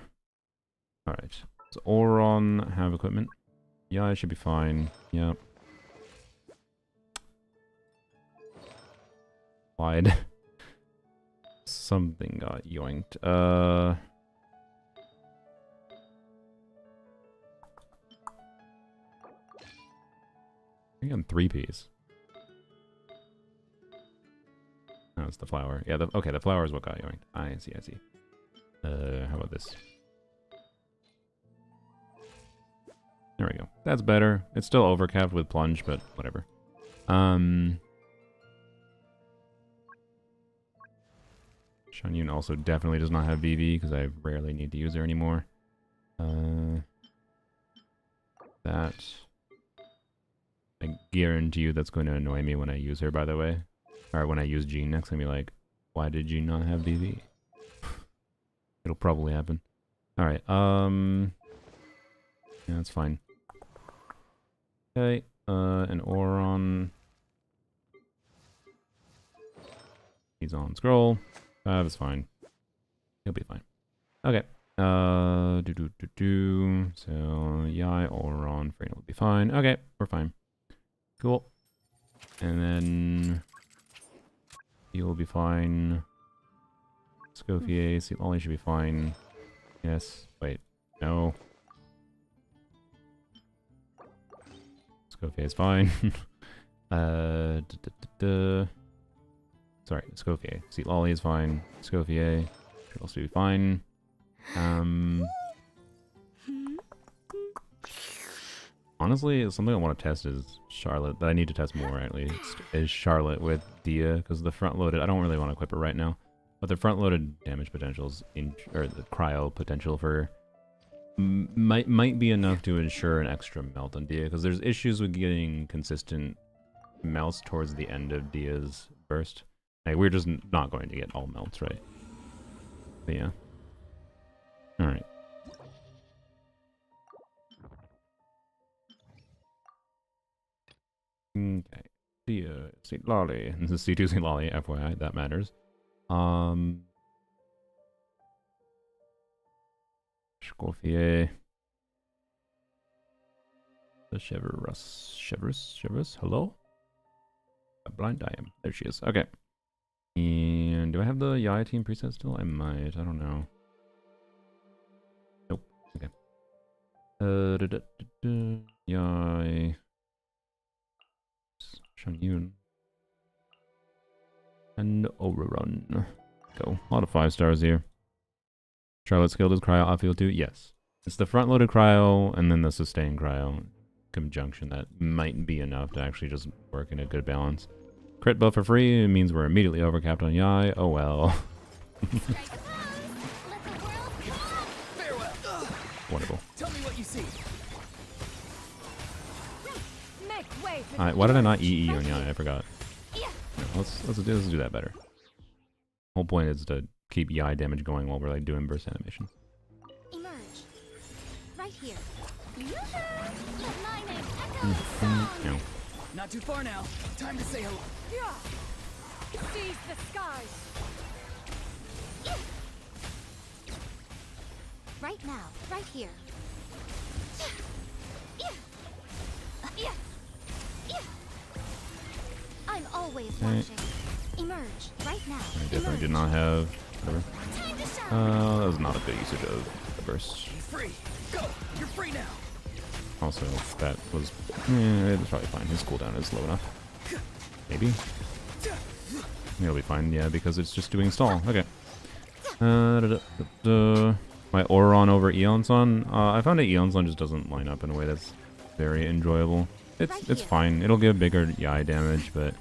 Alright. Does Auron have equipment? Yeah, it should be fine. Yep. Wide. Something got yoinked. I think I'm 3Ps. Oh, it's the flower. Yeah, okay, the flower is what got yoinked. I see. How about this? There we go. That's better. It's still overcapped with plunge, but whatever. Shanyun also definitely does not have VV because I rarely need to use her anymore. That... I guarantee you that's going to annoy me when I use her, by the way. Or when I use Jean next, I'm going to be like, why did Jean not have VV? It'll probably happen. Alright, yeah, that's fine. Okay, and Auron. He's on scroll. That's fine. He'll be fine. Okay. So, Yai, Auron, Freyna will be fine. Okay, we're fine. Cool. And then... He will be fine. Scofier, Ollie should be fine. Yes. Wait. No. Scofier is fine. Sorry, Scofier. Seat Lolly is fine. Scofier should also be fine. Honestly, something I want to test is Charlotte, that I need to test more at least, is Charlotte with Dia, because the front-loaded, I don't really want to equip her right now, but the front-loaded damage potentials, or the cryo potential for might be enough to ensure an extra melt on Dia, because there's issues with getting consistent melts towards the end of Dia's burst. Like, we're just not going to get all melts, right? But yeah. Alright. Okay. Dia, St. Lolly. This is C2 St. Lolly, FYI, that matters. Scofier. The Cheverus, hello? A blind I am. There she is. Okay. And do I have the Yai team preset still? I might. I don't know. Nope. Okay. Yai. Shanyun. And Overrun. Go. A lot of 5 stars here. Charlotte's Guild is cryo outfield too? Yes. It's the front loaded cryo and then the sustained cryo conjunction that might be enough to actually just work in a good balance. Crit buff for free means we're immediately overcapped on Yai. Oh well. Wonderful. Tell me what you see. Alright, why did I not EE on Yai? I forgot. No, let's do that better. Whole point is to keep Yai damage going while we're like doing burst animation. Emerge. Right here. Let my name echo the sound. No. Not too far now. Time to say hello. Seize the skies. Right now. Right here. I'm always watching. Emerge. Right now. I definitely did not have whatever. That was not a good usage of the burst. Free. Go. You're free now. Also, that was it's probably fine. His cooldown is low enough. Maybe. It'll be fine, yeah, because it's just doing stall. Okay. My Auron over Eonson. I found that Eonson just doesn't line up in a way that's very enjoyable. It's fine. It'll give bigger Yai damage, but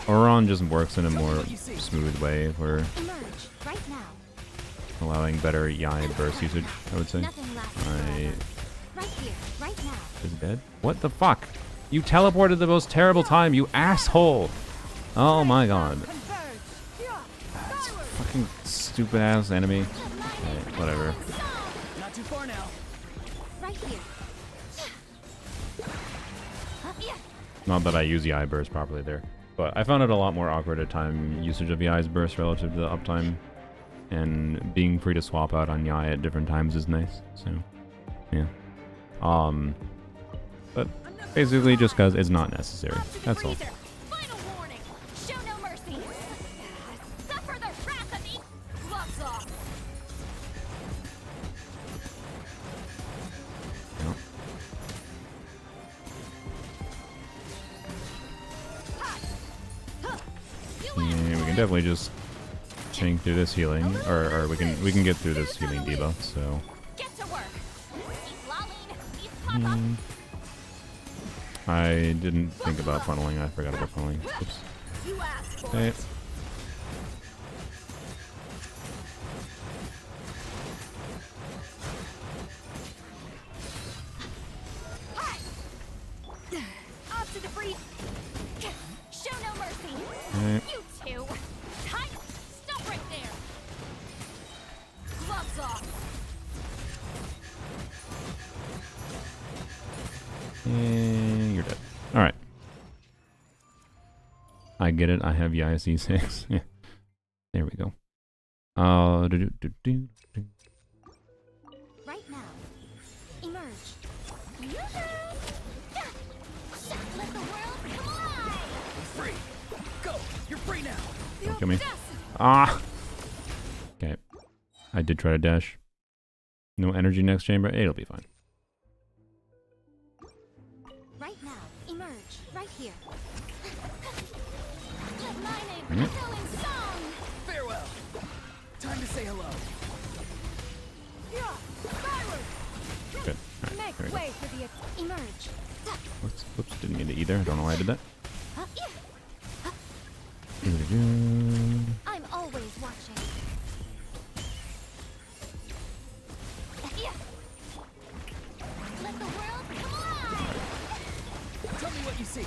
Auron just works in a more smooth way for allowing better Yai burst usage, I would say. Is dead? What the fuck? You teleported the most terrible time, you asshole! Oh my god. That's fucking stupid ass enemy. Okay, whatever. Not too far now. Right here. Not that I use Yai burst properly there. But I found it a lot more awkward at time usage of Yai's burst relative to the uptime. And being free to swap out on Yai at different times is nice. So, yeah. But basically just because it's not necessary. That's all. Final warning. Show no mercy. Suffer the wrath of me. Gloves off. Yeah, we can definitely just tank through this healing, or we can get through this healing debuff. So. Get to work. Keep lolling. I didn't think about funneling. I forgot about funneling. Oops. Okay. Off to the breeze. Show no mercy. Okay. You two. Hi. Stop right there. Gloves off. And you're dead. Alright. I get it. I have Yai C6. Yeah. There we go. Right now. Emerge. Let the world collide. Free. Go. You're free now. Don't kill me. Ah! Okay. I did try to dash. No energy next chamber. It'll be fine. here. Let my name Mhm. echo in song. Farewell. Time to say hello. Good. Alright, Make there we go. way for the Emerge. Whoops, didn't mean to either. I don't know why I did that. I'm always watching. Let the world come alive. Tell me what you see.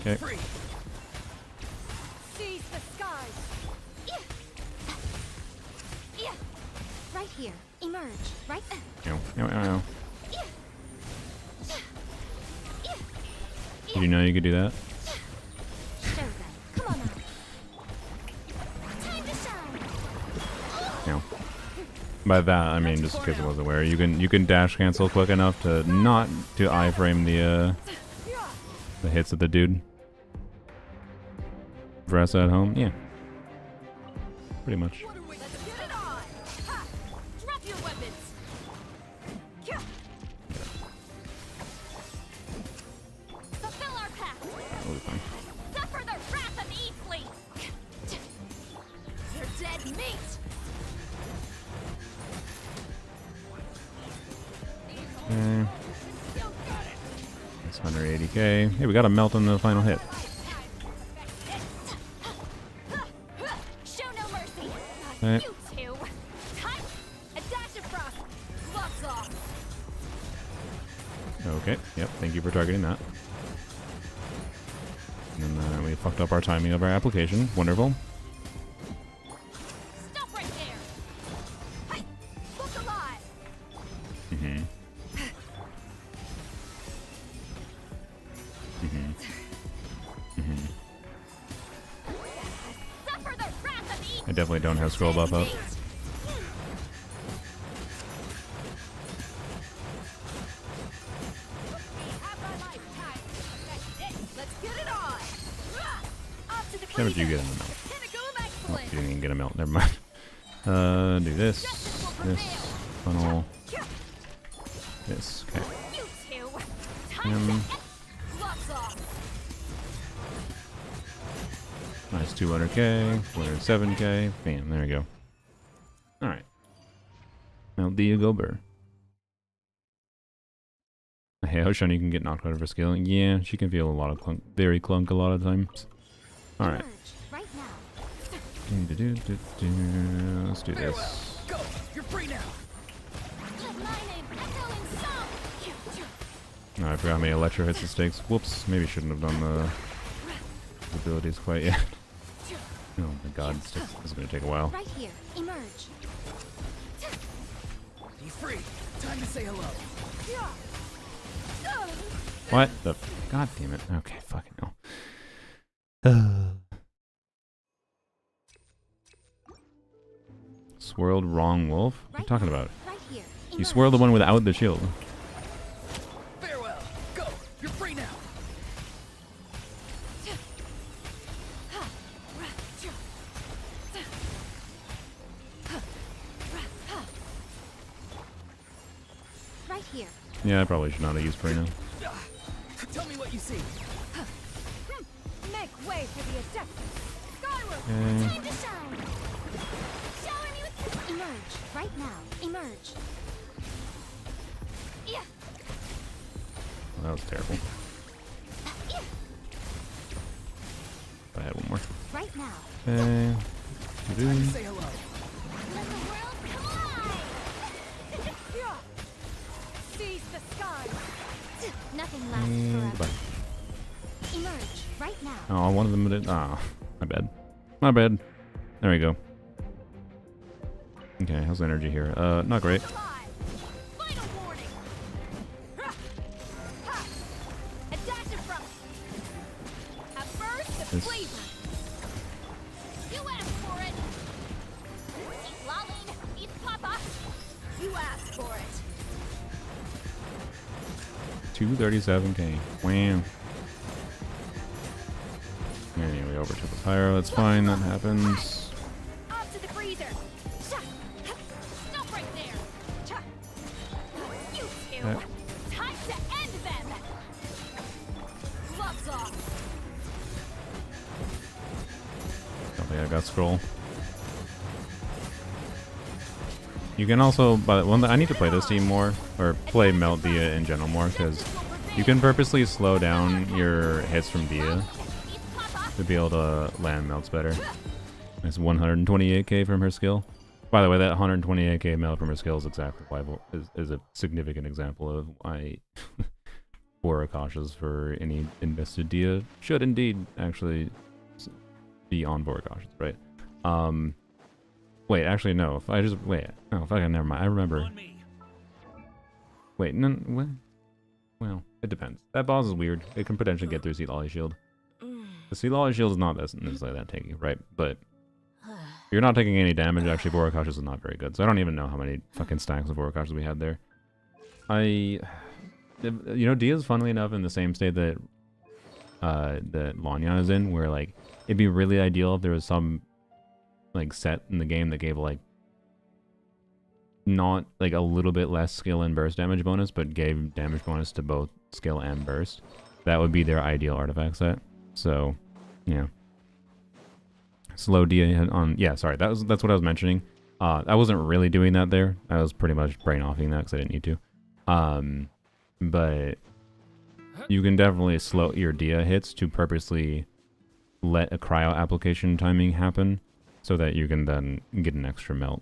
Okay. Free. seize the skies. Right here. Emerge. Right. Ow, ow, ow. Did you know you could do that? Show them. Come on out. Time to shine. No. By that I mean just because I was aware. You can dash cancel quick enough to not to iframe the hits of the dude. For us at home, yeah. Pretty much. What are we? Let's get it on. Ha! Drop your weapons. Fulfill our pact. That'll be fine. Suffer the wrath of Eatfleet. They're dead meat. Okay. That's 180k. Hey, we got a melt on the final hit. Show no mercy. Alright. You two. Time. A dash of frost. Gloves off. Okay, yep, thank you for targeting that. And then we fucked up our timing of our application. Wonderful. Stop right there. Hey, look alive. Mm-hmm. Mm-hmm. Mm-hmm. Suffer the wrath of Eatfleet. I definitely don't have scroll buff up. Let's get it on. Off to the How much you get in the melt? Pinnacle of Oh, excellence. you didn't even get a melt. Never mind. Do this. This. Funnel. This. Okay. You two. Time to Um, gloves off. Nice 200k. 207k. Bam. There we go. Alright. Now, Diego Burr. Hey, how Shiny can get knocked out of her scaling. Yeah, she can feel a lot of clunk. Very clunk a lot of times. Alright. Emerge. Right now. Let's do Farewell. this. Go. You're free now. Let my name echo in song. Oh, I forgot how many electro hits it takes. Whoops. Maybe shouldn't have done the abilities quite yet. Oh my god, this is going to take a while. Right here. Emerge. Be free. Time to say hello. What the? God damn it. Okay, fucking hell. Swirled wrong wolf? What are you talking about? Right here. You swirled the one without the shield. Farewell. Go. You're free now. Right here. Yeah, I probably should not have used Prina. Tell me what you see. Make way for the adeptus. Skyward. Okay. Time to shine. Shower me with. Emerge. Right now. Emerge. Yeah. Well, that was terrible. I had one more. Right now. Okay. Time to say hello. Let the world come alive. Seize the skies. Nothing lasts And forever. goodbye. Emerge. Right now. Oh, one of them did. Ah, my bad. My bad. There we go. Okay, how's the energy here? Not great. Alive. Final warning. Ha. Ha. A dash of frost. A burst of This- flavor. You asked for it. Eat Lalin. Eat Papa. You asked for it. 237k. Wham. Anyway, over to the pyro. That's fine. That happens. Off to the freezer. Cha. Stop right there. Cha. You two. Yeah. Time to end them. control. You can also, but I need to play this team more, or play Melt Dia in general more, because you can purposely slow down your hits from Dia to be able to land melts better. It's 128k from her skill. By the way, that 128k melt from her skill is exactly why is a significant example of why Borokashas for any invested Dia should indeed actually be on Borokashas, right? Wait, actually no. If I just wait, no, fucking never mind. I remember. Wait, no, what? Well, it depends. That boss is weird. It can potentially get through Sea Lolly Shield. The Sea Lolly Shield is not necessarily that tanky, right? But if you're not taking any damage, actually Borokashas is not very good. So I don't even know how many fucking stacks of Borokashas we had there. You know, Dia's funnily enough in the same state that that Lanya is in, where like it'd be really ideal if there was some like set in the game that gave like not like a little bit less skill and burst damage bonus, but gave damage bonus to both skill and burst. That would be their ideal artifact set. So, yeah. Slow Dia on, yeah, sorry, that's what I was mentioning. I wasn't really doing that there. I was pretty much brain offing that because I didn't need to. But you can definitely slow your Dia hits to purposely let a cryo application timing happen so that you can then get an extra melt.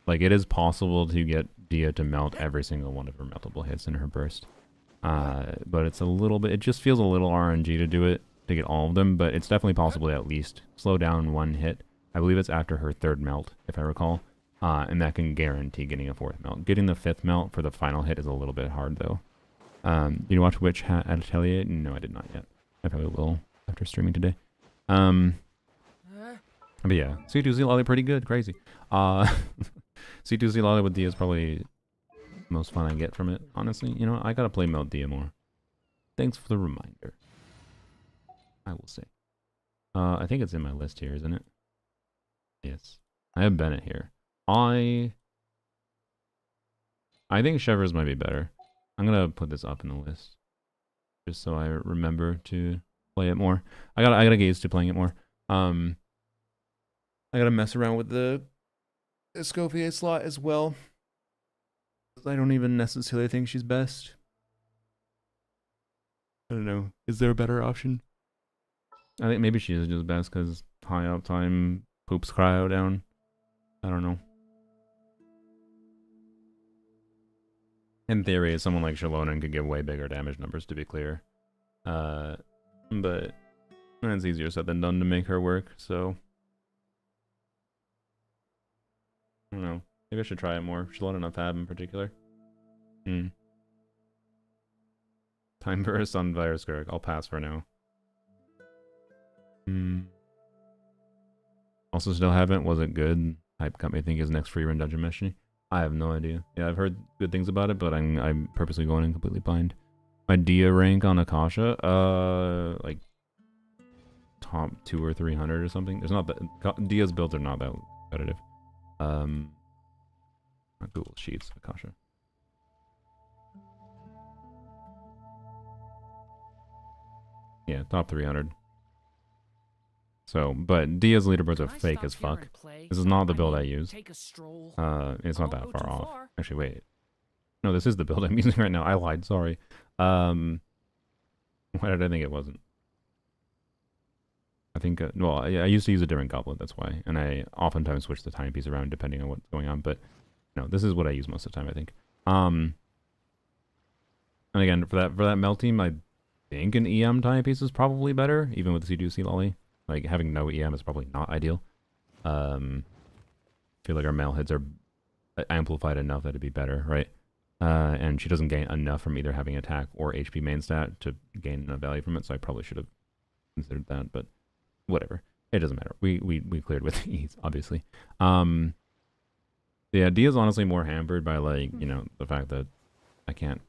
Like it is possible to get Dia to melt every single one of her meltable hits in her burst. But it's a little bit, it just feels a little RNG to do it, to get all of them, but it's definitely possible to at least slow down one hit. I believe it's after her third melt, if I recall. And that can guarantee getting a fourth melt. Getting the fifth melt for the final hit is a little bit hard though. Did you watch Witch Hat at Atelier? No, I did not yet. I probably will after streaming today. But yeah, C2Z Lolly pretty good, crazy. C2Z Lolly with Dia is probably the most fun I get from it, honestly. You know, I gotta play Melt Dia more. Thanks for the reminder, I will say. I think it's in my list here, isn't it? Yes. I have Bennett here. I think Chevers might be better. I'm gonna put this up in the list. Just so I remember to play it more. I gotta get used to playing it more. I gotta mess around with the Escoffier slot as well. I don't even necessarily think she's best. I don't know. Is there a better option? I think maybe she is just best because high uptime poops cryo down. I don't know. In theory, someone like Shalonen could give way bigger damage numbers, to be clear. But it's easier said than done to make her work, so I don't know. Maybe I should try it more. Shalonen on Fab in particular. Time burst on Virus Gurk. I'll pass for now. Also still haven't. Was it good? Hype got me think is next free run Dungeon Mesh. I have no idea. Yeah, I've heard good things about it, but I'm purposely going in completely blind. My Dia rank on Akasha, like top 200 or 300 or something. There's not that Dia's builds are not that competitive. Google Sheets, Akasha. Yeah, top 300. So, but Dia's leaderboards are fake as fuck. This is not the build I use. It's not that far off. Actually, wait. No, this is the build I'm using right now. I lied, sorry. Why did I think it wasn't? I think, well, I used to use a different goblet, that's why. And I oftentimes switch the timepiece around depending on what's going on. But, no, this is what I use most of the time, I think. And again, for that melt team, I think an EM timepiece is probably better, even with the C2C lolly. Like, having no EM is probably not ideal. I feel like our male hits are amplified enough that it'd be better, right? And she doesn't gain enough from either having attack or HP main stat to gain enough value from it, so I probably should have considered that, but whatever. It doesn't matter. We cleared with ease, obviously. Yeah, Dia's honestly more hampered by, like, you know, the fact that I can't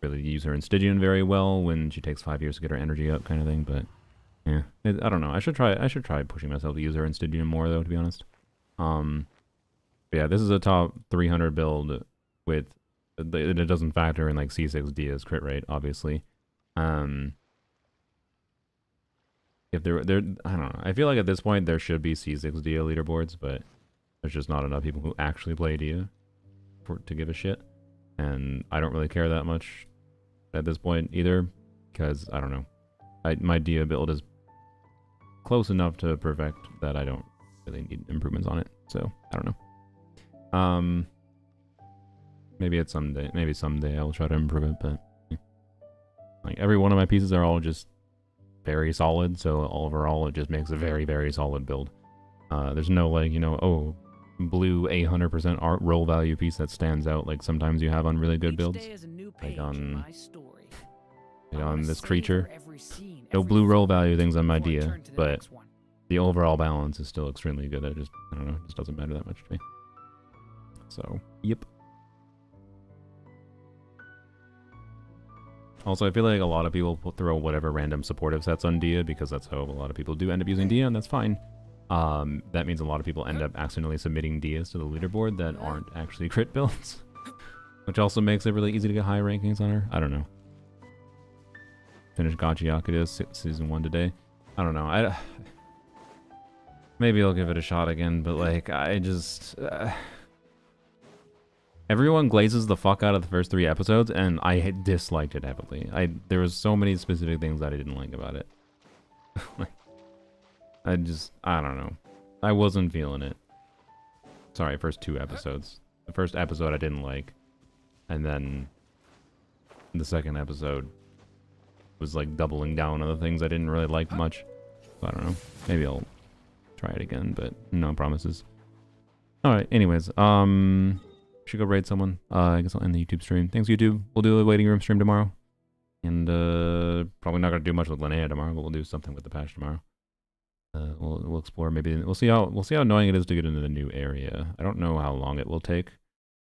really use her in Stygian very well when she takes 5 years to get her energy up kind of thing, but yeah, I don't know. I should try pushing myself to use her in Stygian more though, to be honest. But yeah, this is a top 300 build with it doesn't factor in like C6 Dia's crit rate, obviously. if there, I don't know. I feel like at this point there should be C6 Dia leaderboards, but there's just not enough people who actually play Dia to give a shit. And I don't really care that much at this point either, because I don't know. My Dia build is close enough to perfect that I don't really need improvements on it. So I don't know. Maybe it's someday. Maybe someday I'll try to improve it, but like every one of my pieces are all just very solid. So overall, it just makes a very, very solid build. There's no like, you know, oh, blue 800% art roll value piece that stands out like sometimes you have on really good builds. Like on this creature. No blue roll value things on my Dia, but the overall balance is still extremely good. It just, I don't know, it just doesn't matter that much to me. So, yep. Also, I feel like a lot of people throw whatever random supportive sets on Dia because that's how a lot of people do end up using Dia, and that's fine. That means a lot of people end up accidentally submitting Dias to the leaderboard that aren't actually crit builds. Which also makes it really easy to get high rankings on her. I don't know. Finished Gachi Yakuza Season 1 today. I don't know. Maybe I'll give it a shot again, but like, I just... Everyone glazes the fuck out of the first 3 episodes, and I disliked it heavily. There was so many specific things that I didn't like about it. Like, I don't know. I wasn't feeling it. Sorry, first 2 episodes. The first episode I didn't like. And then the second episode was like doubling down on the things I didn't really like much. So I don't know. Maybe I'll try it again, but no promises. Alright, anyways, should go raid someone. I guess I'll end the YouTube stream. Thanks, YouTube. We'll do a waiting room stream tomorrow. And probably not gonna do much with Linnea tomorrow, but we'll do something with the patch tomorrow. We'll explore maybe we'll see how annoying it is to get into the new area. I don't know how long it will take.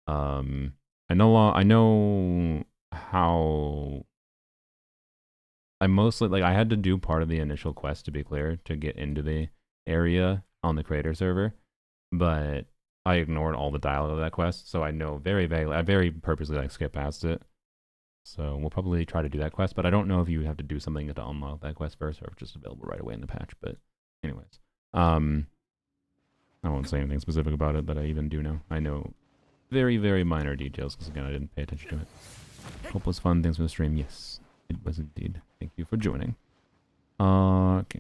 I know how I mostly like I had to do part of the initial quest to be clear to get into the area on the creator server, but I ignored all the dialogue of that quest, so I know very vaguely. I very purposely like skip past it. So we'll probably try to do that quest, but I don't know if you have to do something to unlock that quest first, or if it's just available right away in the patch. But anyways, I won't say anything specific about it, but I even do know. I know very, very minor details, because again, I didn't pay attention to it. Hope it was fun. Thanks for the stream. Yes, it was indeed. Thank you for joining. Okay.